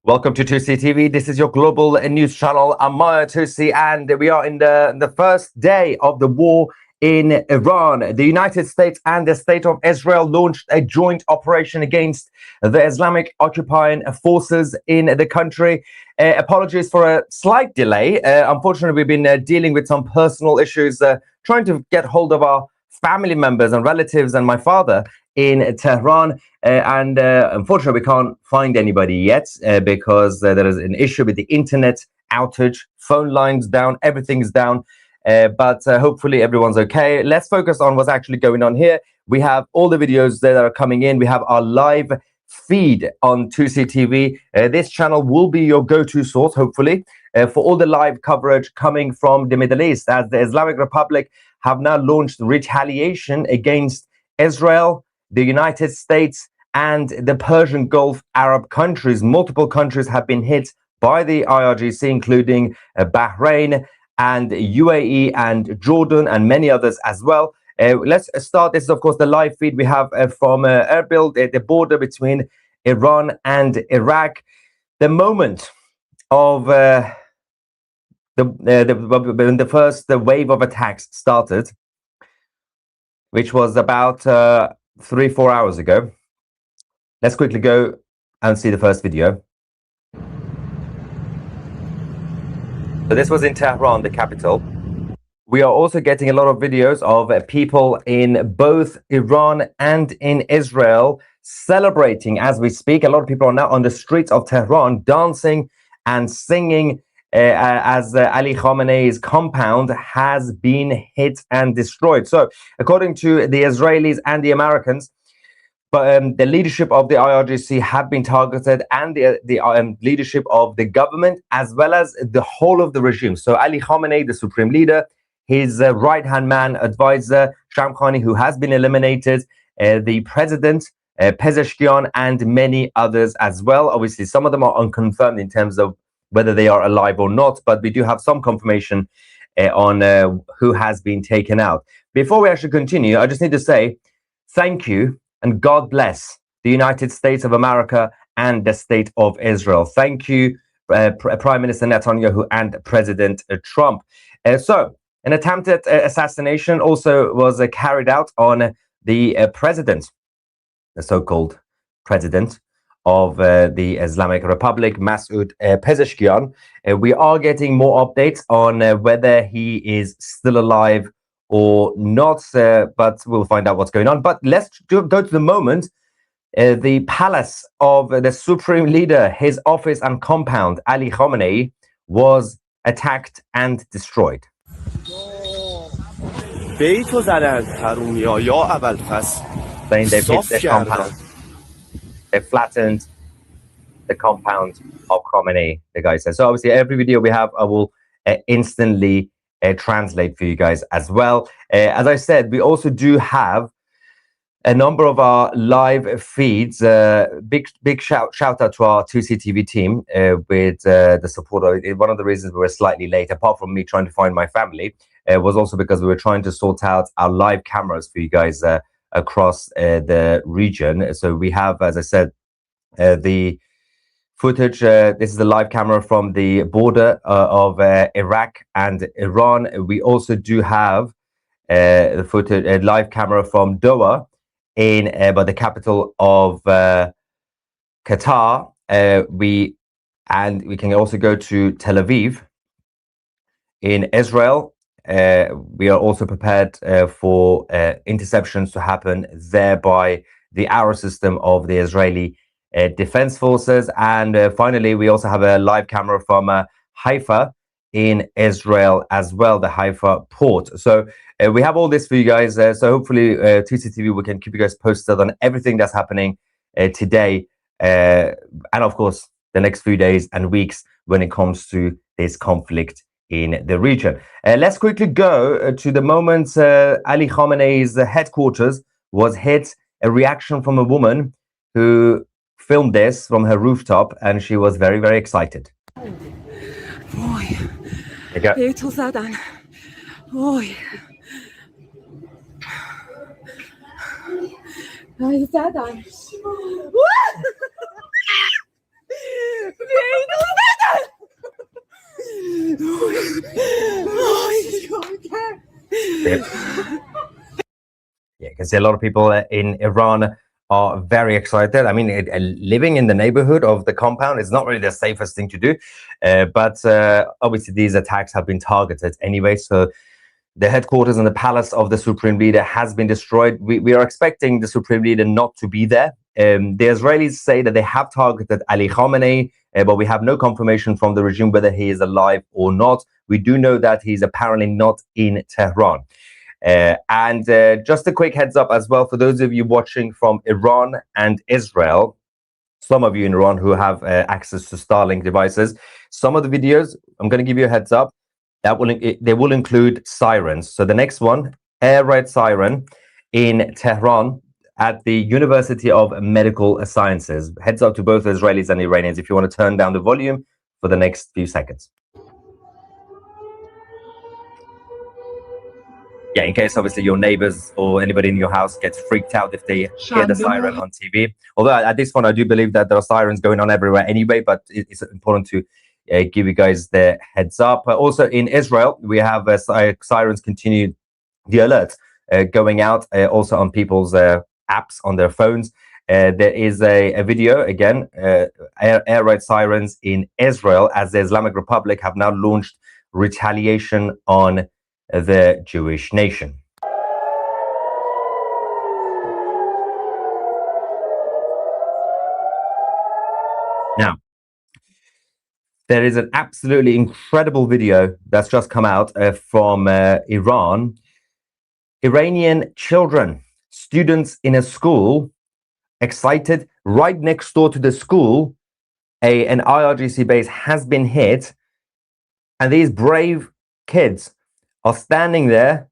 Welcome to 2C TV. This is your global news channel. I'm Maya 2C, and we are in the first day of the war in Iran. The United States and the State of Israel launched a joint operation against the Islamic occupying forces in the country. Apologies for a slight delay. Unfortunately, we've been dealing with some personal issues, trying to get hold of our family members and relatives and my father in Tehran. Unfortunately, we can't find anybody yet because there is an issue with the internet outage, phone lines down, everything's down. But hopefully everyone's okay. Let's focus on what's actually going on here. We have all the videos that are coming in. We have our live feed on 2C TV. This channel will be your go-to source, hopefully, for all the live coverage coming from the Middle East, as the Islamic Republic have now launched retaliation against Israel, the United States, and the Persian Gulf Arab countries. Multiple countries have been hit by the IRGC, including Bahrain and UAE and Jordan and many others as well. Let's start. This is, of course, the live feed we have from Erbil, the border between Iran and Iraq. The moment of when the first wave of attacks started, which was about 3-4 hours ago. Let's quickly go and see the first video. So this was in Tehran, the capital. We are also getting a lot of videos of people in both Iran and in Israel celebrating as we speak. A lot of people are now on the streets of Tehran dancing and singing as Ali Khamenei's compound has been hit and destroyed. So according to the Israelis and the Americans, but the leadership of the IRGC have been targeted, and the leadership of the government, as well as the whole of the regime. So Ali Khamenei, the supreme leader, his right-hand man, advisor, Shamkhani, who has been eliminated, the president, Pezeshkian, and many others as well. Obviously, some of them are unconfirmed in terms of whether they are alive or not, but we do have some confirmation on who has been taken out. Before we actually continue, I just need to say thank you and God bless the United States of America and the State of Israel. Thank you, Prime Minister Netanyahu and President Trump. So, an attempted assassination also was carried out on the president, the so-called president of the Islamic Republic, Masoud Pezeshkian. We are getting more updates on whether he is still alive or not, but we'll find out what's going on. But let's go to the moment. The palace of the supreme leader, his office and compound, Ali Khamenei, was attacked and destroyed. Saying they hit the compound. They flattened the compound of Khamenei, the guy says. So obviously every video we have, I will instantly translate for you guys as well. As I said, we also do have a number of our live feeds. Big shout out to our 2C TV team with the support of one of the reasons we were slightly late, apart from me trying to find my family, was also because we were trying to sort out our live cameras for you guys across the region. So we have, as I said, the footage. This is the live camera from the border of Iraq and Iran. We also do have the footage, a live camera from Doha in the capital of Qatar. We can also go to Tel Aviv in Israel. We are also prepared for interceptions to happen there by the arrow system of the Israeli Defense Forces. And finally, we also have a live camera from Haifa in Israel as well, the Haifa port. So we have all this for you guys. So hopefully 2C TV, we can keep you guys posted on everything that's happening today. And of course, the next few days and weeks when it comes to this conflict in the region. Let's quickly go to the moment Ali Khamenei's headquarters was hit. A reaction from a woman who filmed this from her rooftop, and she was very, very excited. بيتو زدن وای زدن Yeah, you can see a lot of people in Iran are very excited. I mean, living in the neighborhood of the compound is not really the safest thing to do, but obviously these attacks have been targeted anyway. So the headquarters and the palace of the Supreme Leader has been destroyed. We are expecting the Supreme Leader not to be there. The Israelis say that they have targeted Ali Khamenei, but we have no confirmation from the regime whether he is alive or not. We do know that he's apparently not in Tehran. And just a quick heads up as well for those of you watching from Iran and Israel, some of you in Iran who have access to Starlink devices, some of the videos, I'm going to give you a heads up, that they will include sirens. So the next one, air raid siren in Tehran at the University of Medical Sciences. Heads up to both Israelis and Iranians if you want to turn down the volume for the next few seconds. Yeah, in case obviously your neighbors or anybody in your house gets freaked out if they hear the siren on TV. Although at this point, I do believe that there are sirens going on everywhere anyway, but it's important to give you guys the heads up. Also in Israel, we have sirens continue the alerts going out also on people's apps on their phones. There is a video, again, air raid sirens in Israel as the Islamic Republic have now launched retaliation on the Jewish nation. Now, there is an absolutely incredible video that's just come out from Iran. Iranian children, students in a school, excited, right next door to the school, an IRGC base has been hit, and these brave kids are standing there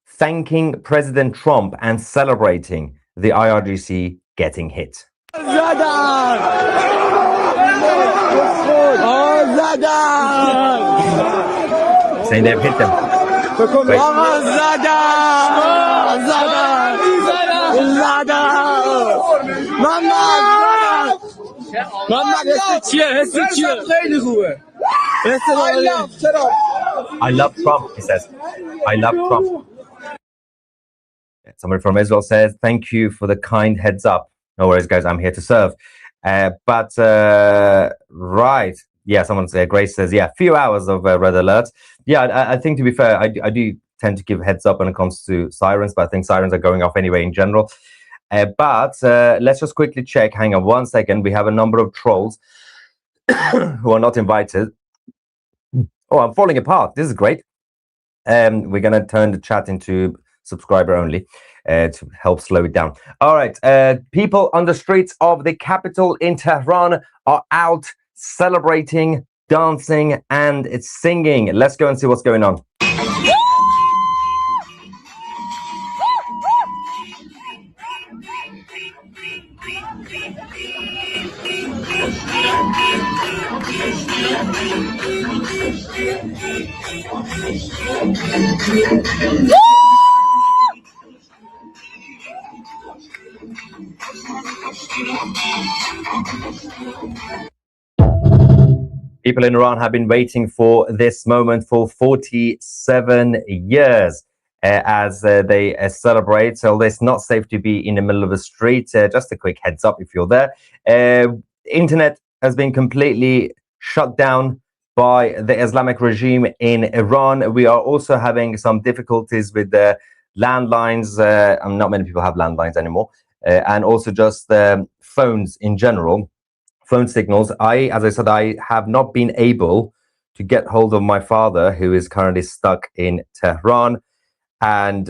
thanking President Trump and celebrating the IRGC getting hit. Saying they've hit them. Wait. I love Trump, he says. I love Trump. Somebody from Israel says, thank you for the kind heads up. No worries, guys, I'm here to serve. Right. Yeah, someone said, Grace says, yeah, few hours of red alerts. Yeah, I think to be fair, I do tend to give heads up when it comes to sirens, but I think sirens are going off anyway in general. Let's just quickly check. Hang on 1 second. We have a number of trolls who are not invited. Oh, I'm falling apart. This is great. We're going to turn the chat into subscriber only to help slow it down. All right. People on the streets of the capital in Tehran are out celebrating, dancing, and singing. Let's go and see what's going on. People in Iran have been waiting for this moment for 47 years as they celebrate. So it's not safe to be in the middle of the street. Just a quick heads up if you're there. Internet has been completely shut down by the Islamic regime in Iran. We are also having some difficulties with the landlines. Not many people have landlines anymore. And also just phones in general. Phone signals. As I said, I have not been able to get hold of my father, who is currently stuck in Tehran, and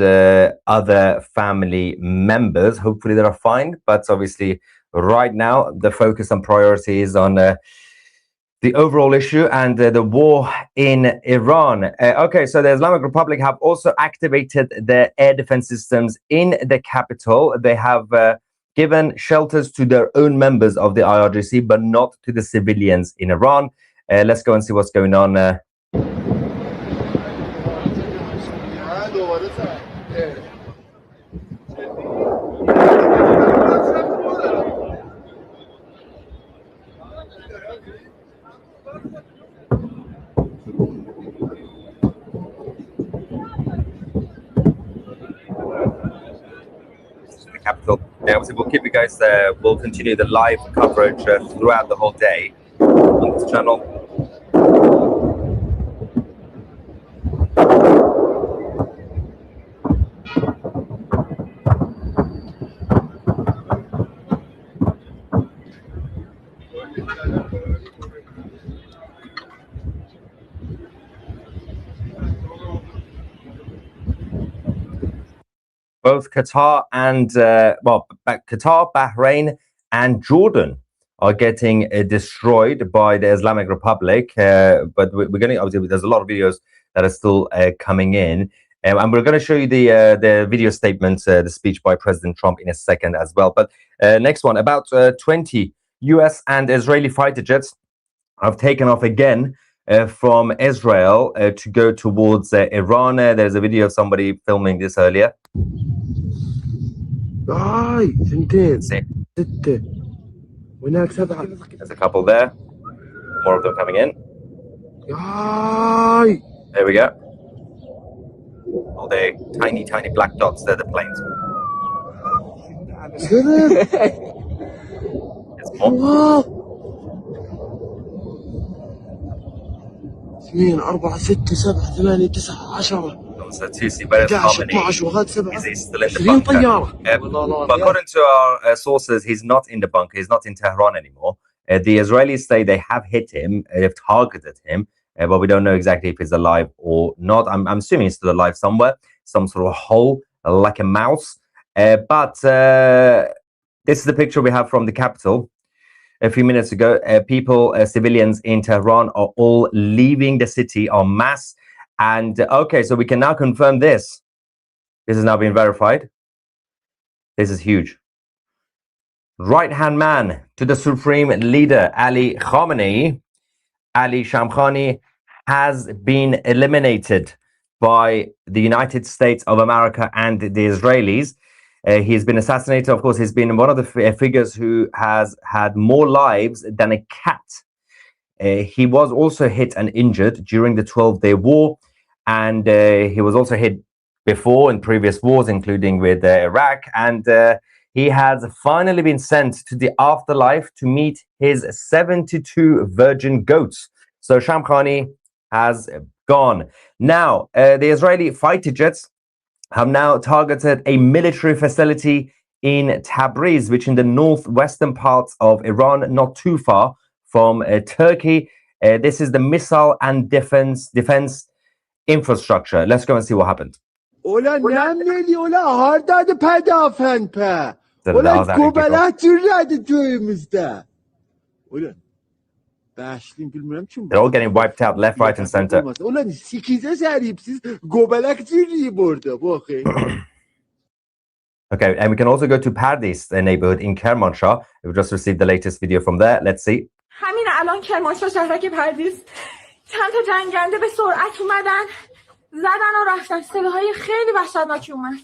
other family members. Hopefully they are fine, but obviously right now the focus and priority is on the overall issue and the war in Iran. Okay, so the Islamic Republic have also activated their air defense systems in the capital. They have given shelters to their own members of the IRGC, but not to the civilians in Iran. Let's go and see what's going on. obviously we'll keep you guys there. We'll continue the live coverage throughout the whole day on this channel. Both Qatar and Qatar, Bahrain, and Jordan are getting destroyed by the Islamic Republic. But we're going to, obviously, there's a lot of videos that are still coming in. And we're going to show you the video statements, the speech by President Trump in a second as well. But next one, about 20 US and Israeli fighter jets have taken off again from Israel to go towards Iran. There's a video of somebody filming this earlier. There's a couple there. More of them coming in. There we go. All the tiny, tiny black dots, they're the planes. There's more. 2 4 6 7 8 9 10 So to see whether Khamenei is still in the bunker. But according to our sources, he's not in the bunker. He's not in Tehran anymore. The Israelis say they have hit him, they've targeted him, but we don't know exactly if he's alive or not. I'm assuming he's still alive somewhere, some sort of hole like a mouse. But this is the picture we have from the capital. A few minutes ago, civilians in Tehran are all leaving the city en masse. And okay, so we can now confirm this. This has now been verified. This is huge. Right-hand man to the supreme leader, Ali Khamenei, Ali Shamkhani, has been eliminated by the United States of America and the Israelis. He's been assassinated. Of course, he's been one of the figures who has had more lives than a cat. He was also hit and injured during the 12-day war. And he was also hit before in previous wars, including with Iraq. And he has finally been sent to the afterlife to meet his 72 virgin goats. So Shamkhani has gone. Now, the Israeli fighter jets have now targeted a military facility in Tabriz, which in the northwestern parts of Iran, not too far from Turkey. This is the missile and defense infrastructure. Let's go and see what happened. They're all getting wiped out left, right, and center. Okay, and we can also go to Pardis, a neighborhood in Kermanshah. We've just received the latest video from there. Let's see. همین الان کرمانشاه شهرک پردیس چند تا جنگنده به سرعت اومدن زدن و رفتن سلاحای خیلی وحشتناکی اومد.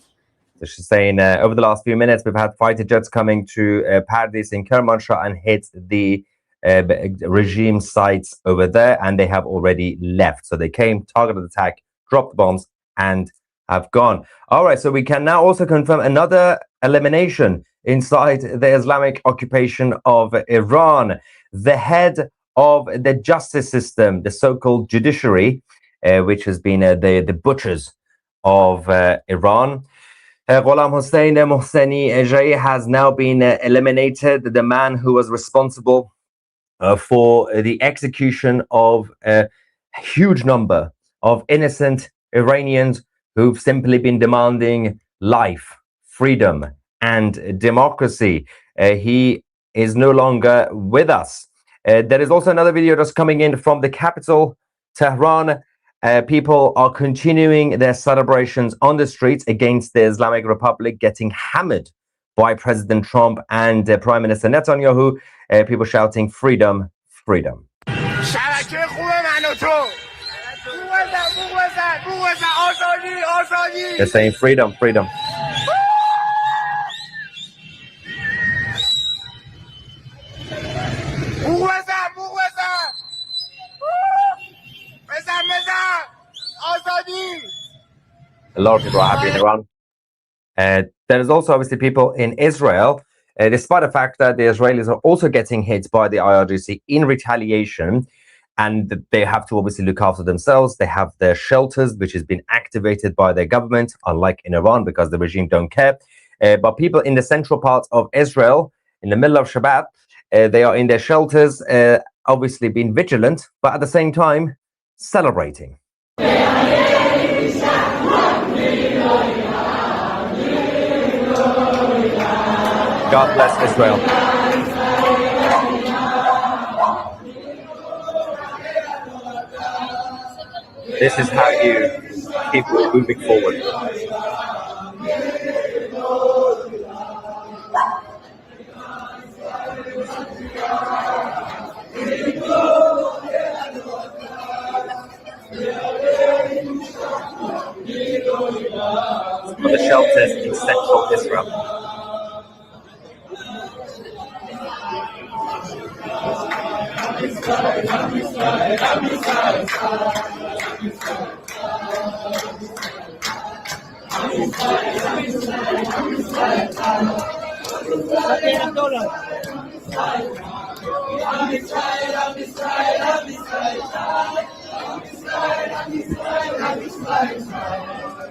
So she's saying over the last few minutes we've had fighter jets coming to Pardis in Kermanshah and hit the regime sites over there, and they have already left. So they came, targeted attack, dropped bombs, and have gone. All right, so we can now also confirm another elimination inside the Islamic occupation of Iran. The head of the justice system, the so-called judiciary, which has been the butchers of Iran, Ghulam Hossein Mohseni Ejai, has now been eliminated. The man who was responsible for the execution of a huge number of innocent Iranians who've simply been demanding life, freedom, and democracy. He is no longer with us. There is also another video just coming in from the capital, Tehran. People are continuing their celebrations on the streets against the Islamic Republic, getting hammered by President Trump and Prime Minister Netanyahu. People shouting freedom, freedom. They're saying freedom, freedom. A lot of people are happy in Iran. There is also obviously people in Israel despite the fact that the Israelis are also getting hit by the IRGC in retaliation, and they have to obviously look after themselves. They have their shelters, which has been activated by their government, unlike in Iran, because the regime don't care. But people in the central part of Israel, in the middle of Shabbat, they are in their shelters, obviously being vigilant, but at the same time, celebrating. God bless Israel. This is how you keep moving forward. For the shelters in central Israel.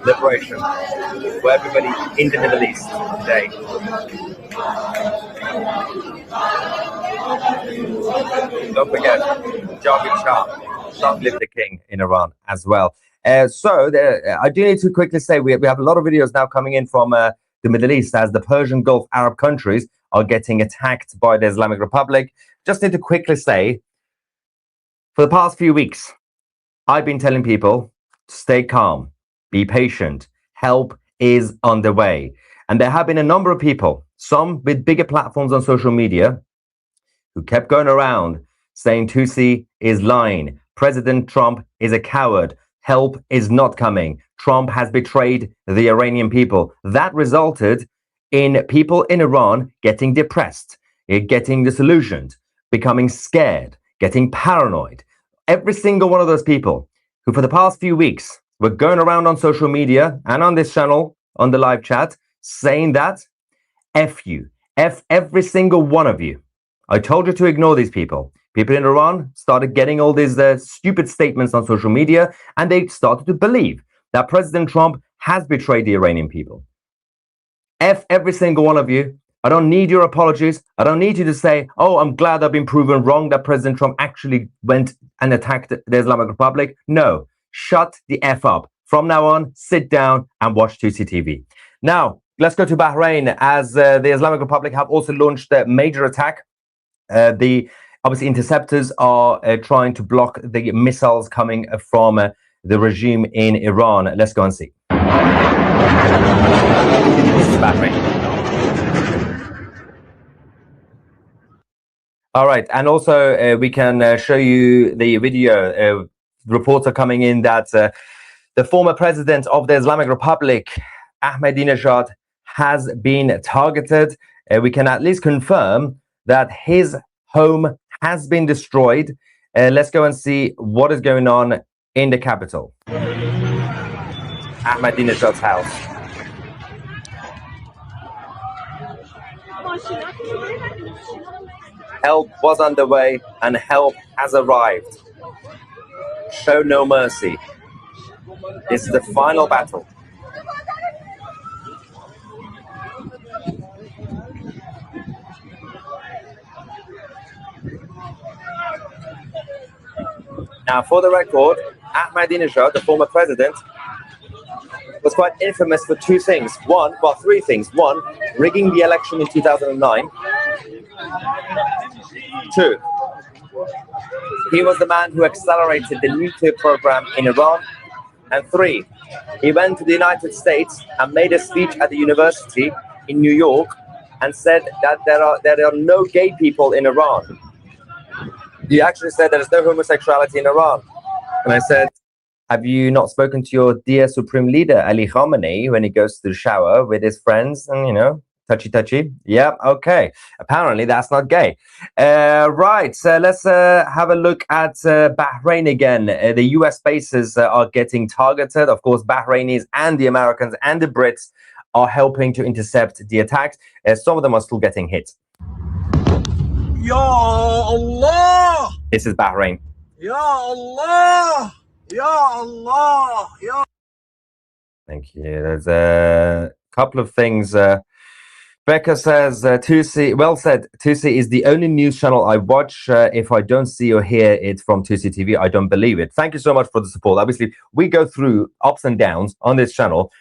Liberation for everybody in the Middle East today. Don't forget, Javid Shah, long live the king in Iran as well. I do need to quickly say we have a lot of videos now coming in from the Middle East as the Persian Gulf Arab countries are getting attacked by the Islamic Republic. Just need to quickly say, for the past few weeks, I've been telling people to stay calm, be patient, help is on the way. And there have been a number of people, some with bigger platforms on social media, who kept going around saying Tusi is lying, President Trump is a coward, help is not coming, Trump has betrayed the Iranian people. That resulted in people in Iran getting depressed, getting disillusioned, becoming scared, getting paranoid. Every single one of those people who for the past few weeks were going around on social media and on this channel, on the live chat, saying that, F you, F every single one of you. I told you to ignore these people. People in Iran started getting all these stupid statements on social media, and they started to believe that President Trump has betrayed the Iranian people. F every single one of you. I don't need your apologies. I don't need you to say, oh, I'm glad I've been proven wrong that President Trump actually went and attacked the Islamic Republic. No, shut the F up. From now on, sit down and watch Tusi TV. Now, let's go to Bahrain, as the Islamic Republic have also launched a major attack. The obviously interceptors are trying to block the missiles coming from the regime in Iran. Let's go and see. This is Bahrain. All right, and also we can show you the video. Reports are coming in that the former president of the Islamic Republic, Ahmadinejad, has been targeted. We can at least confirm that his home has been destroyed. Let's go and see what is going on in the capital. Ahmadinejad's house. Help was underway and help has arrived. Show no mercy. This is the final battle. Now, for the record, Ahmadinejad, the former president, was quite infamous for two things. Three things. One, rigging the election in 2009. Two, he was the man who accelerated the nuclear program in Iran. And three, he went to the United States and made a speech at the university in New York and said that there are no gay people in Iran. He actually said there is no homosexuality in Iran. And I said, have you not spoken to your dear supreme leader, Ali Khamenei, when he goes to the shower with his friends and, you know, touchy? Yeah, okay. Apparently that's not gay. Right, so let's have a look at Bahrain again. The US bases are getting targeted. Of course, Bahrainis and the Americans and the Brits are helping to intercept the attacks. Some of them are still getting hit. Ya Allah! This is Bahrain. Ya Allah! Ya Allah! Ya Thank you. There's a couple of things. Becca says, Tusi, well said. Tusi is the only news channel I watch. If I don't see or hear it from Tusi TV, I don't believe it. Thank you so much for the support. Obviously, we go through ups and downs on this channel.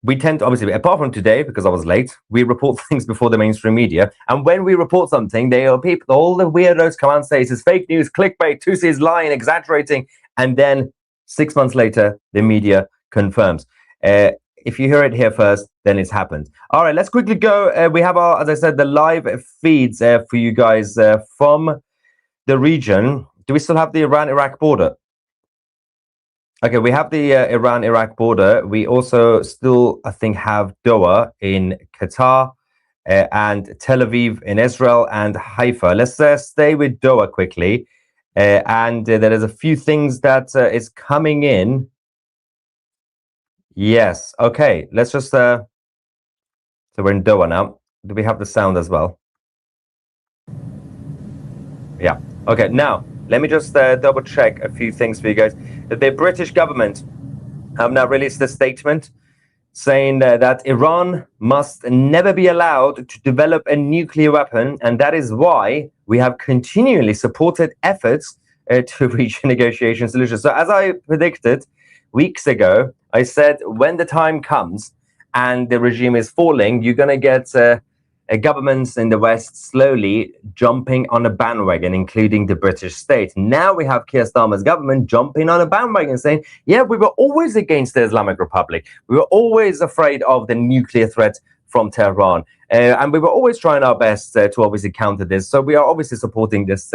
We tend to, obviously, apart from today, because I was late, we report things before the mainstream media. And when we report something, they are people, all the weirdos come out and say, this is fake news, clickbait, Tusi is lying, exaggerating. And then 6 months later, the media confirms. If you hear it here first, then it's happened. All right, let's quickly go. We have our, as I said, the live feeds for you guys from the region. Do we still have the Iran-Iraq border? Okay, we have the Iran-Iraq border. We also still, I think, have Doha in Qatar and Tel Aviv in Israel and Haifa. Let's stay with Doha quickly. And there is a few things that is coming in. Yes. Okay. Let's just. So we're in Doha now. Do we have the sound as well? Yeah. Okay. Now let me just double check a few things for you guys. The British government have now released a statement saying that Iran must never be allowed to develop a nuclear weapon, and that is why we have continually supported efforts to reach a negotiation solution. So, as I predicted weeks ago, I said when the time comes and the regime is falling, you're going to get governments in the West slowly jumping on a bandwagon, including the British state. Now we have Keir Starmer's government jumping on a bandwagon saying, yeah, we were always against the Islamic Republic. We were always afraid of the nuclear threat from Tehran. And we were always trying our best to obviously counter this. So we are obviously supporting this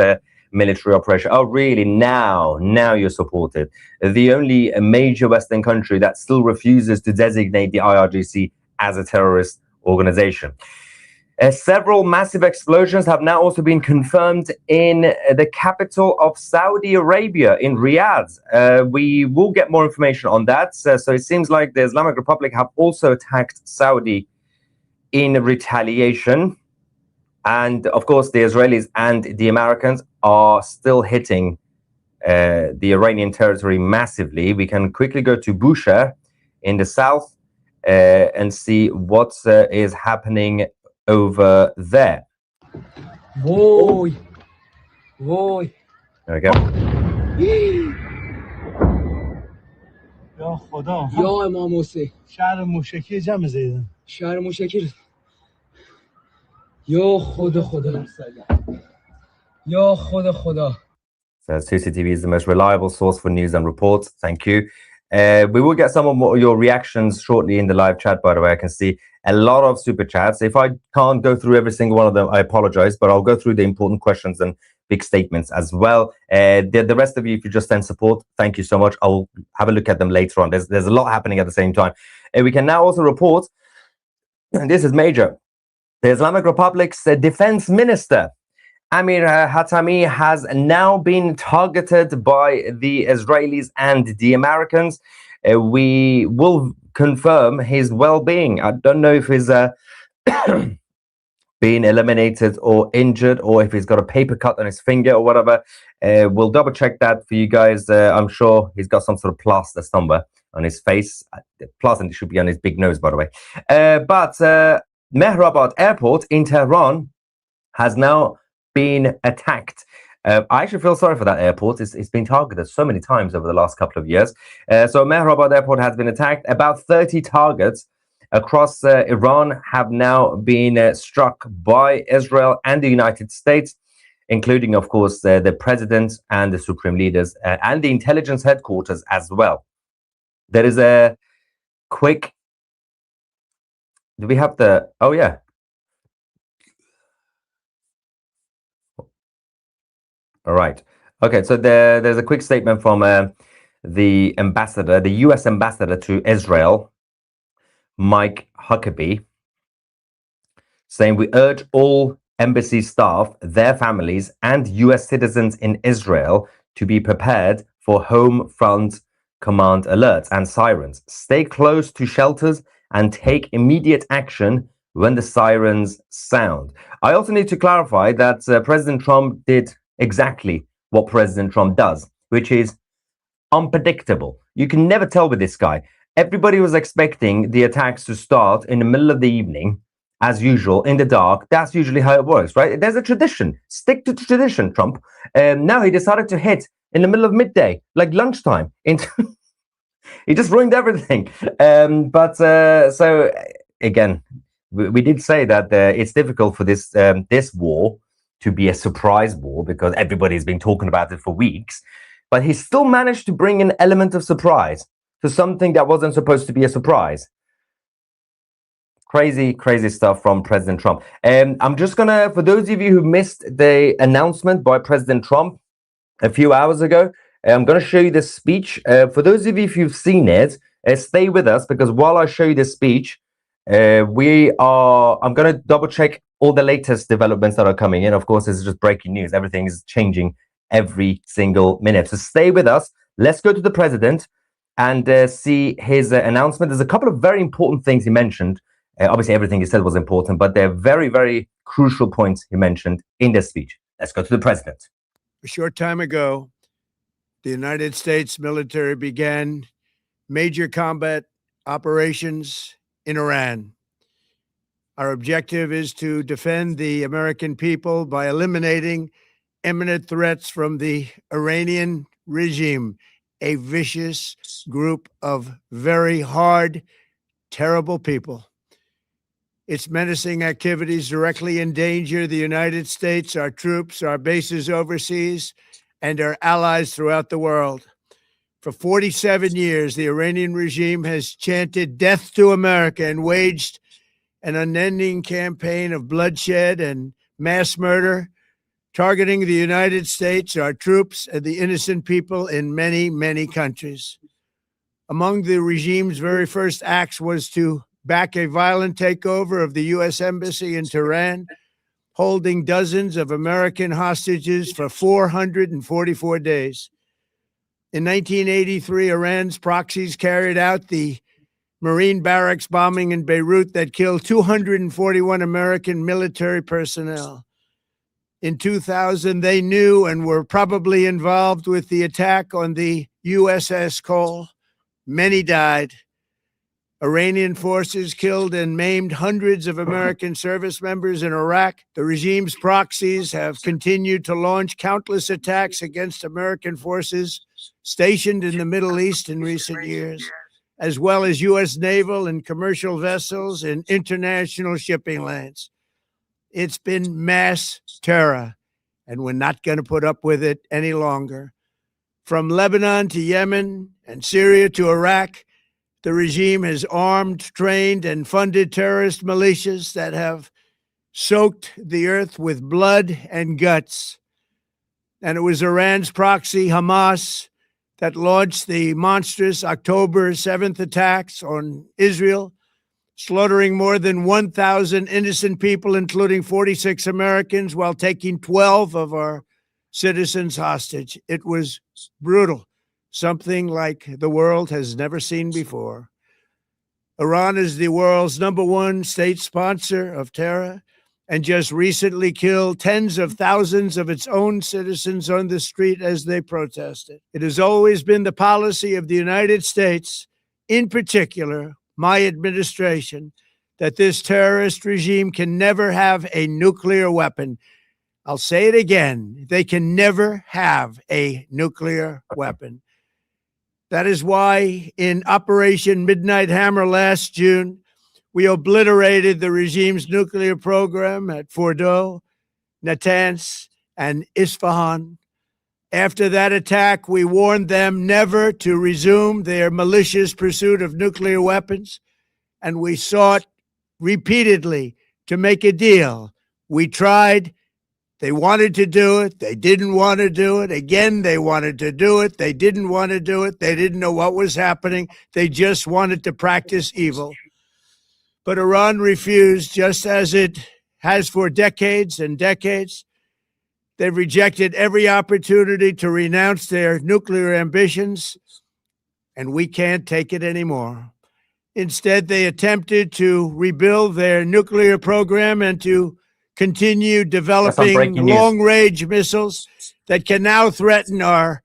military operation. Oh, really? Now you're supported. The only major Western country that still refuses to designate the IRGC as a terrorist organization. Several massive explosions have now also been confirmed in the capital of Saudi Arabia, in Riyadh. We will get more information on that. So it seems like the Islamic Republic have also attacked Saudi in retaliation. And of course, the Israelis and the Americans are still hitting the Iranian territory massively. We can quickly go to Bushehr in the south and see what is happening over there. Boy. Boy. There we go. یا خدا یا امام حسین شهر موشکی جمع زیدن شهر موشکی یا خدا خدا یا خدا خدا. So CCTV is the most reliable source for news and reports. Thank you. We will get some of your reactions shortly in the live chat, by the way. I can see a lot of super chats. If I can't go through every single one of them, I apologize, but I'll go through the important questions and big statements as well. The rest of you, if you just send support, thank you so much. I'll have a look at them later on. There's a lot happening at the same time. We can now also report, and this is major, the Islamic Republic's defense minister, Amir Hatami, has now been targeted by the Israelis and the Americans. We will confirm his well-being. I don't know if he's being eliminated or injured, or if he's got a paper cut on his finger or whatever. We'll double check that for you guys. I'm sure he's got some sort of plaster somewhere on his face. The plaster should be on his big nose, by the way. But Mehrabad Airport in Tehran has now been attacked. I actually feel sorry for that airport. It's been targeted so many times over the last couple of years. So Mehrabad Airport has been attacked. About 30 targets across Iran have now been struck by Israel and the United States, including, of course, the president and the supreme leaders and the intelligence headquarters as well. There is a quick... Do we have the... Oh, yeah. All right. Okay, so there's a quick statement from the ambassador, the U.S. ambassador to Israel, Mike Huckabee, saying, we urge all embassy staff, their families, and U.S. citizens in Israel to be prepared for home front command alerts and sirens. Stay close to shelters and take immediate action when the sirens sound. I also need to clarify that President Trump did exactly what President Trump does, which is unpredictable. You can never tell with this guy. Everybody was expecting the attacks to start in the middle of the evening, as usual, in the dark. That's usually how it works, right? There's a tradition. Stick to the tradition, Trump. Now he decided to hit in the middle of midday, like lunchtime. He just ruined everything. So again, we did say that it's difficult for this war to be a surprise war because everybody's been talking about it for weeks. But he still managed to bring an element of surprise to something that wasn't supposed to be a surprise. Crazy, crazy stuff from President Trump. I'm just gonna, for those of you who missed the announcement by President Trump a few hours ago, I'm gonna show you this speech. For those of you, if you've seen it, stay with us because while I show you this speech, I'm gonna double check all the latest developments that are coming in. Of course, it's just breaking news. Everything is changing every single minute. So stay with us. Let's go to the president and see his announcement. There's a couple of very important things he mentioned. Obviously, everything he said was important, but there are very, very crucial points he mentioned in this speech. Let's go to the president. A short time ago, the United States military began major combat operations in Iran. Our objective is to defend the American people by eliminating imminent threats from the Iranian regime, a vicious group of very hard, terrible people. Its menacing activities directly endanger the United States, our troops, our bases overseas, and our allies throughout the world. For 47 years, the Iranian regime has chanted death to America and waged an unending campaign of bloodshed and mass murder, targeting the United States, our troops, and the innocent people in many, many countries. Among the regime's very first acts was to back a violent takeover of the U.S. Embassy in Tehran, holding dozens of American hostages for 444 days. In 1983, Iran's proxies carried out the Marine barracks bombing in Beirut that killed 241 American military personnel. In 2000, they knew and were probably involved with the attack on the USS Cole. Many died. Iranian forces killed and maimed hundreds of American service members in Iraq. The regime's proxies have continued to launch countless attacks against American forces stationed in the Middle East in recent years, as well as U.S. naval and commercial vessels in international shipping lanes. It's been mass terror, and we're not going to put up with it any longer. From Lebanon to Yemen and Syria to Iraq, the regime has armed, trained, and funded terrorist militias that have soaked the earth with blood and guts. And it was Iran's proxy, Hamas, that launched the monstrous October 7th attacks on Israel, slaughtering more than 1,000 innocent people, including 46 Americans, while taking 12 of our citizens hostage. It was brutal, something like the world has never seen before. Iran is the world's #1 state sponsor of terror and just recently killed tens of thousands of its own citizens on the street as they protested. It has always been the policy of the United States, in particular, my administration, that this terrorist regime can never have a nuclear weapon. I'll say it again. They can never have a nuclear weapon. That is why in Operation Midnight Hammer last June, we obliterated the regime's nuclear program at Fordow, Natanz, and Isfahan. After that attack, we warned them never to resume their malicious pursuit of nuclear weapons, and we sought repeatedly to make a deal. We tried. They wanted to do it. They didn't want to do it. Again, they wanted to do it. They didn't want to do it. They didn't know what was happening. They just wanted to practice evil. But Iran refused, just as it has for decades and decades. They've rejected every opportunity to renounce their nuclear ambitions, and we can't take it anymore. Instead, they attempted to rebuild their nuclear program and to continue developing long-range missiles that can now threaten our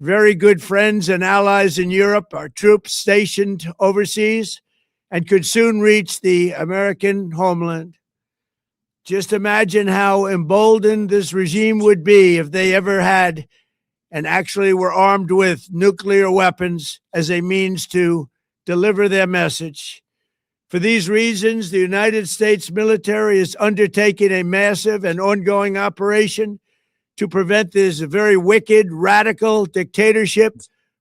very good friends and allies in Europe, our troops stationed overseas, and could soon reach the American homeland. Just imagine how emboldened this regime would be if they ever had and actually were armed with nuclear weapons as a means to deliver their message. For these reasons, the United States military is undertaking a massive and ongoing operation to prevent this very wicked, radical dictatorship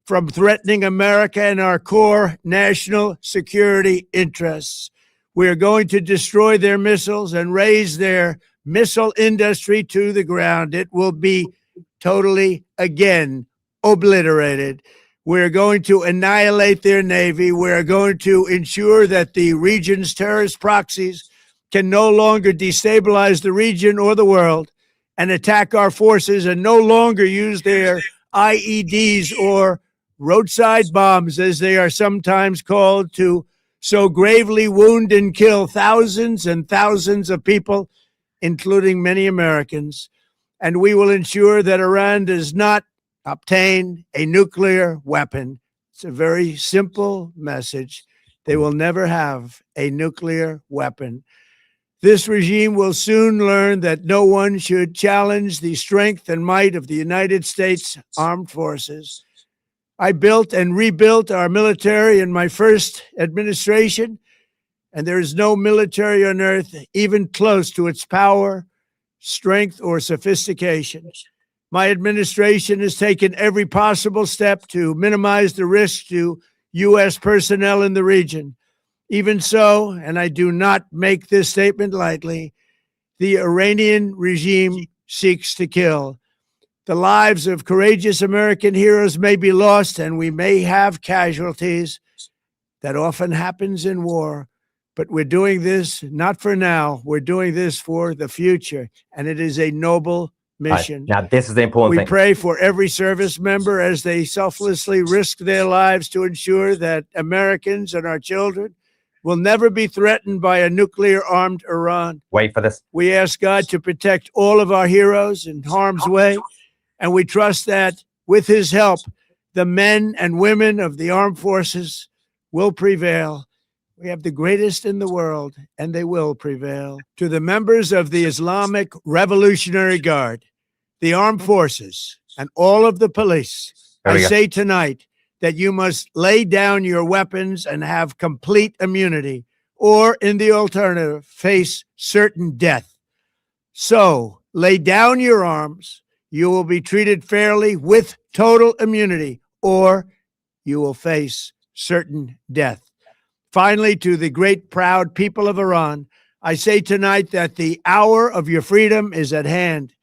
from threatening America and our core national security interests. We are going to destroy their missiles and raise their missile industry to the ground. It will be totally, again, obliterated. We're going to annihilate their navy. We're going to ensure that the region's terrorist proxies can no longer destabilize the region or the world and attack our forces and no longer use their IEDs or roadside bombs, as they are sometimes called, to so gravely wound and kill thousands and thousands of people, including many Americans. And we will ensure that Iran does not obtain a nuclear weapon. It's a very simple message. They will never have a nuclear weapon. This regime will soon learn that no one should challenge the strength and might of the United States Armed Forces. I built and rebuilt our military in my first administration, and there is no military on earth even close to its power, strength, or sophistication. My administration has taken every possible step to minimize the risk to U.S. personnel in the region. Even so, and I do not make this statement lightly, the Iranian regime seeks to kill. The lives of courageous American heroes may be lost, and we may have casualties. That often happens in war. But we're doing this not for now. We're doing this for the future, and it is a noble mission. Now, this is the important thing. We pray for every service member as they selflessly risk their lives to ensure that Americans and our children will never be threatened by a nuclear-armed Iran. Wait for this. We ask God to protect all of our heroes in harm's way, and we trust that with his help, the men and women of the armed forces will prevail. We have the greatest in the world, and they will prevail. To the members of the Islamic Revolutionary Guard, the armed forces, and all of the police, I say tonight that you must lay down your weapons and have complete immunity, or in the alternative, face certain death. So lay down your arms. You will be treated fairly with total immunity, or you will face certain death. Finally, to the great, proud people of Iran, I say tonight that the hour of your freedom is at hand.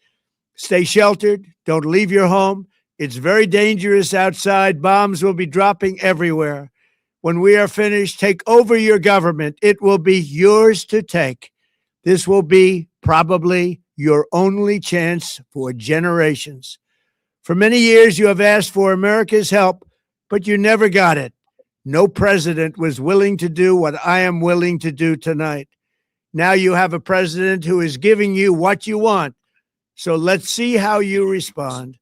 Stay sheltered. Don't leave your home. It's very dangerous outside. Bombs will be dropping everywhere. When we are finished, take over your government. It will be yours to take. This will be probably your only chance for generations. For many years, you have asked for America's help, but you never got it. No president was willing to do what I am willing to do tonight. Now you have a president who is giving you what you want. So let's see how you respond.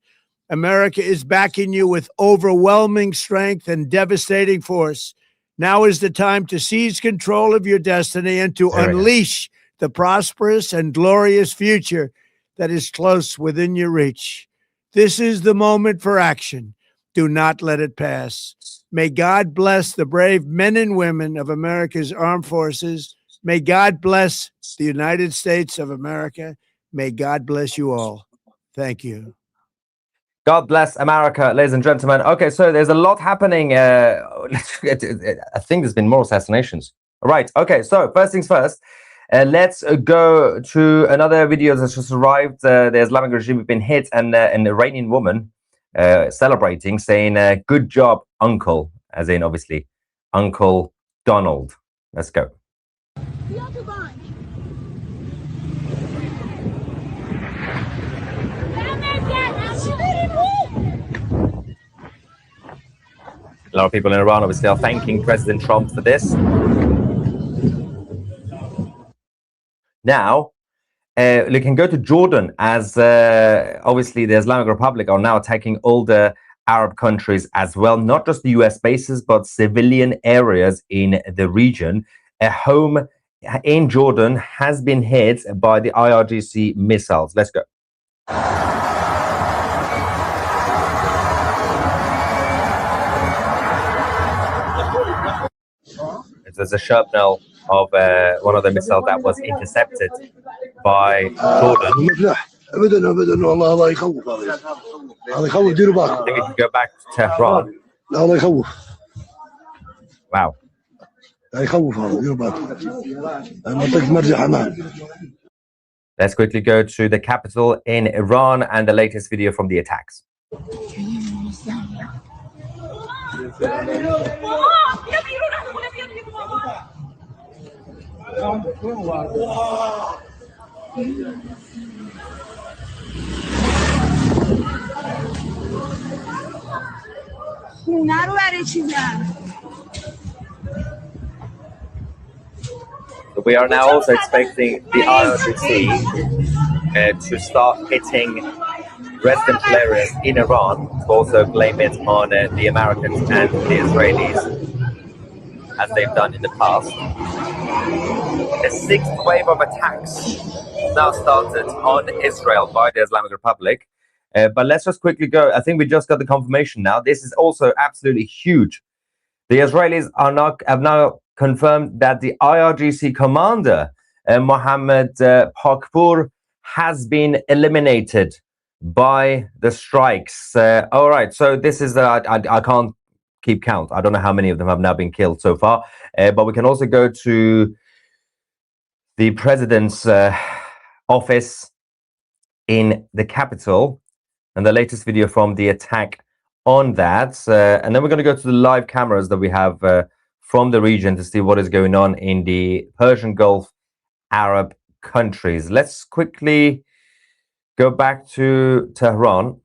America is backing you with overwhelming strength and devastating force. Now is the time to seize control of your destiny and to unleash the prosperous and glorious future that is close within your reach. This is the moment for action. Do not let it pass. May God bless the brave men and women of America's armed forces. May God bless the United States of America. May God bless you all. Thank you. God bless America, ladies and gentlemen. Okay, so there's a lot happening. I think there's been more assassinations. All right. Okay, so first things first. Let's go to another video that's just arrived. The Islamic regime has been hit, and an Iranian woman celebrating, saying, good job, uncle, as in, obviously, Uncle Donald. Let's go. A lot of people in Iran obviously are thanking President Trump for this. Now, we can go to Jordan, as obviously the Islamic Republic are now attacking all the Arab countries as well, not just the US bases, but civilian areas in the region. A home in Jordan has been hit by the IRGC missiles. Let's go. There's a shrapnel of one of the missiles that was intercepted by Jordan. ابدا ابدا والله الله يخوف هذا يخوف ديروا بالكم. I think we can go back to Tehran. لا الله يخوف. Wow. لا يخوف هذا ديروا بالكم. منطقة مرجع عمان. Let's quickly go to the capital in Iran and the latest video from the attacks. We are now also expecting the IRGC to start hitting residential areas in Iran, to also blame it on the Americans and the Israelis, as they've done in the past. A sixth wave of attacks now started on Israel by the Islamic Republic. But let's just quickly go. I think we just got the confirmation now. This is also absolutely huge. The Israelis have now confirmed that the IRGC commander, Mohammed Pakpour, has been eliminated by the strikes. All right, so this is I can't keep count. I don't know how many of them have now been killed so far. But we can also go to the president's office in the capital and the latest video from the attack on that. And then we're going to go to the live cameras that we have from the region to see what is going on in the Persian Gulf Arab countries. Let's quickly go back to Tehran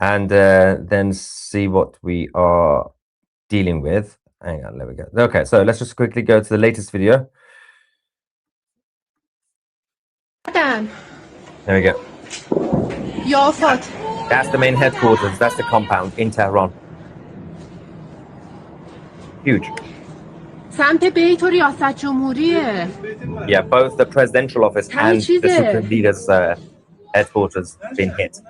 and then see what we are dealing with. Hang on, there we go. Okay, so let's just quickly go to the latest video. There we go. That's the main headquarters. That's the compound in Tehran. Huge. Yeah, both the presidential office and the supreme leader's headquarters been hit.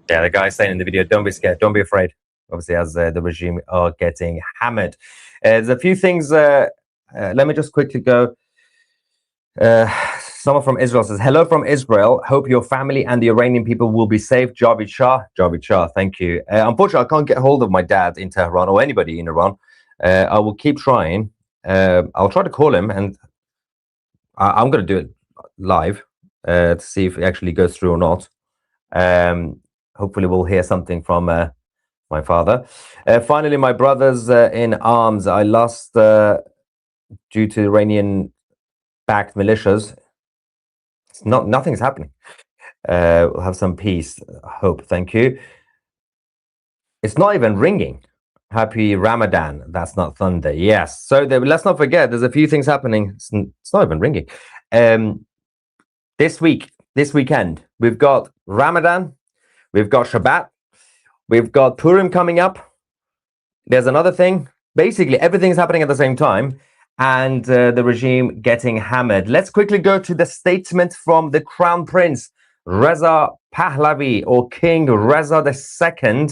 Yeah, the guy saying in the video, don't be scared, don't be afraid. Obviously, as the regime are getting hammered. There's a few things. Let me just quickly go. Someone from Israel says, hello from Israel. Hope your family and the Iranian people will be safe. Javid Shah. Javid Shah, thank you. Unfortunately, I can't get hold of my dad in Tehran or anybody in Iran. I will keep trying. I'll try to call him, and I'm going to do it live to see if it actually goes through or not. Hopefully, we'll hear something from my father. Finally, my brothers in arms. I lost due to Iranian-backed militias. Nothing's happening. We'll have some peace. Hope. Thank you. It's not even ringing. Happy Ramadan. That's not thunder. Yes. So let's not forget. There's a few things happening. It's not even ringing. This weekend, we've got Ramadan. We've got Shabbat. We've got Purim coming up. There's another thing. Basically, everything's happening at the same time. And the regime getting hammered. Let's quickly go to the statement from the Crown Prince, Reza Pahlavi, or King Reza II,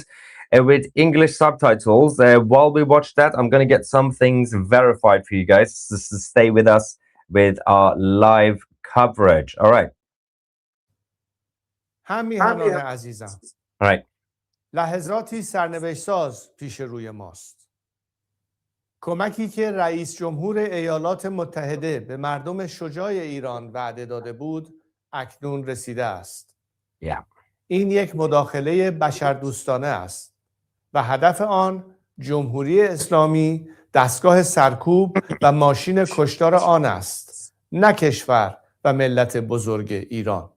with English subtitles. While we watch that, I'm going to get some things verified for you guys. So stay with us with our live coverage. All right. همیهنان عزیزم. All right. لحظاتی سرنوشت ساز پیش روی ماست. کمکی که رئیس جمهور ایالات متحده به مردم شجاع ایران وعده داده بود اکنون رسیده است. این یک مداخله بشردوستانه است و هدف آن جمهوری اسلامی دستگاه سرکوب و ماشین کشتار آن است، نه کشور و ملت بزرگ ایران.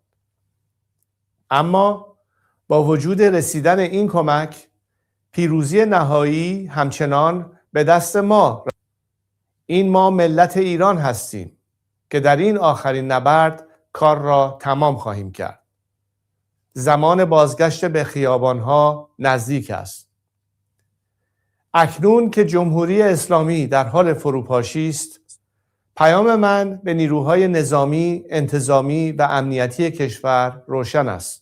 اما با وجود رسیدن این کمک، پیروزی نهایی همچنان به دست ما. این ما ملت ایران هستیم که در این آخرین نبرد کار را تمام خواهیم کرد. زمان بازگشت به خیابانها نزدیک است. اکنون که جمهوری اسلامی در حال فروپاشی است، پیام من به نیروهای نظامی، انتظامی و امنیتی کشور روشن است.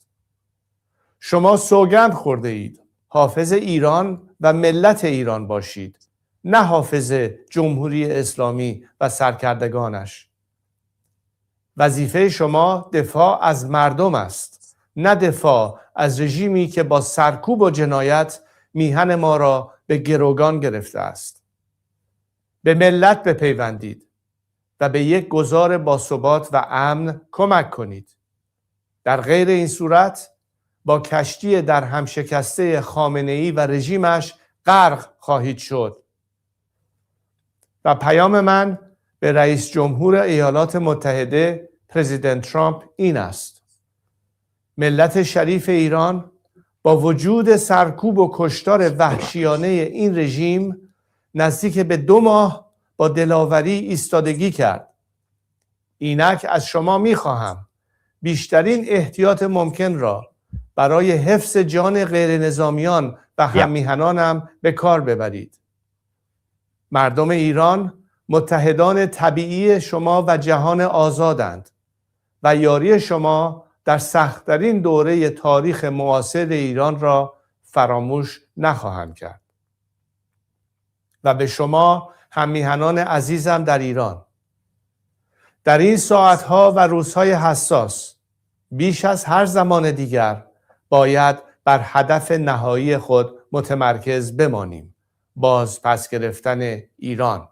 شما سوگند خورده اید حافظ ایران و ملت ایران باشید، نه حافظ جمهوری اسلامی و سرکردگانش. وظیفه شما دفاع از مردم است، نه دفاع از رژیمی که با سرکوب و جنایت میهن ما را به گروگان گرفته است. به ملت بپیوندید و به یک گذار باثبات و امن کمک کنید. در غیر این صورت با کشتی در هم شکسته خامنه‌ای و رژیمش غرق خواهید شد. و پیام من به رئیس جمهور ایالات متحده پرزیدنت ترامپ این است: ملت شریف ایران با وجود سرکوب و کشتار وحشیانه این رژیم نزدیک به 2 ماه با دلاوری ایستادگی کرد. اینک از شما می‌خواهم بیشترین احتیاط ممکن را برای حفظ جان غیر نظامیان و هممیهنانم به کار ببرید. مردم ایران متحدان طبیعی شما و جهان آزادند و یاری شما در سخت‌ترین دوره تاریخ معاصر ایران را فراموش نخواهم کرد. و به شما هممیهنان عزیزم در ایران، در این ساعتها و روزهای حساس بیش از هر زمان دیگر باید بر هدف نهایی خود متمرکز بمانیم: باز پس گرفتن ایران.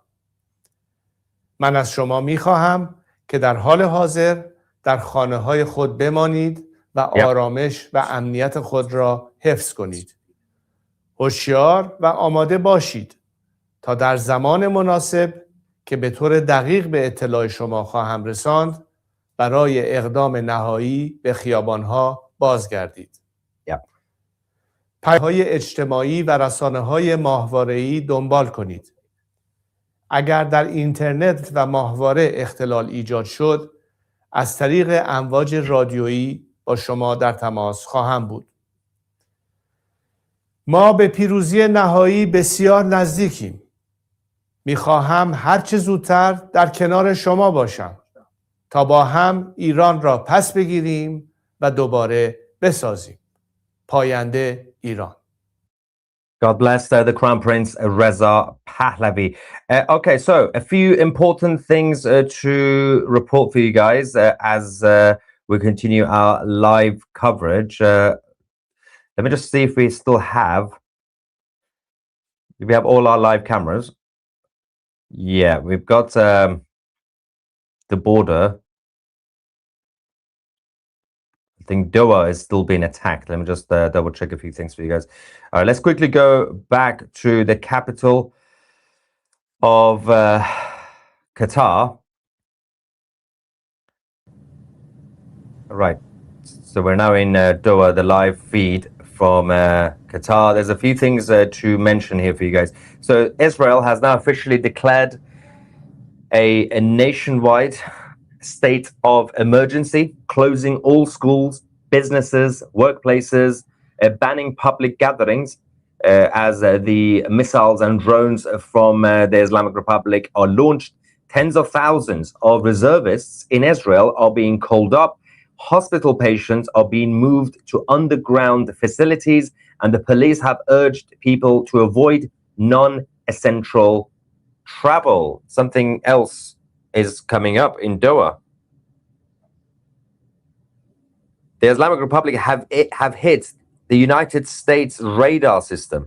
من از شما می‌خواهم که در حال حاضر در خانه‌های خود بمانید و آرامش و امنیت خود را حفظ کنید. هوشیار و آماده باشید تا در زمان مناسب که به طور دقیق به اطلاع شما خواهم رساند برای اقدام نهایی به خیابان‌ها بازگردید. پیام‌های اجتماعی و رسانه‌های ماهواره‌ای دنبال کنید. اگر در اینترنت و ماهواره اختلال ایجاد شد، از طریق امواج رادیویی با شما در تماس خواهم بود. ما به پیروزی نهایی بسیار نزدیکیم. میخواهم هر چه زودتر در کنار شما باشم تا با هم ایران را پس بگیریم و دوباره بسازیم. پاینده ایران. God bless the Crown Prince Reza Pahlavi. Okay, so a few important things to report for you guys as we continue our live coverage. Let me just see if we still have. We have all our live cameras. Yeah, we've got the border. I think Doha is still being attacked. Let me just double check a few things for you guys. All right, let's quickly go back to the capital of Qatar. All right, so we're now in Doha, the live feed from Qatar. There's a few things to mention here for you guys. So Israel has now officially declared a nationwide state of emergency, closing all schools, businesses, workplaces, banning public gatherings as the missiles and drones from the Islamic Republic are launched. Tens of thousands of reservists in Israel are being called up. Hospital patients are being moved to underground facilities, and the police have urged people to avoid non-essential travel. Something else is coming up in Doha. The Islamic Republic have hit the United States radar system.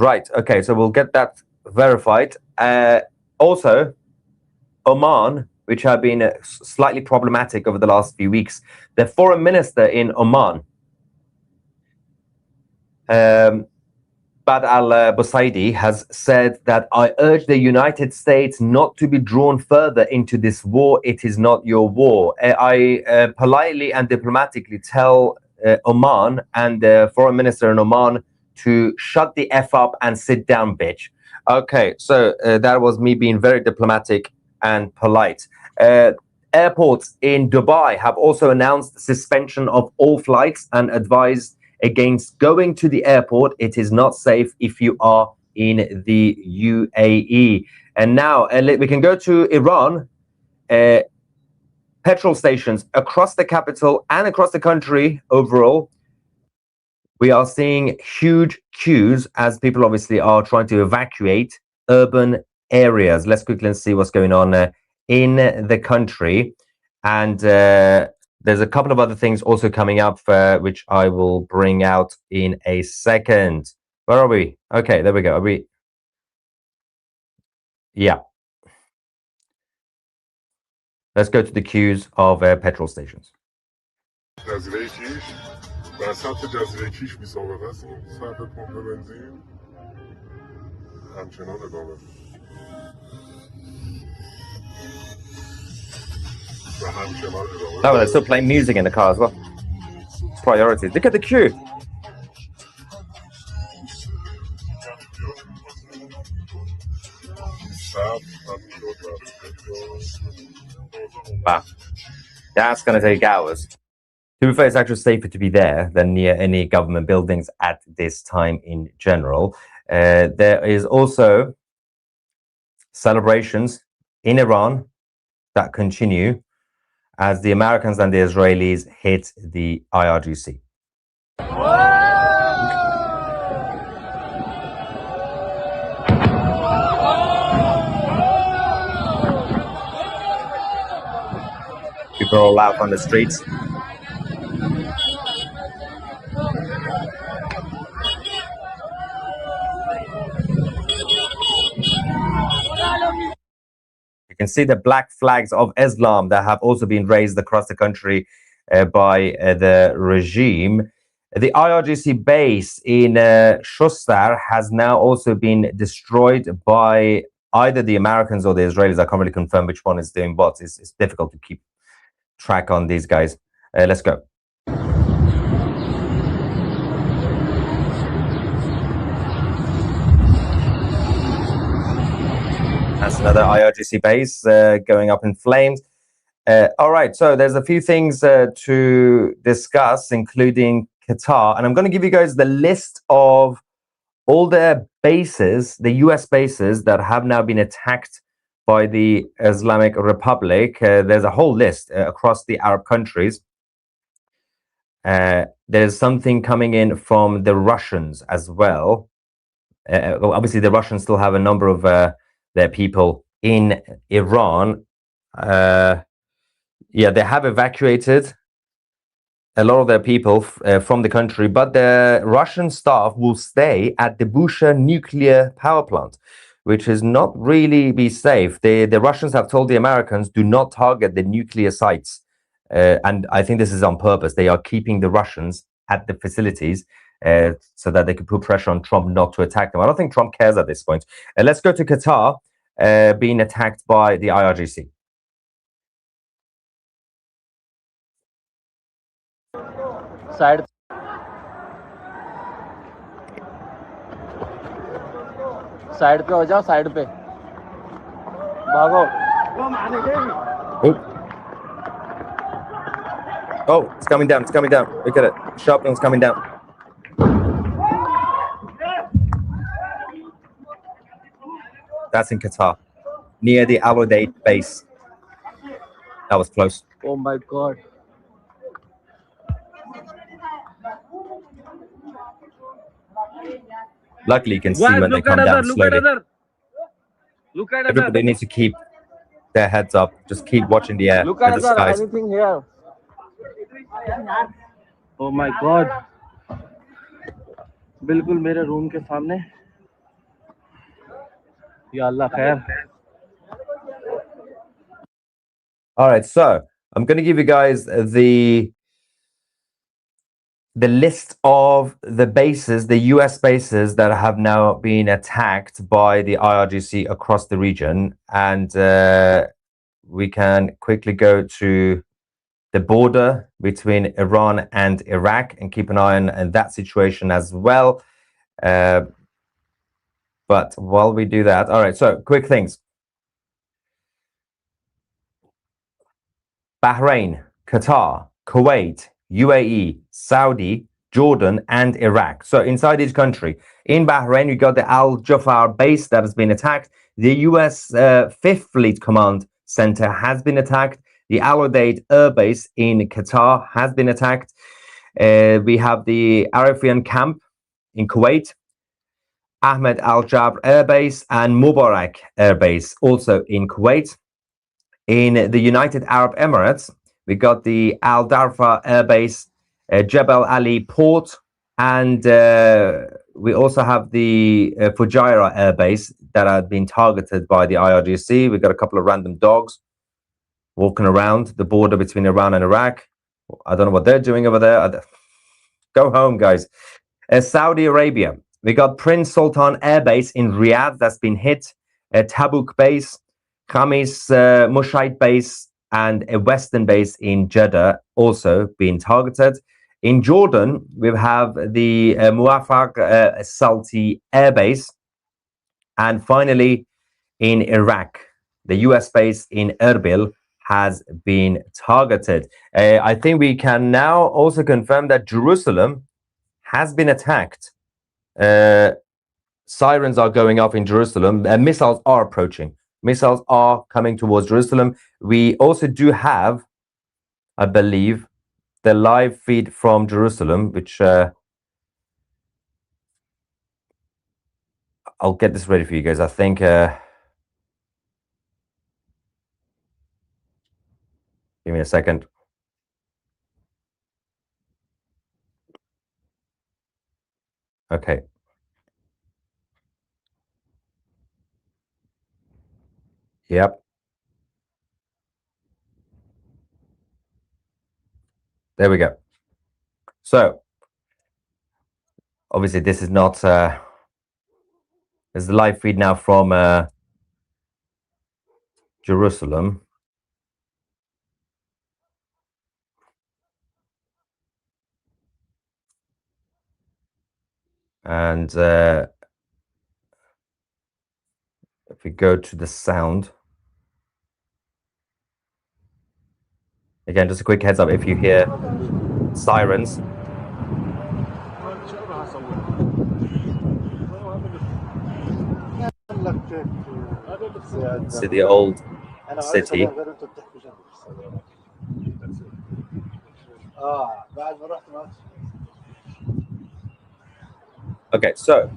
Right, okay, so we'll get that verified. Also, Oman, which have been slightly problematic over the last few weeks, the foreign minister in Oman, Bad al-Busaidi, has said that I urge the United States not to be drawn further into this war. It is not your war. I politely and diplomatically tell Oman and the foreign minister in Oman to shut the F up and sit down, bitch. Okay, so that was me being very diplomatic and polite. Airports in Dubai have also announced suspension of all flights and advised against going to the airport. It is not safe if you are in the UAE. And now we can go to Iran. Petrol stations across the capital and across the country overall, we are seeing huge queues as people obviously are trying to evacuate urban areas. Let's quickly see what's going on in the country. And there's a couple of other things also coming up, which I will bring out in a second. Where are we? Okay, there we go. Are we? Yeah. Let's go to the queues of petrol stations. در سطح جزیره کیش بی‌سابقه است این سطح پمپ بنزین همچنان ادامه و همچنان ادامه. Oh, they're still playing music in the car as well. Priorities. Look at the queue. Wow. That's going to take hours. To be fair, it's actually safer to be there than near any government buildings at this time in general. There is also celebrations in Iran that continue as the Americans and the Israelis hit the IRGC. People are all out on the streets. You can see the black flags of Islam that have also been raised across the country by the regime. The IRGC base in Shustar has now also been destroyed by either the Americans or the Israelis. I can't really confirm which one is doing what. It's difficult to keep track on these guys. Let's go. That's another IRGC base going up in flames. All right, so there's a few things to discuss, including Qatar. And I'm going to give you guys the list of all the bases, the US bases that have now been attacked by the Islamic Republic. There's a whole list across the Arab countries. There's something coming in from the Russians as well. Obviously, the Russians still have a number of their people in Iran. Yeah, they have evacuated a lot of their people from the country, but the Russian staff will stay at the Bushehr nuclear power plant, which is not really be safe. The Russians have told the Americans, do not target the nuclear sites. And I think this is on purpose. They are keeping the Russians at the facilities so that they can put pressure on Trump not to attack them. I don't think Trump cares at this point. Let's go to Qatar being attacked by the IRGC. Side पे हो जाओ, side पे भागो. Oh, it's coming down, it's coming down. Look at it. Sharpnell's coming down. That's in Qatar, near the Al Udeid base. That was close. Oh my God. Luckily, you can see when they come down slowly. Look at Everybody needs to keep their heads up. Just keep watching the air Look and at the skies. anything here. Oh my God. बिल्कुल मेरे room के सामने. या अल्लाह खैर. All right, so I'm going to give you guys the list of the bases, the US bases that have now been attacked by the IRGC across the region. And we can quickly go to the border between Iran and Iraq and keep an eye on that situation as well. But while we do that, all right, so quick things. Bahrain, Qatar, Kuwait, UAE, Saudi, Jordan, and Iraq. So inside each country, in Bahrain, you got the Al Jafar base that has been attacked. The US 5th Fleet Command Center has been attacked. The Al Udeid Air Base in Qatar has been attacked. We have the Arafian camp in Kuwait, Ahmed Al Jabr Air Base, and Mubarak Air Base also in Kuwait. In the United Arab Emirates, we got the Al Darfa Air Base, Jebel Ali Port, and we also have the Fujairah Air Base that had been targeted by the IRGC. We got a couple of random dogs walking around the border between Iran and Iraq. I don't know what they're doing over there. Go home, guys. Saudi Arabia, we got Prince Sultan Air Base in Riyadh that's been hit, Tabuk Base, Khamis Mushaid Base, and a Western base in Jeddah also being targeted. In Jordan, we have the Muwafaq Salti Air Base. And finally, in Iraq, the US base in Erbil has been targeted. I think we can now also confirm that Jerusalem has been attacked. Sirens are going off in Jerusalem. Missiles are approaching. Missiles are coming towards Jerusalem. We also do have, I believe, the live feed from Jerusalem, which I'll get this ready for you guys. I think give me a second. Okay. Yep. There we go. So, obviously, this is not. There's the live feed now from Jerusalem. And if we go to the sound, again, just a quick heads up if you hear sirens. See the old city. Okay, so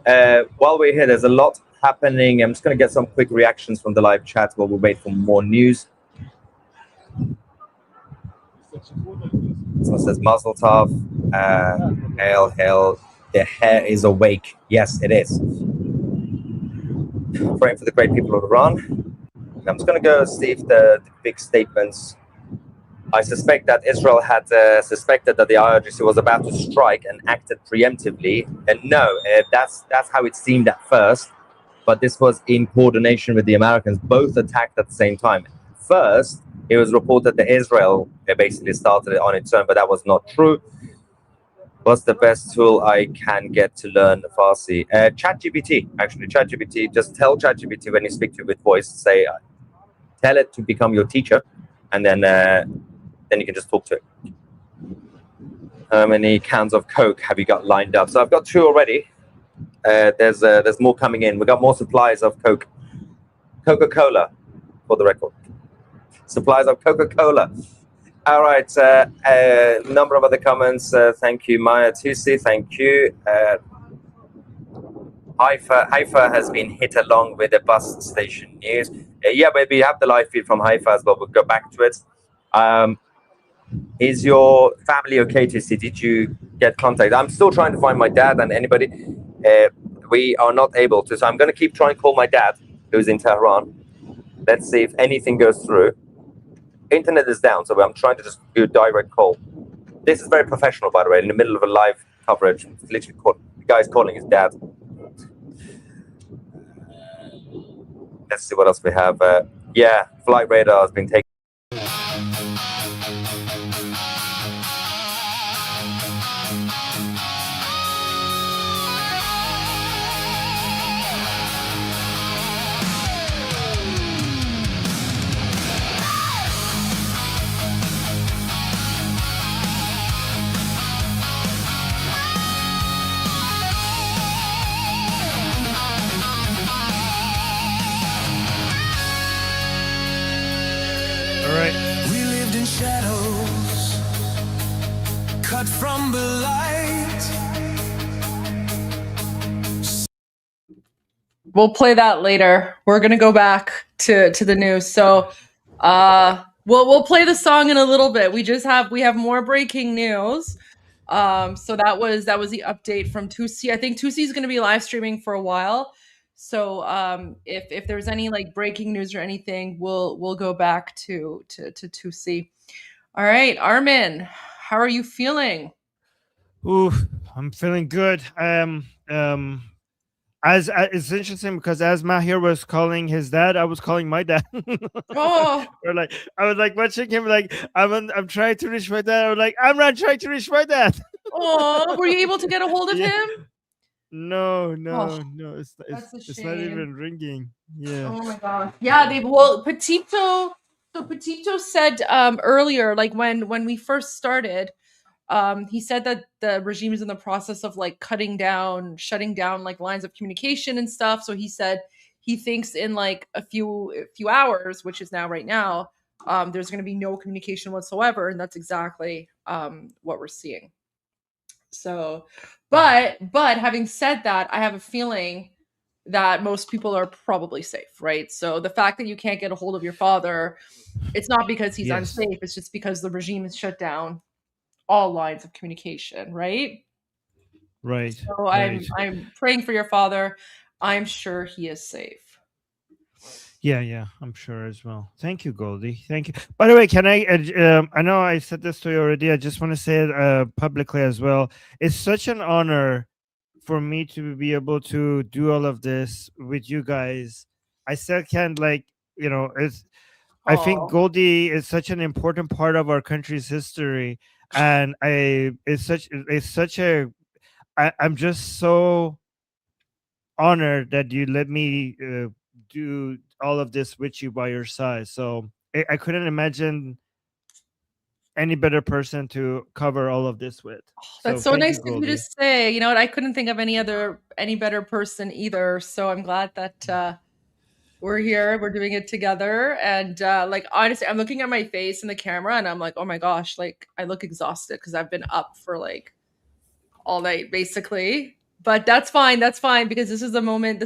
while we're here, there's a lot happening. I'm just going to get some quick reactions from the live chat while we wait for more news. Someone says Mazel Tov, hail, hail, the hair is awake. Yes, it is. Praying for the great people of Iran. I'm just going to go see if the big statements. I suspect that Israel had suspected that the IRGC was about to strike and acted preemptively. And no, that's how it seemed at first. But this was in coordination with the Americans. Both attacked at the same time. First, it was reported that Israel basically started it on its own, but that was not true. What's the best tool I can get to learn Farsi? ChatGPT, actually. ChatGPT, just tell ChatGPT when you speak to it with voice, say, tell it to become your teacher, and then you can just talk to it. How many cans of Coke have you got lined up? So I've got 2 already. There's more coming in. We've got more supplies of Coke. Coca-Cola, for the record. Supplies of Coca-Cola. All right, a number of other comments. Thank you, Maya Tusi. Thank you. Haifa has been hit along with the bus station news. Yeah, but we have the live feed from Haifa as well. We'll go back to it. Is your family okay to see? Did you get contact? I'm still trying to find my dad and anybody. We are not able to. So I'm going to keep trying to call my dad, who's in Tehran. Let's see if anything goes through. Internet is down, so I'm trying to just do a direct call. This is very professional, by the way, in the middle of a live coverage. It's literally the guy's calling his dad. Let's see what else we have. Yeah, flight radar has been taken. from the light. We'll play that later. We're gonna go back to the news. So we'll play the song in a little bit. We have more breaking news. So that was the update from Tusi. I think Tusi is gonna be live streaming for a while. So if there's any like breaking news or anything, we'll go back to Tusi. All right, Armen, how are you feeling? Ooh, I'm feeling good. As it's interesting because as Mahir was calling his dad, I was calling my dad. Oh, or like I was like watching him, like I'm trying to reach my dad. I was like, I'm not trying to reach my dad. oh, were you able to get a hold of him? No, Oh, it's that's a it's not shame. even ringing. Yeah. Oh my god. Yeah, Petito. So Petito said earlier, like when we first started, he said that the regime is in the process of like shutting down like lines of communication and stuff. So he said he thinks in like a few hours, which is right now, there's going to be no communication whatsoever, and that's exactly what we're seeing. So, but having said that, I have a feeling that most people are probably safe, right? So the fact that you can't get a hold of your father, it's not because he's Yes. unsafe, it's just because the regime has shut down all lines of communication, right? Right. So right. I'm praying for your father. I'm sure he is safe. Yeah, I'm sure as well. Thank you, Goldie. Thank you. By the way, can I know I said this to you already. I just want to say it publicly as well. It's such an honor for me to be able to do all of this with you guys. I still can't I think Aw. Goldie is such an important part of our country's history, and I'm just so honored that you let me do all of this with you by your side. So I couldn't imagine any better person to cover all of this with. That's so thank nice you, of you Goldie. to say. You know what? I couldn't think of any better person either. So I'm glad that we're here. We're doing it together. And like honestly, I'm looking at my face in the camera and I'm like, oh my gosh, like I look exhausted because I've been up for like all night basically. But that's fine. That's fine because this is the moment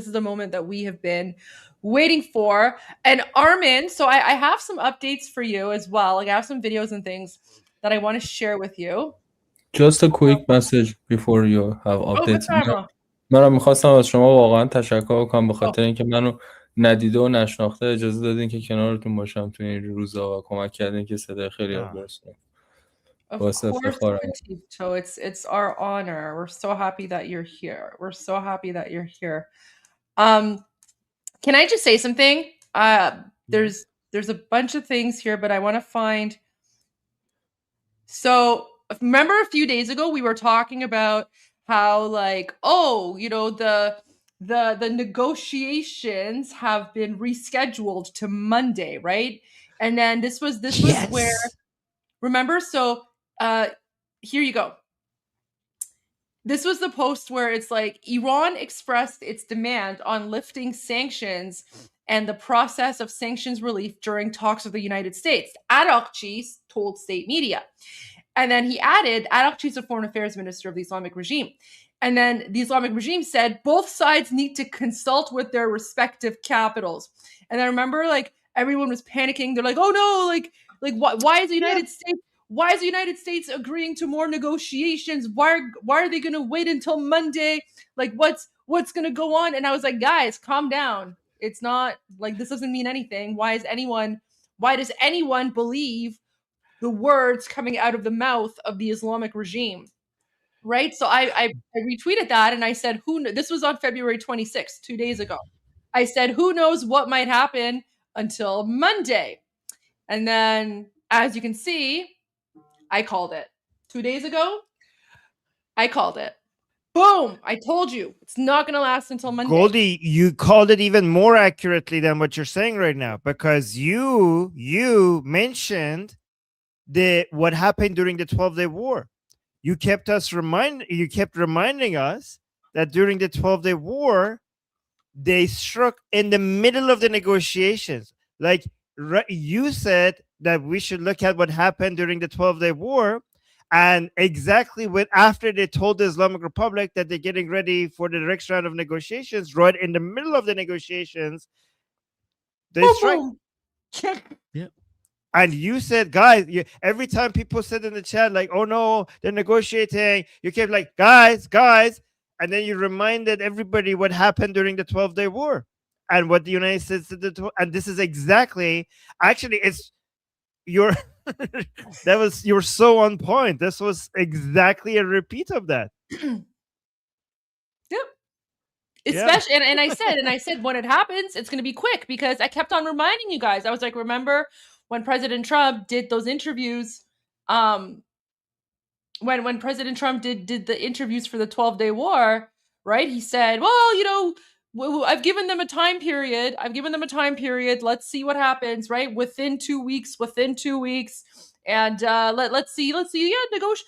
that we have been waiting for. And Armen, so I have some updates for you as well. Like I have some videos and things that I want to share with you. Just a quick message before you have updates. بفرما. منم میخواستم از شما واقعا تشکر کنم به خاطر اینکه منو ندیده و نشناخته اجازه دادین که کنارتون باشم تو این روزا و کمک کردین که صدای خیلی برسونه. Of واسه course, افتخارم. Petito. It's our honor. We're so happy that you're here. We're so happy that you're here. Can I just say something? There's a bunch of things here, but I want to find. So remember a few days ago we were talking about how like, oh, you know, the negotiations have been rescheduled to Monday, right? And then this was where, remember? So here you go. This was the post where it's like Iran expressed its demand on lifting sanctions and the process of sanctions relief during talks with the United States. IRGC told state media. And then he added, IRGC is the foreign affairs minister of the Islamic regime. And then the Islamic regime said both sides need to consult with their respective capitals. And I remember like everyone was panicking. They're like, oh no, like why is the United States? Why is the United States agreeing to more negotiations? Why are they going to wait until Monday? Like what's going to go on? And I was like, guys, calm down. It's not like this doesn't mean anything. Why does anyone believe the words coming out of the mouth of the Islamic regime? Right? So I retweeted that and I said, this was on February 26th, 2 days ago. I said, who knows what might happen until Monday? And then as you can see, I called it 2 days ago. I called it. Boom. I told you it's not going to last until Monday. Goldie, you called it even more accurately than what you're saying right now, because you mentioned what happened during the 12-day war. You kept reminding us that during the 12-day war, they struck in the middle of the negotiations. Like you said that we should look at what happened during the 12-day war, And exactly when after they told the Islamic Republic that they're getting ready for the next round of negotiations, right in the middle of the negotiations, they strike. Yeah. And you said, guys, every time people said in the chat, like, oh no, they're negotiating, you kept like, guys, and then you reminded everybody what happened during the 12-day war and what the United States did. And this is exactly, actually, it's your, you're so on point. This was exactly a repeat of that. Yep. Especially, and I said, when it happens, it's going to be quick, because I kept on reminding you guys. I was like, remember when President Trump did those interviews, when President Trump did the interviews for the 12-day war, right? He said, well, you know, I've given them a time period. Let's see what happens, right? Within 2 weeks. And let's see. Yeah, negotiate.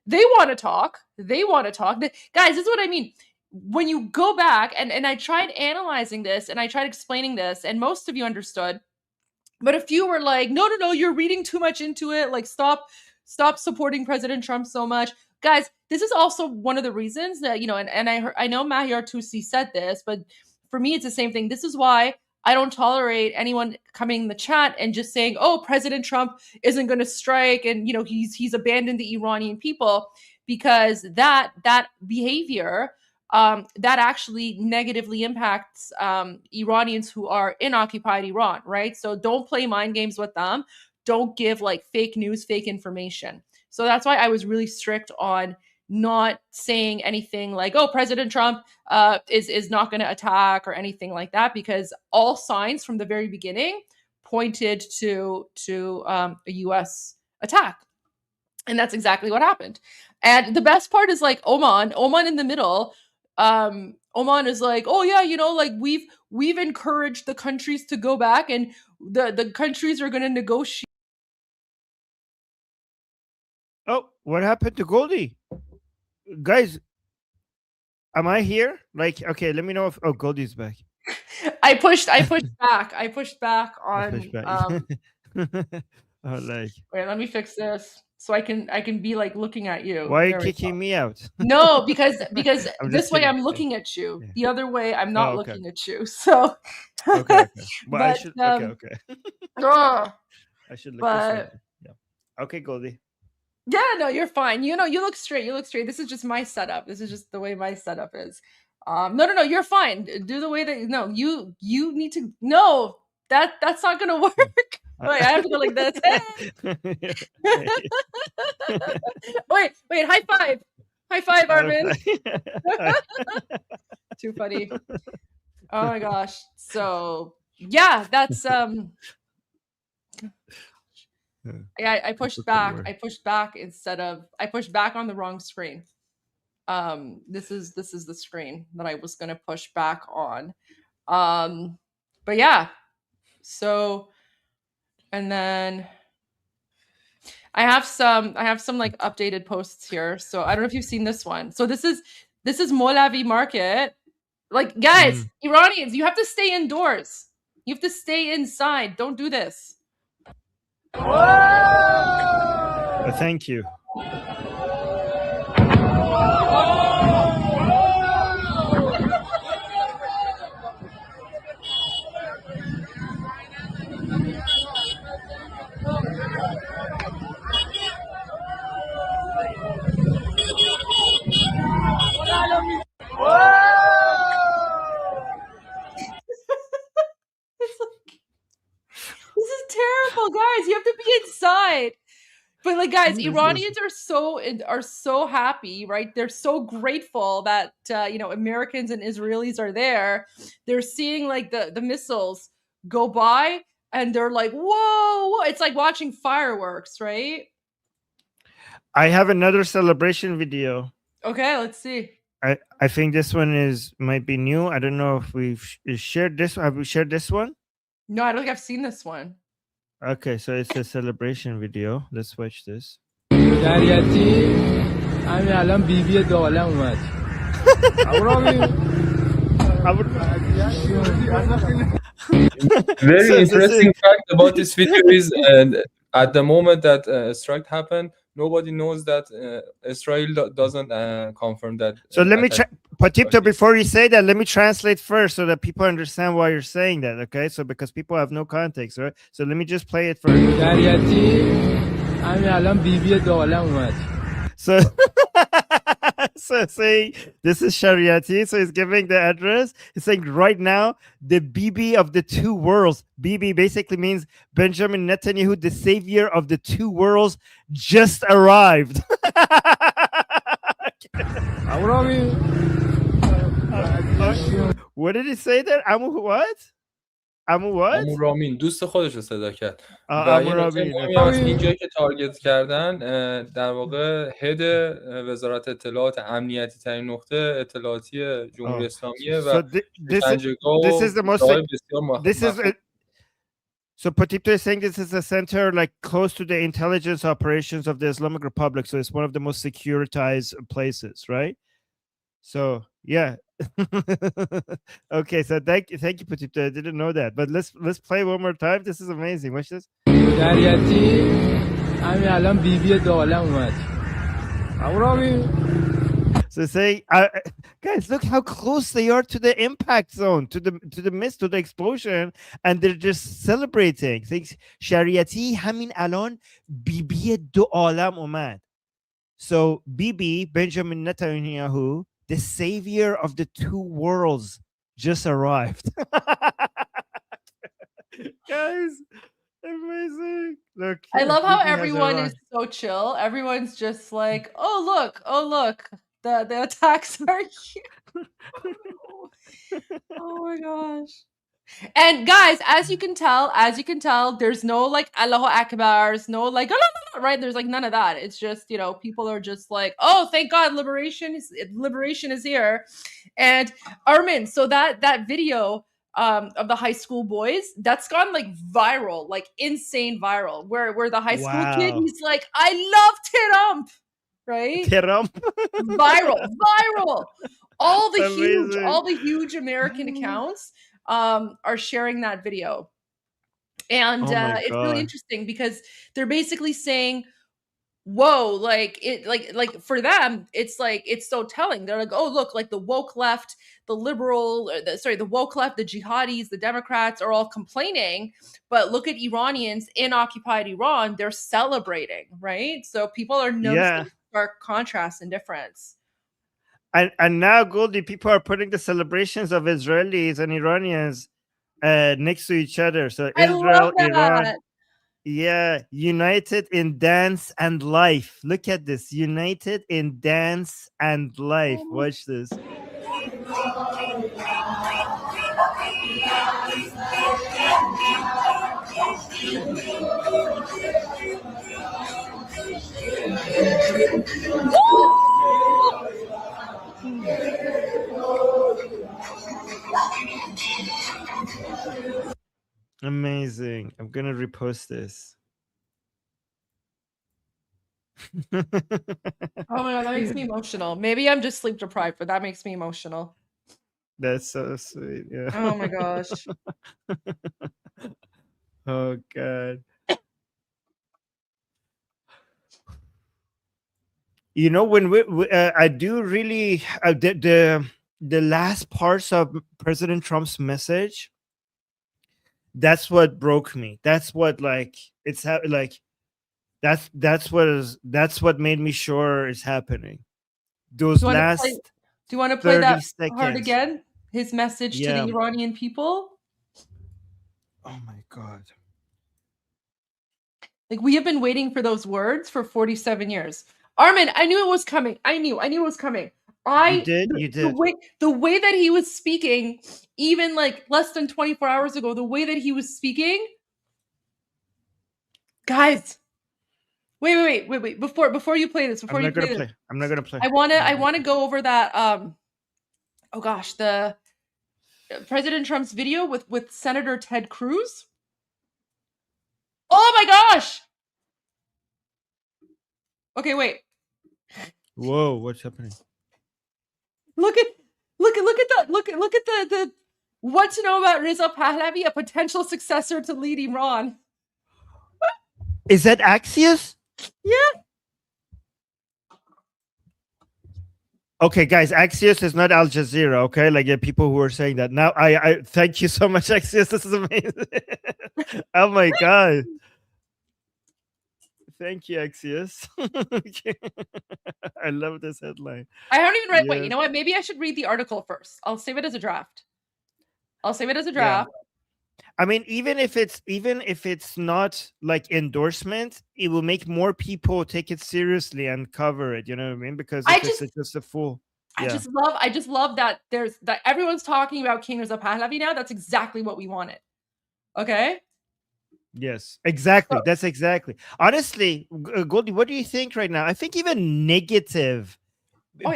They want to talk. Guys, this is what I mean. When you go back, and I tried analyzing this, and I tried explaining this, and most of you understood. But a few were like, no, you're reading too much into it. Like, stop supporting President Trump so much. Guys, this is also one of the reasons that, you know, and I know Mahir Tusi said this, but for me, it's the same thing. This is why I don't tolerate anyone coming in the chat and just saying, oh, President Trump isn't going to strike, and, you know, he's abandoned the Iranian people, because that behavior, that actually negatively impacts Iranians who are in occupied Iran, right? So don't play mind games with them. Don't give like fake news, fake information. So that's why I was really strict on not saying anything like, oh, President Trump is not going to attack or anything like that, because all signs from the very beginning pointed to a US attack. And that's exactly what happened. And the best part is like Oman in the middle. Oman is like, oh yeah, you know, like we've encouraged the countries to go back, and the countries are going to negotiate. Oh, what happened to Goldie? Guys, am I here? Like, okay, let me know if Goldie's back. I pushed back. I pushed back on Oh, like, wait, let me fix this so I can be like looking at you. Why are you kicking me out? No, because this way kidding. I'm looking at you. Yeah. The other way I'm not Oh, okay. looking at you. So Okay. But I But, should okay. ugh. I should look But- this way. Yeah. Okay, Goldie. Yeah, no, you're fine. You know, you look straight. This is just my setup. This is just the way my setup is. No, you're fine. Do the way that you need to. No, that's not gonna work. Wait, I have to go like this. Wait, high five, Armen. Too funny. Oh my gosh. So yeah, that's yeah, I pushed back. I pushed back on the wrong screen. This is the screen that I was gonna push back on. But yeah. So, and then I have some like updated posts here. So I don't know if you've seen this one. So this is Pahlavi market. Like, guys, Iranians, you have to stay indoors. You have to stay inside. Don't do this. Thank you. This is terrible, guys. You have to be inside. But like, guys, Iranians are so happy, right? They're so grateful that Americans and Israelis are there. They're seeing like the missiles go by, and they're like, whoa! It's like watching fireworks, right? I have another celebration video. Okay, let's see. I think this one might be new. I don't know if we've shared this. Have we shared this one? No, I don't think I've seen this one. Okay, so it's a celebration video. Let's watch this. شریعتی همین الان بیبی داله اومد. Very interesting fact about this video is at the moment that strike happened, nobody knows that Israel doesn't confirm that. So let me Patipto, before you say that, let me translate first so that people understand why you're saying that, okay? So because people have no context, right? So let me just play it first. So so saying this is Shariati, so he's giving the address. He's saying right now the Bibi of the two worlds. Bibi basically means Benjamin Netanyahu, the savior of the two worlds, just arrived. What did he say there? Amu what? Amu what? امو رامین دوست خودش رو صدا کرد و امو یه نکته رامین. مهمی هست اینجایی که تارگت کردن در واقع هد وزارت اطلاعات امنیتی ترین نقطه اطلاعاتی جمهوری اسلامیه و this is the most this is so Patipto is saying this is a center like close to the intelligence operations of the Islamic Republic, so it's one of the most securitized places, right? So yeah. Okay, so thank you Patipto. I didn't know that, but let's play one more time. This is amazing. Watch this. So say, guys, look how close they are to the impact zone, to the mist, to the explosion, and they're just celebrating. Saying Shariati hamin alon bibi do alam omad. So Bibi, Benjamin Netanyahu, the savior of the two worlds, just arrived. Guys, amazing. Look, I love how Bibi has everyone is arrived. so chill. Everyone's just like, oh look, the attacks are here. Oh my gosh. And guys, as you can tell, there's no like Allahu Akbars, no like right. There's like none of that. It's just, you know, people are just like, oh, thank God, liberation is here. And Armen, so that video of the high school boys, that's gone like viral, like insane viral. Where the high school kid, Wow. he's like, I love Tirump, right? Tirump. viral. All the Amazing. huge American accounts are sharing that video. And Oh my it's really God. interesting because they're basically saying, whoa, like it like for them, it's like it's so telling. They're like, oh, look, like the woke left, the liberal, the woke left, the jihadis, the Democrats are all complaining, but look at Iranians in occupied Iran, they're celebrating, right? So people are noticing stark contrast and difference. And now, Goldie, people are putting the celebrations of Israelis and Iranians next to each other. So Israel, Iran, yeah, united in dance and life. Look at this, united in dance and life. Watch this. Amazing. I'm gonna repost this. Oh my God, that makes me emotional. Maybe I'm just sleep deprived, but that makes me emotional. That's so sweet. Yeah. Oh my gosh. Oh God. You know, when I do really the last parts of President Trump's message, that's what broke me. That's what like it's like that's what made me sure it's happening. Those last do you want to play that seconds. part again? His message to the Iranian people? Oh my God. Like, we have been waiting for those words for 47 years. Armen, I knew it was coming. I knew it was coming. You did. The way that he was speaking, even like less than 24 hours ago, the way that he was speaking, guys. Wait. Before you play this, I'm not gonna play. I want to go over that. Oh gosh, the President Trump's video with Senator Ted Cruz. Oh my gosh. Okay, wait. Whoa, what's happening? Look at the what to know about Reza Pahlavi, a potential successor to lead Iran. Is that Axios? Yeah. Okay, guys, Axios is not Al Jazeera. Okay, like people who are saying that now. I thank you so much, Axios. This is amazing. Oh my god. Thank you, Axios. Okay. I love this headline. I haven't even read. Wait, Yeah. you know what? Maybe I should read the article first. I'll save it as a draft. Yeah. I mean, even if it's not like endorsement, it will make more people take it seriously and cover it. You know what I mean? Because it's just a fool. I just love that that everyone's talking about King Reza Pahlavi now. That's exactly what we wanted. Okay. Yes, exactly. That's exactly. Honestly, Goldie, what do you think right now? I think even negative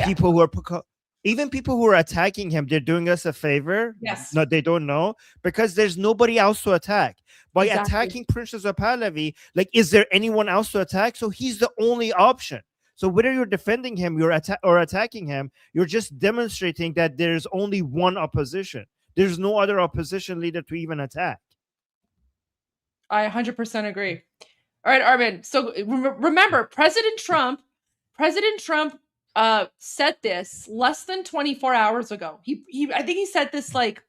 people who are even people who are attacking him, they're doing us a favor. Yes. No, they don't know because there's nobody else to attack. By Exactly. attacking Princess Pahlavi, like, is there anyone else to attack? So he's the only option. So whether you're defending him, or attacking him, you're just demonstrating that there's only one opposition. There's no other opposition leader to even attack. I 100% agree. All right, Armen. So remember, President Trump said this less than 24 hours ago. I think he said this like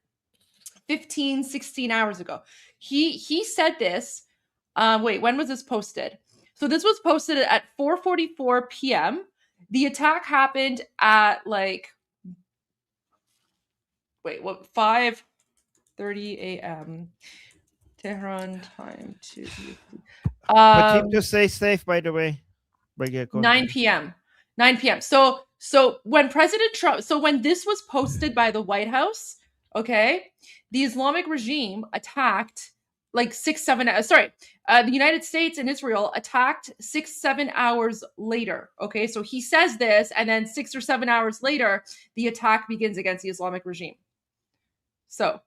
15, 16 hours ago. He said this. Wait, when was this posted? So this was posted at 4:44 p.m. The attack happened at like 5:30 a.m. Tehran time to But keep to stay safe, by the way. 9 p.m. 9 p.m. So when President Trump, when this was posted by the White House, okay, the Islamic regime attacked like the United States and Israel attacked 6-7 hours later. Okay, so he says this, and then 6 or 7 hours later, the attack begins against the Islamic regime. So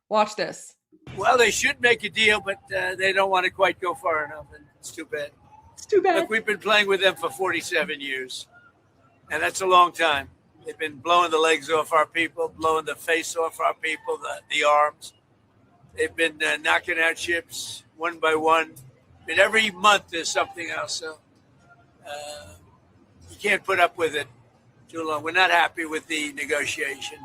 watch this. Well, they should make a deal, but they don't want to quite go far enough, and it's too bad. It's too bad. Look, we've been playing with them for 47 years, and that's a long time. They've been blowing the legs off our people, blowing the face off our people, the arms. They've been knocking out ships one by one. And every month there's something else. So you can't put up with it too long. We're not happy with the negotiation.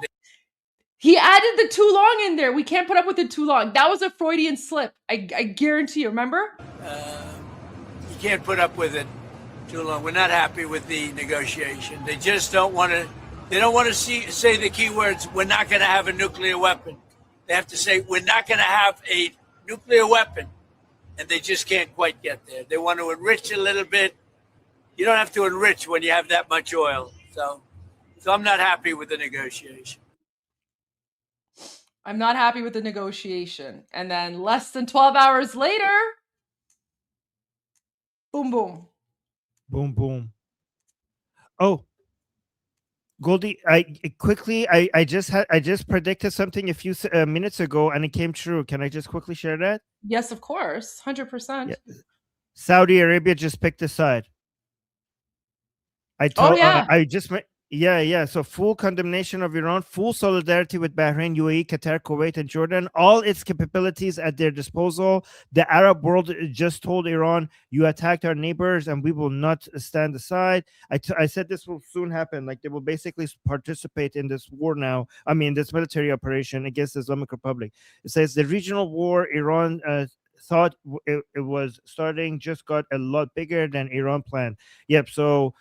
He added the too long in there. We can't put up with it too long. That was a Freudian slip. I guarantee you. Remember? You can't put up with it too long. We're not happy with the negotiation. They just don't want to. They don't want to say the key words. We're not going to have a nuclear weapon. They have to say we're not going to have a nuclear weapon, and they just can't quite get there. They want to enrich a little bit. You don't have to enrich when you have that much oil. So I'm not happy with the negotiation. I'm not happy with the negotiation. And then less than 12 hours later, boom, boom. Boom, boom. Oh, Goldie, I just predicted something a few minutes ago, and it came true. Can I just quickly share that? Yes, of course. 100%. Yeah. Saudi Arabia just picked a side. So full condemnation of Iran, full solidarity with Bahrain, UAE, Qatar, Kuwait, and Jordan, all its capabilities at their disposal. The Arab world just told Iran, you attacked our neighbors and we will not stand aside. I said this will soon happen. Like, they will basically participate in this war now. I mean, this military operation against the Islamic Republic. It says the regional war Iran thought it was starting just got a lot bigger than Iran planned. Yep. So,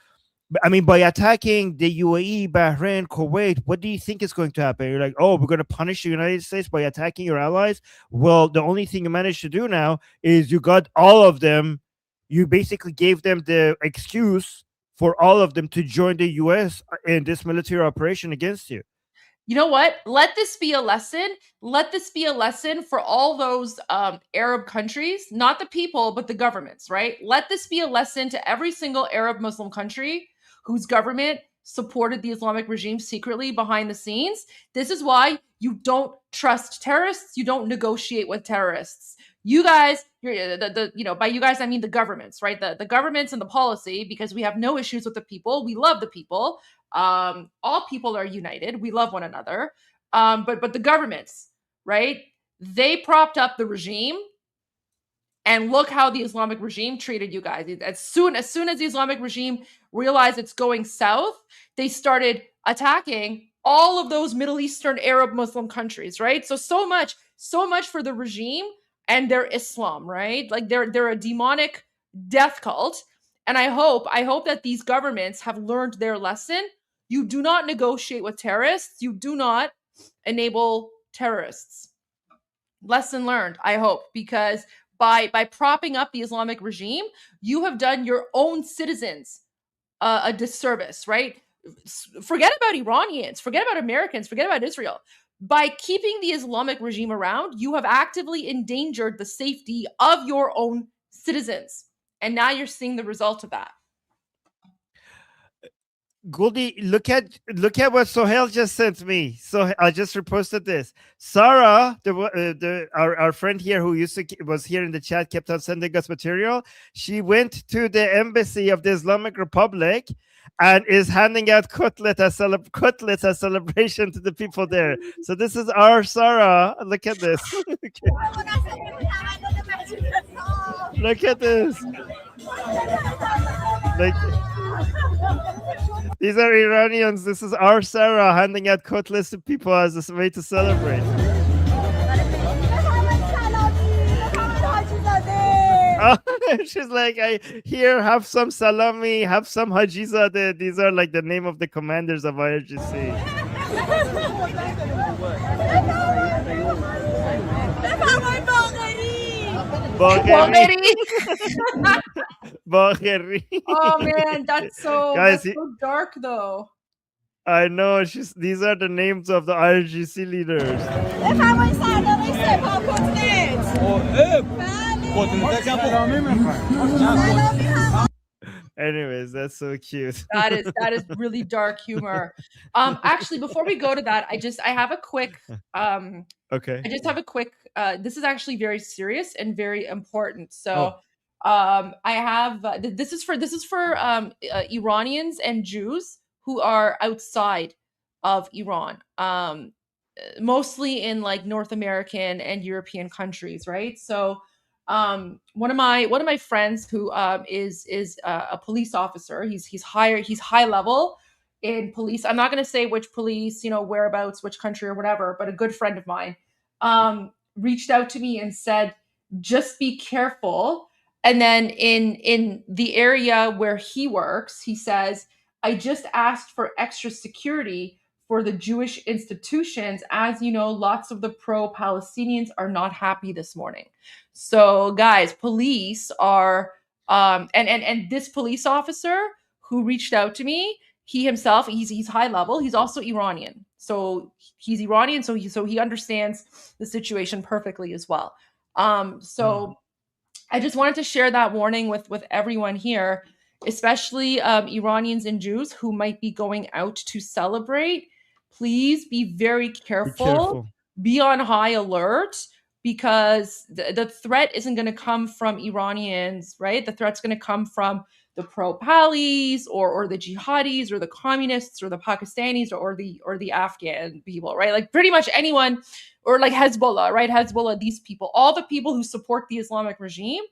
I mean, by attacking the UAE, Bahrain, Kuwait, what do you think is going to happen? You're like, oh, we're going to punish the United States by attacking your allies? Well, the only thing you managed to do now is you got all of them. You basically gave them the excuse for all of them to join the U.S. in this military operation against you. You know what? Let this be a lesson. Let this be a lesson for all those Arab countries, not the people, but the governments, right? Let this be a lesson to every single Arab Muslim country whose government supported the Islamic regime secretly behind the scenes. This is why you don't trust terrorists. You don't negotiate with terrorists. You guys, by you guys, I mean the governments, right? The governments and the policy, because we have no issues with the people. We love the people. All people are united. We love one another. But the governments, right? They propped up the regime And look how the Islamic regime treated you guys. As soon as the Islamic regime realized it's going south, they started attacking all of those Middle Eastern Arab Muslim countries, right? So much for the regime and their Islam, right? Like they're a demonic death cult. And I hope that these governments have learned their lesson. You do not negotiate with terrorists. You do not enable terrorists. Lesson learned, I hope, because by propping up the Islamic regime, you have done your own citizens a disservice, right? Forget about Iranians, forget about Americans, forget about Israel. By keeping the Islamic regime around, you have actively endangered the safety of your own citizens. And now you're seeing the result of that. Goldie, look at what Sohail just sent me. So I just reposted this. Sarah, our friend here who was here in the chat, kept on sending us material. She went to the embassy of the Islamic Republic and is handing out cutlets as celebration to the people there. So this is our Sarah. Look at this. Look at this. These are Iranians. This is our Sarah handing out cutlets to people as a way to celebrate. She's like, here, have some salami, have some hajizadeh. These are like the name of the commanders of IRGC. Bagheri. Oh man, that's so dark though. I know. These are the names of the IRGC leaders. Anyways, that's so cute. That is really dark humor. Actually, before we go to that, I have a quick okay. I just have a quick this is actually very serious and very important. So I have this is for Iranians and Jews who are outside of Iran. Mostly in like North American and European countries, right? So one of my friends who is a police officer. He's high level in police. I'm not going to say which police, whereabouts, which country or whatever, but a good friend of mine reached out to me and said, just be careful. And then in the area where he works, he says, I just asked for extra security for the Jewish institutions. As you know, lots of the pro-Palestinians are not happy this morning. So guys, police are, and this police officer who reached out to me, he himself, he's high level. He's also Iranian. So he's Iranian. So he understands the situation perfectly as well. So I just wanted to share that warning with everyone here, especially Iranians and Jews who might be going out to celebrate. Please be very careful. Be on high alert, because the threat isn't going to come from Iranians, right? The threat's going to come from the pro-Palis or the jihadis or the communists or the Pakistanis or the Afghan people, right? Like pretty much anyone, or like Hezbollah, right? Hezbollah, these people, all the people who support the Islamic regime,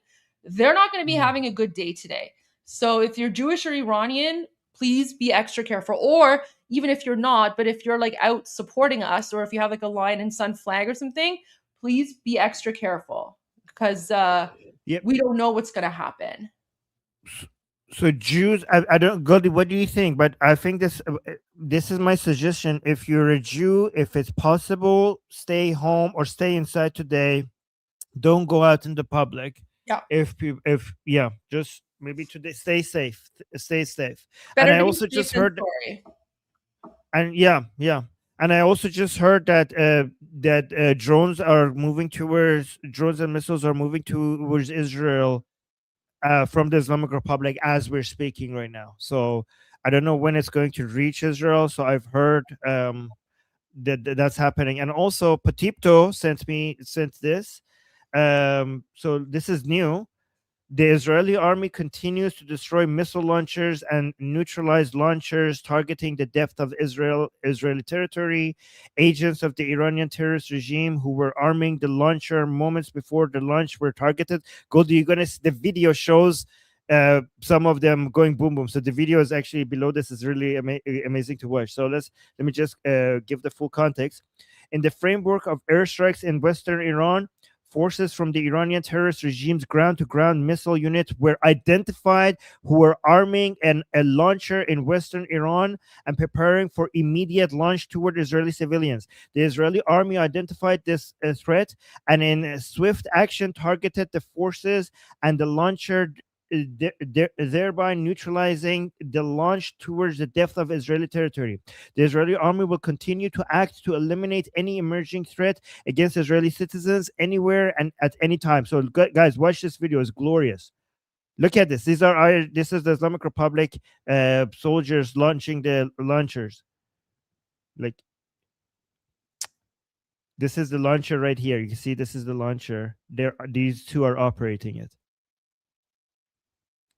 they're not going to be having a good day today. So if you're Jewish or Iranian, please be extra careful. Or even if you're not, but if you're like out supporting us, or if you have like a Lion and Sun flag or something, please be extra careful, because we don't know what's going to happen. So Jews, I don't, Goldie, what do you think? But I think this is my suggestion. If you're a Jew, if it's possible, stay home or stay inside today. Don't go out in the public. Yeah. Just maybe today, stay safe. Better and I also just heard, and I also just heard that drones and missiles are moving towards Israel from the Islamic Republic as we're speaking right now. So I don't know when it's going to reach Israel. So I've heard that's happening. And also Patipto sent this. So this is new. The Israeli army continues to destroy missile launchers and neutralize launchers targeting the depth of Israeli territory. Agents of the Iranian terrorist regime who were arming the launcher moments before the launch were targeted. The video shows some of them going boom boom. So the video is actually below this. Is really amazing to watch. So let me just give the full context. In the framework of airstrikes in western Iran, forces from the Iranian terrorist regime's ground-to-ground missile unit were identified who were arming a launcher in western Iran and preparing for immediate launch toward Israeli civilians. The Israeli army identified this threat and in swift action targeted the forces and the launcher, thereby neutralizing the launch towards the depth of Israeli territory. The Israeli army will continue to act to eliminate any emerging threat against Israeli citizens anywhere and at any time. So guys, watch this video. It's glorious. Look at this. This is the Islamic Republic soldiers launching the launchers. Like, this is the launcher right here. You can see this is the launcher. These two are operating it.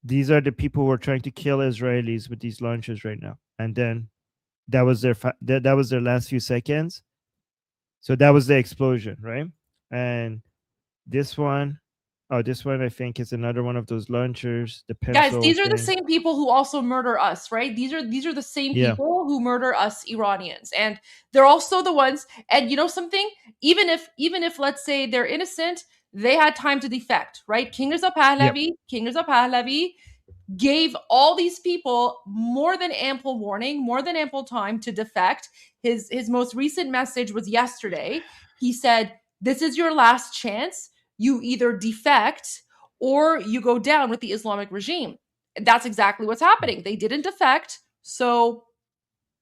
These are the people who are trying to kill Israelis with these launchers right now. And then that was their that was their last few seconds. So that was the explosion, right? And this one I think is another one of those launchers. The guys, these are the same people who also murder us, right? These are the same people who murder us Iranians, and they're also the ones. And you know something? Even if let's say they're innocent, they had time to defect, right? King Reza Pahlavi gave all these people more than ample warning, more than ample time to defect. His most recent message was yesterday. He said, "This is your last chance. You either defect or you go down with the Islamic regime." And that's exactly what's happening. They didn't defect, so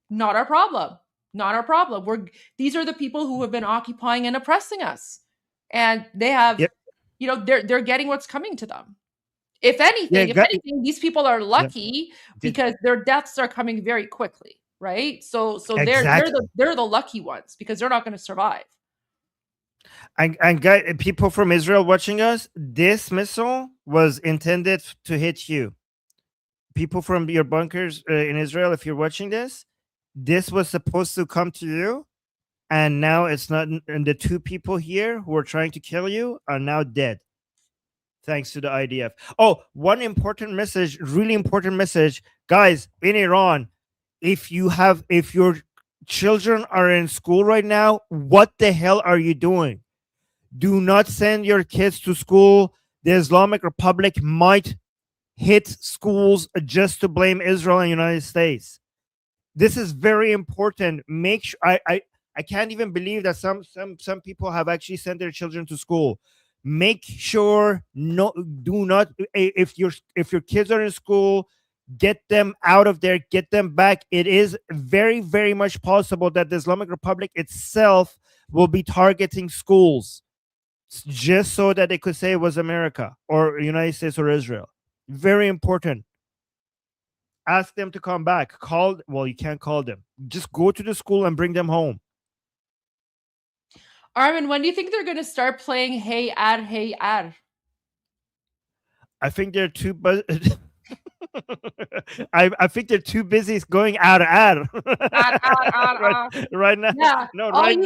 not our problem. Not our problem. These are the people who have been occupying and oppressing us. And they have, they're getting what's coming to them. If anything, these people are lucky because their deaths are coming very quickly, right? So they're the lucky ones because they're not going to survive. And guys, people from Israel watching us, this missile was intended to hit you. People from your bunkers in Israel, if you're watching this was supposed to come to you, and now it's not. And the two people here who are trying to kill you are now dead, thanks to the IDF. Oh, one important message, really important message, guys, in Iran, if your children are in school right now, what the hell are you doing? Do not send your kids to school. The Islamic Republic might hit schools just to blame Israel and the United States. This is very important. Make sure. I can't even believe that some people have actually sent their children to school. Make sure do not. If your kids are in school, get them out of there. Get them back. It is very, very much possible that the Islamic Republic itself will be targeting schools, just so that they could say it was America or United States or Israel. Very important. Ask them to come back. You can't call them. Just go to the school and bring them home. Armen, when do you think they're going to start playing Hey Ar, Hey Ar? I think they're too I think they're too busy going Ar. Right now. Yeah. No, all you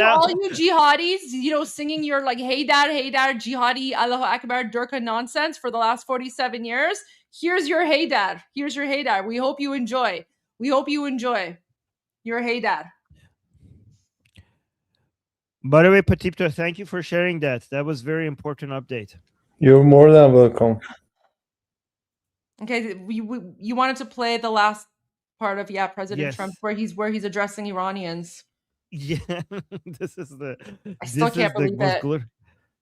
jihadis, singing your like Hey Dar, jihadi, Allahu Akbar, Durka nonsense for the last 47 years. Here's your Hey Dar. We hope you enjoy. Your Hey Dar. By the way, Patipto, thank you for sharing that. That was very important update. You're more than welcome. Okay, you wanted to play the last part of President Trump where he's addressing Iranians. Yeah, this is the. I still can't believe it.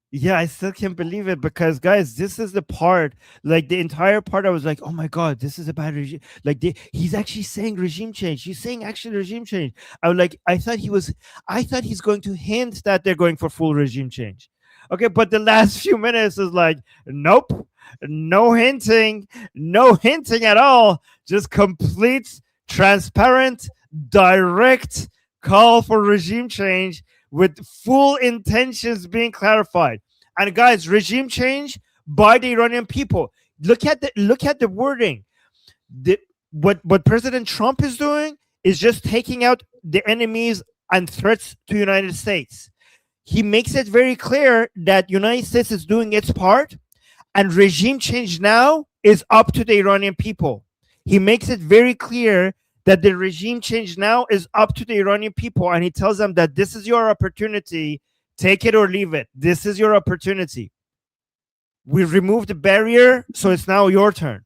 Yeah, I still can't believe it because, guys, this is the part, like the entire part. I was like, oh my god, this is about regime. Like he's actually saying regime change. He's saying actually regime change. I thought he's going to hint that they're going for full regime change. Okay, but the last few minutes is like, nope, no hinting at all. Just complete, transparent, direct call for regime change with full intentions being clarified. And guys, regime change by the Iranian people. Look at the wording. What President Trump is doing is just taking out the enemies and threats to the United States. He makes it very clear that United States is doing its part, and regime change now is up to the Iranian people. He makes it very clear that the regime change now is up to the Iranian people, and he tells them that this is your opportunity, take it or leave it. This is your opportunity. We removed the barrier, so it's now your turn.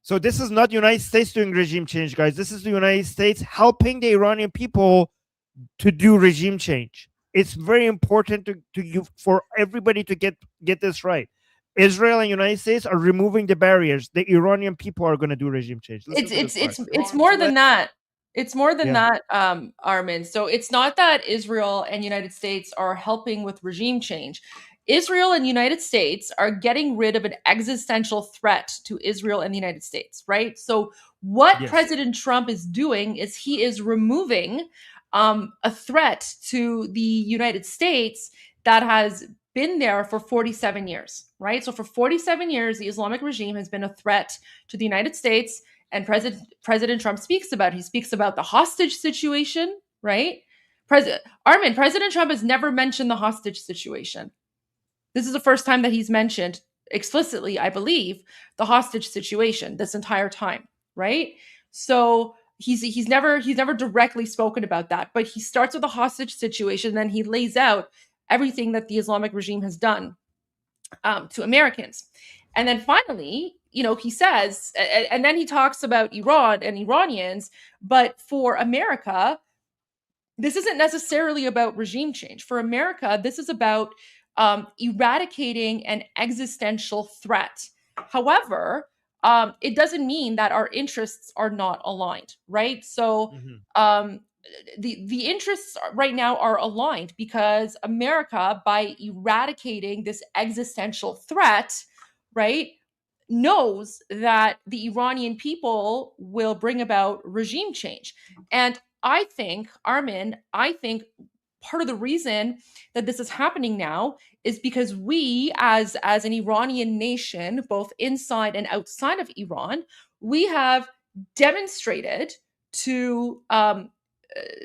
So this is not the United States doing regime change, guys. This is the United States helping the Iranian people to do regime change. It's very important for everybody to get this right. Israel and United States are removing the barriers. The Iranian people are going to do regime change. It's more than that. It's more than that, Armen. So it's not that Israel and United States are helping with regime change. Israel and United States are getting rid of an existential threat to Israel and the United States, right? So what President Trump is doing is he is removing a threat to the United States that has been there for 47 years, right? So for 47 years, the Islamic regime has been a threat to the United States, and President Trump speaks about it. He speaks about the hostage situation, right? Armen, President Trump has never mentioned the hostage situation. This is the first time that he's mentioned explicitly, I believe, the hostage situation this entire time, right? So he's never directly spoken about that, but he starts with the hostage situation, then he lays out everything that the Islamic regime has done to Americans. And then finally, he says, and then he talks about Iran and Iranians, but for America, this isn't necessarily about regime change. For America, this is about eradicating an existential threat. However, it doesn't mean that our interests are not aligned, right? So the interests right now are aligned because America, by eradicating this existential threat, right, knows that the Iranian people will bring about regime change. And I think, Armen, part of the reason that this is happening now is because we, as an Iranian nation, both inside and outside of Iran, we have demonstrated to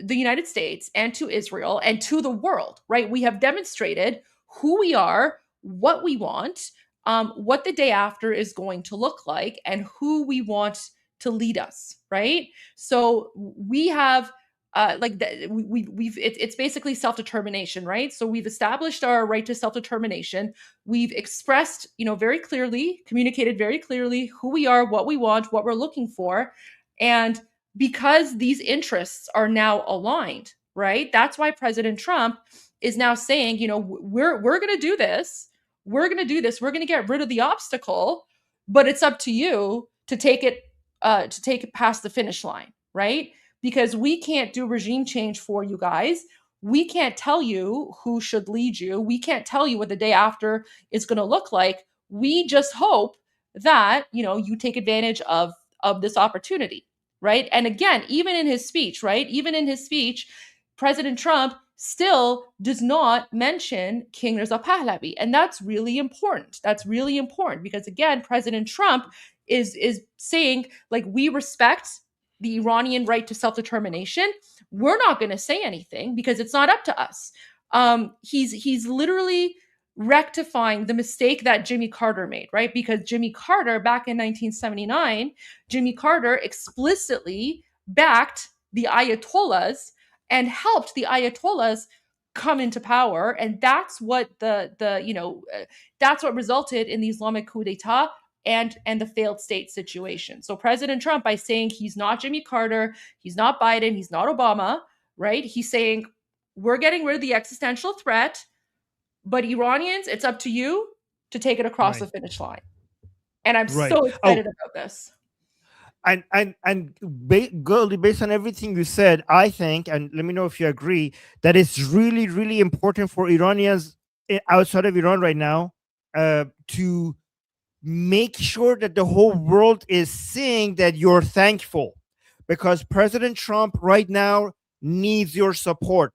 the United States and to Israel and to the world, right? We have demonstrated who we are, what we want, what the day after is going to look like, and who we want to lead us, right? So we have it's basically self-determination, right? So we've established our right to self-determination. We've expressed, very clearly, communicated very clearly who we are, what we want, what we're looking for. And because these interests are now aligned, right? That's why President Trump is now saying, we're going to do this. We're going to do this. We're going to get rid of the obstacle, but it's up to you to take it past the finish line, right? Because we can't do regime change for you guys. We can't tell you who should lead you. We can't tell you what the day after is going to look like. We just hope that, you take advantage of this opportunity, right? And again, even in his speech, right? Even in his speech, President Trump still does not mention King Reza Pahlavi. And that's really important. That's really important because, again, President Trump is saying, we respect the Iranian right to self-determination. We're not going to say anything because it's not up to us. He's literally rectifying the mistake that Jimmy Carter made, right? Because Jimmy Carter, back in 1979, Jimmy Carter explicitly backed the Ayatollahs and helped the Ayatollahs come into power, and that's what that's what resulted in the Islamic coup d'état and the failed state situation. So President Trump, by saying he's not Jimmy Carter, he's not Biden, he's not Obama, right? He's saying we're getting rid of the existential threat, but Iranians, it's up to you to take it across the finish line. And I'm so excited about this. And Goldie, based on everything you said, I think, and let me know if you agree, that it's really, really important for Iranians outside of Iran right now to make sure that the whole world is seeing that you're thankful, because President Trump right now needs your support.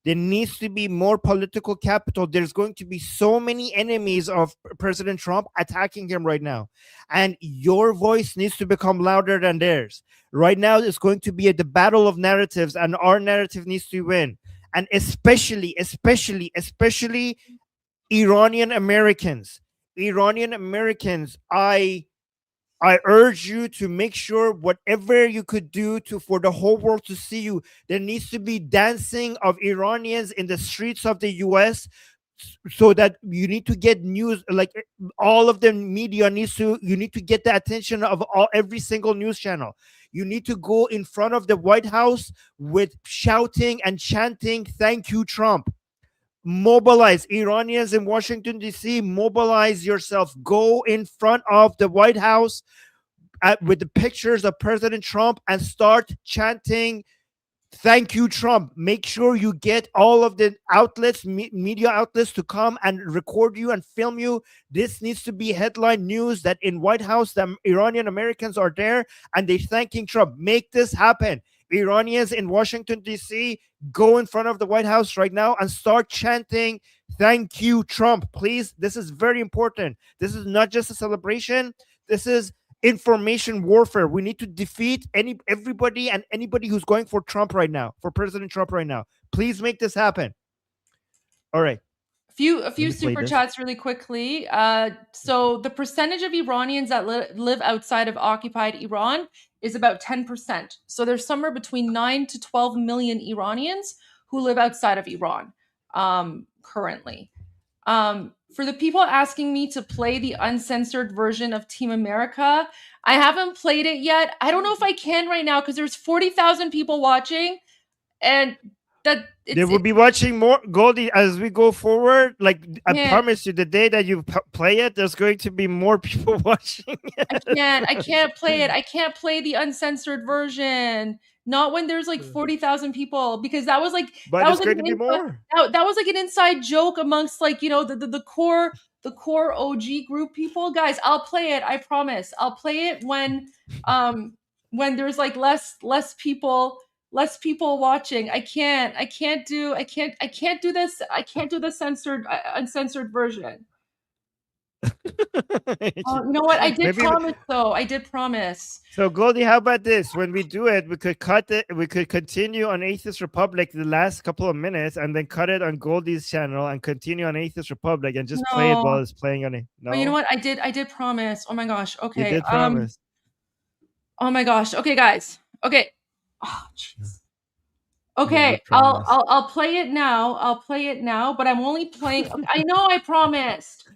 There needs to be more political capital. There's going to be so many enemies of President Trump attacking him right now. And your voice needs to become louder than theirs. Right now, it's going to be the battle of narratives, and our narrative needs to win. And especially Iranian Americans. I urge you to make sure whatever you could do for the whole world to see you. There needs to be dancing of Iranians in the streets of the US, so that you need to get news, like all of the media you need to get the attention of every single news channel. You need to go in front of the White House with shouting and chanting, "Thank you, Trump." Mobilize Iranians in Washington, D.C. Mobilize yourself. Go in front of the White House with the pictures of President Trump and start chanting, "Thank you, Trump." Make sure you get all of the outlets, media outlets, to come and record you and film you. This needs to be headline news that in White House, the Iranian Americans are there and they're thanking Trump. Make this happen. Iranians in Washington, D.C., go in front of the White House right now and start chanting, "Thank you, Trump." Please, this is very important. This is not just a celebration. This is information warfare. We need to defeat everybody and anybody who's going for Trump right now, for President Trump right now. Please make this happen. All right. A few super chats really quickly. So the percentage of Iranians that live outside of occupied Iran is about 10%. So there's somewhere between 9 to 12 million Iranians who live outside of Iran currently. For the people asking me to play the uncensored version of Team America, I haven't played it yet. I don't know if I can right now because there's 40,000 people watching, and they will be watching more, Goldie, as we go forward. Like, I promise you, the day that you play it, there's going to be more people watching it. I can't play it. I can't play the uncensored version. Not when there's like 40,000 people, because that was like, but that it's was going like to be more. That was like an inside joke amongst, like, you know, the core OG group people. Guys, I'll play it. I promise. I'll play it when there's like less people watching. I can't do this. I can't do the uncensored version. You know what? I did promise though. I did promise. So Goldie, how about this? When we do it, we could cut it. We could continue on Atheist Republic the last couple of minutes, and then cut it on Goldie's channel and continue on Atheist Republic and just play it while it's playing on it. No, but you know what? I did promise. Oh my gosh. Okay. You did promise. Oh my gosh. Okay, guys. Okay. Oh jeez. Okay, I'll play it now. I'll play it now, but I'm only playing. I know I promised.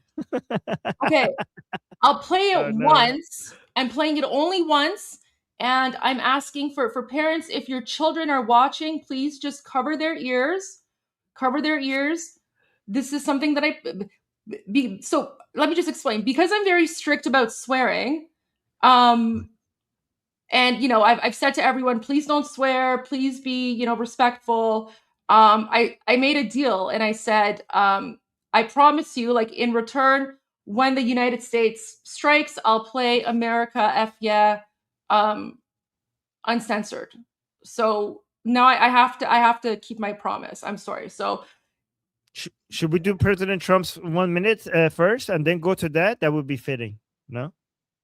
Okay, I'll play it once. I'm playing it only once, and I'm asking for parents, if your children are watching, please just cover their ears. Cover their ears. This is something that so let me just explain. Because I'm very strict about swearing, and, you know, I've said to everyone, please don't swear, please be, you know, respectful. I made a deal, and I said, I promise you, like, in return, when the United States strikes, I'll play America F Yeah, uncensored. So now I have to keep my promise. I'm sorry. So should we do President Trump's 1 minute first, and then go to that? That would be fitting. No.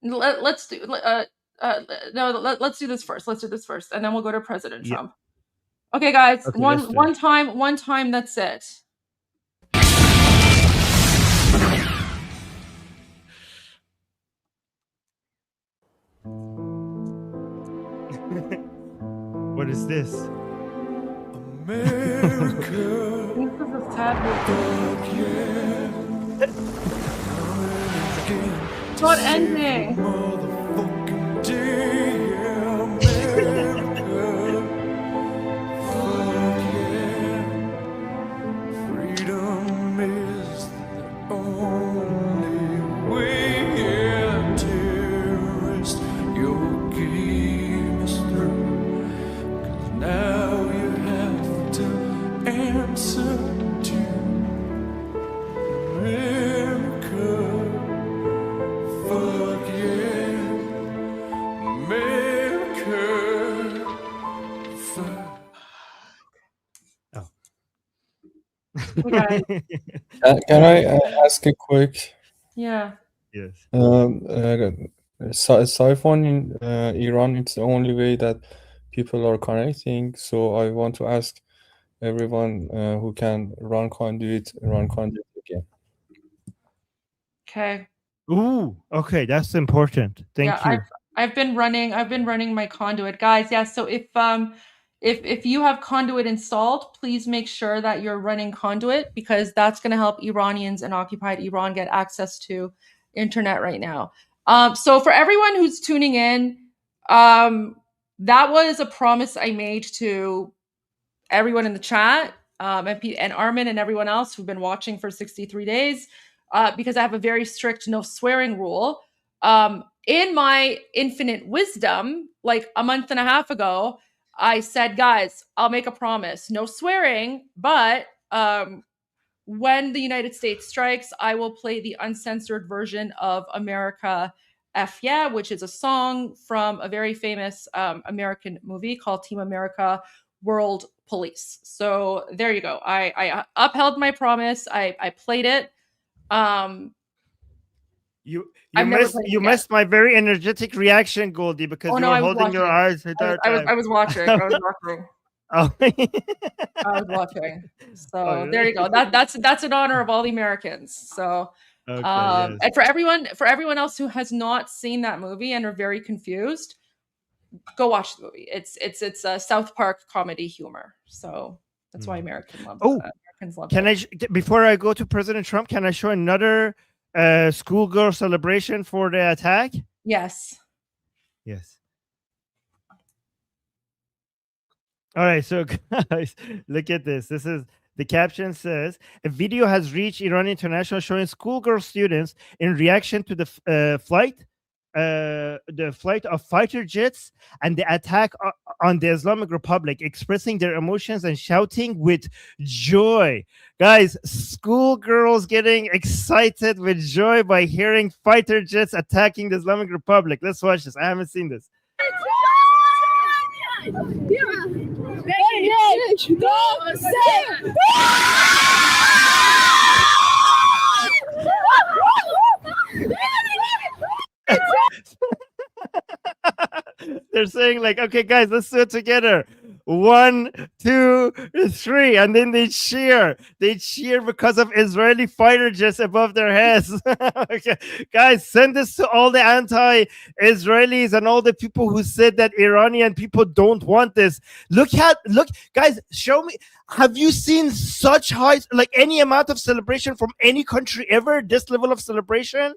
Let's do. Let's do this first. Let's do this first, and then we'll go to President Trump. Okay, guys. Okay, one time. That's it. What is this? America. This is a sad It's not ending. Freedom is the only way. Terrorist, your game is through. 'Cause now you have to answer to America. Fuck yeah. Okay. Can I ask a quick? Yeah. Yes. Siphon in Iran, it's the only way that people are connecting. So I want to ask everyone who can run conduit again. Okay. Ooh, okay, that's important. Thank you. I've been running my conduit, guys. Yeah, so if you have conduit installed, please make sure that you're running conduit, because that's going to help Iranians and occupied Iran get access to internet right now. So for everyone who's tuning in, that was a promise I made to everyone in the chat, and Armen and everyone else who've been watching for 63 days, because I have a very strict no swearing rule. In my infinite wisdom, like a month and a half ago, I said, guys, I'll make a promise, no swearing, but when the United States strikes, I will play the uncensored version of America F Yeah, which is a song from a very famous American movie called Team America World Police. So there you go. I upheld my promise. I played it. You missed my very energetic reaction, Goldie, because you were holding your eyes the entire time. I was watching. I was watching. Oh. I was watching. So there you go. That's in honor of all the Americans. So yes. And for everyone else who has not seen that movie and are very confused, go watch the movie. It's a South Park comedy humor. So that's why Americans love it. Can I, before I go to President Trump, can I show another schoolgirl celebration for the attack? Yes. Yes. All right, so guys, look at this. This is the caption says a video has reached Iran International showing schoolgirl students in reaction to the flight of fighter jets and the attack on the Islamic Republic, expressing their emotions and shouting with joy. Guys, schoolgirls getting excited with joy by hearing fighter jets attacking the Islamic Republic. Let's watch this. I haven't seen this. They're saying like, okay, guys, let's do it together. 1, 2, 3, and then they cheer. They cheer because of Israeli fighter jets above their heads. Okay. Guys, send this to all the anti-Israelis and all the people who said that Iranian people don't want this. Look, guys, show me. Have you seen such high, like any amount of celebration from any country ever? This level of celebration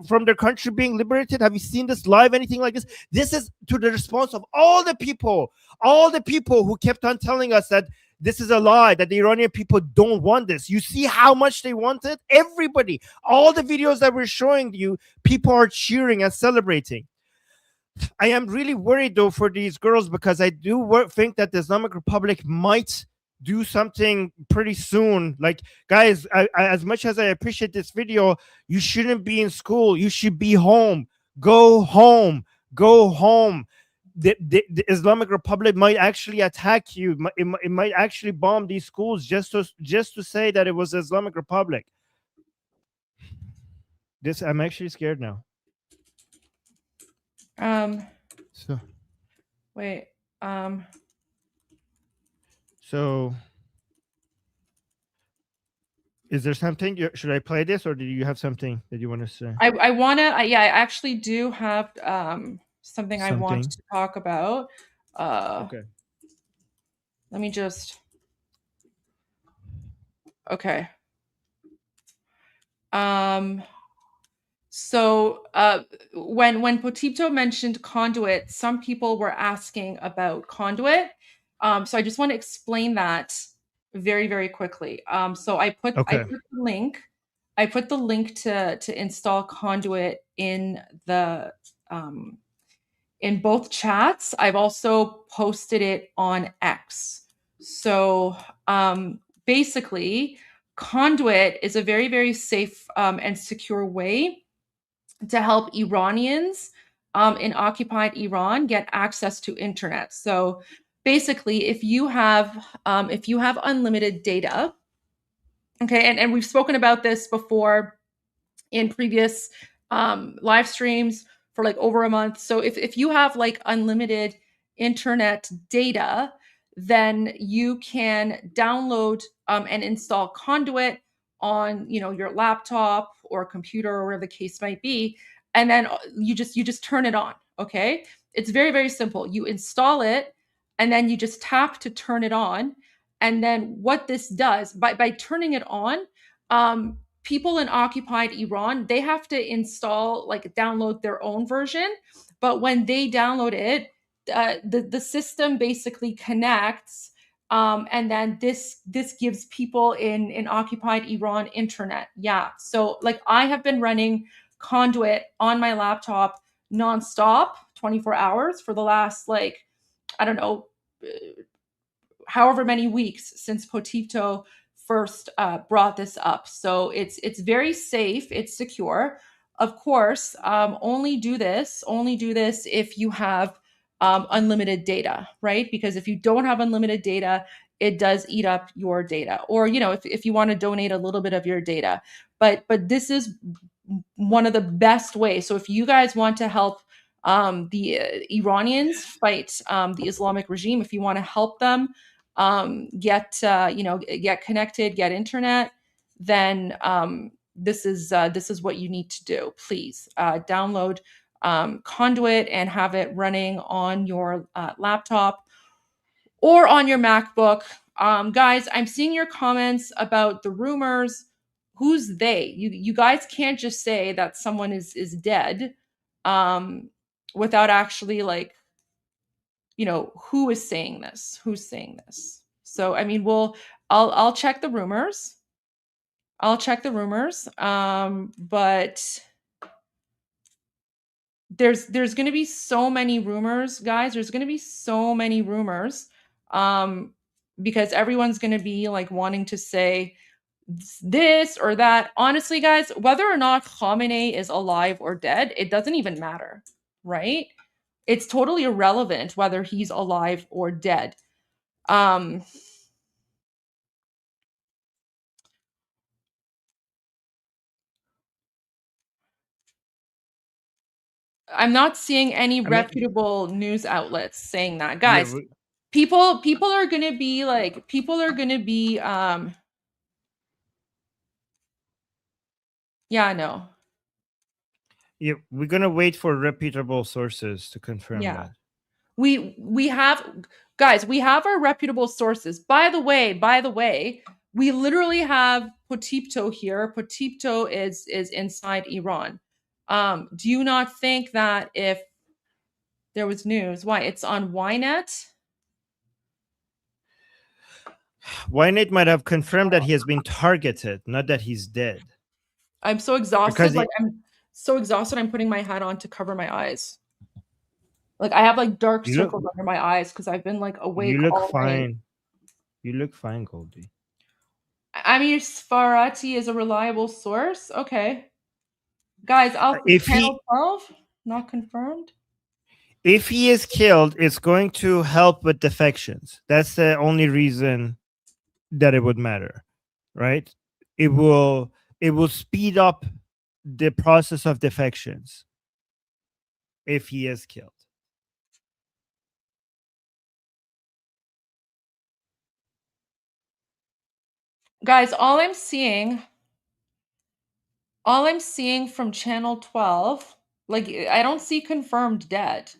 from their country being liberated? Have you seen this live, anything like this? This is to the response of all the people who kept on telling us that this is a lie, that the Iranian people don't want this. You see how much they want it? Everybody, all the videos that we're showing you, people are cheering and celebrating. I am really worried though for these girls, because I do think that the Islamic Republic might do something pretty soon. Like, guys, I, as much as I appreciate this video, you shouldn't be in school. You should be home. Go home. Go home. The Islamic Republic might actually attack you. It might actually bomb these schools just to say that it was the Islamic Republic. I'm actually scared now. So wait. So, is there something? Should I play this, or do you have something that you want to say? I want to. Yeah, I actually do have something I want to talk about. Okay. Let me just. Okay. So when Potipto mentioned conduit, some people were asking about conduit. So I just want to explain that very, very quickly. So I put the link. I put the link to install conduit in the in both chats. I've also posted it on X. So basically, conduit is a very, very safe and secure way to help Iranians in occupied Iran get access to internet. So basically, if you have unlimited data, Okay, and we've spoken about this before in previous live streams for like over a month. So if you have like unlimited internet data, then you can download and install Conduit on your laptop or computer or whatever the case might be, and then you just turn it on. Okay, it's very, very simple. You install it and then you just tap to turn it on. And then what this does by turning it on, people in occupied Iran, they have to install, like download their own version. But when they download it, the system basically connects, and then this gives people in occupied Iran internet. Yeah. So like I have been running Conduit on my laptop nonstop, 24 hours for the last, like, I don't know, however many weeks since Potito first brought this up. So it's very safe, it's secure. Of course, only do this if you have unlimited data, right? Because if you don't have unlimited data, it does eat up your data. Or if you want to donate a little bit of your data, but this is one of the best ways. So if you guys want to help the Iranians fight the Islamic regime, if you want to help them get connected, get internet, then this is what you need to do. Please download Conduit and have it running on your laptop or on your MacBook. Guys, I'm seeing your comments about the rumors. Who's they? You guys can't just say that someone is dead without actually, like, who is saying this? Who's saying this? So I mean, I'll check the rumors. But there's going to be so many rumors, guys. There's going to be so many rumors because everyone's going to be like wanting to say this or that. Honestly, guys, whether or not Khamenei is alive or dead, it doesn't even matter, right? It's totally irrelevant whether he's alive or dead. I'm not seeing any reputable news outlets saying that, guys. People are gonna be yeah, no. Yeah, we're gonna wait for reputable sources to confirm that. We have, guys, we have our reputable sources. By the way, we literally have Potipto here. Potipto is inside Iran. Do you not think that if there was news, why it's on Ynet? Ynet might have confirmed that he has been targeted, not that he's dead. I'm so exhausted. I'm so exhausted. I'm putting my hat on to cover my eyes. Like I have like dark circles under my eyes because I've been like awake. You look all fine. night. You look fine, Goldie. Amir Sfarati is a reliable source. Okay, guys, Channel 12 not confirmed. If he is killed, it's going to help with defections. That's the only reason that it would matter, right? It will speed up the process of defections if he is killed. Guys, all I'm seeing from Channel 12, like I don't see confirmed dead.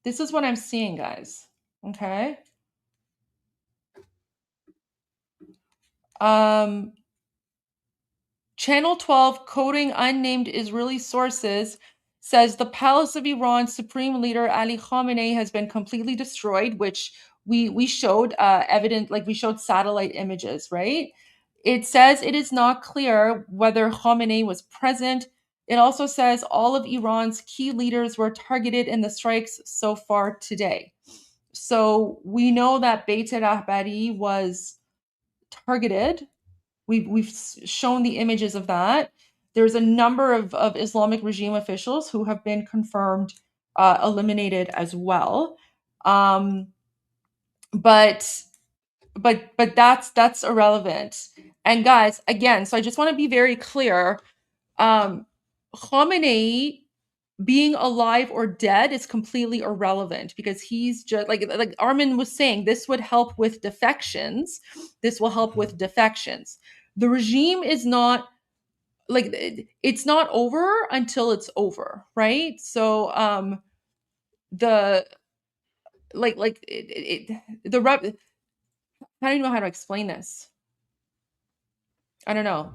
This is what I'm seeing, guys. Okay. Channel 12, quoting unnamed Israeli sources, says the palace of Iran's supreme leader Ali Khamenei has been completely destroyed, which we showed we showed satellite images, right? It says it is not clear whether Khamenei was present. It also says all of Iran's key leaders were targeted in the strikes so far today. So we know that Bait-e-Rahbari was targeted. We've shown the images of that. There's a number of Islamic regime officials who have been confirmed eliminated as well. But but that's irrelevant. And guys, again, so I just want to be very clear. Khamenei being alive or dead is completely irrelevant, because he's just like Armen was saying, this would help with defections. This will help with defections. The regime is not like, it's not over until it's over, right? So the I don't even know how to explain this. I don't know.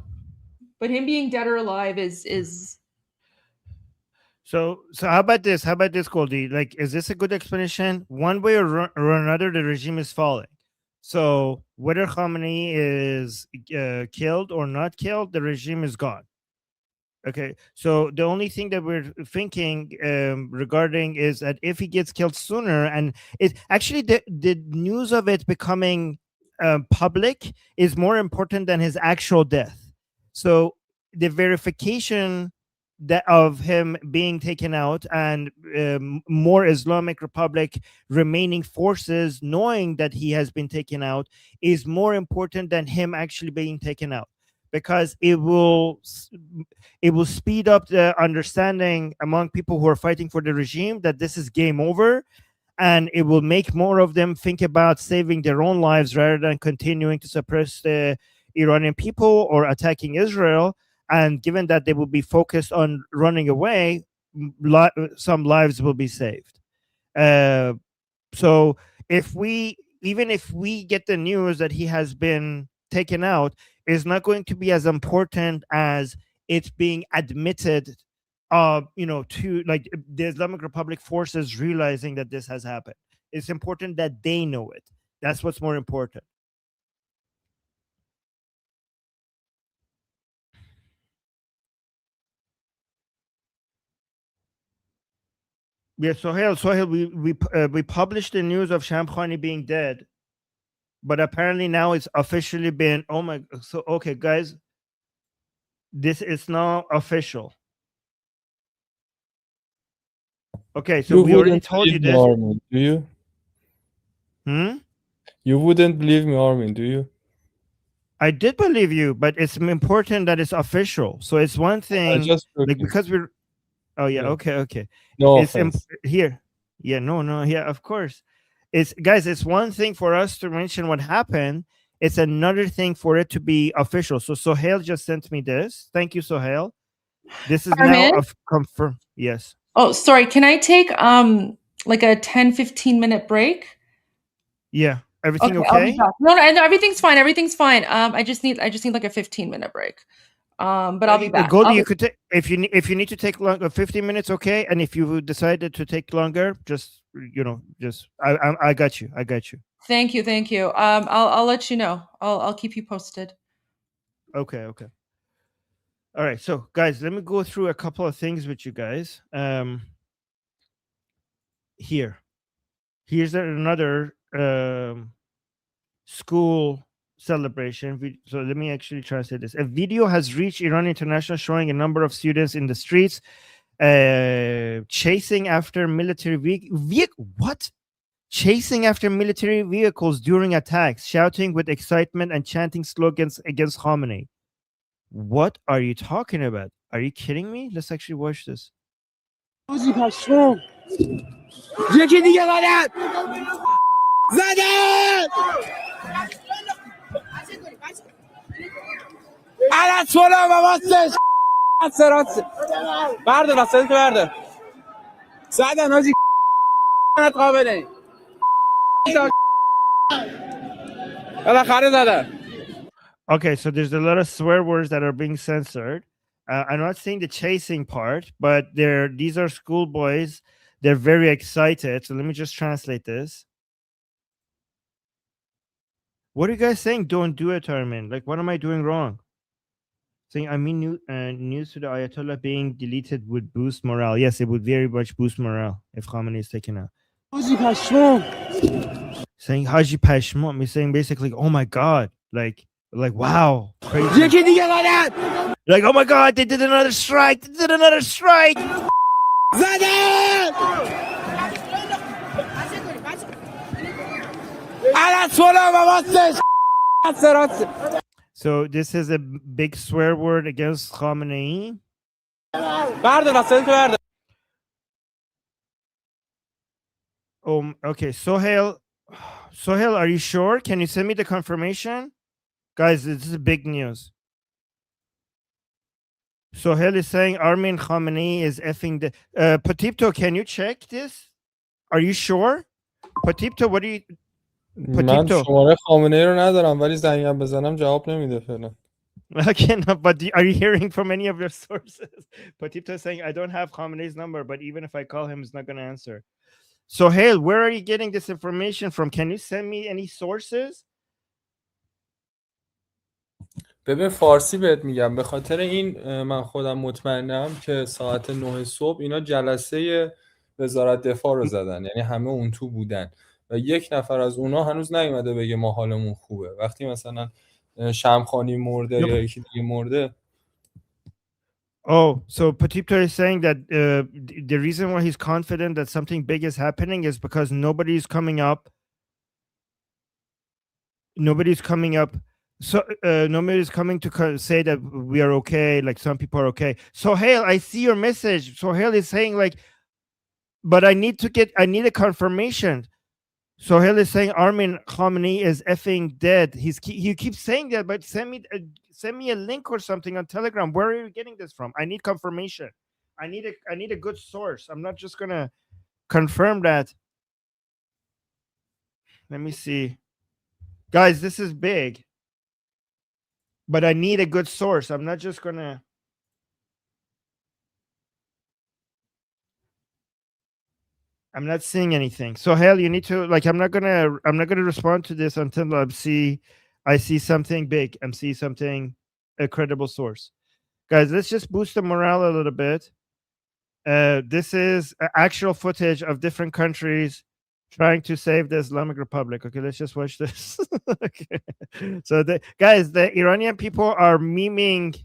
But him being dead or alive is So how about this? How about this, Goldie? Like, is this a good explanation? One way or another, the regime is falling. So whether Khamenei is killed or not killed, the regime is gone. Okay. So the only thing that we're thinking regarding is that if he gets killed sooner, and it actually the news of it becoming public is more important than his actual death. So the verification that of him being taken out, and more Islamic Republic remaining forces knowing that he has been taken out, is more important than him actually being taken out, because it will speed up the understanding among people who are fighting for the regime that this is game over, and it will make more of them think about saving their own lives rather than continuing to suppress the Iranian people or attacking Israel. And given that they will be focused on running away, some lives will be saved. So even if we get the news that he has been taken out, is not going to be as important as it's being admitted, to like the Islamic Republic forces realizing that this has happened. It's important that they know it. That's what's more important. Yeah, Sohail, we published the news of Shamkhani being dead, but apparently now it's officially been. Oh my! So okay, guys, this is now official. Okay, so we already told you this. Armen, do you? You wouldn't believe me, Armen, do you? I did believe you, but it's important that it's official. So it's one thing, like, because we're. Oh yeah, okay. No it's offense. Here. Yeah, no, yeah, of course. It's one thing for us to mention what happened. It's another thing for it to be official. So Sohail just sent me this. Thank you, Sohail. This is Armen? now confirmed. Yes. Oh, sorry. Can I take like a 10-15 minute break? Yeah. Everything I'll be okay? back. No, everything's fine. Everything's fine. I just need like a 15-minute break. But I'll be back. Goldie, you could take if you need to take 15 minutes, okay? And if you decided to take longer, just I got you. Thank you. I'll let you know. I'll keep you posted. Okay. All right. So guys, let me go through a couple of things with you guys. Here's another school celebration. So let me actually translate this. A video has reached Iran International showing a number of students in the streets chasing after military chasing after military vehicles during attacks, shouting with excitement and chanting slogans against Khamenei. What are you talking about? Are you kidding me? Let's actually watch this. یکی دیگه غلط زدن علت شلم و باستش سرات بردار اصلا بردار زدن آجی قابله بالاخره زدن. Okay, so there's a lot of swear words that are being censored. I'm not saying the chasing part, but these are schoolboys. They're very excited. So let me just translate this. What are you guys saying? Don't do it, Armen. Like, what am I doing wrong? Saying, I mean, news to the Ayatollah being deleted would boost morale. Yes, it would very much boost morale if Khamenei is taken out. Saying Haji Pashmon. Me saying basically, oh my God. Like wow. Crazy. Like, oh my God, they did another strike. So this is a big swear word against Khamenei. Okay, Sohail, are you sure? Can you send me the confirmation? Guys, this is big news. Sohail is saying Armen Khamenei is effing the... Patipto, can you check this? Are you sure? Patipto, what do you... من شماره خامنه‌ای رو ندارم ولی زنگم بزنم جواب نمیده فعلا. Okay, no, but are you hearing from any of your sources? Patipto is saying I don't have Khamenei's number, but even if I call him, he's not going to answer. Sohail, where are you getting this information from? Can you send me any sources? ببین فارسی بهت میگم به خاطر این من خودم مطمئنم که ساعت 9 صبح اینا جلسه وزارت دفاع رو زدن، یعنی همه اون تو بودن و یک نفر از اونا هنوز نیومده بگه ما حالمون خوبه. وقتی مثلا شمخانی مرده یا یکی دیگه مرده. Oh, so Patipto is saying that the reason why he's confident that something big is happening is because nobody's coming up. Nobody's coming up. So nobody's coming to say that we are okay, like some people are okay. Sohail, I see your message. Sohail is saying like, but I need a confirmation. Sohail is saying Armen Khamenei is effing dead. He keeps saying that, but send me a link or something on Telegram. Where are you getting this from? I need confirmation. I need a good source. I'm not just gonna confirm that. Let me see. Guys, this is big. But I need a good source. I'm not just gonna... I'm not seeing anything. So hell, you need to like. I'm not gonna respond to this until I see something big. I'm see something, a credible source. Guys, let's just boost the morale a little bit. This is actual footage of different countries trying to save the Islamic Republic. Okay, let's just watch this. Okay. So the Iranian people are memeing.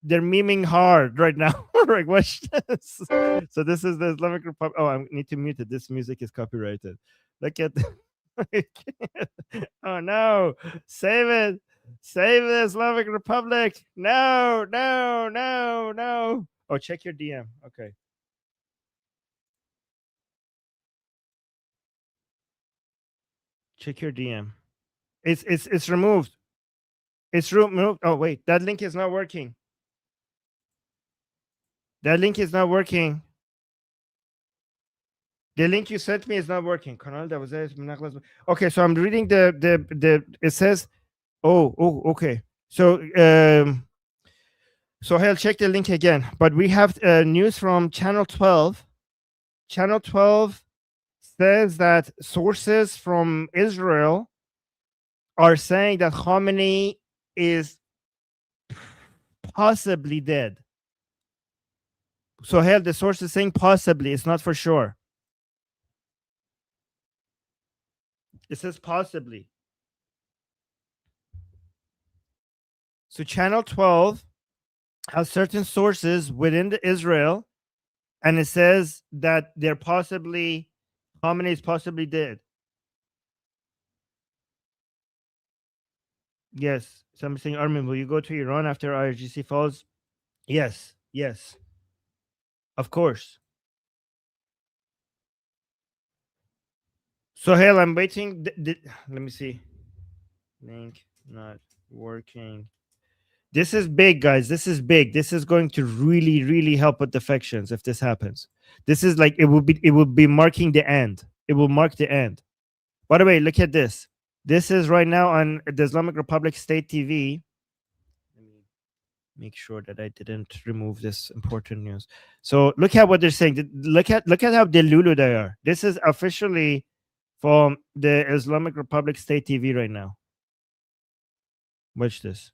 They're memeing hard right now. Like, watch this. So this is the Islamic Republic. Oh, I need to mute it. This music is copyrighted. Look at oh no. Save it. Save the Islamic Republic. No. Oh, check your DM. Okay. Check your DM. It's removed. It's removed. Oh, wait. That link is not working. That link is not working. The link you sent me is not working. Okay, so I'm reading the it says, oh, okay. So I'll check the link again. But we have news from Channel 12. Channel 12 says that sources from Israel are saying that Khamenei is possibly dead. So hell, the source is saying possibly. It's not for sure. It says possibly. So Channel 12 has certain sources within the Israel, and it says that they're possibly, Khamenei is possibly dead. Yes. Somebody saying, Armen, will you go to Iran after IRGC falls? Yes. Of course. So hell, I'm waiting. Let me see. Link not working. This is big, guys. This is big. This is going to really, really help with defections if this happens. This is like it will be marking the end. It will mark the end. By the way, look at this. This is right now on the Islamic Republic State TV. Make sure that I didn't remove this important news. So look at what they're saying. Look at how delulu they are. This is officially from the Islamic Republic State TV right now. Watch this.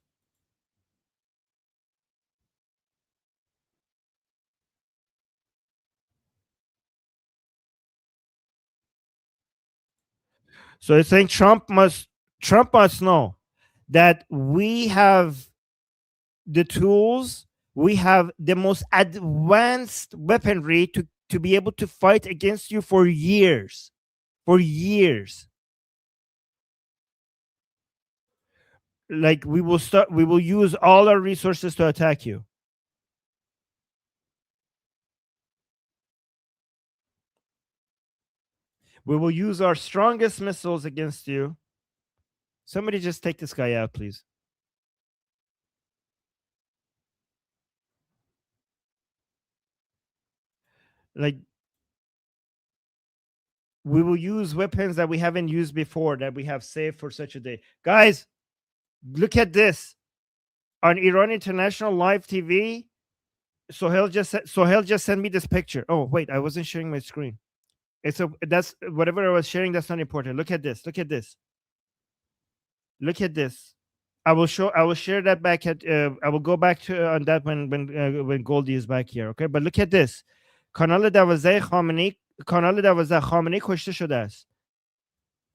So it's saying Trump must know that we have the tools, we have the most advanced weaponry to be able to fight against you for years. For years. like we will use all our resources to attack you. We will use our strongest missiles against you. Somebody just take this guy out, please. Like, we will use weapons that we haven't used before, that we have saved for such a day. Guys, look at this. On Iran International Live TV, Sohail just sent me this picture. Oh, wait, I wasn't sharing my screen. That's whatever I was sharing, that's not important. Look at this. Look at this. Look at this. I will share that back at I will go back to on that when Goldie is back here, okay? But look at this. کانال 12 خامنه‌ای کشته شده است.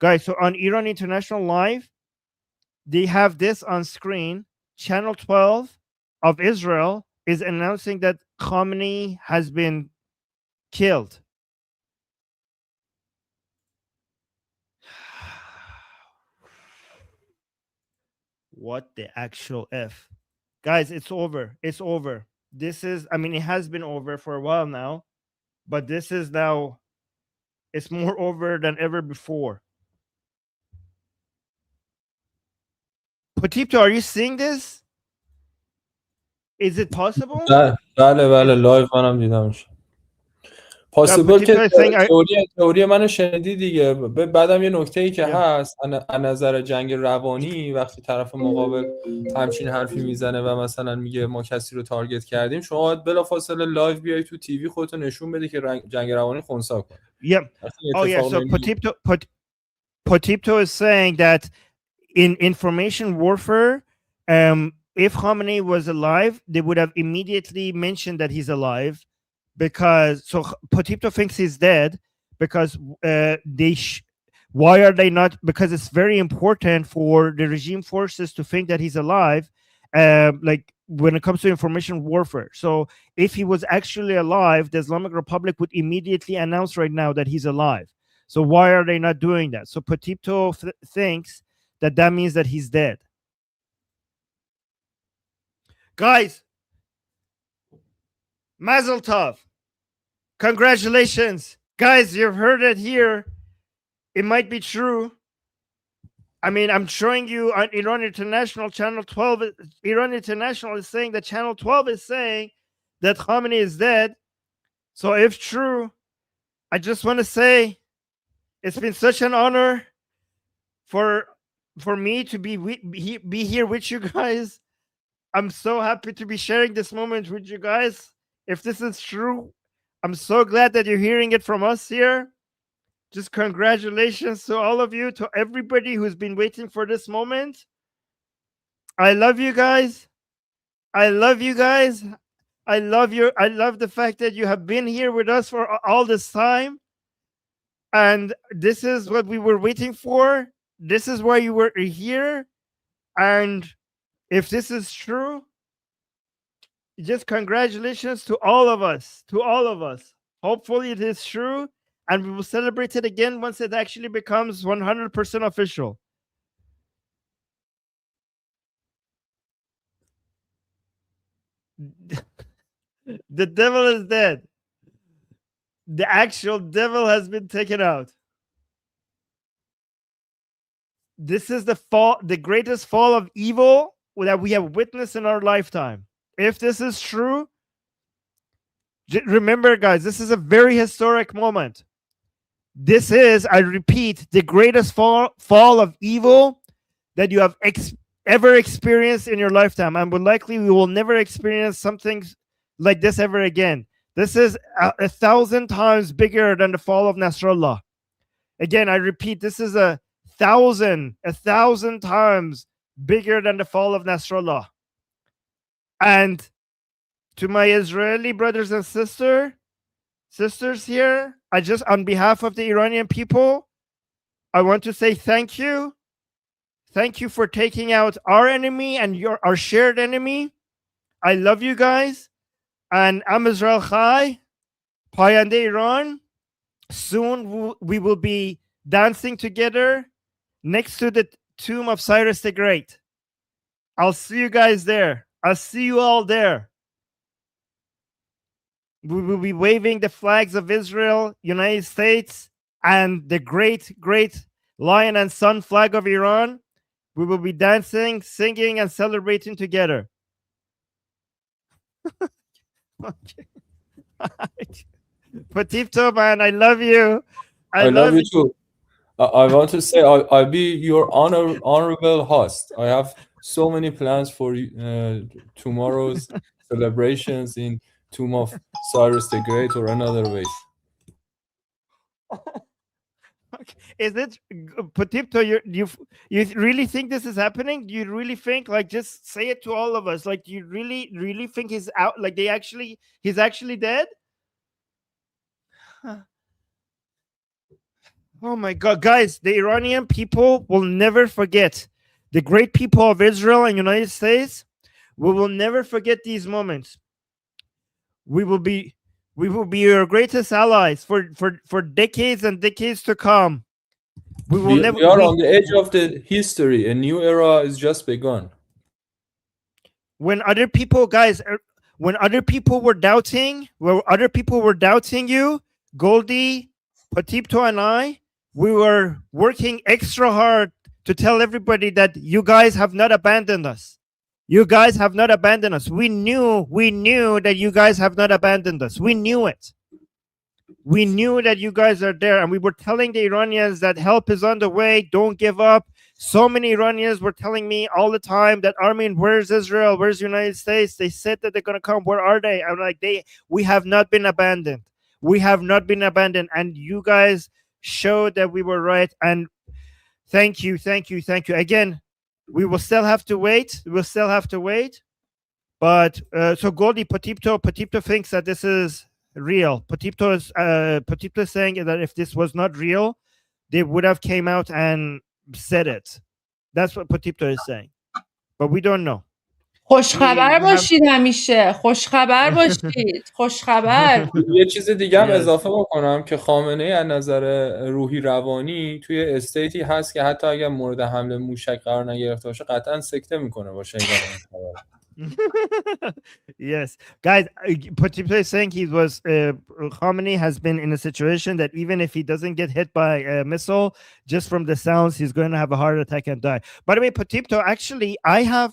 Guys, so on Iran International Live, they have this on screen. Channel 12 of Israel is announcing that Khamenei has been killed. What the actual F? Guys, it's over. It's over. This is, I mean, it has been over for a while now, but this is now, it's more over than ever before. Potipto, are you seeing this? Is it possible? بله لایو منم دیدمش. پاسیبل که تئوری منو شنیدی دیگه. بعدم یه نکته‌ای که هست از نظر جنگ روانی، وقتی طرف مقابل همچین حرفی میزنه و مثلا میگه ما کسی رو تارگت کردیم، شما باید بلافاصله لایو بیای تو تیوی خودتو نشون بدی که جنگ روانی خنثی کن. Yeah. Oh yeah, so Potipto is saying that in information warfare, if Khamenei was alive, they would have immediately mentioned that he's alive, because Potipto thinks he's dead because why are they not? Because it's very important for the regime forces to think that he's alive, like when it comes to information warfare. So if he was actually alive, the Islamic Republic would immediately announce right now that he's alive. So why are they not doing that? So Potipto thinks that that means that he's dead. Guys, Mazel Tov. Congratulations. Guys, you've heard it here. It might be true. I mean, I'm showing you on Iran International, Channel 12. Iran International is saying that Channel 12 is saying that Khamenei is dead. So if true, I just want to say it's been such an honor for me to be here with you guys. I'm so happy to be sharing this moment with you guys. If this is true, I'm so glad that you're hearing it from us here. Just congratulations to all of you, to everybody who's been waiting for this moment. I love you guys. I love you guys. I love the fact that you have been here with us for all this time. And this is what we were waiting for. This is why you were here. And if this is true, just congratulations to all of us, Hopefully it is true, and we will celebrate it again once it actually becomes 100% official. The devil is dead. The actual devil has been taken out. This is the greatest fall of evil that we have witnessed in our lifetime. If this is true, remember, guys, this is a very historic moment. This is, I repeat, the greatest fall of evil that you have ever experienced in your lifetime, and we will never experience something like this ever again. This is 1,000 times bigger than the fall of Nasrallah. Again, I repeat, this is 1,000 times bigger than the fall of Nasrallah. And to my Israeli brothers and sisters here, I just, on behalf of the Iranian people, I want to say thank you. Thank you for taking out our enemy and our shared enemy. I love you guys. And I'm Israel Chai, Payande Iran. Soon we will be dancing together next to the tomb of Cyrus the Great. I'll see you guys there. I'll see you all there. We will be waving the flags of Israel, United States, and the great, great lion and sun flag of Iran. We will be dancing, singing, and celebrating together. Okay. Patito, man, I love you. I love you too. I want to say I'll be your honorable host. I have so many plans for tomorrow's celebrations in Tomb of Cyrus the Great or another ways. Is it Patito? You really think this is happening? Do you really think, like, just say it to all of us? Like, do you really think he's out? Like, he's actually dead? Huh. Oh my God, guys! The Iranian people will never forget. The great people of Israel and United States, we will never forget these moments. We will be your greatest allies for decades and decades to come. We are on the edge of the history. A new era is just begun. When other people, guys, when other people were doubting you, Goldie, Patito, and I, we were working extra hard to tell everybody that you guys have not abandoned us. You guys have not abandoned us. We knew that you guys have not abandoned us. We knew it. We knew that you guys are there, and we were telling the Iranians that help is on the way. Don't give up. So many Iranians were telling me all the time that, Armen, where's Israel? Where's the United States? They said that they're going to come. Where are they? I'm like, we have not been abandoned. We have not been abandoned. And you guys showed that we were right. And thank you. Again, we will still have to wait. But so Goldie, Patito thinks that this is real. Patito is saying that if this was not real, they would have came out and said it. That's what Patito is saying. But we don't know. خوشخبر باشید همیشه. خوشخبر باشید. خوشخبر. یه چیز دیگه هم اضافه بکنم که خامنه ای از نظر روحی روانی توی استیتی هست که حتی اگر مورد حمله موشک قرار نگرفته باشه قطعا سکته میکنه باشه. Yes, guys, Patito is saying Khamenei has been in a situation that even if he doesn't get hit by a missile, just from the sounds, he's going to have a heart attack and die. By the way, Patito, actually, I'm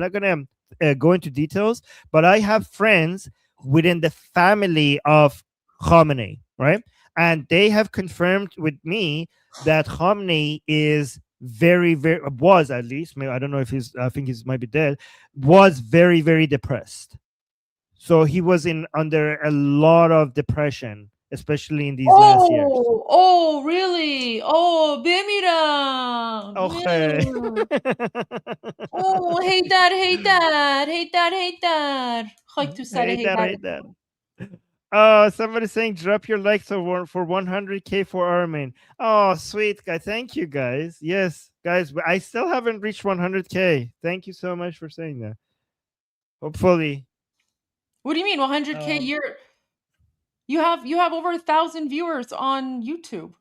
not going to go into details, but I have friends within the family of Khamenei, right? And they have confirmed with me that Khamenei is was, at least, maybe I don't know if I think he's might be dead, was very, very depressed. So he was under a lot of depression, especially in these last years. Oh, really? Oh, بمیرم. Okay. Oh, هیدر. خاک تو سر هیدر. Somebody saying drop your likes for 100K for Armen. Oh, sweet guy. Thank you, guys. Yes, guys, I still haven't reached 100K. Thank you so much for saying that. Hopefully. What do you mean 100K? You have over 1,000 viewers on YouTube.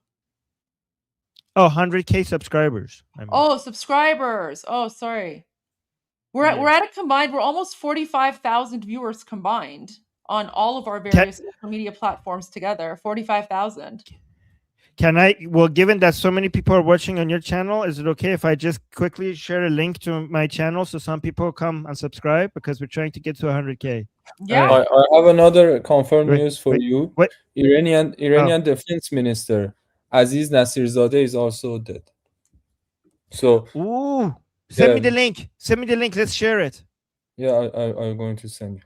Oh, 100K subscribers. Oh, subscribers. Oh, sorry. We're at a combined. We're almost 45,000 viewers combined on all of our various social media platforms together. 45,000. Given that so many people are watching on your channel, is it okay if I just quickly share a link to my channel so some people come and subscribe, because we're trying to get to 100K? Yeah. I have another confirmed news for you. What? Iranian Defense Minister Aziz Nasirzadeh is also dead. So send me the link. Let's share it. Yeah, I'm going to send you.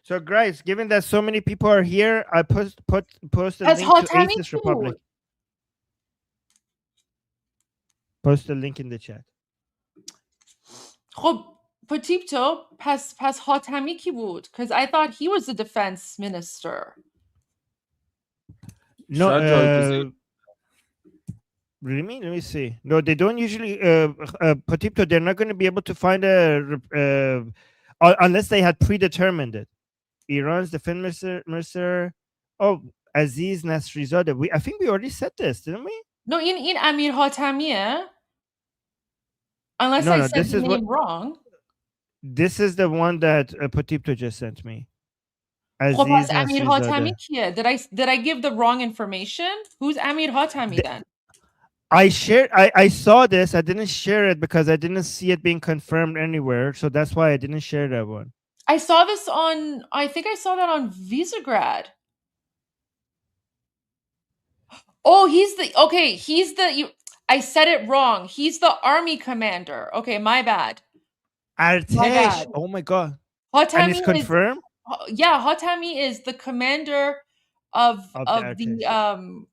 So, guys, given that so many people are here, I post a link to Atheist Republic. Post a link in the chat. خب Patito, پس حاتمی کی بود? Because I thought he was the defense minister. No, really? Let me see. No, they don't usually. Patito, they're not going to be able to find unless they had predetermined it. Iran's defense minister. Oh, Aziz Nasrizadeh. I think we already said this, didn't we? No, in Amir Hatamiye. Unless No, I no, said this the is what name wrong. this is the one that Potipto just sent me. خب پس Aziz امیر حاتمی Nasrizadeh. کیه؟ Did I give the wrong information? Who's Amir Hatami then? I saw this. I didn't share it because I didn't see it being confirmed anywhere. So that's why I didn't share that one. I saw this on, I think I saw that on Visagrad. Oh, I said it wrong. He's the army commander. Okay, my bad. My Artesh. bad. Oh my God. Hatami And it's confirmed? Yeah, Hatami is the commander of the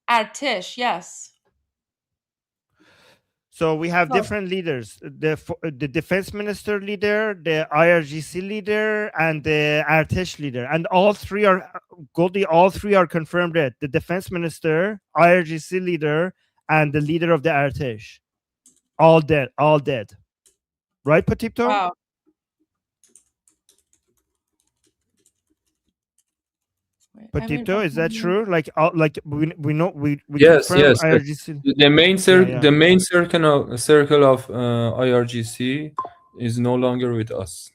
Artish, yes. So we have different leaders: the defense minister leader, the IRGC leader, and the Artesh leader. And all three are Goldie. All three are confirmed dead: the defense minister, IRGC leader, and the leader of the Artesh. All dead. All dead. Right, Potipto? Wow. Potipto, is that true? Like we know we Yes, confirm yes. IRGC. The main Yeah. the main circle of IRGC is no longer with us.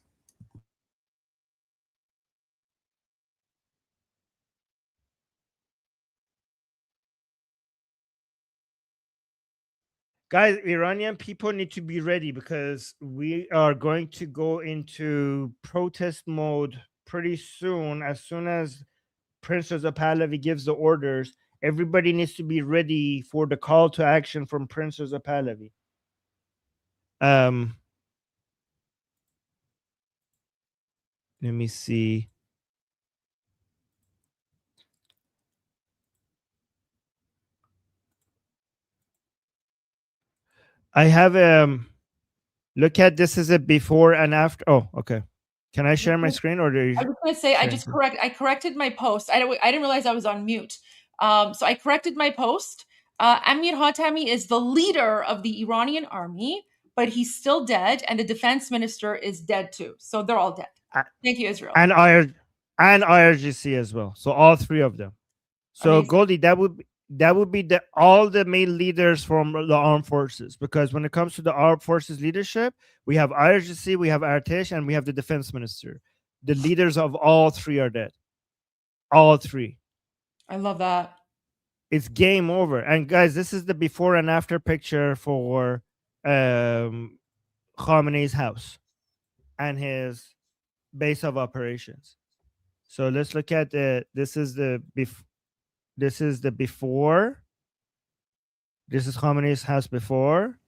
Guys, Iranian people need to be ready because we are going to go into protest mode pretty soon. As soon as Prince Reza Pahlavi gives the orders, everybody needs to be ready for the call to action from Prince Reza Pahlavi. Let me see. I have look at this is a before and after. Oh, okay. Can I share my screen or do you? I was going to say I corrected my post. I didn't realize I was on mute. So I corrected my post. Amir Hatami is the leader of the Iranian army, but he's still dead, and the defense minister is dead too. So they're all dead. Thank you, Israel. And IRGC as well. So all three of them. So Amazing. Goldie, that would be all the main leaders from the armed forces, because when it comes to the armed forces leadership, we have IRGC, we have Artesh, and we have the defense minister. The leaders of all three are dead. All three. I love that. It's game over. And guys, this is the before and after picture for Khamenei's house and his base of operations. So let's look at this is the before. This is the before. This is Khamenei's house before.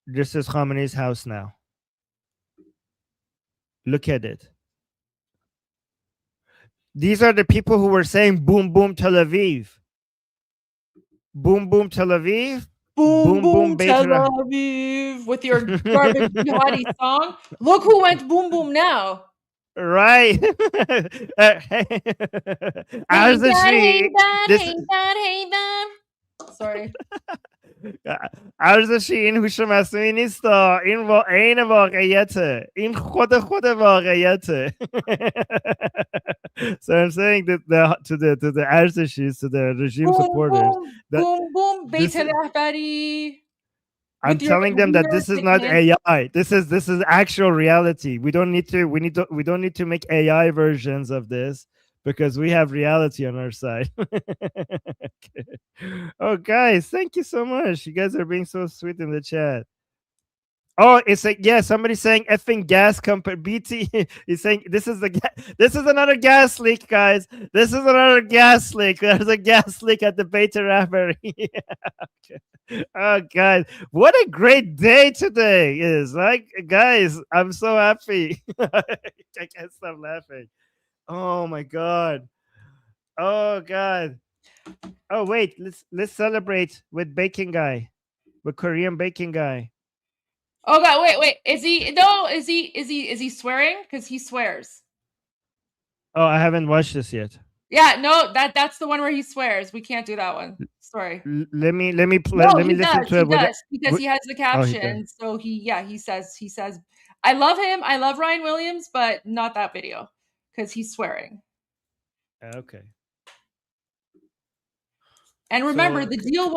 This is Khamenei's house now. Look at it. These are the people who were saying boom, boom, Tel Aviv. Boom, boom, Tel Aviv. Boom, boom, Tel Aviv. With your garbage jihadi song. Look who went boom, boom now. Right. Sorry. ارزشی این هوش مصنوعی نیست این عین واقعیته این خود واقعیته. So I'm saying that to the ارزشیs, to the regime supporters, boom boom Bait-e-Rahbari. I'm telling them that this is not AI. This is actual reality. We don't need to make AI versions of this, because we have reality on our side. Okay. Oh, guys, thank you so much. You guys are being so sweet in the chat. Oh, it's like, yeah, somebody's saying effing gas company. BT is saying this is another gas leak, guys. This is another gas leak. There's a gas leak at the Bait-e-Rahbari. Okay. Oh, guys, what a great day today is. Like, guys, I'm so happy. I can't stop laughing. Oh my God. Oh God. Oh wait, let's celebrate with baking guy, with Korean baking guy. Oh God, wait. Is he swearing? Because he swears. Oh, I haven't watched this yet. Yeah, no, that's the one where he swears. We can't do that one. Sorry. Let me listen to it. Because he has the caption. So he says, I love him. I love Ryan Williams, but not that video because he's swearing. Okay. And remember, the deal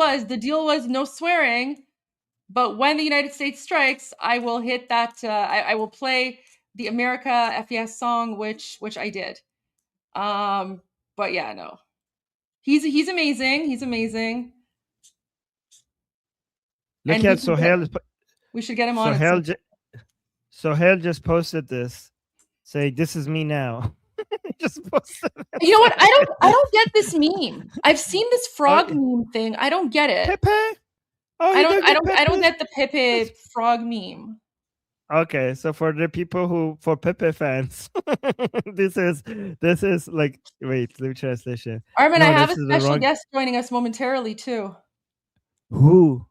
was no swearing, But when the United States strikes, I will hit that. I will play the America FES song, which I did. But yeah, no, he's amazing. He's amazing. Look And at Sohail. We should get him on. Sohail just posted this, saying, "This is me now." Just posted. You know what? I don't get this meme. I've seen this frog meme thing. I don't get it. Pepe? Oh, I don't get the Pepe frog meme. Okay, so for the people for Pepe fans, this is like, wait, let me translation. Armen, no, I have a special guest joining us momentarily too. Who?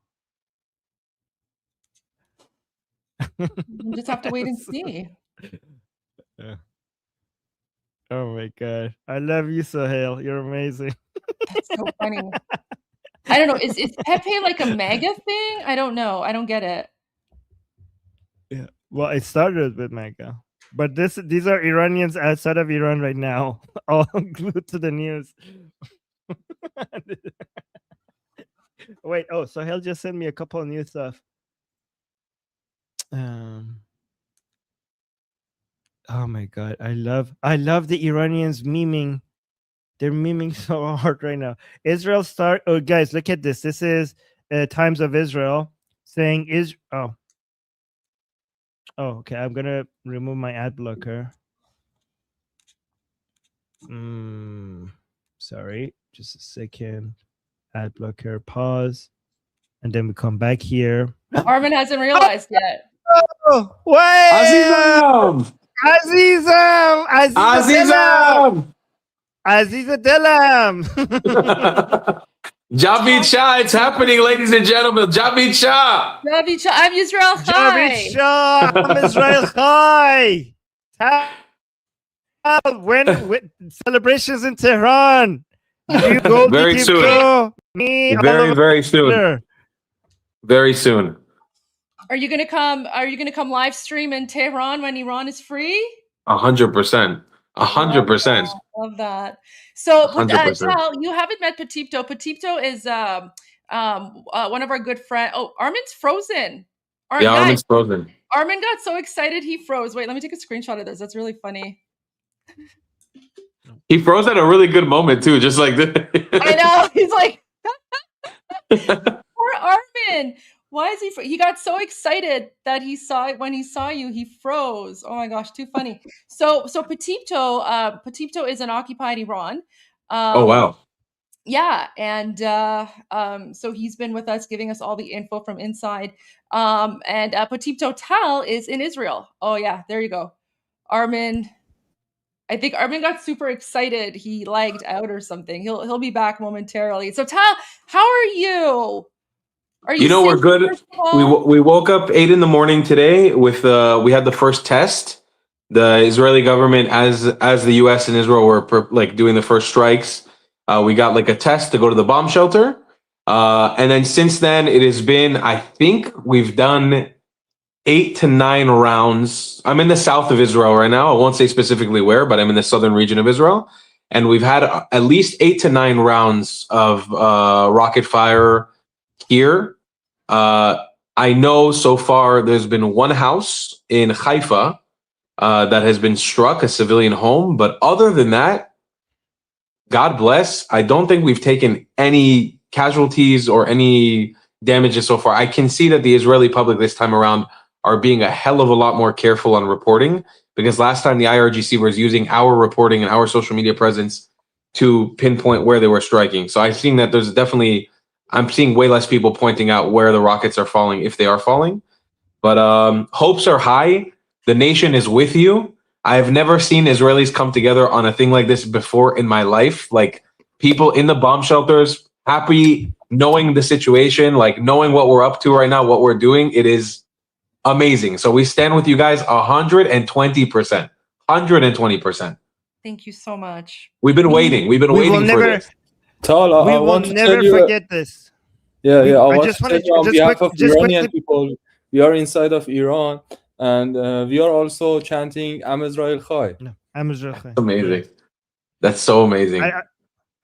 We'll just have to wait and see. Yeah. Oh my god, I love you, Sohail. You're amazing. That's so funny. I don't know. Is Pepe like a MAGA thing? I don't know. I don't get it. Yeah. Well, it started with MAGA, but these are Iranians outside of Iran right now, all glued to the news. Wait. Oh, Sohail just sent me a couple of new stuff. Oh my god, I love the Iranians memeing. They're memeing so hard right now. Israel start. Oh, guys, look at this. This is Times of Israel saying Oh, okay. I'm gonna remove my ad blocker. Sorry, just a second. Ad blocker. Pause, and then we come back here. Armen hasn't realized yet. Oh, wait! Aziza Delam. Javid Shah, it's happening, ladies and gentlemen. Javid Shah. Javid Shah. I'm Israel Chai. Javid Shah. I'm Israel Chai. When celebrations in Tehran? You go very soon. Very soon. Very soon. Are you gonna come? Are you gonna come live stream in Tehran when Iran is free? 100%. 100%. Love that. So, Tal, you haven't met Petipto. Petipto is one of our good friends. Oh, Armen's frozen. Armen's frozen. Armen got so excited he froze. Wait, let me take a screenshot of this. That's really funny. He froze at a really good moment too, just like this. I know. He's like, poor Armen. Why is he? He got so excited that when he saw you, he froze. Oh my gosh, too funny. So Petipto is in occupied Iran. Oh wow. Yeah, and so he's been with us, giving us all the info from inside. And Petipto Tal is in Israel. Oh yeah, there you go. Armen. I think Armen got super excited. He lagged out or something. He'll be back momentarily. So Tal, how are you? We're good. We woke up 8 a.m. today with we had the first test. The Israeli government, as the U.S. and Israel were doing the first strikes, we got like a test to go to the bomb shelter, and then since then it has been. I think we've done 8 to 9 rounds. I'm in the south of Israel right now. I won't say specifically where, but I'm in the southern region of Israel, and we've had at least 8 to 9 rounds of rocket fire here. I know so far there's been one house in Haifa that has been struck, a civilian home. But other than that, God bless, I don't think we've taken any casualties or any damages so far. I can see that the Israeli public this time around are being a hell of a lot more careful on reporting, because last time the IRGC was using our reporting and our social media presence to pinpoint where they were striking. So I've seen that I'm seeing way less people pointing out where the rockets are falling, if they are falling. But hopes are high. The nation is with you. I have never seen Israelis come together on a thing like this before in my life. Like, people in the bomb shelters, happy, knowing the situation, like knowing what we're up to right now, what we're doing. It is amazing. So we stand with you guys 120%. 120%. Thank you so much. We've been waiting. We've been waiting for this. Tal, we will never forget this. Yeah. I want to tell you on behalf of Iranian people, we are inside of Iran, and we are also chanting Am Israel Chai. Am Israel Chai. Amazing. That's so amazing.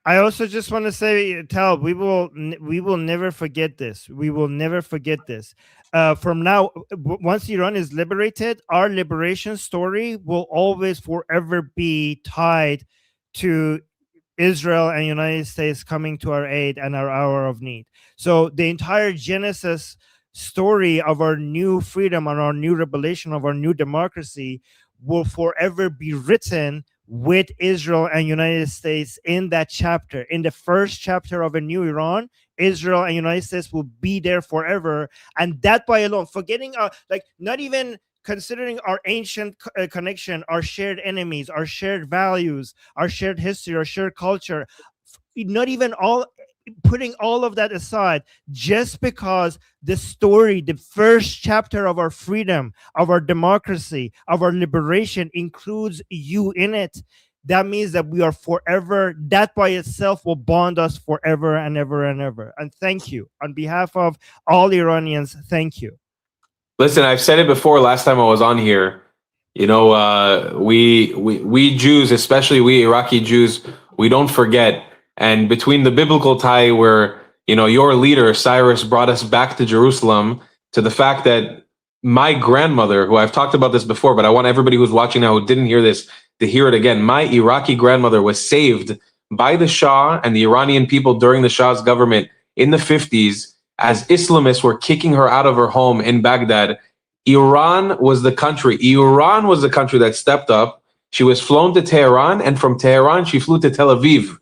I also just want to say, Tal, we will never forget this. We will never forget this. From now, once Iran is liberated, our liberation story will always forever be tied to Israel and United States coming to our aid and our hour of need. So the entire Genesis story of our new freedom and our new revelation of our new democracy will forever be written with Israel and United States in that chapter. In the first chapter of a new Iran, Israel and United States will be there forever. And that by alone, forgetting not even considering our ancient connection, our shared enemies, our shared values, our shared history, our shared culture, not even putting all of that aside, just because the story, the first chapter of our freedom, of our democracy, of our liberation includes you in it, that means that we are forever, that by itself will bond us forever and ever and ever. And thank you. On behalf of all Iranians, thank you. Listen, I've said it before last time I was on here. You know, we Jews, especially we Iraqi Jews, we don't forget. And between the biblical tie where, you know, your leader, Cyrus, brought us back to Jerusalem, to the fact that my grandmother, who I've talked about this before, but I want everybody who's watching now who didn't hear this to hear it again. My Iraqi grandmother was saved by the Shah and the Iranian people during the Shah's government in the 50s as Islamists were kicking her out of her home in Baghdad. Iran was the country that stepped up. She was flown to Tehran, and from Tehran, she flew to Tel Aviv.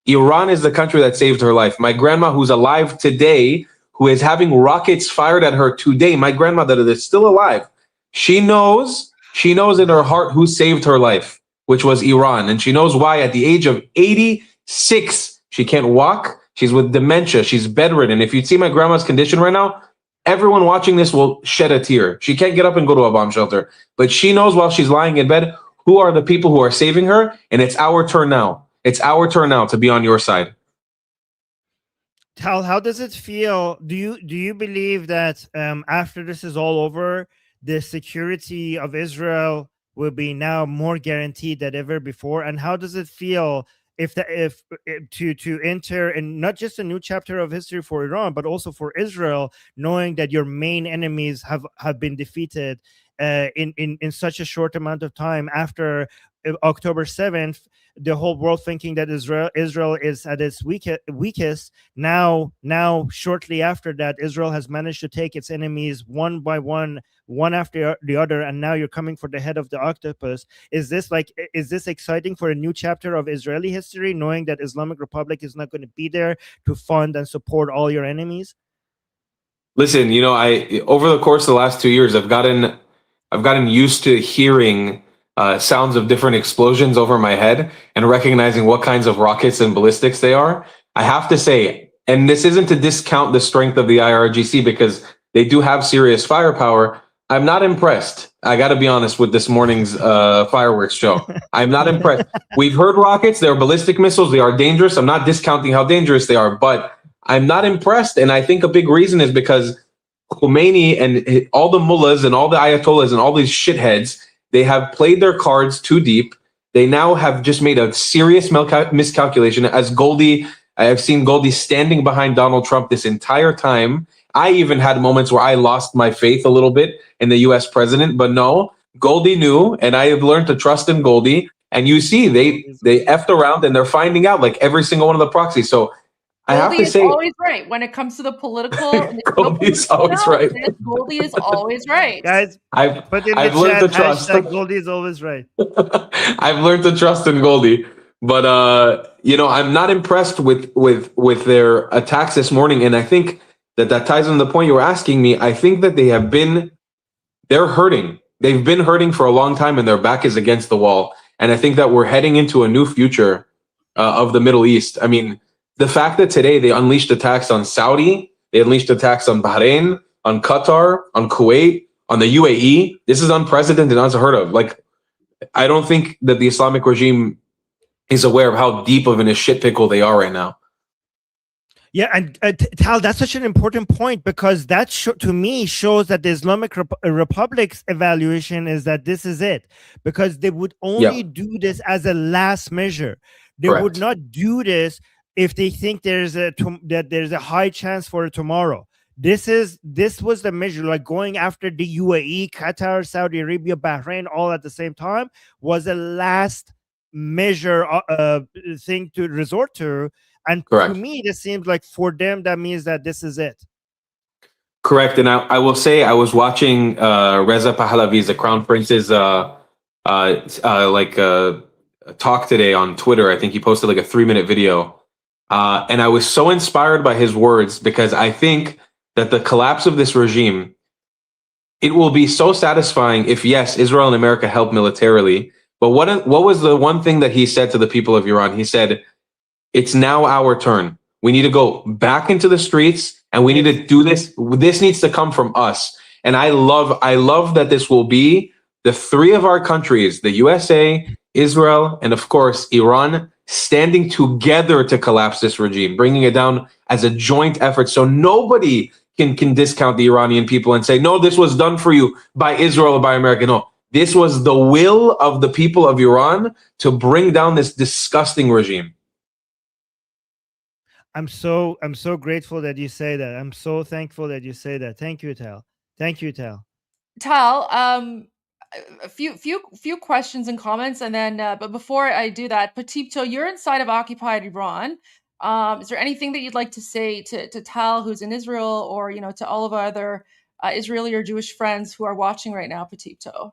Iran is the country that saved her life. My grandma, who's alive today, who is having rockets fired at her today, my grandmother that is still alive, she knows in her heart who saved her life, which was Iran. And she knows why at the age of 86, she can't walk. She's with dementia. She's bedridden. If you see my grandma's condition right now, everyone watching this will shed a tear. She can't get up and go to a bomb shelter. But she knows while she's lying in bed who are the people who are saving her. And it's our turn now. It's our turn now to be on your side. Tal, how does it feel? Do you believe that after this is all over, the security of Israel will be now more guaranteed than ever before? And how does it feel to enter in not just a new chapter of history for Iran, but also for Israel, knowing that your main enemies have been defeated in such a short amount of time after October 7th, the whole world thinking that Israel is at its weakest. Now, shortly after that, Israel has managed to take its enemies one by one after the other, and now you're coming for the head of the octopus. Is this exciting for a new chapter of Israeli history, knowing that Islamic Republic is not going to be there to fund and support all your enemies? Listen, you know, over the course of the last 2 years, I've gotten used to hearing sounds of different explosions over my head and recognizing what kinds of rockets and ballistics they are. I have to say, and this isn't to discount the strength of the IRGC because they do have serious firepower. I'm not impressed. I got to be honest with this morning's fireworks show. I'm not impressed. We've heard rockets. They're ballistic missiles. They are dangerous. I'm not discounting how dangerous they are, but I'm not impressed. And I think a big reason is because Khamenei and all the mullahs and all the ayatollahs and all these shitheads, they have played their cards too deep. They now have just made a serious miscalculation. As Goldie, I have seen Goldie standing behind Donald Trump this entire time. I even had moments where I lost my faith a little bit in the US president, but no, Goldie knew, and I have learned to trust in Goldie. And you see, they effed around and they're finding out like every single one of the proxies. So I have to say, Goldie is always right when it comes to the political. Goldie is always right. Goldie is always right. Guys, I've learned to trust. Goldie is always right. I've learned to trust in Goldie, but you know, I'm not impressed with their attacks this morning, and I think that ties into the point you were asking me. I think that they're hurting. They've been hurting for a long time, and their back is against the wall. And I think that we're heading into a new future of the Middle East. I mean, the fact that today they unleashed attacks on Saudi, they unleashed attacks on Bahrain, on Qatar, on Kuwait, on the UAE, this is unprecedented and unheard of. Like, I don't think that the Islamic regime is aware of how deep of in a shit pickle they are right now. Yeah, and Tal, that's such an important point because that to me shows that the Islamic Republic's evaluation is that this is it, because they would only do this as a last measure. They would Correct. not do this if they think there's a high chance for tomorrow. This was the measure, like going after the UAE, Qatar, Saudi Arabia, Bahrain, all at the same time, was the last measure thing to resort to. And Correct. to me, it seems like for them, that means that this is it. Correct. And I will say I was watching Reza Pahlavi's, the Crown Prince's talk today on Twitter. I think he posted like a 3-minute video. And I was so inspired by his words, because I think that the collapse of this regime, it will be so satisfying if, yes, Israel and America help militarily. But what was the one thing that he said to the people of Iran? He said, it's now our turn. We need to go back into the streets, and we need to do this. This needs to come from us. And I love that this will be the three of our countries, the USA, Israel, and of course, Iran, standing together to collapse this regime, bringing it down as a joint effort. So nobody can discount the Iranian people and say, no, this was done for you by Israel or by America. No, this was the will of the people of Iran to bring down this disgusting regime. I'm so grateful that you say that. I'm so thankful that you say that. Thank you, Tal. Thank you, Tal. Tal, a few questions and comments, and then but before I do that, Patipto, you're inside of occupied Iran. Is there anything that you'd like to say to Tal, who's in Israel, or to all of our other Israeli or Jewish friends who are watching right now, Patipto?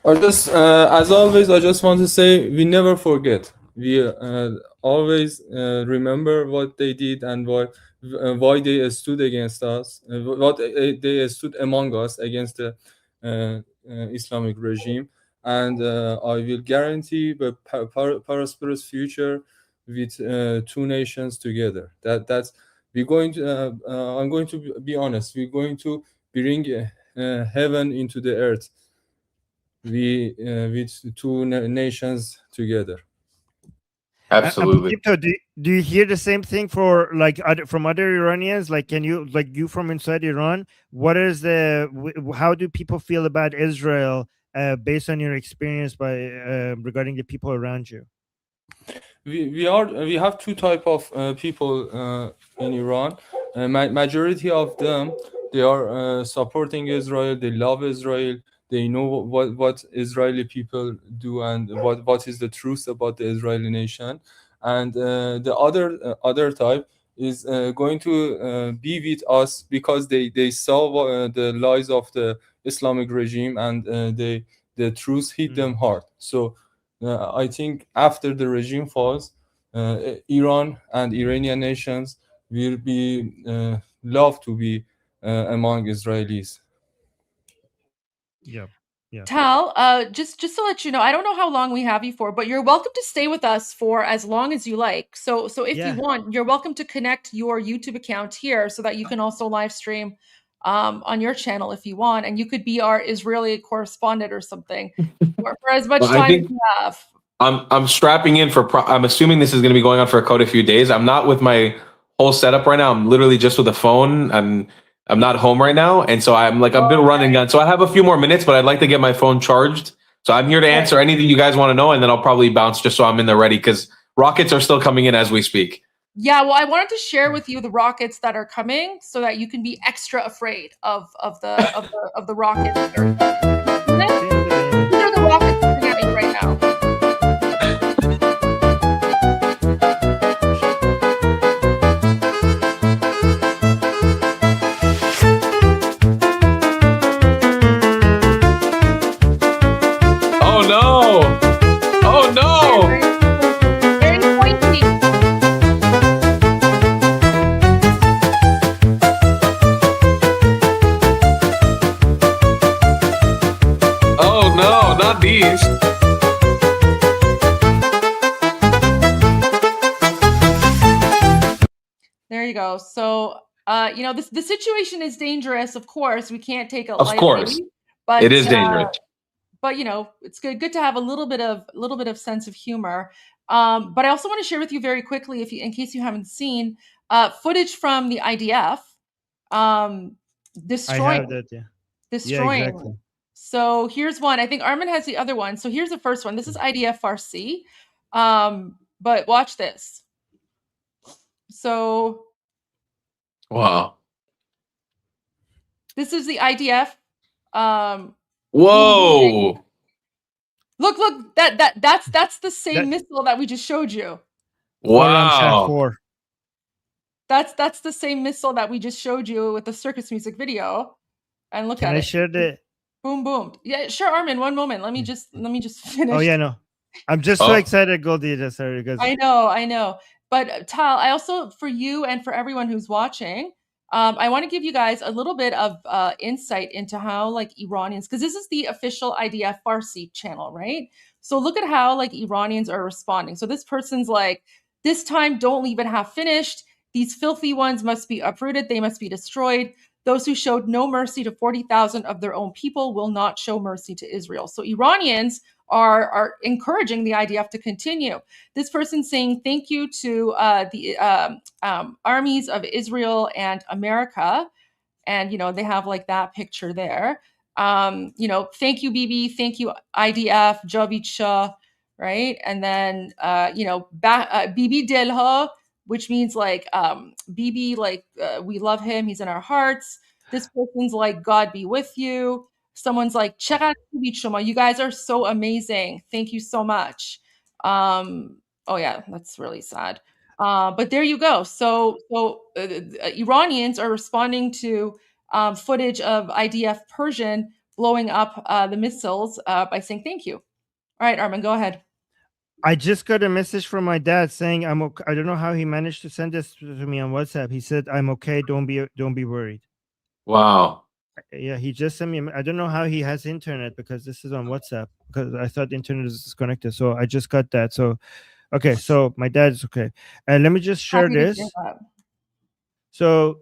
Or just as always, I just want to say we never forget. We always remember what they did and why they stood against us, what they stood among us against the Islamic regime. And I will guarantee a prosperous future with two nations together. That's we're going to. I'm going to be honest. We're going to bring heaven into the earth. With two nations together. Absolutely. Do you hear the same thing for from other Iranians? Like, can you you from inside Iran? What is how do people feel about Israel based on your experience regarding the people around you? We have two type of people in Iran. Majority of them, they are supporting Israel. They love Israel. They know what Israeli people do and what is the truth about the Israeli nation. And the other type is going to be with us because they saw the lies of the Islamic regime, and the truth hit them hard. So I think after the regime falls, Iran and Iranian nations will be love to be among Israelis. Yeah. Tal, just to let you know, I don't know how long we have you for, but you're welcome to stay with us for as long as you like. So if you want, you're welcome to connect your YouTube account here so that you can also live stream on your channel if you want, and you could be our Israeli correspondent or something for as much time as you have. I'm strapping in for. I'm assuming this is going to be going on for quite a few days. I'm not with my whole setup right now. I'm literally just with a phone, and I'm not home right now, and so I'm like a bit running gun. So I have a few more minutes, but I'd like to get my phone charged. So I'm here to answer anything you guys want to know, and then I'll probably bounce just so I'm in there ready, because rockets are still coming in as we speak. Yeah, well, I wanted to share with you the rockets that are coming so that you can be extra afraid of the rockets. These are the rockets coming at me right now. Oh no! Oh no! Very pointy. Oh no, not these. There you go. So, the situation is dangerous. Of course, we can't take it lightly. Of course, but it is dangerous. But it's good to have a little bit of sense of humor. But I also want to share with you very quickly, in case you haven't seen, footage from the IDF destroying. I have that, yeah. Destroying. Yeah, exactly. So here's one. I think Armen has the other one. So here's the first one. This is IDF Farsi. But watch this. So Wow. this is the IDF. Whoa. Look, that's the same missile that we just showed you. Wow. That's the same missile that we just showed you with the circus music video. And look Can at I it. share the? Boom, boom. Yeah, sure, Armen. One moment. Let me just finish. Oh yeah, no. I'm just so excited, Goldie. Sorry, guys. I know. But Tal, I also, for you and for everyone who's watching, I want to give you guys a little bit of insight into how like Iranians, because this is the official IDF Farsi channel, right? So look at how like Iranians are responding. So this person's like, this time don't leave it half finished. These filthy ones must be uprooted. They must be destroyed. Those who showed no mercy to 40,000 of their own people will not show mercy to Israel. So Iranians are encouraging the IDF to continue. This person saying thank you to the armies of Israel and America. And, they have like that picture there. Thank you, Bibi. Thank you, IDF, Javid Shah, right? And then, Bibi Delha, which means like Bibi, like we love him. He's in our hearts. This person's like, God be with you. Someone's like, you guys are so amazing. Thank you so much. Oh yeah, that's really sad. But there you go. So Iranians are responding to footage of IDF Persian blowing up the missiles by saying thank you. All right, Armen, go ahead. I just got a message from my dad saying I'm okay. I don't know how he managed to send this to me on WhatsApp. He said I'm okay. Don't be worried. Wow. Yeah, he just sent me. I don't know how he has internet because this is on WhatsApp because I thought the internet is disconnected. So I just got that. So, okay. So my dad is okay. And let me just share this. So,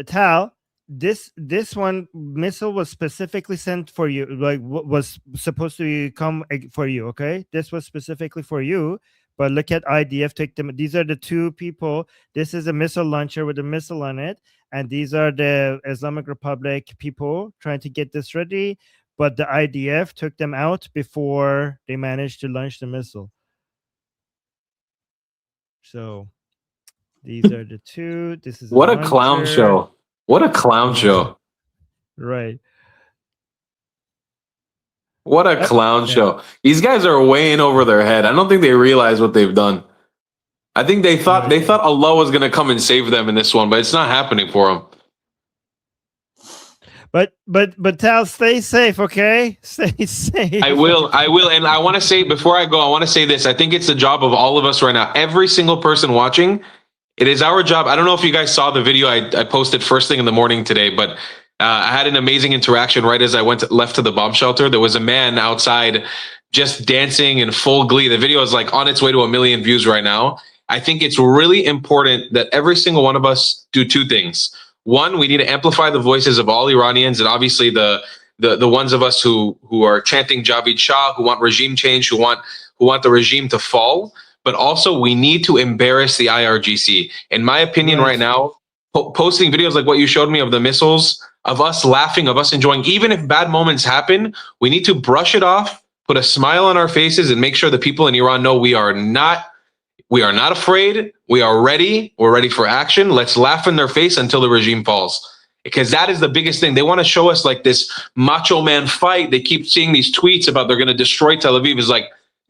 Tal, this one missile was specifically sent for you. Like was supposed to come for you. Okay, this was specifically for you. But look at IDF. Take them. These are the two people. This is a missile launcher with a missile on it. And these are the Islamic Republic people trying to get this ready. But the IDF took them out before they managed to launch the missile. So these are the two. This is what a clown show. What a clown show. Right. What a clown show. These guys are way in over their head. I don't think they realize what they've done. I think they thought Allah was going to come and save them in this one, but it's not happening for them. But Tal, stay safe, okay? Stay safe. I will. And I want to say, before I go, I want to say this. I think it's the job of all of us right now. Every single person watching, it is our job. I don't know if you guys saw the video I posted first thing in the morning today, but I had an amazing interaction right as I left to the bomb shelter. There was a man outside just dancing in full glee. The video is like on its way to 1 million views right now. I think it's really important that every single one of us do two things. One, we need to amplify the voices of all Iranians, and obviously the ones of us who are chanting Javid Shah, who want regime change, who want the regime to fall. But also, we need to embarrass the IRGC. In my opinion, right now, posting videos like what you showed me of the missiles, of us laughing, of us enjoying, even if bad moments happen, we need to brush it off, put a smile on our faces, and make sure the people in Iran know we are not afraid. We are ready. We're ready for action. Let's laugh in their face until the regime falls. Because that is the biggest thing. They want to show us like this macho man fight. They keep seeing these tweets about they're going to destroy Tel Aviv. It's like,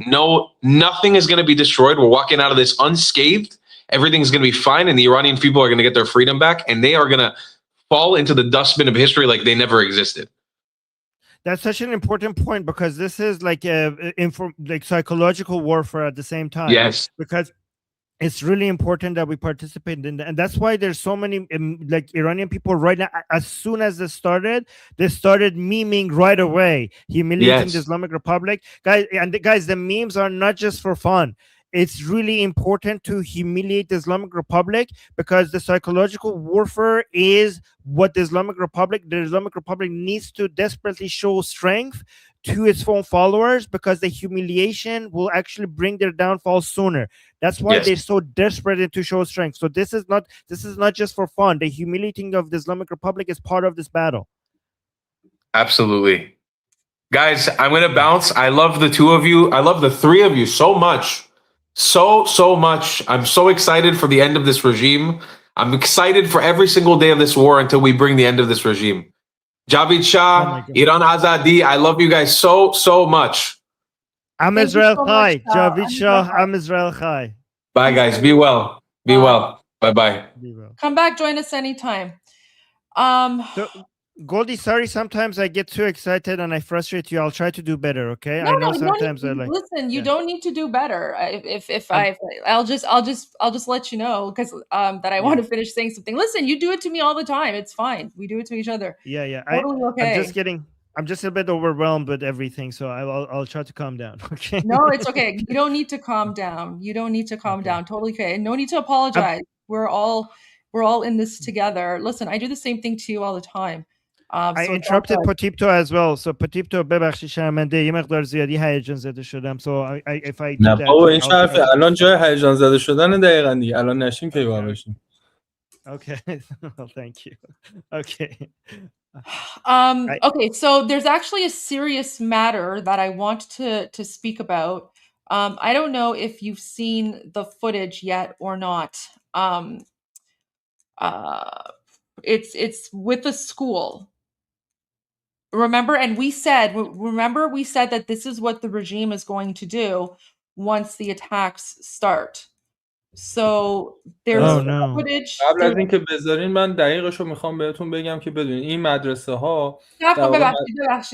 no, nothing is going to be destroyed. We're walking out of this unscathed. Everything's going to be fine. And the Iranian people are going to get their freedom back. And they are going to fall into the dustbin of history like they never existed. That's such an important point because this is like like psychological warfare at the same time. Yes. Because it's really important that we participate in that. And that's why there's so many like Iranian people right now. As soon as this started, they started memeing right away, humiliating the Islamic Republic. Guys, the memes are not just for fun. It's really important to humiliate the Islamic Republic because the psychological warfare is what the Islamic Republic needs to desperately show strength to its own followers because the humiliation will actually bring their downfall sooner. That's why they're so desperate to show strength. So this is not just for fun. The humiliating of the Islamic Republic is part of this battle. Absolutely. Guys, I'm going to bounce. I love the two of you. I love the three of you so much. So much. I'm so excited for the end of this regime. I'm excited for every single day of this war until we bring the end of this regime. Javid Shah, Iran Azadi, I love you guys so much. I'm Israel Chai. Javid Shah, I'm Israel Chai. Bye, guys. Be well. Be well. Bye-bye. Come back, join us anytime. So, Goldie, sorry, sometimes I get too excited and I frustrate you. I'll try to do better, okay? No, I know no, sometimes I like. listen. You don't need to do better. I'll just let you know because that I want to finish saying something. Listen, you do it to me all the time. It's fine. We do it to each other. Yeah. Totally okay. I'm just a bit overwhelmed with everything, so I'll try to calm down. Okay. No, it's okay. You don't need to calm down. You don't need to calm down. Totally okay. No need to apologize. We're all in this together. Listen, I do the same thing to you all the time. I interrupted Potipto as well. So Potipto ببخشید شرمنده یه مقدار زیادی هیجان زده شدم. So if I do نه that, بابا این حرفه الان جای هیجان زده شدن دقیقاً دیگه الان نشیم که باید بشیم. Okay. Well, thank you. Okay. Okay, so there's actually a serious matter that I want to speak about. I don't know if you've seen the footage yet or not. It's with a school. Remember we said that this is what the regime is going to do once the attacks start. So there's footage. قبل از اینکه بذارین من دقیقشو میخوام بهتون بگم که بدونین این مدرسه ها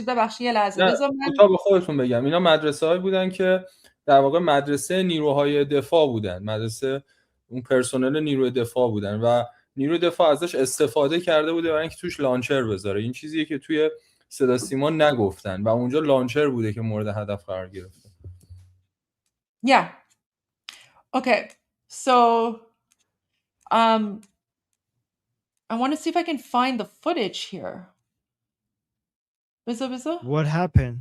ببخشید یه لحظه بذار من کوتاه به خودتون بگم اینا مدرسه هایی بودن که در واقع مدرسه نیروهای دفاع بودن، مدرسه اون پرسنل نیروی دفاع بودن و نیروی دفاع ازش استفاده کرده بوده برای اینکه توش لانچر بذاره. این چیزیه که توی صدا سیما نگفتن و اونجا لانچر بوده که مورد هدف قرار گرفته. Yeah. Okay. So I want to see if I can find the footage here. Biza? What happened?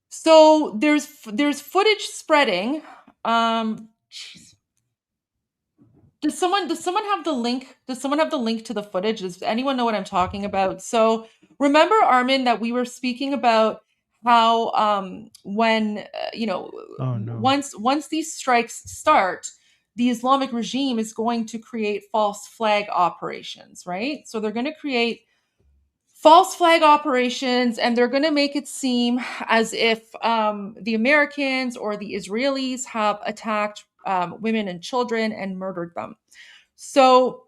So there's footage spreading. Geez. Does someone have the link? Does someone have the link to the footage? Does anyone know what I'm talking about? So remember, Armen, that we were speaking about how when once these strikes start, the Islamic regime is going to create false flag operations, right? So they're going to create false flag operations and they're going to make it seem as if the Americans or the Israelis have attacked women and children and murdered them. So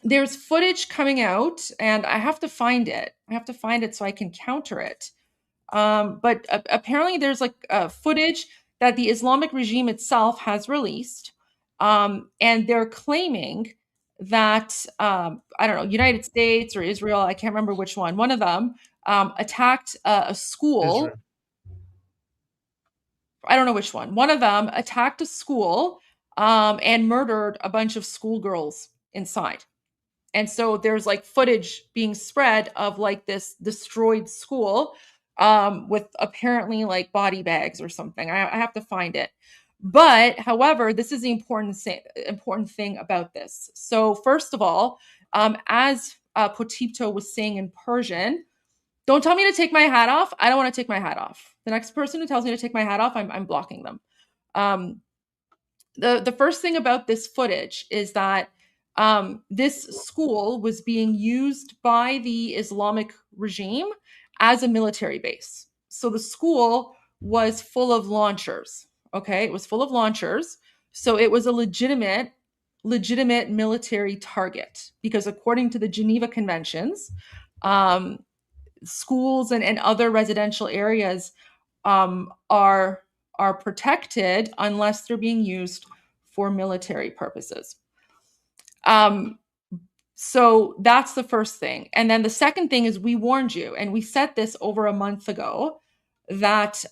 there's footage coming out and I have to find it. So I can counter it. But apparently there's like footage that the Islamic regime itself has released. And they're claiming that, I don't know, United States or Israel, I can't remember which one of them attacked a school. Israel. I don't know which one. One of them attacked a school and murdered a bunch of schoolgirls inside. And so there's like footage being spread of like this destroyed school with apparently like body bags or something. I have to find it. But however, this is the important thing about this. So first of all, as Potipto was saying in Persian, don't tell me to take my hat off. I don't want to take my hat off. The next person who tells me to take my hat off, I'm blocking them. The first thing about this footage is that this school was being used by the Islamic regime as a military base. So the school was full of launchers. Okay, it was full of launchers. So it was a legitimate military target because according to the Geneva Conventions, schools and other residential areas are protected unless they're being used for military purposes. So that's the first thing. And then the second thing is we warned you, and we said this over a month ago, that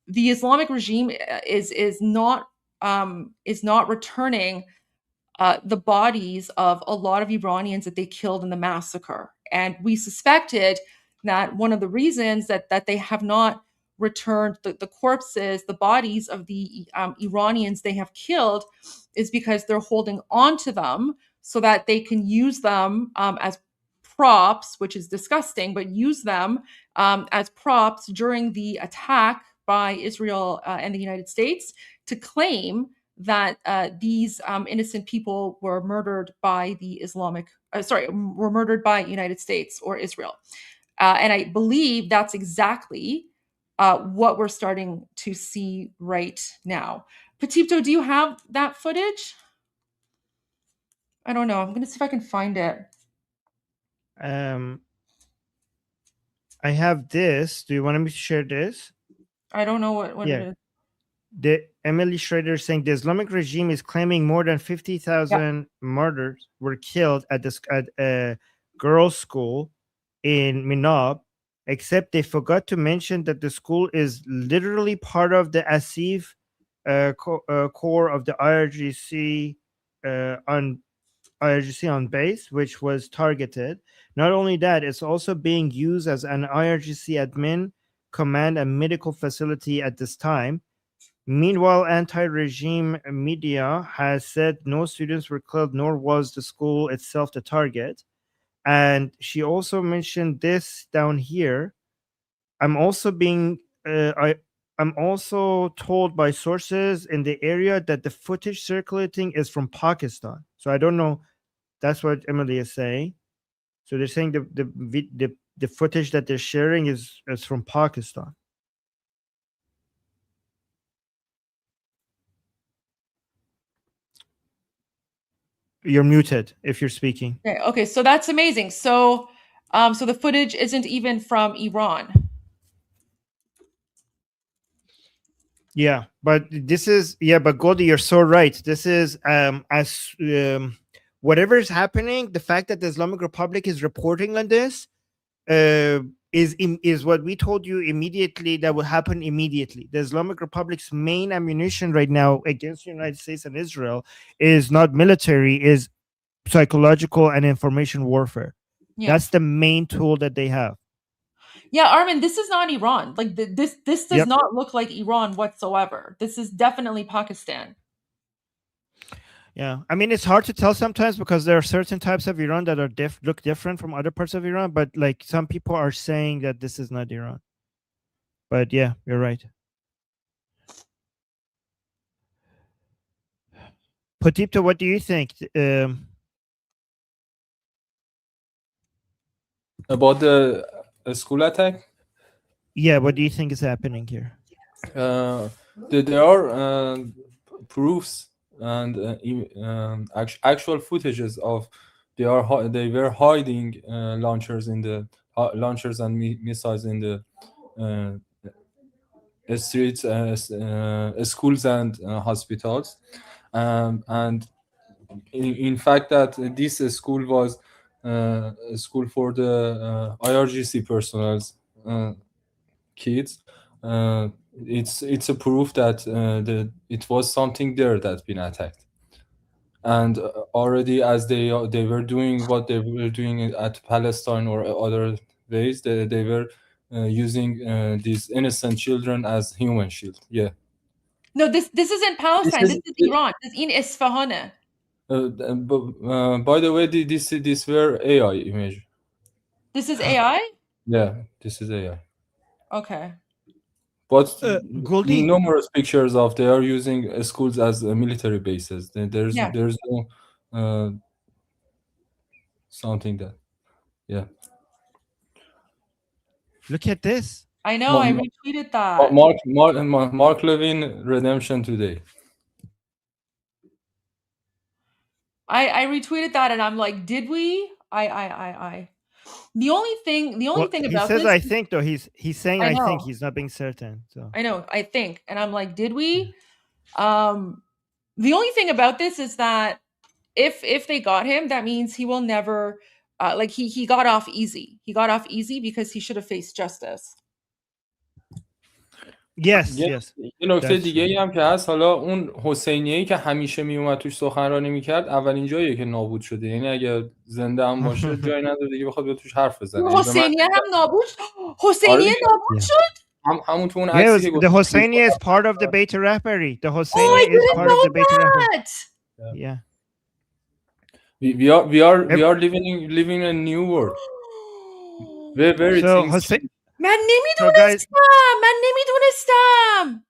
the Islamic regime is not returning the bodies of a lot of Iranians that they killed in the massacre. And we suspected that one of the reasons that they have not returned the corpses, the bodies of the Iranians they have killed, is because they're holding on to them so that they can use them as props, which is disgusting, but used them as props during the attack by Israel and the United States to claim that these innocent people were murdered by the were murdered by United States or Israel. And I believe that's exactly what we're starting to see right now. Petito, do you have that footage? I don't know. I'm going to see if I can find it. I have this. Do you want me to share this? I don't know what it is. The Emily Schrader saying the Islamic regime is claiming more than 50,000 murders were killed at a girls' school in Minab, except they forgot to mention that the school is literally part of the Asif core of the IRGC on base, which was targeted. Not only that, it's also being used as an IRGC admin, command, and medical facility at this time. Meanwhile, anti-regime media has said no students were killed, nor was the school itself the target. And she also mentioned this down here. I'm also told by sources in the area that the footage circulating is from Pakistan. So I don't know. That's what Emily is saying. So they're saying the footage that they're sharing is from Pakistan. You're muted if you're speaking. Okay, so that's amazing. So the footage isn't even from Iran. Yeah, but but Goldie, you're so right. This is whatever is happening, the fact that the Islamic Republic is reporting on this is what we told you immediately that will happen immediately. The Islamic Republic's main ammunition right now against the United States and Israel is not military, is psychological and information warfare. Yeah. That's the main tool that they have. Yeah, Armen, this is not Iran. Like this does not look like Iran whatsoever. This is definitely Pakistan. Yeah, I mean, it's hard to tell sometimes because there are certain types of Iran that are look different from other parts of Iran. But like some people are saying that this is not Iran. But yeah, you're right. Potipto, what do you think? About the school attack? Yeah, what do you think is happening here? There are proofs and actual footages of they were hiding launchers in the launchers and missiles in the streets, schools and hospitals, and in fact that this school was a school for the IRGC personnel's kids. It's a proof that it was something there that's been attacked, and already as they were doing what they were doing at Palestine or other ways, they were using these innocent children as human shield. Yeah. No, this isn't Palestine. This is Iran. This is in Isfahan. By the way, this were AI image. This is AI? Yeah, this is AI. Okay. But numerous pictures of they are using schools as military bases. There's no something that, yeah. Look at this. I know. I retweeted that. Mark Levin redemption today. I retweeted that, and I'm like, did we? The only thing about he says this, I think though he's saying I think he's not being certain. So I know I think, and I'm like, did we? The only thing about this is that if they got him, that means he will never like he got off easy. He got off easy because he should have faced justice. Yes. یه نکته دیگه ای هم که هست، حالا اون حسینیه‌ای که همیشه میومد توش سخنرانی میکرد اولین جاییه که نابود شده. یعنی اگه زنده هم باشه جایی نداره دیگه بخواد به توش حرف بزنه. حسینیه هم نابود حسینیه نابود شد. همون تو اون عکسی که the Hosseini is part of the Bait-e-Rahbari. The Hosseini is part of the Bait-e-Rahbari. Yeah. we are living in a new world where So things Hussein, من so guys, نمیدونستم.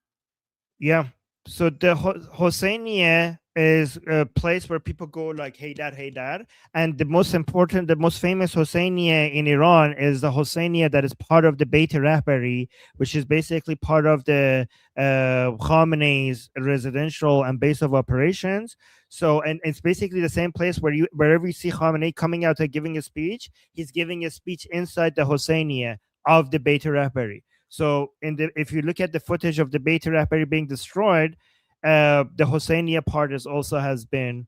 yeah. So the Hosseiniye is a place where people go like Haydar, and the most important, the most famous Hosseiniye in Iran is the Hosseiniye that is part of the Bait-e-Rahbari, which is basically part of the Khamenei's residential and base of operations. So, and it's basically the same place wherever you see Khamenei coming out and giving a speech, he's giving a speech inside the Hosseiniye of the Bait-e-Rahbari. So, if you look at the footage of the Bait-e-Rahbari being destroyed, the Hosseiniya part also has been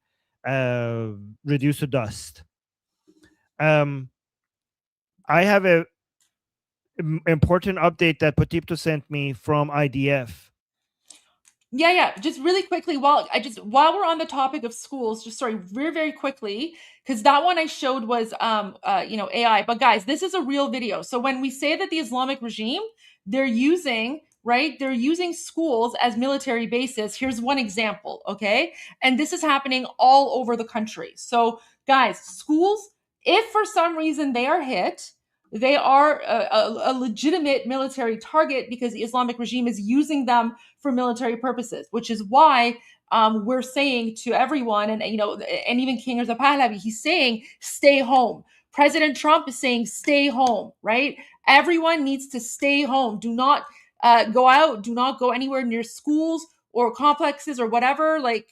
reduced to dust. I have a important update that Potipto sent me from IDF. Yeah. Just really quickly, while we're on the topic of schools, just very quickly, because that one I showed was AI. But guys, this is a real video. So when we say that the Islamic regime, they're using schools as military bases. Here's one example, okay? And this is happening all over the country. So guys, schools, if for some reason they are hit, they are a legitimate military target because the Islamic regime is using them for military purposes, which is why we're saying to everyone, and even King Reza Pahlavi, he's saying, stay home. President Trump is saying, stay home, right? Everyone needs to stay home. Do not go out. Do not go anywhere near schools or complexes or whatever. Like,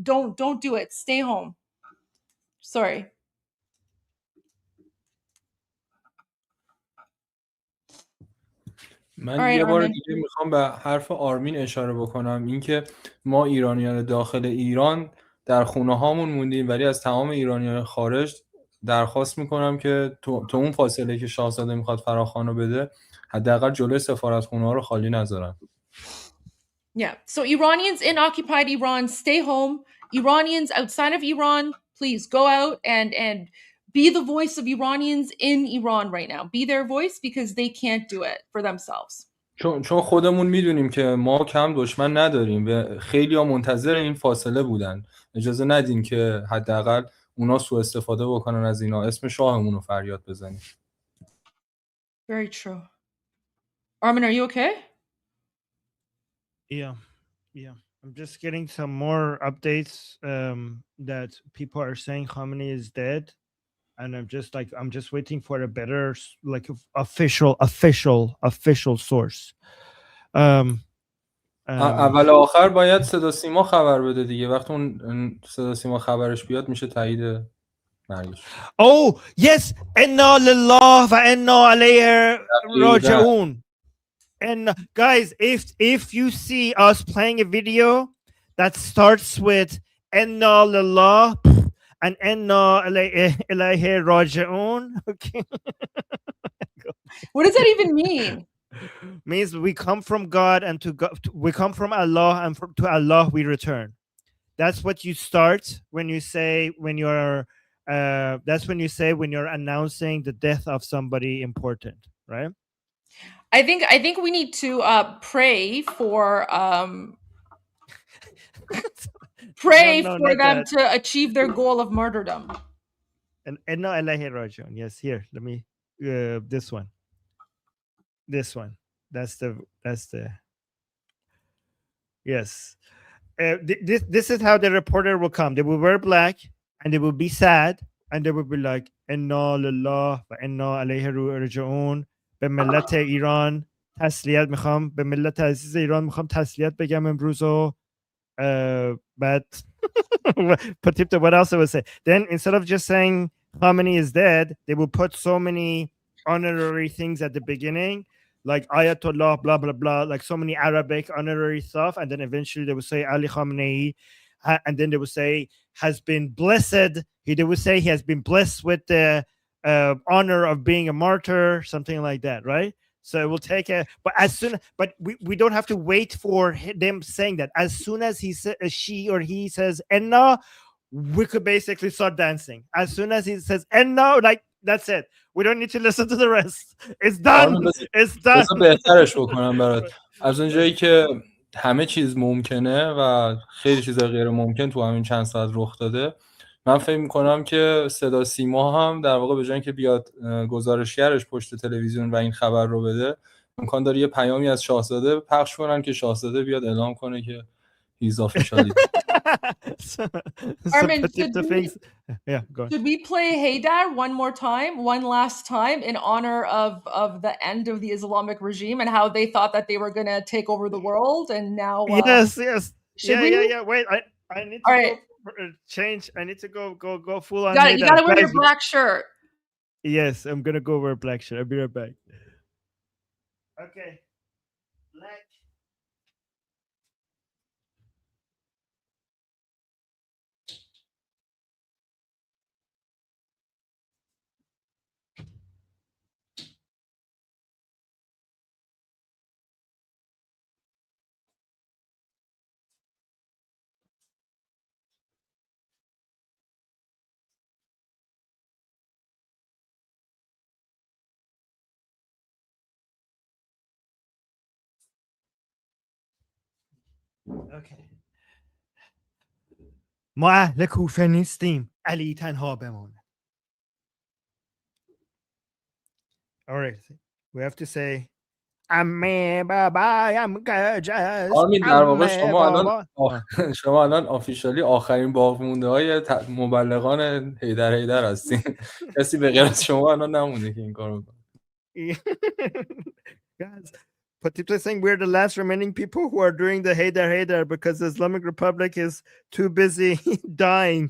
don't do it. Stay home. Sorry. من یه بار دیگه میخوام به حرف آرمین اشاره بکنم، اینکه ما ایرانیان داخل ایران در خونه هامون موندیم، ولی از تمام ایرانیان خارج درخواست میکنم که تو اون فاصله که شاهزاده میخواد فراخوانو بده، حداقل جلوی سفارتخونه ها رو خالی نذارن. Yeah. So Iranians in occupied Iran, stay home. Iranians outside of Iran, please go out and be the voice of Iranians in Iran right now. Be their voice because they can't do it for themselves. چون خودمون میدونیم که ما کم دشمن نداریم و خیلی ها منتظر این فاصله بودن. اجازه ندیم که حداقل اونا سوء استفاده بکنن از اینا، اسم شاهمون رو فریاد بزنیم. Very true. Armen, are you okay? Yeah. I'm just getting some more updates that people are saying Khamenei is dead, and I'm just waiting for a better official source. اول آخر باید صدا سیما خبر بده دیگه. وقتی اون صدا سیما خبرش بیاد میشه تایید مرگش. Oh yes, inna lillah wa inna alayhi raji'un. And guys, if you see us playing a video that starts with inna lillah and inna ilayhi raji'un, okay. What does that even mean? Means we come from God and we come from Allah, and to Allah we return. That's what you start when you say when you're announcing the death of somebody important, right? I think we need to pray for them to achieve their goal of martyrdom. And no, yes, here, let me this one. That's the yes. This is how the reporter will come. They will wear black and they will be sad and they will be like, inna lillah wa inna alayhi raji'un. به ملت ایران تسلیت میخوام، به ملت عزیز ایران میخوام تسلیت بگم امروز. و بعد Potipto, what else I would say? Then instead of just saying Khamenei is dead, they will put so many honorary things at the beginning, like Ayatollah, blah blah blah, like so many Arabic honorary stuff, and then eventually they would say Ali Khamenei, and then they would say has been blessed. They would say he has been blessed with the honor of being a martyr, something like that, right? So it will take but we don't have to wait for them saying that. As soon as she or he says enna, we could basically start dancing. As soon as he says enna, like that's it. We don't need to listen to the rest. It's done. It's done. بهترش بکنم برات. از اونجایی که همه چیز ممکنه و خیلی چیزا غیر ممکن تو همین چند ساعت رخ داده، من فکر میکنم که صدا سیما هم در واقع به جای اینکه بیاد گزارشگرش پشت تلویزیون و این خبر رو بده، امکان داره یه پیامی از شاهزاده پخش کنن که شاهزاده بیاد اعلام کنه که he's officially Armen, yeah, go on. should we play Haydar one last time in honor of the end of the Islamic regime and how they thought that they were going to take over the world and now yes should we? yeah wait I need to go change. I need to go full on. You gotta wear your black shirt. Yes, I'm gonna go wear black shirt. I'll be right back. Okay. Black. Okay. ما اهل کوفه نیستیم، علی تنها بماند. All right. We have to say عمه بابایم گرجست. آرمین در واقع شما الان آفیشالی آخرین باقی مونده های مبلغان حیدر هستین. کسی به غیر از شما الان نمونده که این کارو بکنه. Guys, but people are saying we're the last remaining people who are doing the Haydar because the Islamic Republic is too busy dying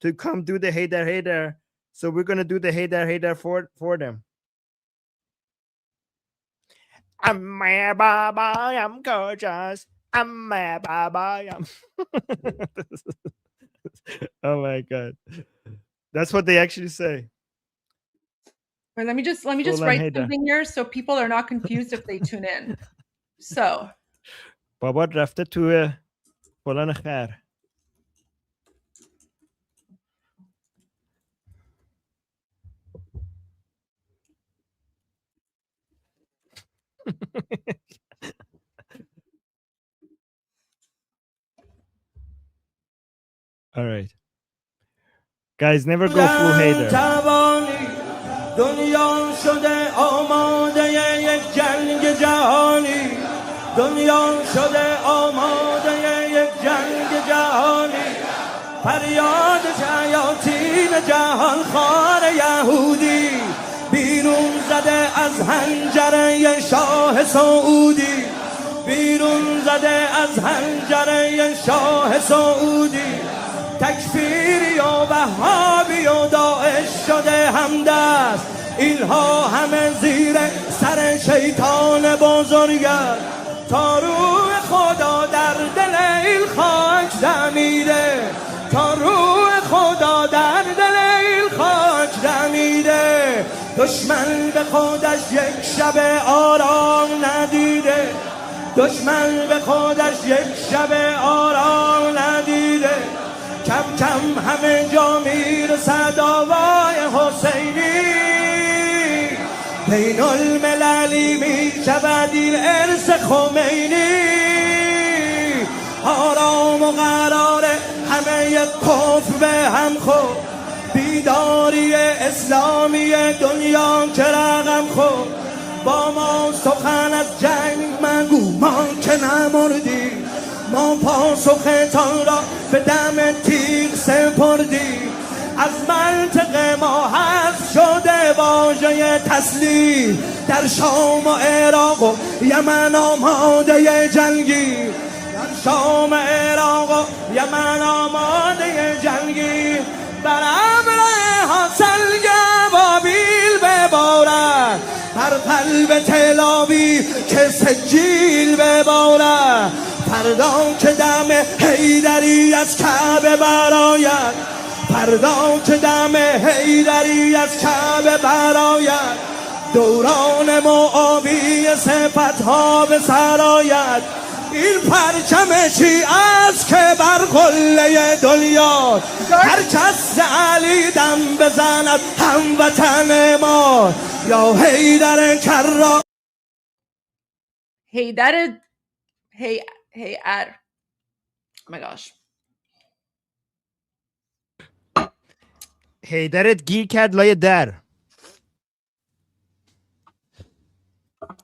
to come do the Haydar. So we're going to do the Haydar for them. Amma babayam gorgeous. Amma babayam. Oh my God. That's what they actually say. Right, let me just write something here so people are not confused if they tune in. So بابا رفته تو فلان خیر. All right. Guys, never go full Haydar. دنیا شده آماده یک جنگ جهانی دنیا شده آماده یک جنگ جهانی فریاد شیاطین جهان خوار یهودی بیرون زده از حنجره شاه سعودی بیرون زده از حنجره شاه سعودی تکفیری و وهابی و داعش شده همدست اینها همه زیر سر شیطان بزرگه تا روح خدا در دل این خاک دمیده تا روح خدا در دل این خاک دمیده دشمن به خودش یک شب آرام ندیده دشمن به خودش یک شب آرام ندیده کم کم همه جا میرسد آوای حسینی بین المللی میشود این ارث خمینی آرام و قرار همه کفر به هم خور بیداری اسلامی دنیا که رقم خور با ما سخن از جنگ مگو ما که نمردیم ما پاسختان را به دم تیغ سپردیم از منطقه ما حذف شده واژه تسلیم در شام و عراق و یمن آماده جنگی در شام و عراق و یمن آماده جنگی بر ابر حاصل گوابیل ببارد بر قلب تلاوی که سجیل ببارد فردا که دم حیدری از کعبه برآید فردا که دم حیدری از کعبه برآید دوران معاوی صفتها به سر آید این پرچم شیعه است که بر قله دنیا هر کس علی دم بزند هموطن ما یا حیدر کرا Haydar Hey, oh my gosh. هیدرت گیر کرد لای در.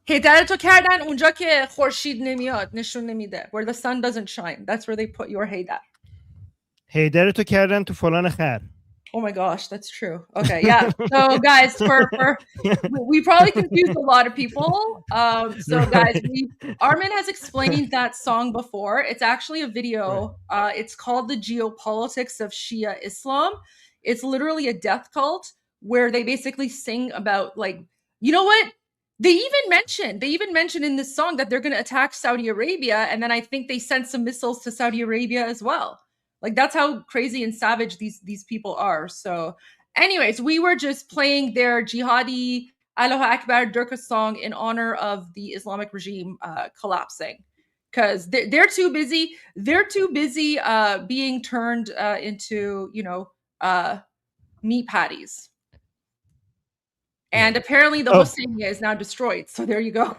هیدرتو کردن اونجا که خورشید نمیاد، نشون نمیده. Where the sun doesn't shine. That's where they put your هیدر. هیدرتو کردن تو فلان خر. Oh my gosh, that's true. Okay, yeah. So guys, we probably confused a lot of people. So guys, Armen has explained that song before. It's actually a video. It's called The Geopolitics of Shia Islam. It's literally a death cult where they basically sing about, like, you know what? They even mention in this song that they're going to attack Saudi Arabia, and then I think they sent some missiles to Saudi Arabia as well. Like, that's how crazy and savage these people are. So anyways, we were just playing their jihadi Allahu Akbar Durka song in honor of the Islamic regime collapsing, because they're too busy being turned into, you know, meat patties. And apparently the Husseiniya is now destroyed. So there you go.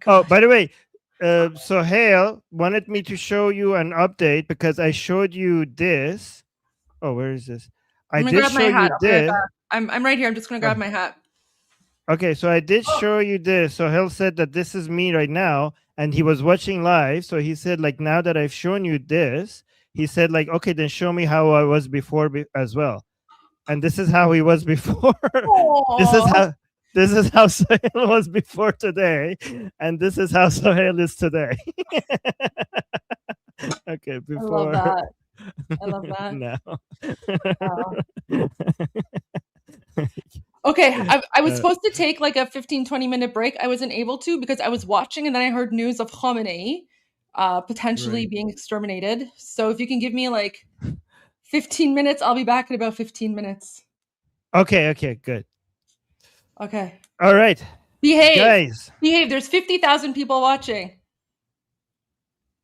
Oh, by the way, so Hale wanted me to show you an update because I showed you this. Oh, where is this? I did show you this. I'm right here. I'm just going to grab my hat. Okay, so I did show you this. So Hale said that this is me right now, and he was watching live. So he said, like, now that I've shown you this, he said, like, okay, then show me how I was before as well. And this is how he was before. This is how Sohail was before today, and this is how Sohail is today. Okay, before. I love that. Now. Okay, I was supposed to take like a 15-20 minute break. I wasn't able to because I was watching, and then I heard news of Khamenei potentially being exterminated. So if you can give me like 15 minutes, I'll be back in about 15 minutes. Okay, good. Okay. All right. Behave. Guys. Behave. There's 50,000 people watching.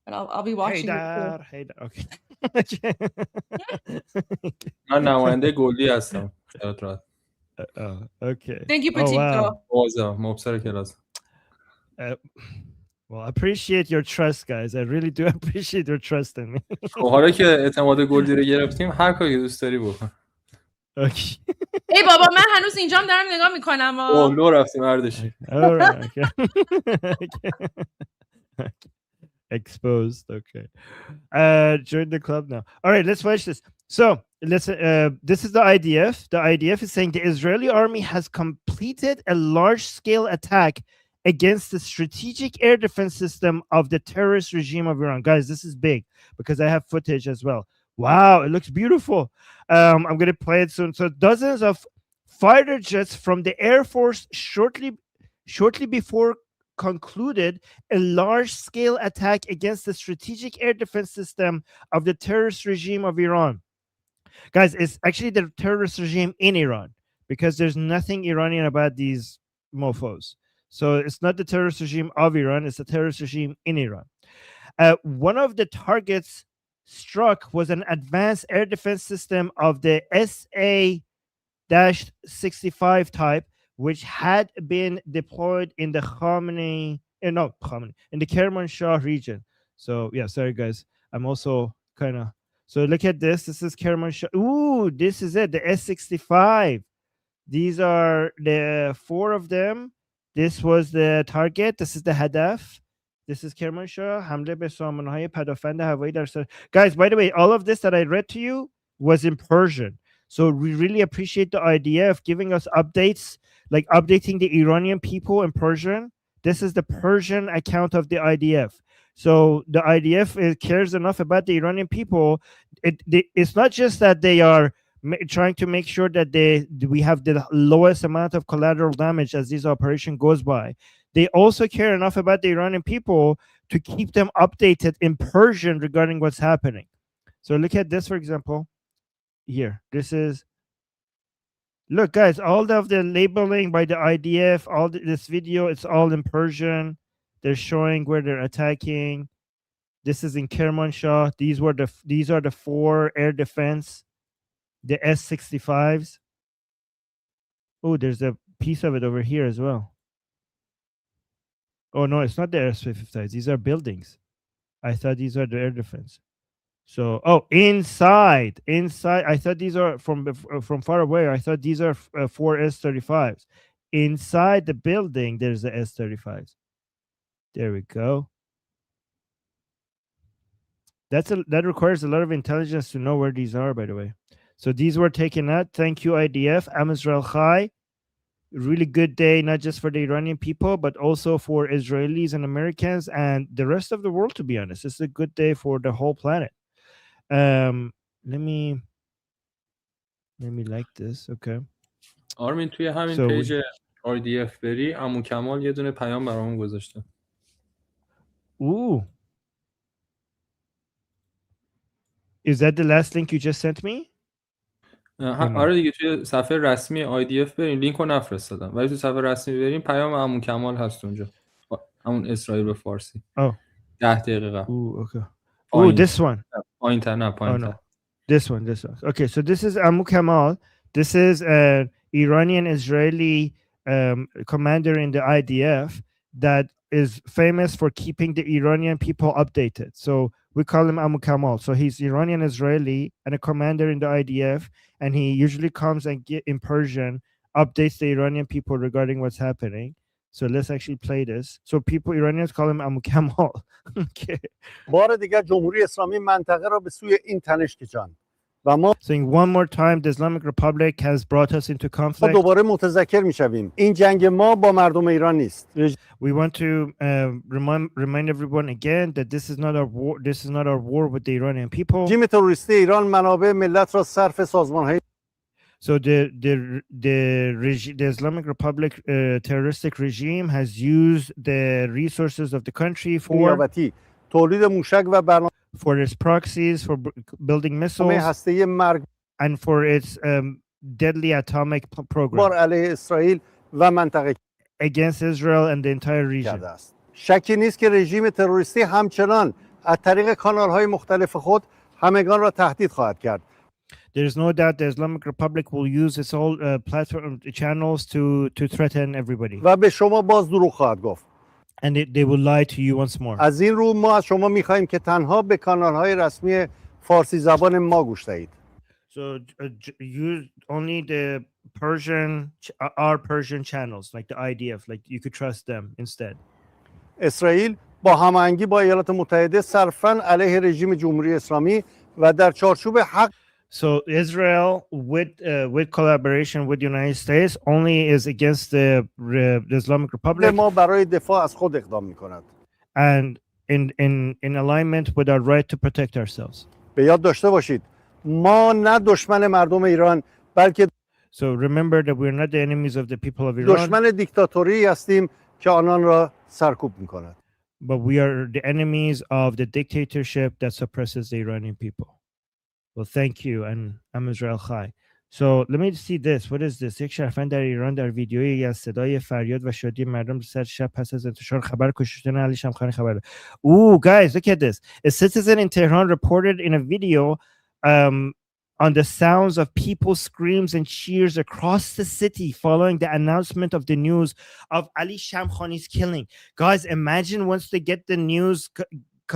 And I'll be watching Hey, okay. من نماینده گلی هستم. Okay. Thank you, Petito. مبصر کلاس. Well, I appreciate your trust, guys. I really do appreciate your trust in me. حالا که اعتماد گلدی رو گرفتیم هر کاری دوست داری بکن. Okay. ای بابا من هنوز اینجام دارم نگاه میکنم. لو رفتیم اردشی. All right. Okay. Exposed. Okay. Join the club now. All right, let's watch this. So let's this is the IDF. The IDF is saying the Israeli army has completed a large-scale attack against the strategic air defense system of the terrorist regime of Iran. Guys, this is big because I have footage as well. Wow, it looks beautiful. I'm going to play it soon. So dozens of fighter jets from the Air Force shortly before concluded a large-scale attack against the strategic air defense system of the terrorist regime of Iran. Guys, it's actually the terrorist regime in Iran because there's nothing Iranian about these mofos. So it's not the terrorist regime of Iran, it's the terrorist regime in Iran. One of the targets struck was an advanced air defense system of the SA-65 type, which had been deployed in the in the Kermanshah region. So yeah, sorry guys, I'm also kind of. So look at this. This is Kermanshah. Ooh, this is it. The S-65. These are the 4 of them. This was the target. This is the Hadaf. This is Kermanshah. Hamle be samanهای پدافند هوایی در سر. Guys, by the way, all of this that I read to you was in Persian. So we really appreciate the IDF giving us updates, like updating the Iranian people in Persian. This is the Persian account of the IDF. So the IDF cares enough about the Iranian people. It's not just that they are trying to make sure that we have the lowest amount of collateral damage as this operation goes by. They also care enough about the Iranian people to keep them updated in Persian regarding what's happening. So look at this, for example. Here, this is. Look, guys, all of the labeling by the IDF, this video, it's all in Persian. They're showing where they're attacking. This is in Kermanshah. These are the 4 air defense, the S-65s. Oh, there's a piece of it over here as well. Oh no, it's not the S-55s. These are buildings. I thought these are the air defense. So, oh, inside. I thought these are from far away. I thought these are 4 S-35s. Inside the building, there's the S-35s. There we go. That requires a lot of intelligence to know where these are, by the way. So these were taken out. Thank you, IDF. Am Israel Chai. Really good day, not just for the Iranian people, but also for Israelis and Americans and the rest of the world, to be honest. It's a good day for the whole planet. Let me like this. Okay. آرمین توی همین So پیج IDF بری عمو کمال یه دونه پیام برامون گذاشته. ooh. Is that the last link you just sent me? آره دیگه توی صفحه رسمی IDF بریم، لینک رو نفرستادم ولی تو صفحه رسمی بریم پیام عمو کمال هست اونجا، همون اسرائیل به فارسی. 10 دقیقه قبل. Ooh, okay. Oh, this one. پایین‌تر نه Oh, no. This one. Okay, so this is Amu Kamal. This is an Iranian-Israeli commander in the IDF that is famous for keeping the Iranian people updated. So we call him Amu Kamal. So he's Iranian-Israeli and a commander in the IDF, and he usually comes and in Persian updates the Iranian people regarding what's happening. So let's actually play this. So Iranians call him Amu Kamal. Okay. بار دیگر جمهوری اسلامی منطقه را به سوی این تنش کشاند و ما Saying one more time the Islamic Republic has brought us into conflict. دوباره متذکر میشویم این جنگ ما با مردم ایران نیست. We want to remind everyone again that this is not our war with the Iranian people. رژیم تروریستی ایران منابع ملت را صرف سازمان‌های So the Islamic Republic terroristic regime has used the resources of the country for تولید موشک و برنامه for its proxies, for building missiles, هسته‌ای مرگ and for its deadly atomic program بر علیه اسرائیل و منطقه against Israel and the entire region. شکی نیست که رژیم تروریستی همچنان از طریق کانال‌های مختلف خود همگان را تهدید خواهد کرد. There is no doubt the Islamic Republic will use its whole platform channels to threaten everybody. و به شما باز دروغ خواهد گفت. And they will lie to you once more. از این رو ما از شما می‌خواهیم که تنها به کانال‌های رسمی فارسی زبان ما گوش دهید. So use only the our Persian channels, like the IDF, like you could trust them instead. اسرائیل با هماهنگی با ایالات متحده صرفاً علیه رژیم جمهوری اسلامی و در چارچوب حق So Israel, with collaboration with the United States, only is against the Islamic Republic. ما برای دفاع از خود اقدام می‌کند. And in alignment with our right to protect ourselves. به یاد داشته باشید ما نه دشمن مردم ایران بلکه So remember that we are not the enemies of the people of Iran. دشمن دیکتاتوری هستیم که آنان را سرکوب می‌کند. But we are the enemies of the dictatorship that suppresses the Iranian people. Well, thank you, and I'm Israel Chai. So let me see this. What is this? یک شهروند در ایران در ویدیویی از صدای فریاد و شادی مردم سر شب پس از انتشار خبر کشتن علی شمخانی خبر داد. Ooh, guys, look at this. A citizen in Tehran reported in a video on the sounds of people's screams and cheers across the city following the announcement of the news of Ali Shamkhani's killing. Guys, imagine once they get the news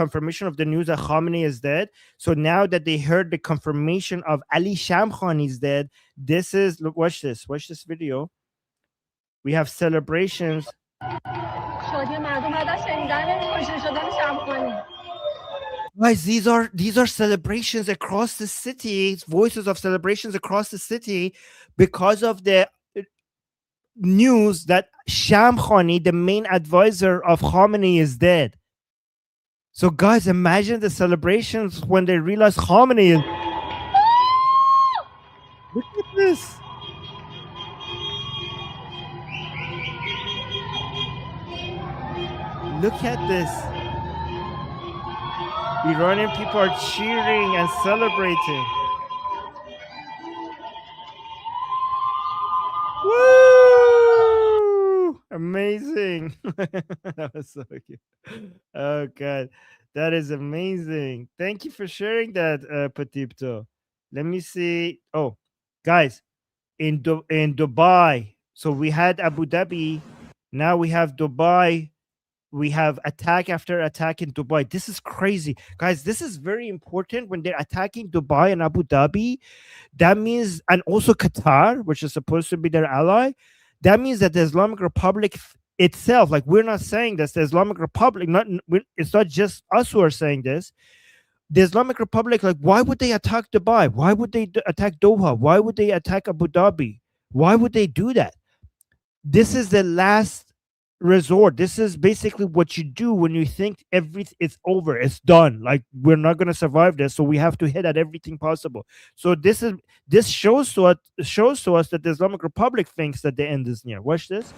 confirmation of the news that Khamenei is dead. So now that they heard the confirmation of Ali Shamkhani is dead, this is, look, watch this video. We have celebrations. Guys, these are celebrations across the city, voices of celebrations across the city because of the news that Shamkhani, the main advisor of Khamenei, is dead. So guys, imagine the celebrations when they realize Khamenei is... Look at this. Look at this. Iranian people are cheering and celebrating. Woo! Amazing. That was so cute. Oh God, that is amazing. Thank you for sharing that, Patipto. Let me see. Oh, guys, in Dubai. So we had Abu Dhabi. Now we have Dubai We have attack after attack in Dubai. This is crazy. Guys, this is very important. When they're attacking Dubai and Abu Dhabi, that means, and also Qatar, which is supposed to be their ally, that means that the Islamic Republic itself, like we're not saying this, the Islamic Republic, it's not just us who are saying this. The Islamic Republic, like, why would they attack Dubai? Why would they attack Doha? Why would they attack Abu Dhabi? Why would they do that? This is the last resort. This is basically what you do when you think everything is over, it's done, like we're not going to survive this, so we have to hit at everything possible. So this shows to us that the Islamic Republic thinks that the end is near. Watch this.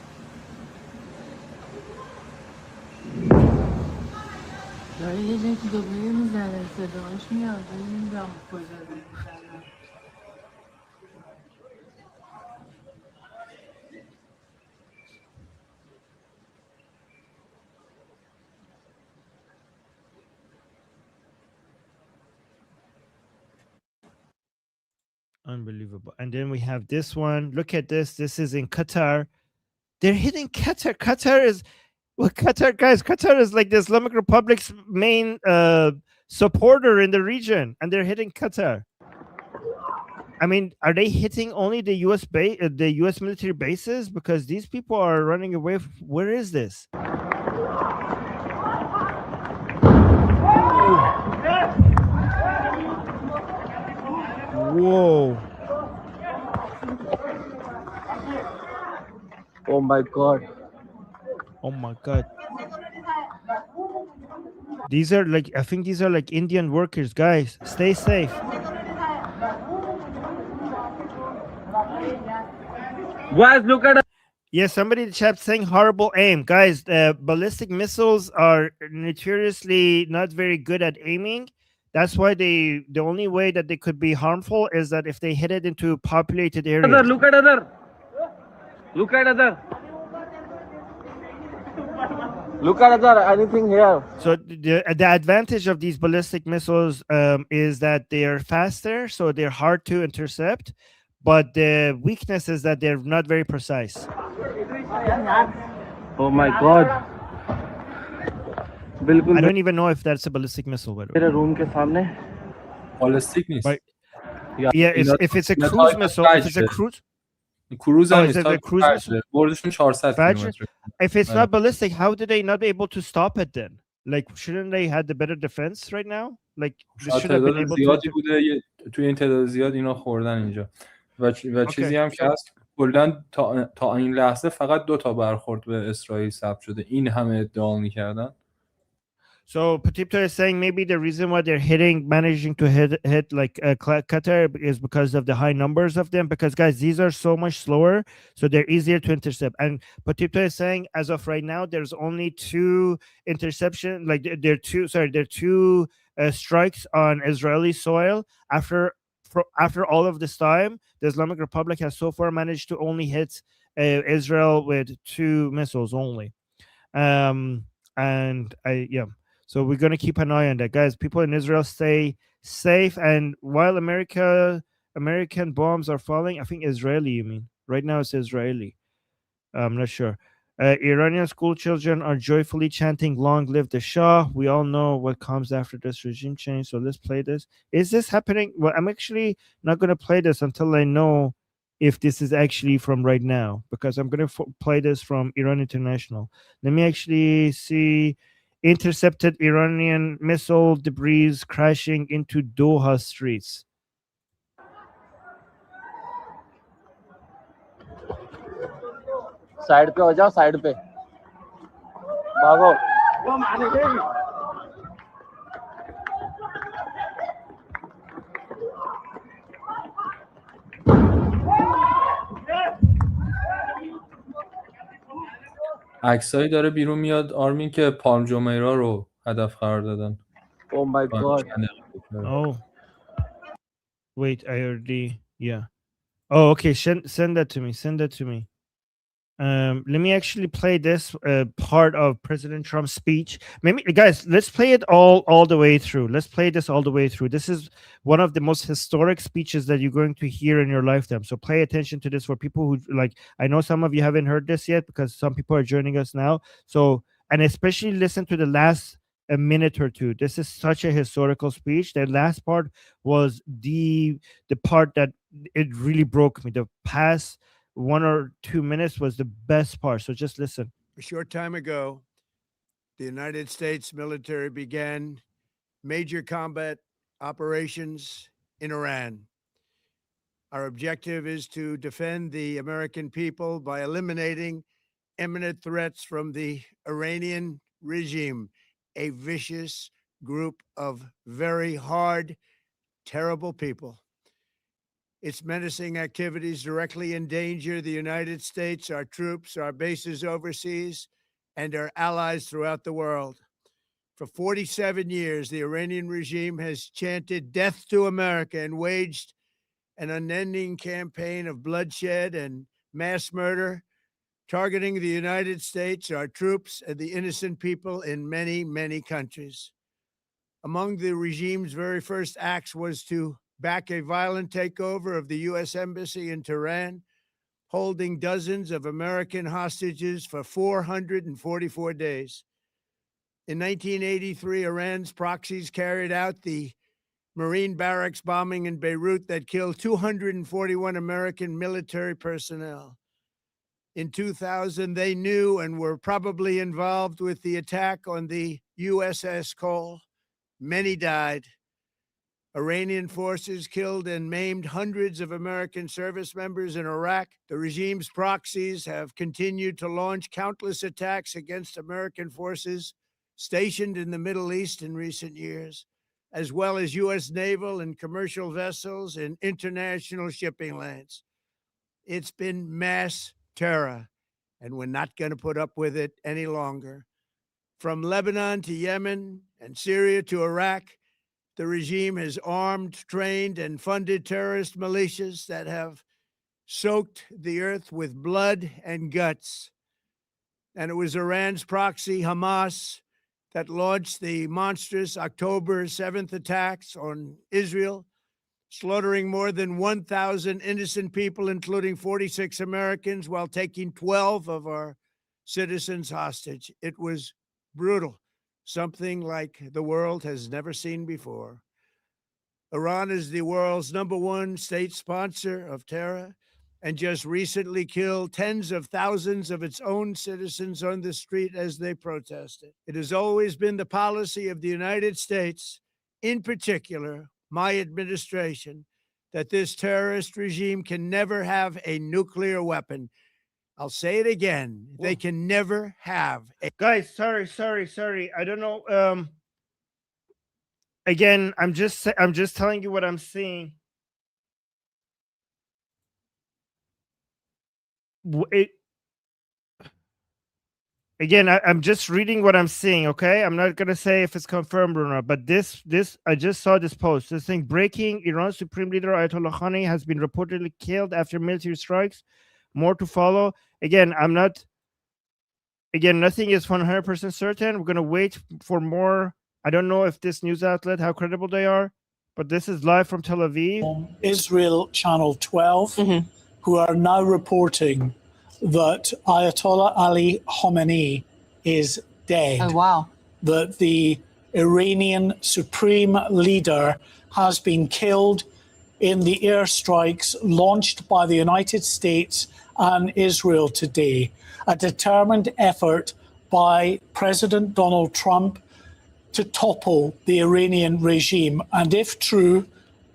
Unbelievable. And then we have this one. Look at this. This is in Qatar. They're hitting Qatar. Qatar is, well, Qatar, guys, Qatar is like the Islamic Republic's main supporter in the region, and they're hitting Qatar. I mean, are they hitting only the U.S. the U.S. military bases? Because these people are running away. Where is this? Whoa. Oh my God. Oh my God. These are like, I think these are like Indian workers, guys. Stay safe. Guys, look at it. Yeah, somebody in the chat saying horrible aim. Guys, ballistic missiles are notoriously not very good at aiming. That's why the only way that they could be harmful is that if they hit it into populated areas. Look at other. Look at other. Look at other. Anything here? So the advantage of these ballistic missiles is that they are faster, so they're hard to intercept. But the weakness is that they're not very precise. Oh my God. I don't even know if that's a ballistic missile. Ballistic نیست. Right. Yeah, if it's a cruise missile, if it's a cruise. Cruise is it a cruise missile? بردشون 400 کیلومتر. If it's not ballistic, how did they not be able to stop it then? Like, shouldn't they had the better defense right now? Like, they should have been able زیادی to. بوده توی این تعداد زیاد اینا خوردن اینجا. و چیزی هم که هست کلا تا این لحظه فقط 2 تا برخورد به اسرائیل ثبت شده. این همه ادعا می‌کردن. So Patipto is saying maybe the reason why they're managing to hit like Qatar is because of the high numbers of them. Because guys, these are so much slower, so they're easier to intercept. And Patipto is saying, as of right now, there's only 2 interception, like there are two strikes on Israeli soil. After all of this time, the Islamic Republic has so far managed to only hit Israel with 2 missiles only. So we're going to keep an eye on that, guys. People in Israel stay safe. And while American bombs are falling, I think Israeli, you mean? Right now it's Israeli. I'm not sure. Iranian school children are joyfully chanting, "Long live the Shah." We all know what comes after this regime change. So let's play this. Is this happening? Well, I'm actually not going to play this until I know if this is actually from right now, because I'm going to play this from Iran International. Let me actually see. Intercepted Iranian missile debris crashing into Doha streets. Side पे हो जाओ, side पे. भागो. عکسایی داره بیرون میاد آرمین که پالم جمیرا رو هدف قرار دادن. Oh my God. Oh. Wait, I already, yeah. Oh, okay. Send that to me. Send that to me. Let me actually play this part of President Trump's speech. Maybe, guys, let's play it all the way through. Let's play this all the way through. This is one of the most historic speeches that you're going to hear in your lifetime. So pay attention to this for people who, like, I know some of you haven't heard this yet because some people are joining us now. So and especially listen to the last a minute or two. This is such a historical speech. The last part was the part that it really broke me. The past 1 or 2 minutes was the best part. So just listen. A short time ago, the United States military began major combat operations in Iran. Our objective is to defend the American people by eliminating imminent threats from the Iranian regime, a vicious group of very hard, terrible people. Its menacing activities directly endanger the United States, our troops, our bases overseas, and our allies throughout the world. For 47 years, the Iranian regime has chanted death to America and waged an unending campaign of bloodshed and mass murder, targeting the United States, our troops, and the innocent people in many, many countries. Among the regime's very first acts was to back a violent takeover of the U.S. Embassy in Tehran, holding dozens of American hostages for 444 days. In 1983, Iran's proxies carried out the Marine barracks bombing in Beirut that killed 241 American military personnel. In 2000, they knew and were probably involved with the attack on the USS Cole. Many died. Iranian forces killed and maimed hundreds of American service members in Iraq. The regime's proxies have continued to launch countless attacks against American forces stationed in the Middle East in recent years, as well as U.S. naval and commercial vessels and international shipping lanes. It's been mass terror, and we're not going to put up with it any longer. From Lebanon to Yemen and Syria to Iraq, the regime has armed, trained, and funded terrorist militias that have soaked the earth with blood and guts. And it was Iran's proxy, Hamas, that launched the monstrous October 7th attacks on Israel, slaughtering more than 1,000 innocent people, including 46 Americans, while taking 12 of our citizens hostage. It was brutal, something like the world has never seen before. Iran is the world's #1 state sponsor of terror and just recently killed tens of thousands of its own citizens on the street as they protested. It has always been the policy of the United States, in particular, my administration, that this terrorist regime can never have a nuclear weapon. I'll say it again. They can never have a... Guys, sorry. I don't know. Again, I'm just telling you what I'm seeing. I'm just reading what I'm seeing. Okay, I'm not gonna say if it's confirmed or not. But this I just saw this post. This thing breaking: Iran's supreme leader Ayatollah Khamenei has been reportedly killed after military strikes. More to follow. Again, nothing is 100% certain. We're gonna wait for more. I don't know if this news outlet, how credible they are, but this is live from Tel Aviv. Israel Channel 12, who are now reporting that Ayatollah Ali Khamenei is dead. Oh, wow. That the Iranian supreme leader has been killed in the airstrikes launched by the United States and Israel today. A determined effort by President Donald Trump to topple the Iranian regime. And if true,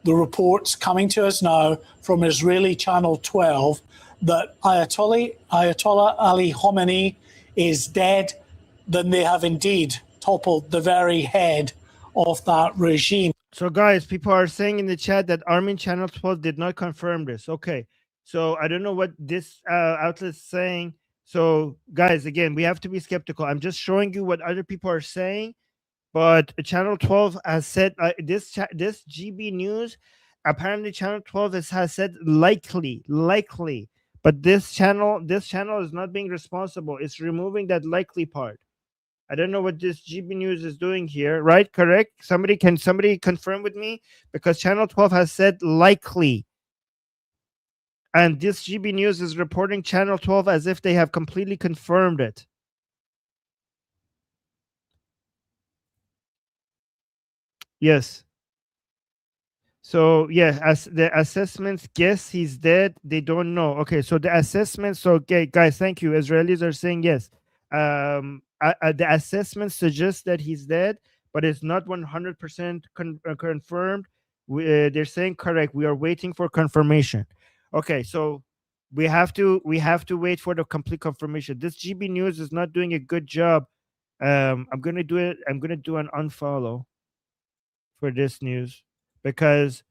the reports coming to us now from Israeli Channel 12 that Ayatollah Ali Khamenei is dead, then they have indeed toppled the very head of that regime. So, guys, people are saying in the chat that Armen Channel 12 did not confirm this. Okay, so I don't know what this outlet is saying. So, guys, again, we have to be skeptical. I'm just showing you what other people are saying. But Channel 12 has said this GB News. Apparently, Channel 12 has said likely. But this channel is not being responsible. It's removing that likely part. I don't know what this GB News is doing here. Right? Correct? Somebody confirm with me? Because Channel 12 has said likely. And this GB News is reporting Channel 12 as if they have completely confirmed it. Yes. So yeah, as the assessments guess he's dead, they don't know. Okay, so the assessments. So okay, guys, thank you. Israelis are saying yes. The assessment suggests that he's dead, but it's not 100% confirmed. They're saying correct. We are waiting for confirmation. Okay, so we have to wait for the complete confirmation. This GB News is not doing a good job. I'm gonna do an unfollow for this news because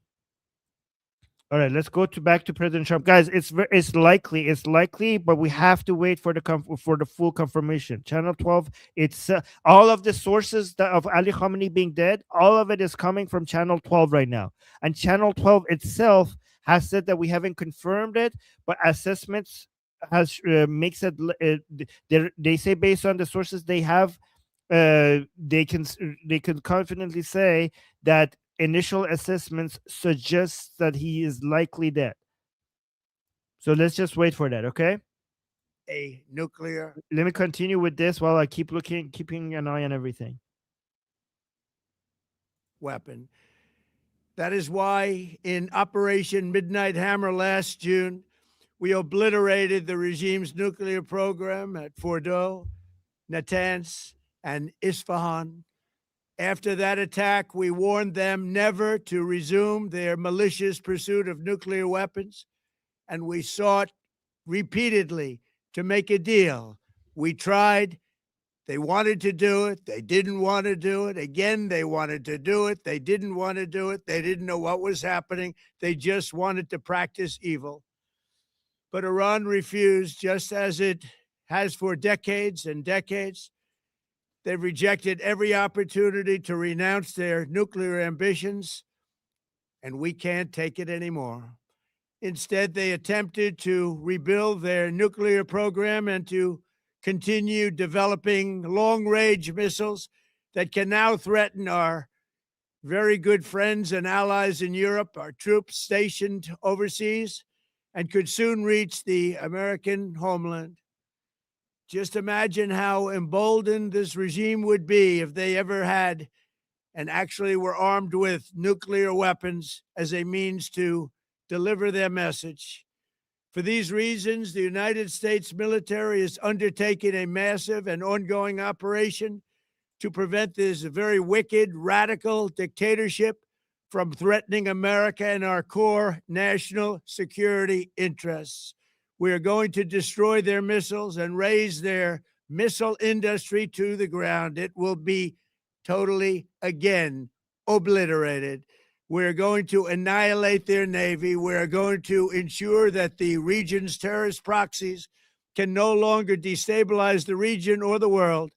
all right, let's go back to President Trump, guys. It's likely, but we have to wait for the full confirmation. Channel 12, it's all of the sources of Ali Khamenei being dead. All of it is coming from Channel 12 right now, and Channel 12 itself has said that we haven't confirmed it, but assessments has makes it. They say based on the sources they have, they can confidently say that initial assessments suggest that he is likely dead. So let's just wait for that, okay? A nuclear. Let me continue with this while I keeping an eye on everything. Weapon. That is why in Operation Midnight Hammer last June, we obliterated the regime's nuclear program at Fordow, Natanz, and Isfahan. After that attack, we warned them never to resume their malicious pursuit of nuclear weapons, and we sought repeatedly to make a deal. We tried. They wanted to do it. They didn't want to do it. Again, they wanted to do it. They didn't want to do it. They didn't know what was happening. They just wanted to practice evil. But Iran refused, just as it has for decades and decades. They've rejected every opportunity to renounce their nuclear ambitions, and we can't take it anymore. Instead, they attempted to rebuild their nuclear program and to continue developing long-range missiles that can now threaten our very good friends and allies in Europe, our troops stationed overseas, and could soon reach the American homeland. Just imagine how emboldened this regime would be if they ever had and actually were armed with nuclear weapons as a means to deliver their message. For these reasons, the United States military is undertaking a massive and ongoing operation to prevent this very wicked, radical dictatorship from threatening America and our core national security interests. We are going to destroy their missiles and raise their missile industry to the ground. It will be totally, again, obliterated. We're going to annihilate their Navy. We're going to ensure that the region's terrorist proxies can no longer destabilize the region or the world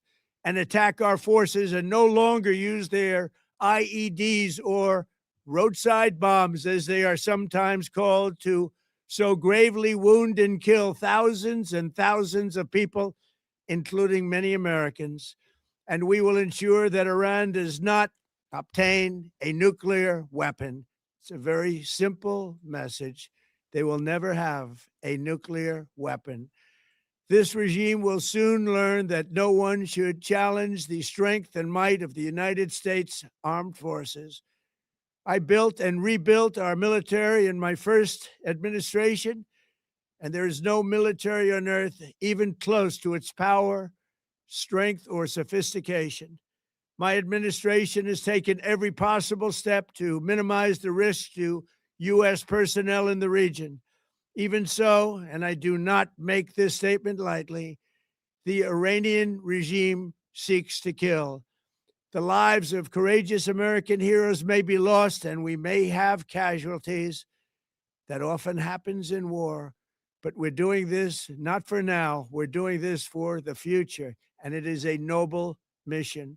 and attack our forces and no longer use their IEDs or roadside bombs, as they are sometimes called, to so gravely wound and kill thousands and thousands of people, including many Americans. And we will ensure that Iran does not obtain a nuclear weapon. It's a very simple message. They will never have a nuclear weapon. This regime will soon learn that no one should challenge the strength and might of the United States Armed Forces. I built and rebuilt our military in my first administration, and there is no military on earth even close to its power, strength, or sophistication. My administration has taken every possible step to minimize the risk to U.S. personnel in the region. Even so, and I do not make this statement lightly, the Iranian regime seeks to kill. The lives of courageous American heroes may be lost, and we may have casualties. That often happens in war. But we're doing this not for now. We're doing this for the future, and it is a noble mission.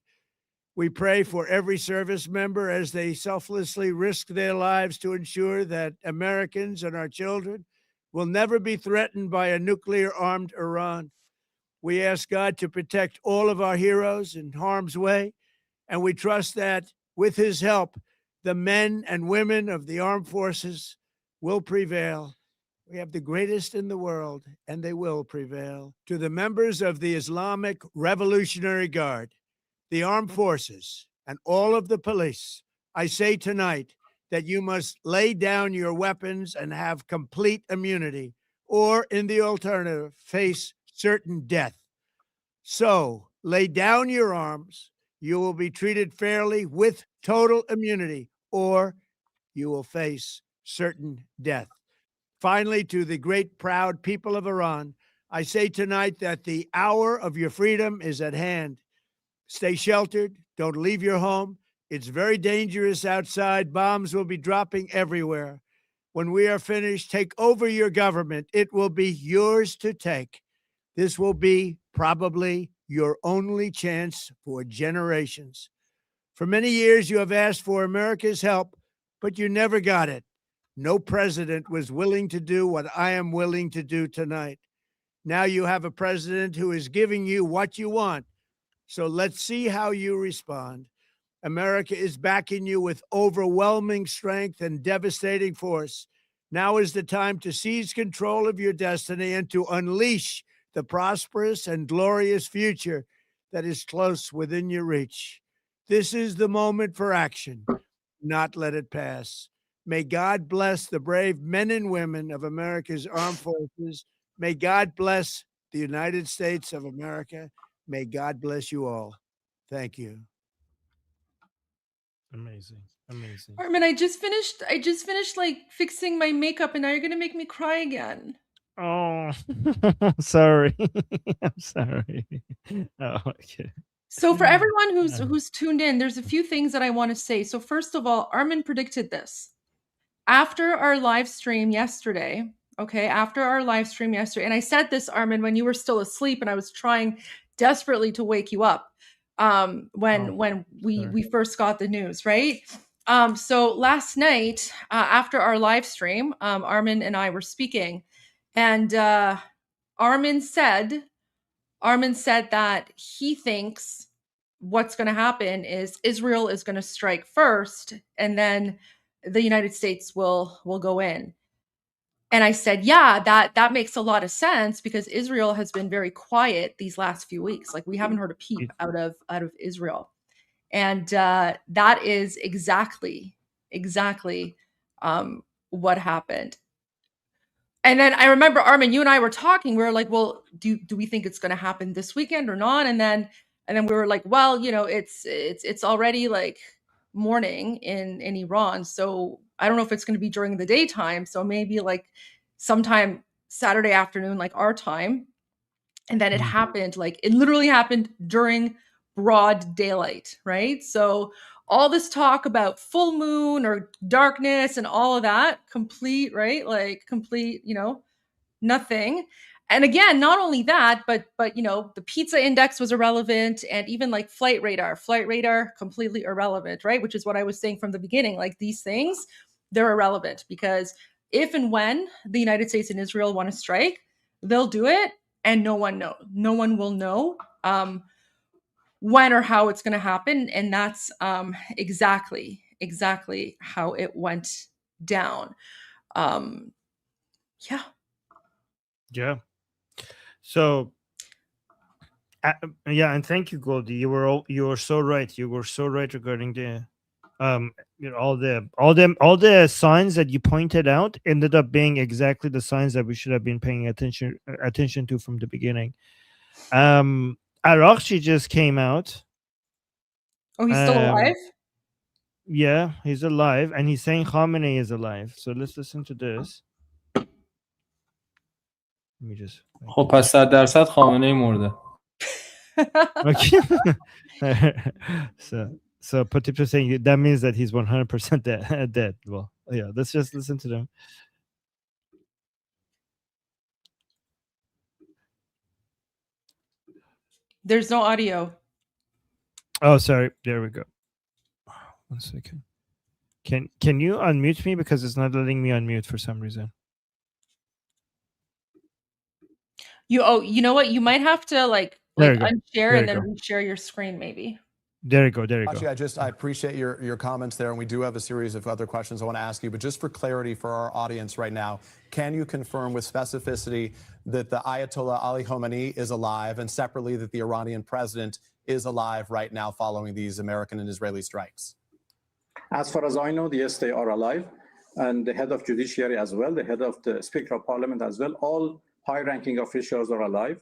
We pray for every service member as they selflessly risk their lives to ensure that Americans and our children will never be threatened by a nuclear-armed Iran. We ask God to protect all of our heroes in harm's way, and we trust that with his help, the men and women of the armed forces will prevail. We have the greatest in the world, and they will prevail. To the members of the Islamic Revolutionary Guard, the armed forces, and all of the police, I say tonight that you must lay down your weapons and have complete immunity, or in the alternative, face certain death. So lay down your arms. You will be treated fairly with total immunity, or you will face certain death. Finally, to the great, proud people of Iran, I say tonight that the hour of your freedom is at hand. Stay sheltered. Don't leave your home. It's very dangerous outside. Bombs will be dropping everywhere. When we are finished, take over your government. It will be yours to take. This will be probably your only chance for generations. For many years, you have asked for America's help, but you never got it. No president was willing to do what I am willing to do tonight. Now you have a president who is giving you what you want. So let's see how you respond. America is backing you with overwhelming strength and devastating force. Now is the time to seize control of your destiny and to unleash the prosperous and glorious future that is close within your reach. This is the moment for action. Not let it pass. May God bless the brave men and women of America's armed forces. May God bless the United States of America. May God bless you all. Thank you. Amazing. Amazing. Armen, I just finished like fixing my makeup, and now you're gonna make me cry again. Oh, sorry. I'm sorry. Oh, okay. So for everyone who's tuned in, there's a few things that I want to say. So first of all, Armen predicted this. After our live stream yesterday, and I said this, Armen, when you were still asleep, and I was trying desperately to wake you up when we first got the news, right? So last night, after our live stream, Armen and I were speaking, and Armen said that he thinks what's going to happen is Israel is going to strike first, and then the United States will go in. And I said, yeah, that makes a lot of sense, because Israel has been very quiet these last few weeks. Like, we haven't heard a peep out of Israel. And that is exactly what happened. And then I remember, Armen, you and I were talking. We were like, well, do we think it's going to happen this weekend or not? And then we were like, well, it's already like morning in Iran, so I don't know if it's going to be during the daytime. So maybe like sometime Saturday afternoon, like our time. And then it happened, like it literally happened during broad daylight, right? So all this talk about full moon or darkness and all of that, complete, right? Like complete, nothing. And again, not only that, but the pizza index was irrelevant, and even like flight radar completely irrelevant, right? Which is what I was saying from the beginning. Like, these things, they're irrelevant, because if and when the United States and Israel want to strike, they'll do it, and no one will know when or how it's going to happen. And that's exactly how it went down. Yeah. So, and thank you, Goldie. You were so right. You were so right regarding the, all the signs that you pointed out ended up being exactly the signs that we should have been paying attention to from the beginning. IRGC just came out. Oh, he's still alive? Yeah, he's alive, and he's saying Khamenei is alive. So let's listen to this. خب پس 100% خامنه‌ای مرده. Okay. So Patipra saying that means that he's 100% dead. Well, yeah, let's just listen to them. There's no audio. Oh, sorry. There we go. 1 second. Can you unmute me, because it's not letting me unmute for some reason? You know what? You might have to like unshare and then reshare your screen, maybe. There you go. Actually, I appreciate your comments there, and we do have a series of other questions I want to ask you. But just for clarity for our audience right now, can you confirm with specificity that the Ayatollah Ali Khamenei is alive, and separately that the Iranian president is alive right now following these American and Israeli strikes? As far as I know, yes, they are alive. And the head of judiciary as well, the head of the Speaker of Parliament as well, all high-ranking officials are alive,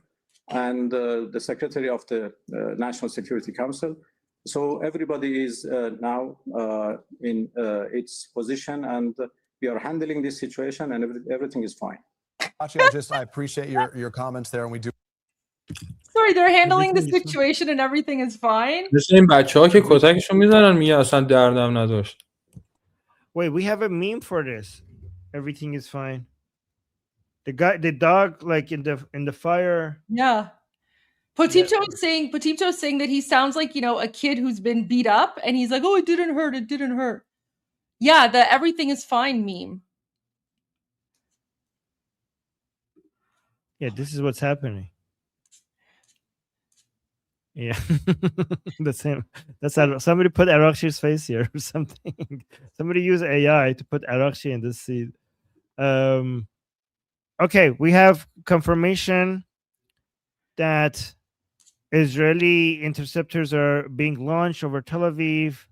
and the Secretary of the National Security Council. So everybody is now in its position, and we are handling this situation, and everything is fine. Actually, I appreciate your comments there, and we do. Sorry, they're handling the situation and everything is fine. مثل این بچه‌ها که کتکشون میزنن میگه اصلا دردم نداشت. Wait, we have a meme for this. Everything is fine. The dog, like in the fire. Yeah. Potipto is saying that he sounds like, a kid who's been beat up, and he's like, "Oh, it didn't hurt. It didn't hurt." Yeah, the everything is fine meme. Yeah, this is what's happening. Yeah, that's him. That's somebody put Arakshi's face here or something. Somebody use AI to put Arakshi in this scene. Okay, we have confirmation that Israeli interceptors are being launched over Tel Aviv.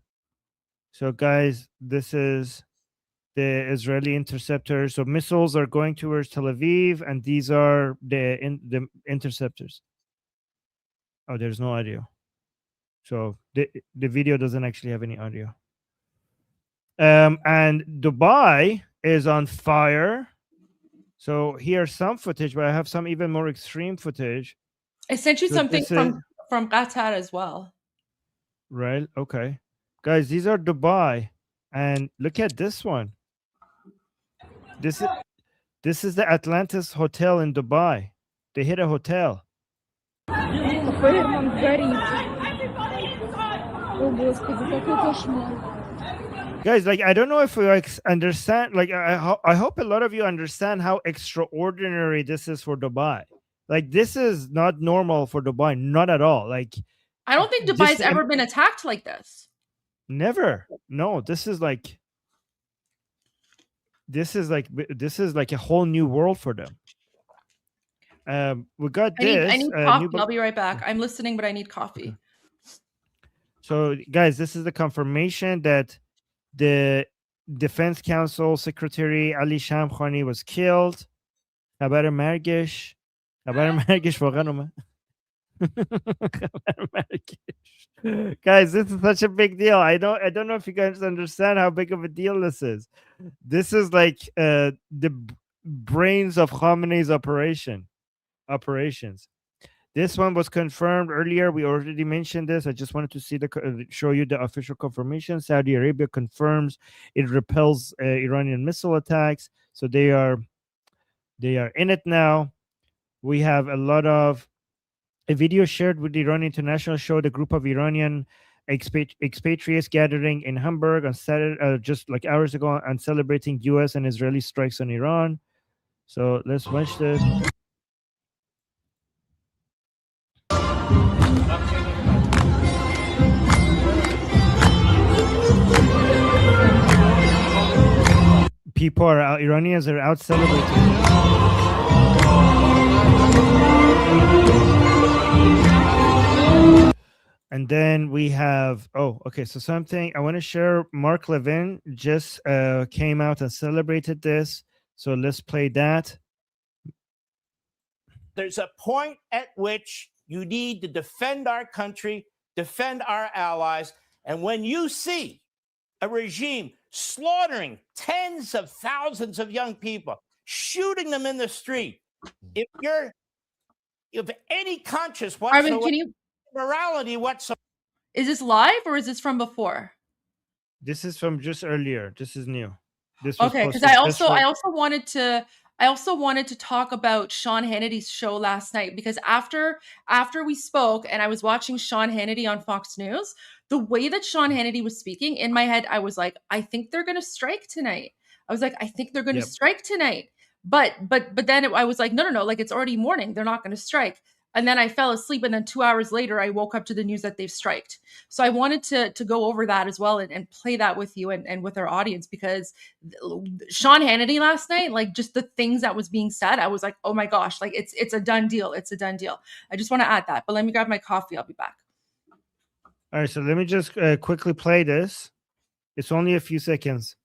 So, guys, this is the Israeli interceptors. So, missiles are going towards Tel Aviv, and these are the interceptors. Oh, there's no audio. So the video doesn't actually have any audio. And Dubai is on fire. So here's some footage, but I have some even more extreme footage. I sent you something from Qatar as well. Right. Okay. Guys, these are Dubai. And look at this one. This is the Atlantis Hotel in Dubai. They hit a hotel. Guys, like, I don't know if we understand, like, I hope a lot of you understand how extraordinary this is for Dubai. Like, this is not normal for Dubai, not at all. Like, I don't think Dubai's ever been attacked like this. Never. No, this is like a whole new world for them. We got I need coffee. I'll be right back. I'm listening, but I need coffee. Okay. So, guys, this is the confirmation that the Defense Council Secretary Ali Shamkhani was killed. خبر مرگش واقعا اومد. Guys, this is such a big deal. I don't know if you guys understand how big of a deal this is. This is like the brains of Khamenei's operations. This one was confirmed earlier. We already mentioned this. I just wanted to show you the official confirmation. Saudi Arabia confirms it repels Iranian missile attacks. So they are in it now. We have a lot of a video shared with the Iran International showed a group of Iranian expatriates gathering in Hamburg on Saturday, just like hours ago, and celebrating U.S. and Israeli strikes on Iran. So let's watch this. People are out, Iranians are out celebrating. And then we have, so something I want to share. Mark Levin just came out and celebrated this. So let's play that. There's a point at which you need to defend our country, defend our allies. And when you see a regime slaughtering tens of thousands of young people, shooting them in the street, if you're of any conscience whatsoever, Armen, morality whatsoever. Is this live or is this from before? This is from just earlier. This is new. Okay, because I also wanted to talk about Sean Hannity's show last night, because after we spoke and I was watching Sean Hannity on Fox News, the way that Sean Hannity was speaking, in my head, I was like, I think they're going to strike tonight. I was like, I think they're going to strike tonight. But then I was like, no, like it's already morning. They're not going to strike. And then I fell asleep. And then 2 hours later, I woke up to the news that they've striked. So I wanted to go over that as well and play that with you and with our audience, because Sean Hannity last night, like just the things that was being said, I was like, oh my gosh, like it's a done deal. It's a done deal. I just want to add that. But let me grab my coffee. I'll be back. All right. So let me just quickly play this. It's only a few seconds.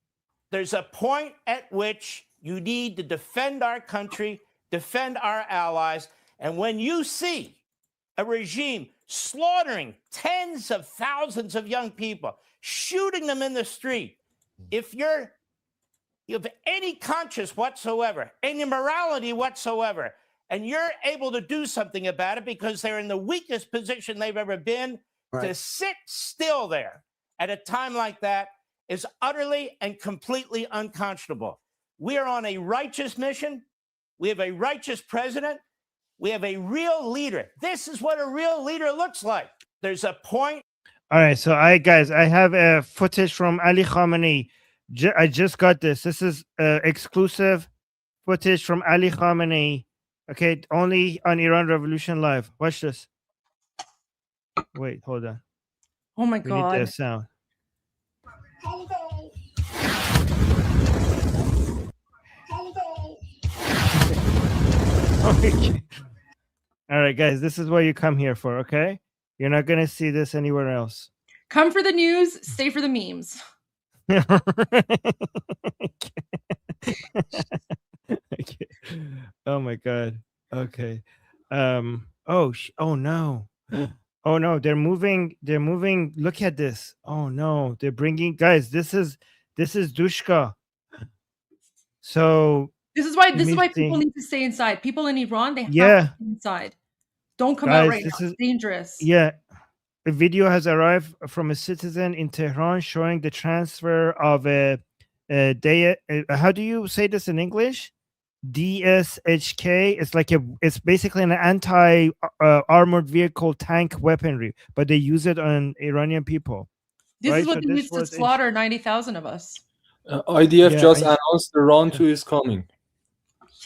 There's a point at which you need to defend our country, defend our allies. And when you see a regime slaughtering tens of thousands of young people, shooting them in the street, if you have any conscience whatsoever, any morality whatsoever, and you're able to do something about it because they're in the weakest position they've ever been, to sit still there at a time like that is utterly and completely unconscionable. We are on a righteous mission. We have a righteous president. We have a real leader. This is what a real leader looks like. There's a point. All right, so I have a footage from Ali Khamenei. I just got this. This is exclusive footage from Ali Khamenei. Okay, only on Iran Revolution Live. Watch this. Wait, hold on. Oh my We God. need the sound. All right, guys, this is what you come here for, okay? You're not going to see this anywhere else. Come for the news, stay for the memes. Okay. Oh my God. Okay. Oh no. Oh no, they're moving. Look at this. Oh no, they're bringing, guys, this is Dushka. So This is why let me people see. need to stay inside. People in Iran, they have Yeah. to stay inside. Don't come out Guys, right this now. is It's dangerous. Yeah. A video has arrived from a citizen in Tehran showing the transfer of how do you say this in English? DSHK. It's basically an anti armored vehicle tank weaponry, but they use it on Iranian people. This right? is what So they this used to was in- slaughter 90,000 of us. IDF Yeah, just I- announced the round 2 is coming.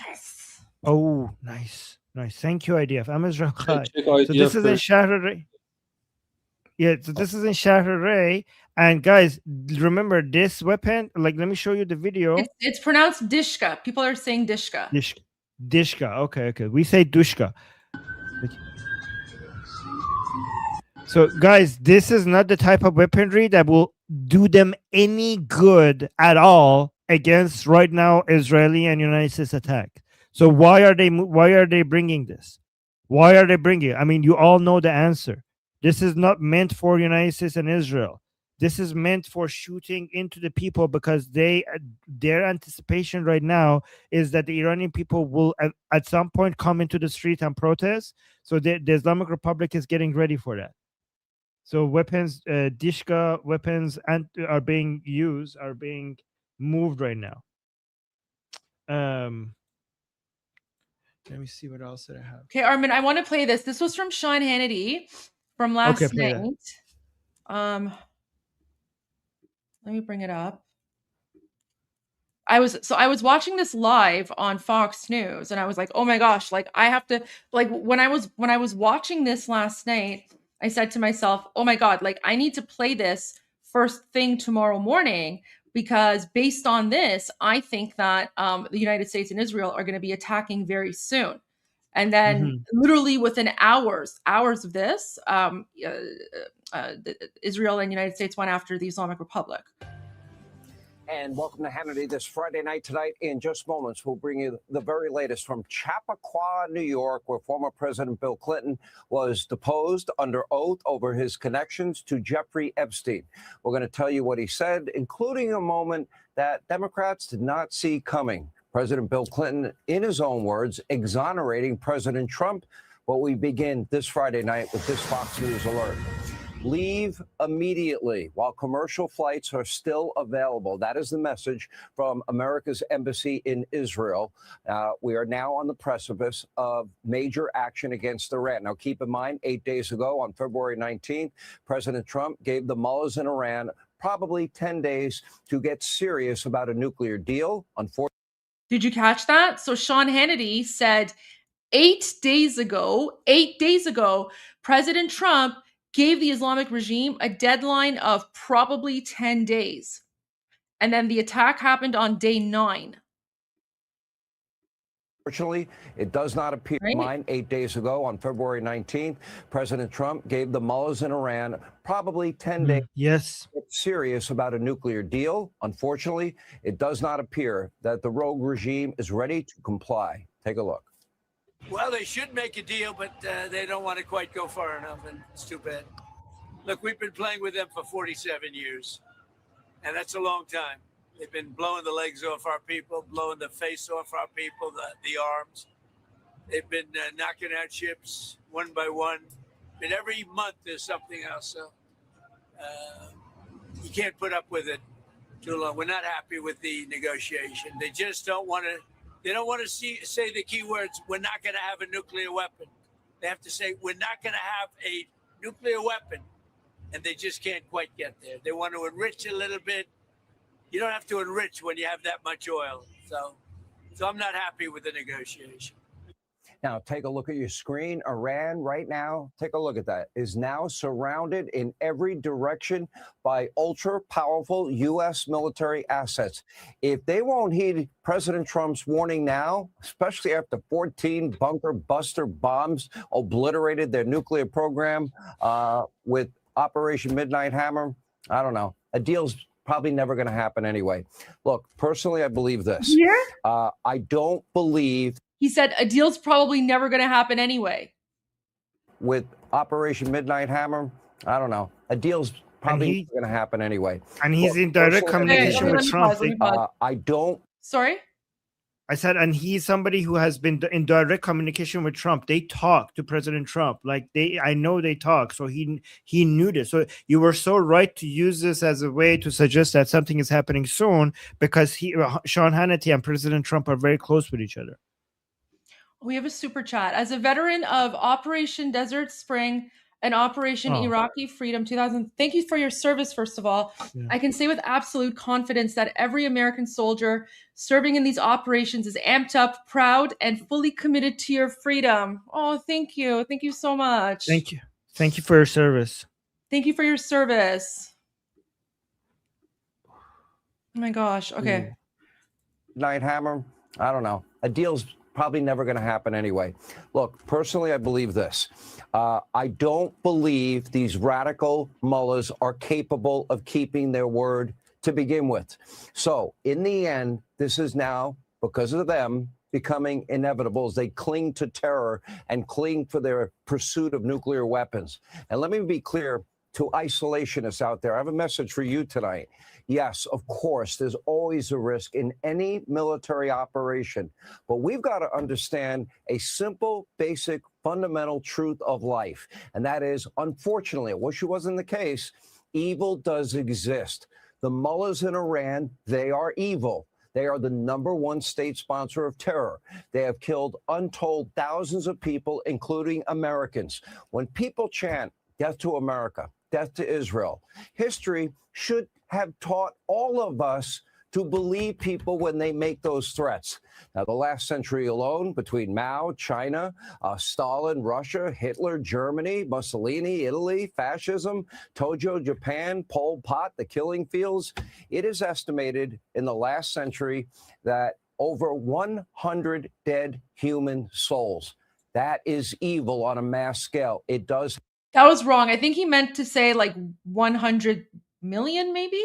Yes. Oh, nice. Thank you, IDF. I'm Israel Khai. Check So this IDF is in first. Shahrare. Yeah, so this is in Shahrare. And guys, remember this weapon? Like, let me show you the video. It's pronounced Dishka. People are saying Dishka. Dishka. Okay. We say Dushka. So, guys, this is not the type of weaponry that will do them any good at all against right now Israeli and United States attack. So why are they bringing this? Why are they bringing it? I mean, you all know the answer. This is not meant for United States and Israel. This is meant for shooting into the people because their anticipation right now is that the Iranian people will at some point come into the street and protest. So the Islamic Republic is getting ready for that. So weapons, Dishka weapons, are being moved right now. Let me see what else that I have. Okay, Armen, I want to play this. This was from Sean Hannity from last play that. night. Let me bring it up. I was watching this live on Fox News and I was like, oh my gosh, like I have to, like when I was watching this last night, I said to myself, oh my God, like I need to play this first thing tomorrow morning because based on this, I think that the United States and Israel are going to be attacking very soon. And then literally within hours of this, Israel and United States went after the Islamic Republic. And welcome to Hannity this Friday night. Tonight, in just moments, we'll bring you the very latest from Chappaqua, New York, where former President Bill Clinton was deposed under oath over his connections to Jeffrey Epstein. We're going to tell you what he said, including a moment that Democrats did not see coming. President Bill Clinton, in his own words, exonerating President Trump. But we begin this Friday night with this Fox News alert. Leave immediately while commercial flights are still available. That is the message from America's embassy in Israel. We are now on the precipice of major action against Iran. Now, keep in mind, 8 days ago, on February 19th, President Trump gave the mullahs in Iran probably 10 days to get serious about a nuclear deal. Unfortunately, Did you catch that? So Sean Hannity said 8 days ago, President Trump gave the Islamic regime a deadline of probably 10 days. And then the attack happened on day 9. Unfortunately, it does not appear. Mine 8 days ago on February 19th, President Trump gave the mullahs in Iran probably 10 days. Yes. To get serious about a nuclear deal. Unfortunately, it does not appear that the rogue regime is ready to comply. Take a look. Well, they should make a deal, but they don't want to quite go far enough, and it's too bad. Look, we've been playing with them for 47 years, and that's a long time. They've been blowing the legs off our people, blowing the face off our people, the arms. They've been knocking out ships one by one. But every month there's something else. So you can't put up with it too long. We're not happy with the negotiation. They just don't want to. They don't want to say the key words. We're not going to have a nuclear weapon. They have to say we're not going to have a nuclear weapon, and they just can't quite get there. They want to enrich a little bit. You don't have to enrich when you have that much oil. So I'm not happy with the negotiation. Now, take a look at your screen. Iran right now, take a look at that, is now surrounded in every direction by ultra-powerful U.S. military assets. If they won't heed President Trump's warning now, especially after 14 bunker buster bombs obliterated their nuclear program with Operation Midnight Hammer, I don't know. A deal's probably never going to happen anyway. Look, personally, I believe this. I don't believe. He said a deal's probably never going to happen anyway. With Operation Midnight Hammer, I don't know. A deal's probably going to happen anyway. And he's in direct communication with Trump. I don't. Sorry? I said, and he's somebody who has been in direct communication with Trump. They talk to President Trump. I know they talk. So he knew this. So you were so right to use this as a way to suggest that something is happening soon, because Sean Hannity and President Trump are very close with each other. We have a super chat. As a veteran of Operation Desert Spring and Operation Iraqi Freedom 2000, thank you for your service, first of all. Yeah. I can say with absolute confidence that every American soldier serving in these operations is amped up, proud, and fully committed to your freedom. Oh, thank you. Thank you so much. Thank you. Thank you for your service. Thank you for your service. Oh my gosh. Okay. Night Hammer, I don't know. A deal's probably never going to happen anyway. Look, personally, I believe this. I don't believe these radical mullahs are capable of keeping their word to begin with. So in the end, this is now, because of them, becoming inevitable as they cling to terror and cling for their pursuit of nuclear weapons. And let me be clear to isolationists out there. I have a message for you tonight. Yes, of course, there's always a risk in any military operation, but we've got to understand a simple, basic, fundamental truth of life. And that is, unfortunately, I wish it wasn't the case, evil does exist. The mullahs in Iran, they are evil. They are the #1 state sponsor of terror. They have killed untold thousands of people, including Americans. When people chant, "Death to America, death to Israel," history should have taught all of us to believe people when they make those threats. Now, the last century alone, between Mao, China, Stalin, Russia, Hitler, Germany, Mussolini, Italy, fascism, Tojo, Japan, Pol Pot, the killing fields, it is estimated in the last century that over 100 dead human souls. That is evil on a mass scale. It does. That was wrong. I think he meant to say like 100 million, maybe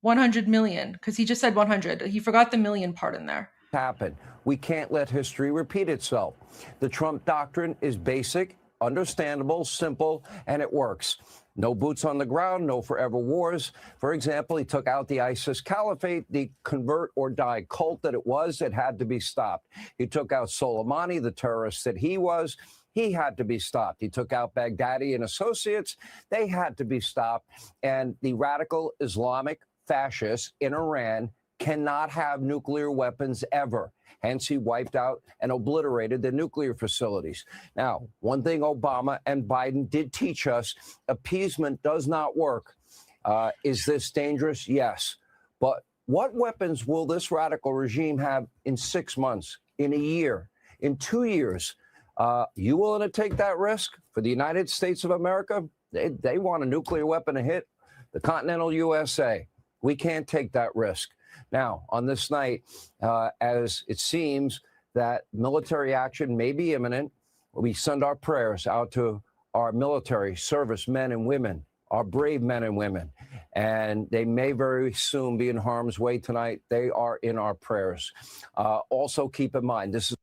100 million, because he just said 100. He forgot the million part in there. Happen. We can't let history repeat itself. The Trump doctrine is basic, understandable, simple, and it works. No boots on the ground, no forever wars. For example, he took out the ISIS caliphate, the convert or die cult that it was. It had to be stopped. He took out Soleimani, the terrorist that he was. He had to be stopped. He took out Baghdadi and associates. They had to be stopped. And the radical Islamic fascists in Iran cannot have nuclear weapons ever. Hence, he wiped out and obliterated the nuclear facilities. Now, one thing Obama and Biden did teach us, appeasement does not work. Is this dangerous? Yes. But what weapons will this radical regime have in 6 months, in a year, in 2 years? You willing to take that risk for the United States of America? They want a nuclear weapon to hit the continental USA. We can't take that risk. Now, on this night, as it seems, that military action may be imminent. We send our prayers out to our military service men and women, our brave men and women, and they may very soon be in harm's way tonight. They are in our prayers. Also keep in mind, this is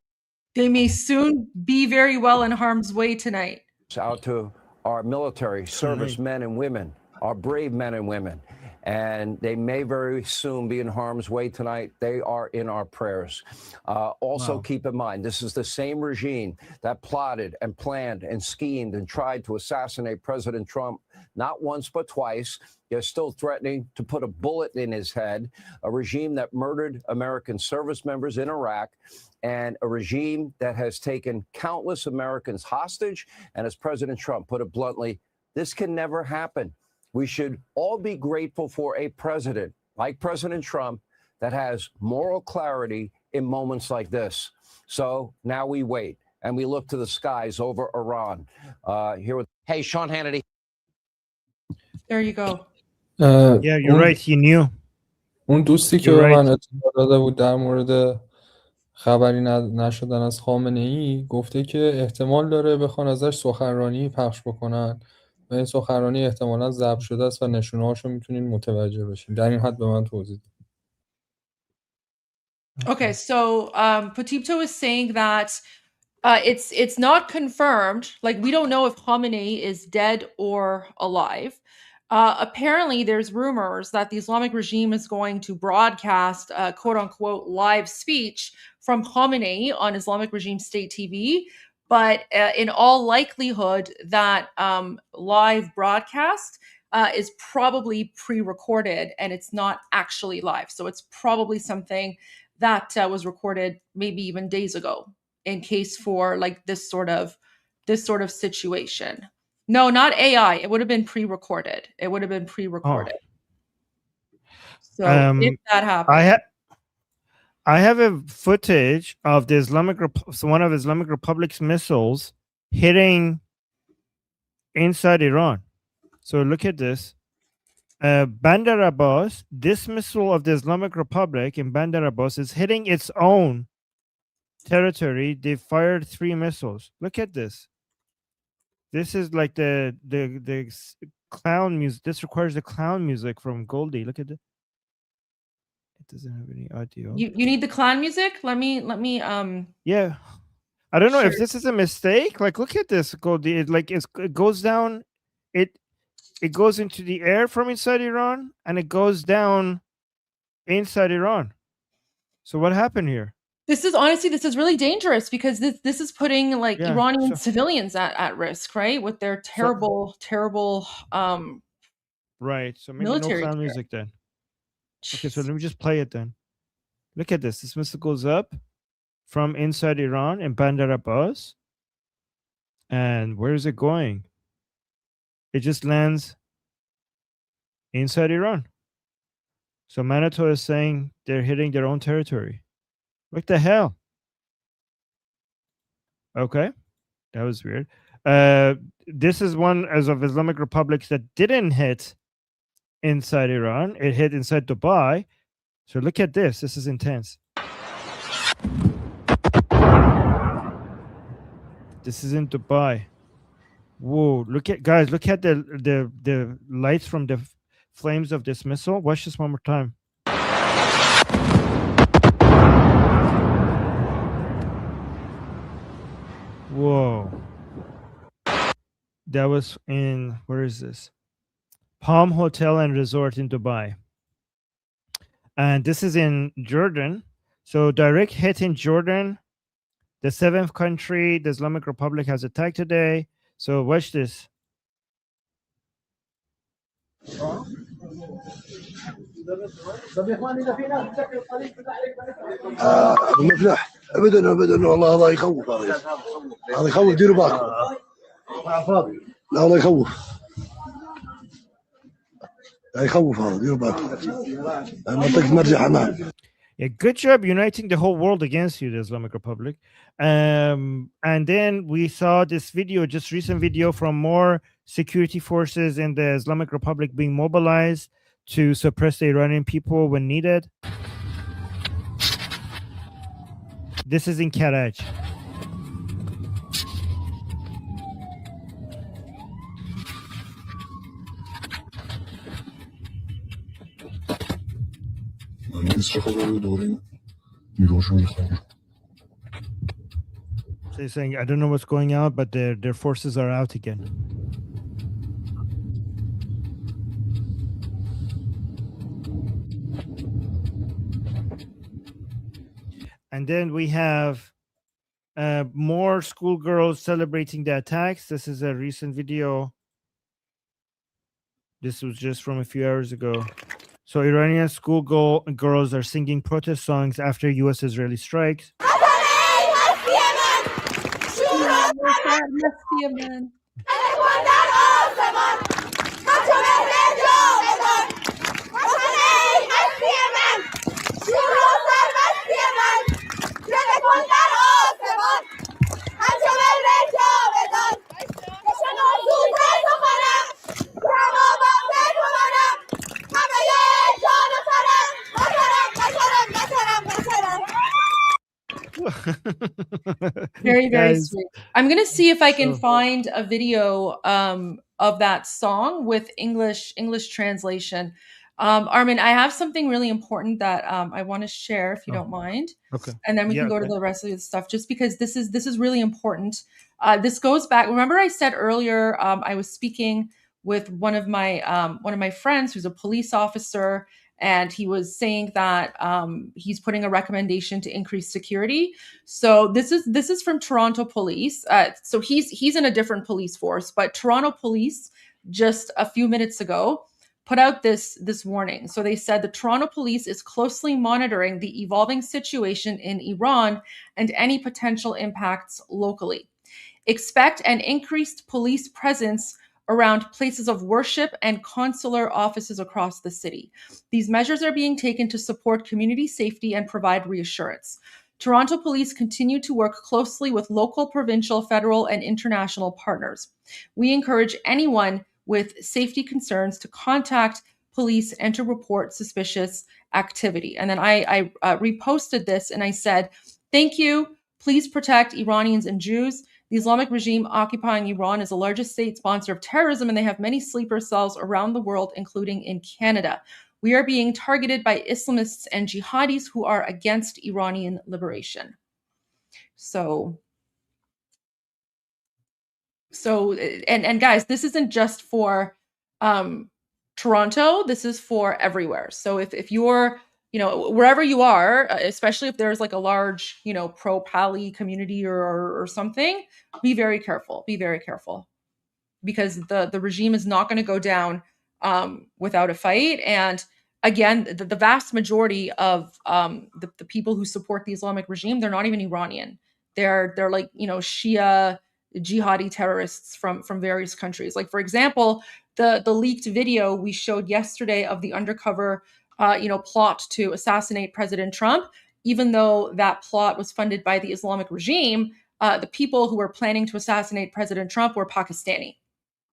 They may soon be very well in harm's way tonight. out to our military service men and women, our brave men and women, and they may very soon be in harm's way tonight. They are in our prayers. Also keep in mind, this is the same regime that plotted and planned and schemed and tried to assassinate President Trump, not once but twice. They're still threatening to put a bullet in his head, a regime that murdered American service members in Iraq, and a regime that has taken countless Americans hostage. And as President Trump put it bluntly, this can never happen. We should all be grateful for a president like President Trump that has moral clarity in moments like this. So now we wait and we look to the skies over Iran. Hey, Sean Hannity. There you go. Yeah, you're right. He knew. اون دوستی که به من اطلاع داده بود در مورد خبری نشدن از خامنه ای گفته که احتمال داره بخوان ازش سخنرانی پخش بکنن و این سخنرانی احتمالاً ضبط شده است و نشونه‌هاشو میتونین متوجه بشین. در این حد به من توضیح داد. Okay, so Potipto is saying that it's not confirmed. Like, we don't know if Khamenei is dead or alive. Apparently, there's rumors that the Islamic regime is going to broadcast quote unquote live speech from Khamenei on Islamic regime state TV. But in all likelihood, that live broadcast is probably pre-recorded and it's not actually live. So it's probably something that was recorded maybe even days ago in case for like this sort of situation. No, not AI. It would have been pre-recorded. It would have been pre-recorded. So if that happens. I have a footage of the one of Islamic Republic's missiles hitting inside Iran. So look at this. Bandar Abbas, this missile of the Islamic Republic in Bandar Abbas is hitting its own territory. They fired 3 missiles. Look at this. This is like the clown music. This requires the clown music from Goldie. Look at it. It doesn't have any audio. You need the clown music? Let me Yeah. I don't know if this is a mistake. Like, look at this, Goldie. It goes down. It goes into the air from inside Iran and it goes down inside Iran. So what happened here? This is really dangerous because this is putting like Iranian civilians at risk, right? With their terrible right. So maybe military no clown music then. Okay, so let me just play it then. Look at this. This missile goes up from inside Iran in Bandar Abbas. And where is it going? It just lands inside Iran. So Manitou is saying they're hitting their own territory. What the hell? Okay, that was weird. This is one of Islamic republics that didn't hit inside Iran. It hit inside Dubai. So look at this. This is intense. This is in Dubai. Whoa! Look at the lights from the flames of this missile. Watch this one more time. Whoa. That was in, where is this? Palm Hotel and Resort in Dubai. And this is in Jordan. So direct hit in Jordan. The 7th country the Islamic Republic has attacked today. So watch this. مفلح ابدا والله هذا يخوف هذا يخوف ديروا بالكم لا والله يخوف يخوف هذا ديروا بالكم منطقة مرجع حمام. Yeah, good job uniting the whole world against you, the Islamic Republic. And then we saw this video, just recent video from more security forces in the Islamic Republic being mobilized to suppress the Iranian people when needed. This is in Karaj. So they're saying, I don't know what's going on, but their forces are out again. And then we have more schoolgirls celebrating the attacks. This is a recent video. This was just from a few hours ago. So Iranian schoolgirls are singing protest songs after U.S.-Israeli strikes. Very, very Guys, sweet. I'm gonna see if I can so- find a video of that song with English translation. Armen, I have something really important that I want to share, if you don't mind. Okay. And then we Yeah, can go to okay. the rest of the stuff, just because this is really important. This goes back. Remember, I said earlier I was speaking with one of my friends who's a police officer, and he was saying that he's putting a recommendation to increase security. So this is from Toronto Police. So he's in a different police force, but Toronto Police just a few minutes ago put out this warning. So they said the Toronto Police is closely monitoring the evolving situation in Iran and any potential impacts locally. Expect an increased police presence around places of worship and consular offices across the city. These measures are being taken to support community safety and provide reassurance. Toronto Police continue to work closely with local, provincial, federal, and international partners. We encourage anyone with safety concerns to contact police and to report suspicious activity. And then I reposted this and I said, thank you. Please protect Iranians and Jews. The Islamic regime occupying Iran is the largest state sponsor of terrorism, and they have many sleeper cells around the world, including in Canada. We are being targeted by Islamists and jihadis who are against Iranian liberation. So and guys, this isn't just for Toronto. This is for everywhere. So if you're, wherever you are, especially if there's like a large, pro-Pali community or something, be very careful. Be very careful, because the regime is not going to go down without a fight. And again, the vast majority of the people who support the Islamic regime, they're not even Iranian. They're like, Shia jihadi terrorists from various countries. Like, for example, the leaked video we showed yesterday of the undercover plot to assassinate President Trump, even though that plot was funded by the Islamic regime, the people who were planning to assassinate President Trump were Pakistani.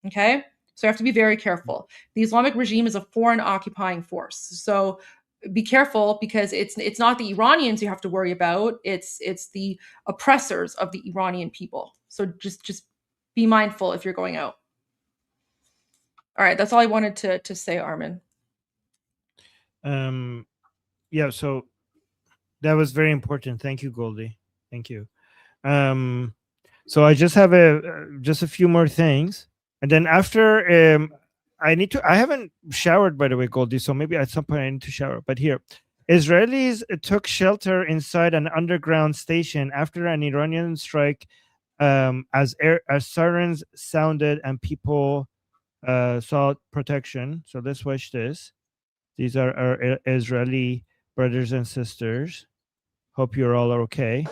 Okay, so you have to be very careful. The Islamic regime is a foreign occupying force, so be careful, because it's not the Iranians you have to worry about. It's the oppressors of the Iranian people. So just be mindful if you're going out. All right, that's all I wanted to say, Armen. Yeah, so that was very important. Thank you, Goldie. Thank you. So I just have just a few more things, and then after I haven't showered, by the way, Goldie, so maybe at some point I need to shower. But here, Israelis took shelter inside an underground station after an Iranian strike, as sirens sounded and people sought protection. So let's watch this. These are our Israeli brothers and sisters. Hope you're all okay.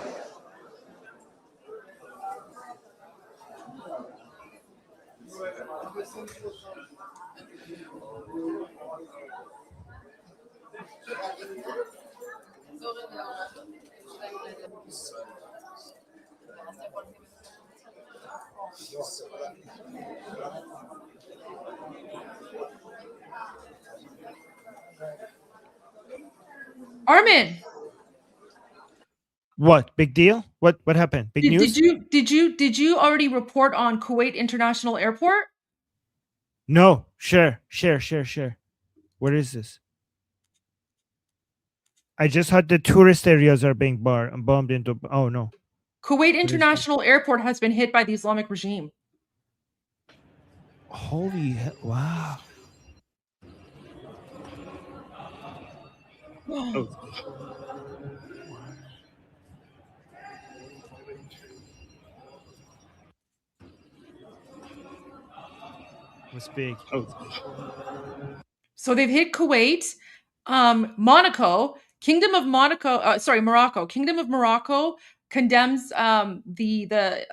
Armen, What big deal? What happened? Big news? Did you already report on Kuwait International Airport? No. Share. Where is this? I just heard the tourist areas are being bombed into. Oh no. Kuwait International Airport has been hit by the Islamic regime. Holy hell. Wow. Oh. Was big. So they've hit Kuwait, Morocco. Kingdom of Morocco condemns the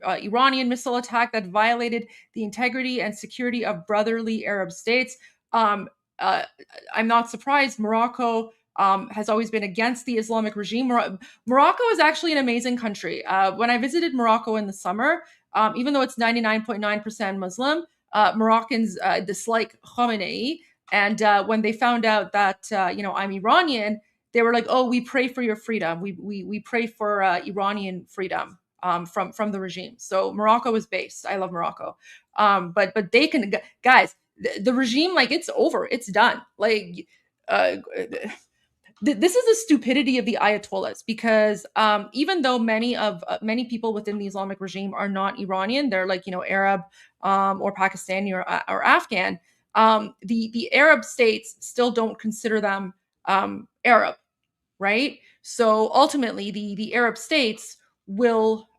Iranian missile attack that violated the integrity and security of brotherly Arab states. I'm not surprised. Morocco has always been against the Islamic regime. Morocco is actually an amazing country. When I visited Morocco in the summer, even though it's 99.9% Muslim, Moroccans dislike Khamenei. And when they found out that I'm Iranian, they were like, "Oh, we pray for your freedom. We pray for Iranian freedom from the regime." So Morocco is based. I love Morocco, but they can, guys. The regime, like, it's over. It's done. Like, this is the stupidity of the Ayatollahs, because even though many people within the Islamic regime are not Iranian, they're like Arab or Pakistani or Afghan. The Arab states still don't consider them Arab, right? So ultimately, the Arab states will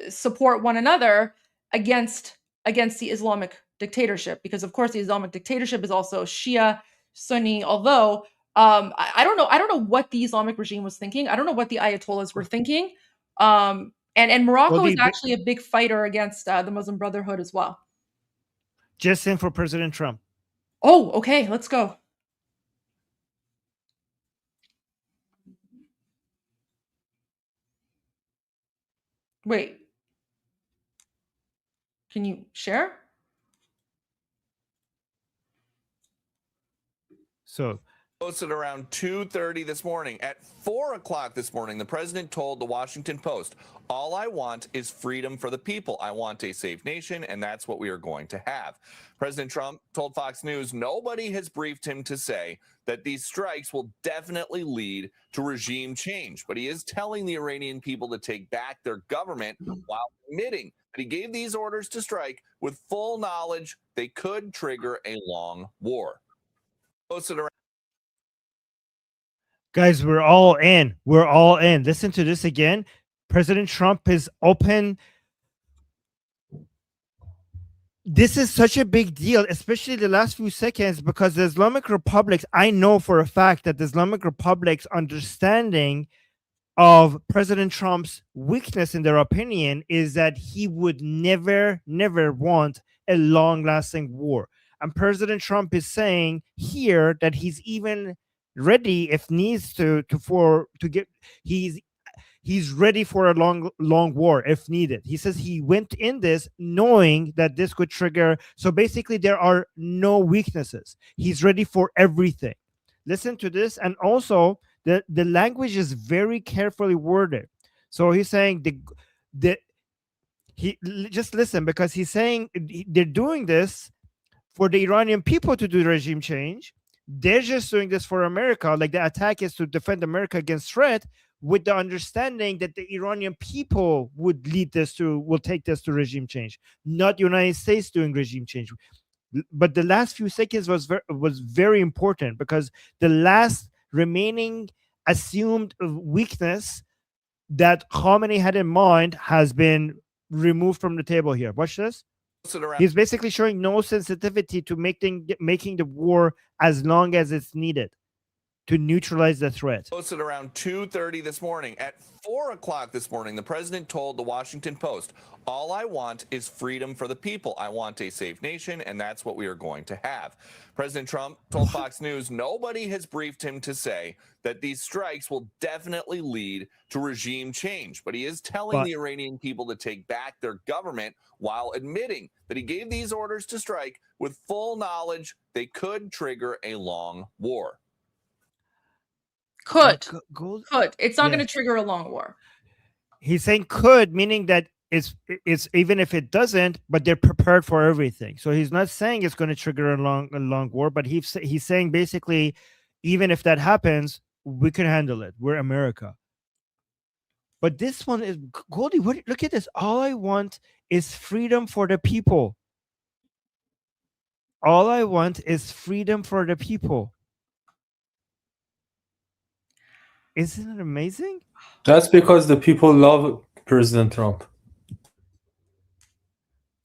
support one another against the Islamic dictatorship, because of course the Islamic dictatorship is also Shia Sunni. Although I don't know what the Islamic regime was thinking. I don't know what the Ayatollahs were thinking. And Morocco is actually a big fighter against the Muslim Brotherhood as well. Just in for President Trump. Oh, okay, let's go. Wait. Can you share? So posted around 2:30 this morning. At 4 o'clock this morning, the president told the Washington Post, "All I want is freedom for the people. I want a safe nation, and that's what we are going to have." President Trump told Fox News nobody has briefed him to say that these strikes will definitely lead to regime change, but he is telling the Iranian people to take back their government while admitting that he gave these orders to strike with full knowledge they could trigger a long war. Posted around. Guys, we're all in. We're all in. Listen to this again. President Trump is open. This is such a big deal, especially the last few seconds, because the Islamic Republics, I know for a fact that the Islamic Republic's understanding of President Trump's weakness in their opinion is that he would never want a long-lasting war. And President Trump is saying here that he's even ready, if needs he's ready for a long war if needed. He says he went in this knowing that this could trigger. So basically there are no weaknesses. He's ready for everything. Listen to this. And also the language is very carefully worded. So he's saying just listen, because he's saying they're doing this for the Iranian people to do regime change. They're just doing this for America. Like, the attack is to defend America against threat, with the understanding that the Iranian people will take this to regime change, not the United States doing regime change. But the last few seconds was very important, because the last remaining assumed weakness that Khamenei had in mind has been removed from the table here. Watch this. He's basically showing no sensitivity to making the war as long as it's needed to neutralize the threat. Posted around 2:30 this morning. At 4 o'clock this morning, the president told the Washington Post, "All I want is freedom for the people. I want a safe nation, and that's what we are going to have." President Trump told Fox News nobody has briefed him to say that these strikes will definitely lead to regime change, but he is telling the Iranian people to take back their government while admitting that he gave these orders to strike with full knowledge they could trigger a long war. Could. Gold. Could. It's not Yes. going to trigger a long war. He's saying could, meaning that it's even if it doesn't, but they're prepared for everything. So he's not saying it's going to trigger a long war, but he's saying basically, even if that happens, we can handle it. We're America. But this one is Goldie. Look at this. All I want is freedom for the people. All I want is freedom for the people. Isn't it amazing? That's because the people love President Trump.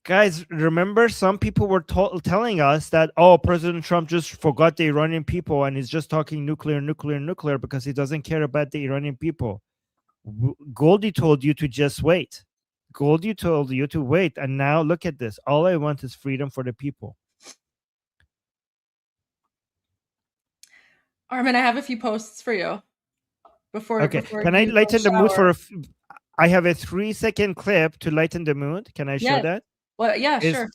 Guys, remember some people were telling us that, oh, President Trump just forgot the Iranian people and he's just talking nuclear because he doesn't care about the Iranian people. Goldie told you to just wait. Goldie told you to wait. And now look at this. All I want is freedom for the people. Armen, I have a few posts for you. Okay. Can I lighten the mood for I have a 3-second clip to lighten the mood. Can I show that? Well, yeah, sure.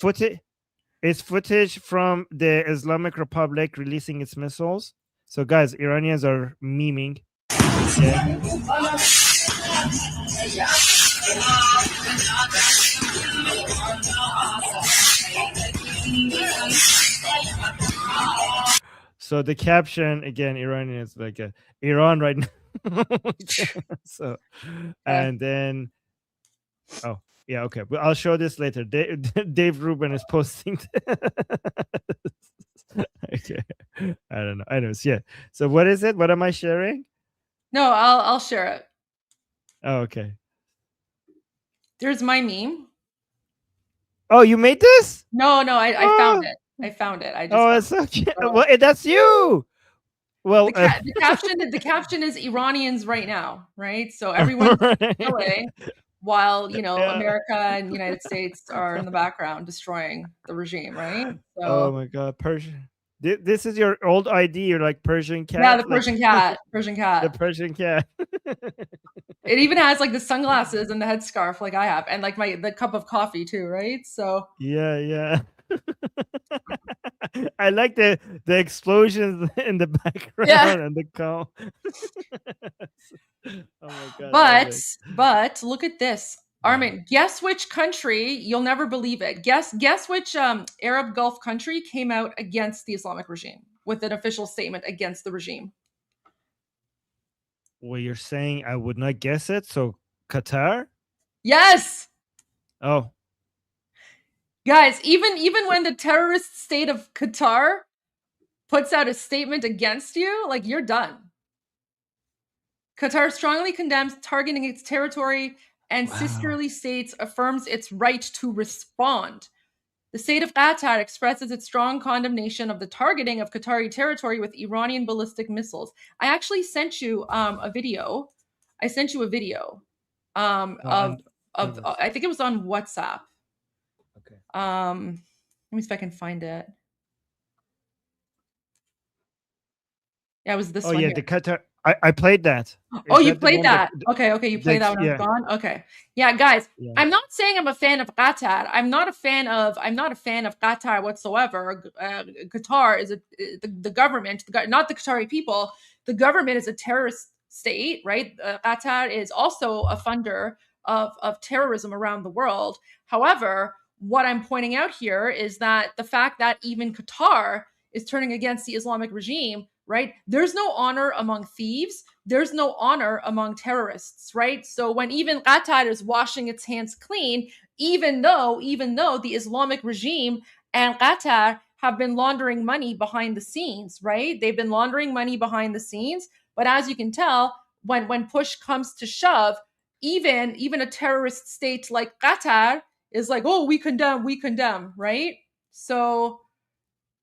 It's footage from the Islamic Republic releasing its missiles. So, guys, Iranians are memeing. Okay. So the caption again, Iranian is like Iran right now. So, and then, oh yeah, okay. But I'll show this later. Dave Rubin is posting. Okay, I don't know. Anyways, yeah. So what is it? What am I sharing? No, I'll share it. Oh, okay. There's my meme. Oh, you made this? No, I found it. I found it. I just it's so cute. Well, that's you. Well, the caption is Iranians right now, right? So everyone's killing while America and United States are in the background destroying the regime, right? So, oh my God, Persian. This is your old ID. You're like Persian cat. Yeah, the Persian cat. Persian cat. The Persian cat. It even has like the sunglasses and the headscarf like I have, and like the cup of coffee too, right? So yeah. I like the explosions in the background and the calm. Oh my God. But look at this. Armen, guess which country, you'll never believe it. Guess which Arab Gulf country came out against the Islamic regime with an official statement against the regime. Well, you're saying I would not guess it, so Qatar? Yes. Oh. Guys, even when the terrorist state of Qatar puts out a statement against you, like you're done. Qatar strongly condemns targeting its territory and sisterly states affirms its right to respond. The state of Qatar expresses its strong condemnation of the targeting of Qatari territory with Iranian ballistic missiles. I actually sent you a video. I sent you a video of I think it was on WhatsApp. Okay. Let me see if I can find it. Yeah, it was this one. Oh yeah, here. the Qatar. I played that. Oh, you played that? Okay, you played that when I was gone. Okay, yeah, guys, I'm not saying I'm a fan of Qatar. I'm not a fan of Qatar whatsoever. Qatar is the government, not the Qatari people. The government is a terrorist state, right? Qatar is also a funder of terrorism around the world. However, what I'm pointing out here is that the fact that even Qatar is turning against the Islamic regime. Right? There's no honor among thieves. There's no honor among terrorists, right? So when even Qatar is washing its hands clean, even though the Islamic regime and Qatar have been laundering money behind the scenes, right? They've been laundering money behind the scenes. But as you can tell, when push comes to shove, even a terrorist state like Qatar is like, oh, we condemn, right? So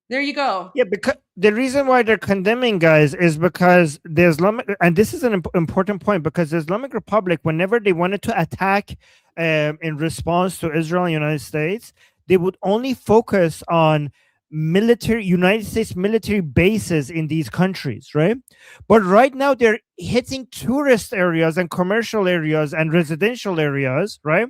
there you go. Yeah, because the reason why they're condemning, guys, is because the Islamic, and this is an important point, because the Islamic Republic, whenever they wanted to attack in response to Israel and United States, they would only focus on United States military bases in these countries, right? But right now they're hitting tourist areas and commercial areas and residential areas, right?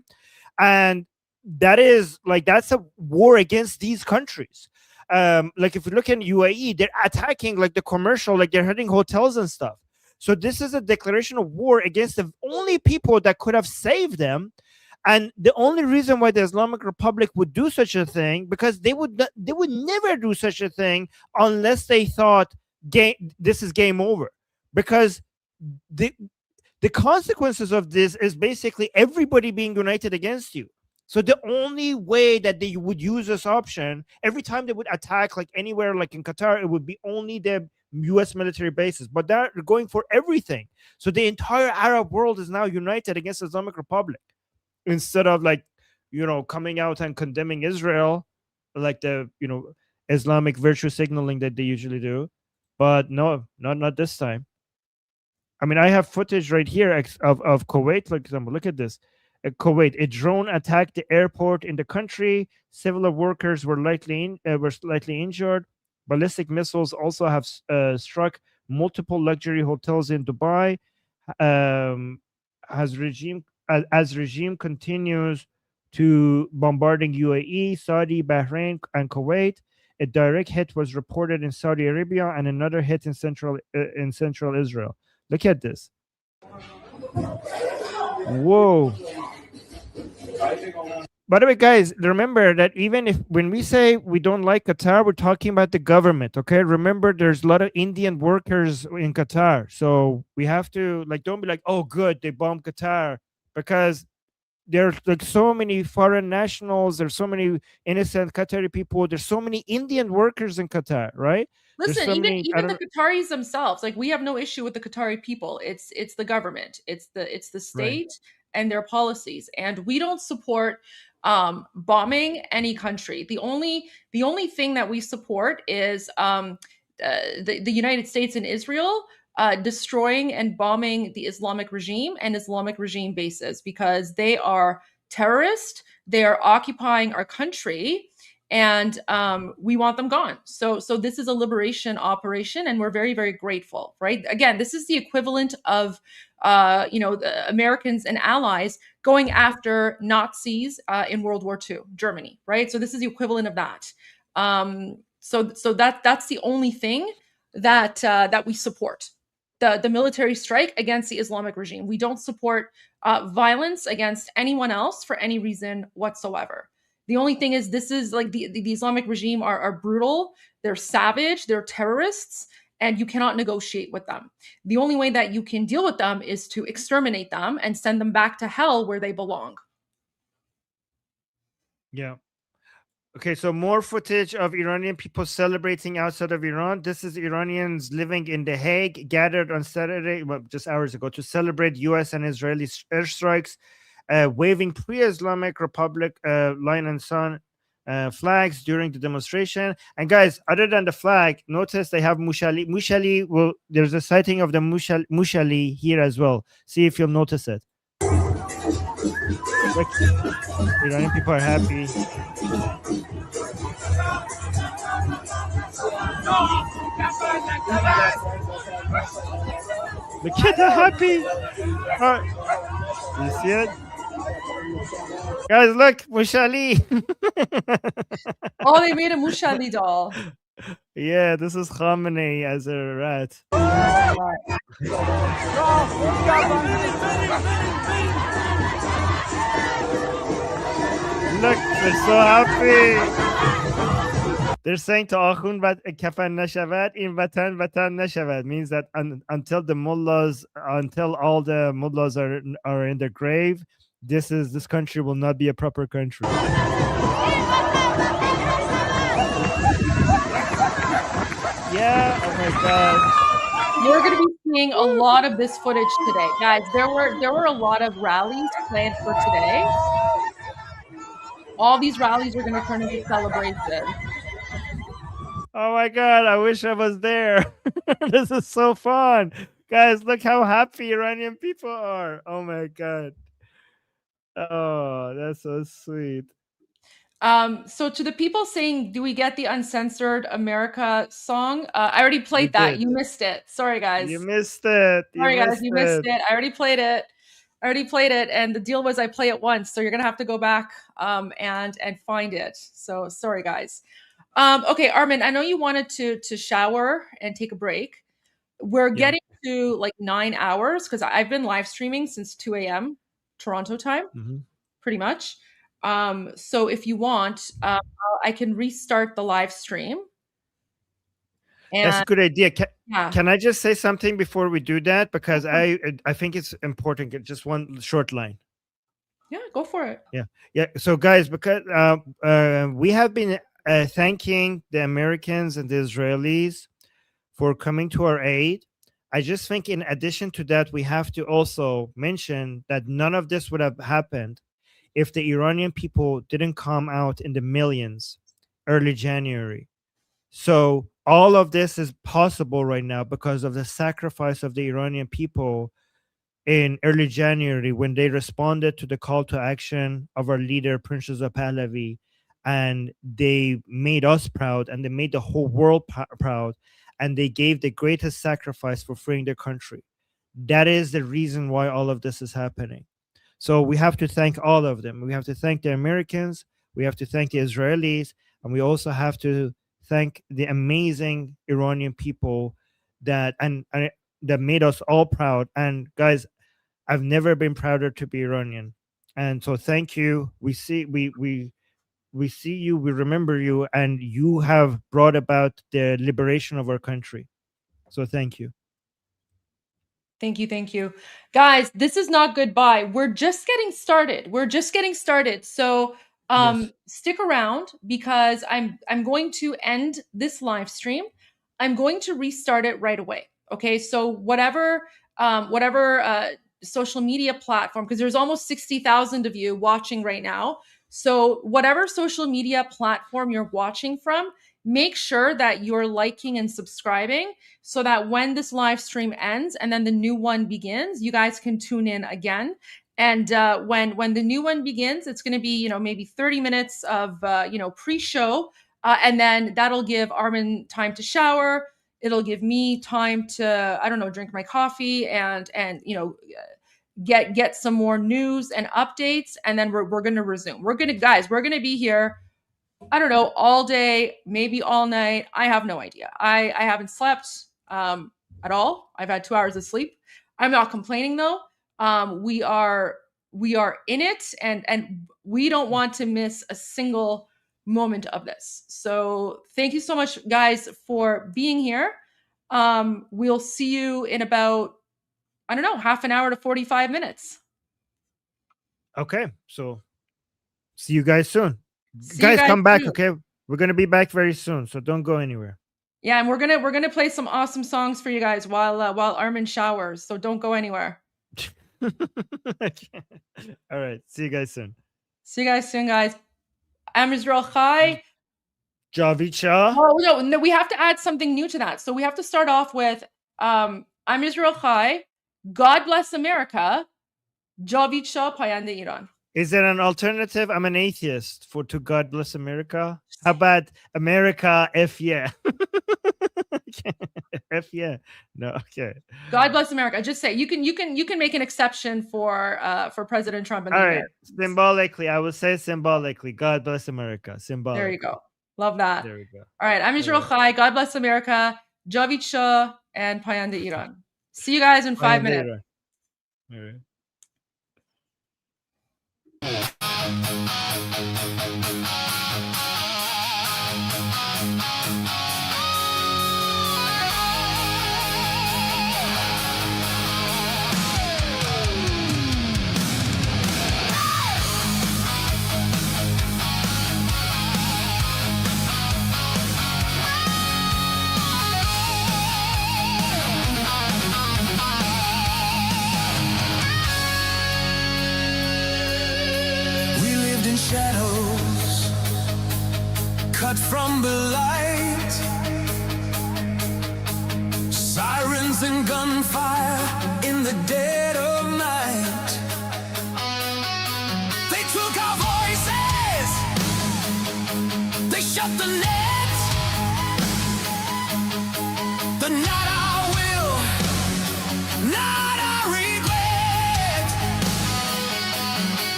And that's a war against these countries. Like if you look in UAE, they're attacking like the commercial, like they're hitting hotels and stuff. So this is a declaration of war against the only people that could have saved them. And the only reason why the Islamic Republic would do such a thing, because they would never do such a thing unless they thought this is game over. Because the consequences of this is basically everybody being united against you. So the only way that they would use this option, every time they would attack, like anywhere, like in Qatar, it would be only the US military bases, but they're going for everything. So the entire Arab world is now united against the Islamic Republic, instead of, like, coming out and condemning Israel, like the, Islamic virtue signaling that they usually do. But no, not this time. I mean, I have footage right here of Kuwait, for example. Look at this. Kuwait, a drone attacked the airport in the country. Several workers were slightly injured. Ballistic missiles also have struck multiple luxury hotels in Dubai. As regime continues to bombarding UAE, Saudi, Bahrain, and Kuwait. A direct hit was reported in Saudi Arabia and another hit in central Israel. Look at this. Whoa. By the way, guys, remember that even when we say we don't like Qatar, we're talking about the government, okay? Remember, there's a lot of Indian workers in Qatar. So we have to, don't be like, oh, good, they bombed Qatar, because there's so many foreign nationals, there's so many innocent Qatari people, there's so many Indian workers in Qatar, right? Listen, even the Qataris themselves, we have no issue with the Qatari people. It's the government, it's the state, and their policies, and we don't support bombing any country. The only thing that we support is the United States and Israel destroying and bombing the Islamic regime and Islamic regime bases, because they are terrorist. They are occupying our country, and we want them gone. So this is a liberation operation, and we're very, very grateful, right? Again, this is the equivalent of the Americans and allies going after Nazis in World War II, Germany, right? So this is the equivalent of that. So that's the only thing that we support. The military strike against the Islamic regime. We don't support violence against anyone else for any reason whatsoever. The only thing is, this is the Islamic regime are brutal, they're savage, they're terrorists, and you cannot negotiate with them. The only way that you can deal with them is to exterminate them and send them back to hell where they belong. Yeah. Okay, so more footage of Iranian people celebrating outside of Iran. This is Iranians living in The Hague, gathered on Saturday, just hours ago, to celebrate U.S. and Israeli airstrikes, waving pre-Islamic Republic line and sun flags during the demonstration. And guys, other than the flag, notice they have Mushali. Mushali, there's a sighting of the Mushali here as well. See if you'll notice it. Look, Iranian people are happy. The kids are happy. You see it? Guys, look, Mushali. Oh, they made a Mushali doll. Yeah, this is Khamenei as a rat. Look, they're so happy. They're saying to Akhun kafan nashavad in vatan nashavad, means that until all the mullahs are in their grave, this country will not be a proper country. Yeah, oh my god. You're going to be seeing a lot of this footage today, guys. There were a lot of rallies planned for today. All these rallies are going to turn into celebrations. Oh my god, I wish I was there. This is so fun. Guys, look how happy Iranian people are. Oh my god. Oh, that's so sweet. So to the people saying, do we get the uncensored America song? I already played that. You missed it. Sorry, guys. You missed it. Sorry, guys. You missed it. I already played it. And the deal was I play it once. So you're going to have to go back and find it. So sorry, guys. Okay, Armen, I know you wanted to shower and take a break. We're getting to like 9 hours because I've been live streaming since 2 a.m. Toronto time, pretty much. So if you want, I can restart the live stream. That's a good idea. Yeah. Can I just say something before we do that? Because I think it's important. Just one short line. Yeah, go for it. Yeah. So guys, because we have been thanking the Americans and the Israelis for coming to our aid. I just think in addition to that, we have to also mention that none of this would have happened if the Iranian people didn't come out in the millions early January. So all of this is possible right now because of the sacrifice of the Iranian people in early January when they responded to the call to action of our leader, Princess Pahlavi, and they made us proud and they made the whole world proud, and they gave the greatest sacrifice for freeing their country. That is the reason why all of this is happening. So we have to thank all of them. We have to thank the Americans, we have to thank the Israelis, and we also have to thank the amazing Iranian people that that made us all proud. And guys, I've never been prouder to be Iranian. And so thank you. We see you, we remember you, and you have brought about the liberation of our country. So thank you. Thank you. Guys, this is not goodbye. We're just getting started. So stick around because I'm going to end this live stream. I'm going to restart it right away. Okay, so whatever social media platform, because there's almost 60,000 of you watching right now. So whatever social media platform you're watching from, make sure that you're liking and subscribing so that when this live stream ends and then the new one begins, you guys can tune in again. And when the new one begins, it's going to be, maybe 30 minutes of, pre-show. And then that'll give Armen time to shower. It'll give me time to, drink my coffee and get some more news and updates. And then we're going to resume. We're going to be here, all day, maybe all night. I have no idea. I haven't slept at all. I've had 2 hours of sleep. I'm not complaining though. We are in it and we don't want to miss a single moment of this. So thank you so much guys for being here. We'll see you in about, half an hour to 45 minutes. Okay. So see you guys soon. Guys, come back. Okay. We're going to be back very soon. So don't go anywhere. Yeah. And we're going to play some awesome songs for you guys while Armen showers. So don't go anywhere. All right. See you guys soon. Guys. I'm Israel Chai. Javid Shah. Oh, no, we have to add something new to that. So we have to start off with I'm Israel Chai. God bless America. Javid Shah, Payande Iran. Is there an alternative? I'm an atheist to God bless America. How about America? F yeah. F yeah. No, okay. God bless America. Just say you can make an exception for President Trump. All right. Symbolically, I will say symbolically. God bless America. Symbolically. There you go. Love that. There we go. All right. I'm Israel Chai. God bless America. Javid Shah and Payande Iran. See you guys in 5 minutes. All right. Shadows cut from the light, sirens and gunfire in the dead of night. They took our voices, they shut the net. The not our will, not our regret.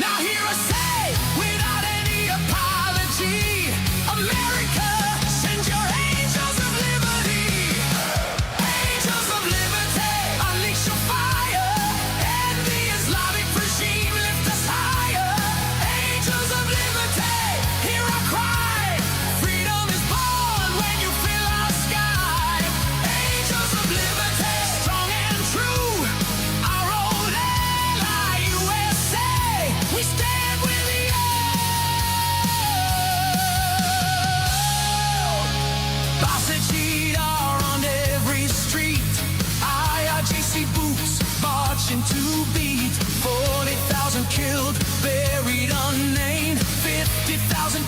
Now hear us say, without any apology, America, send your angels of liberty. Angels of liberty.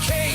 cage.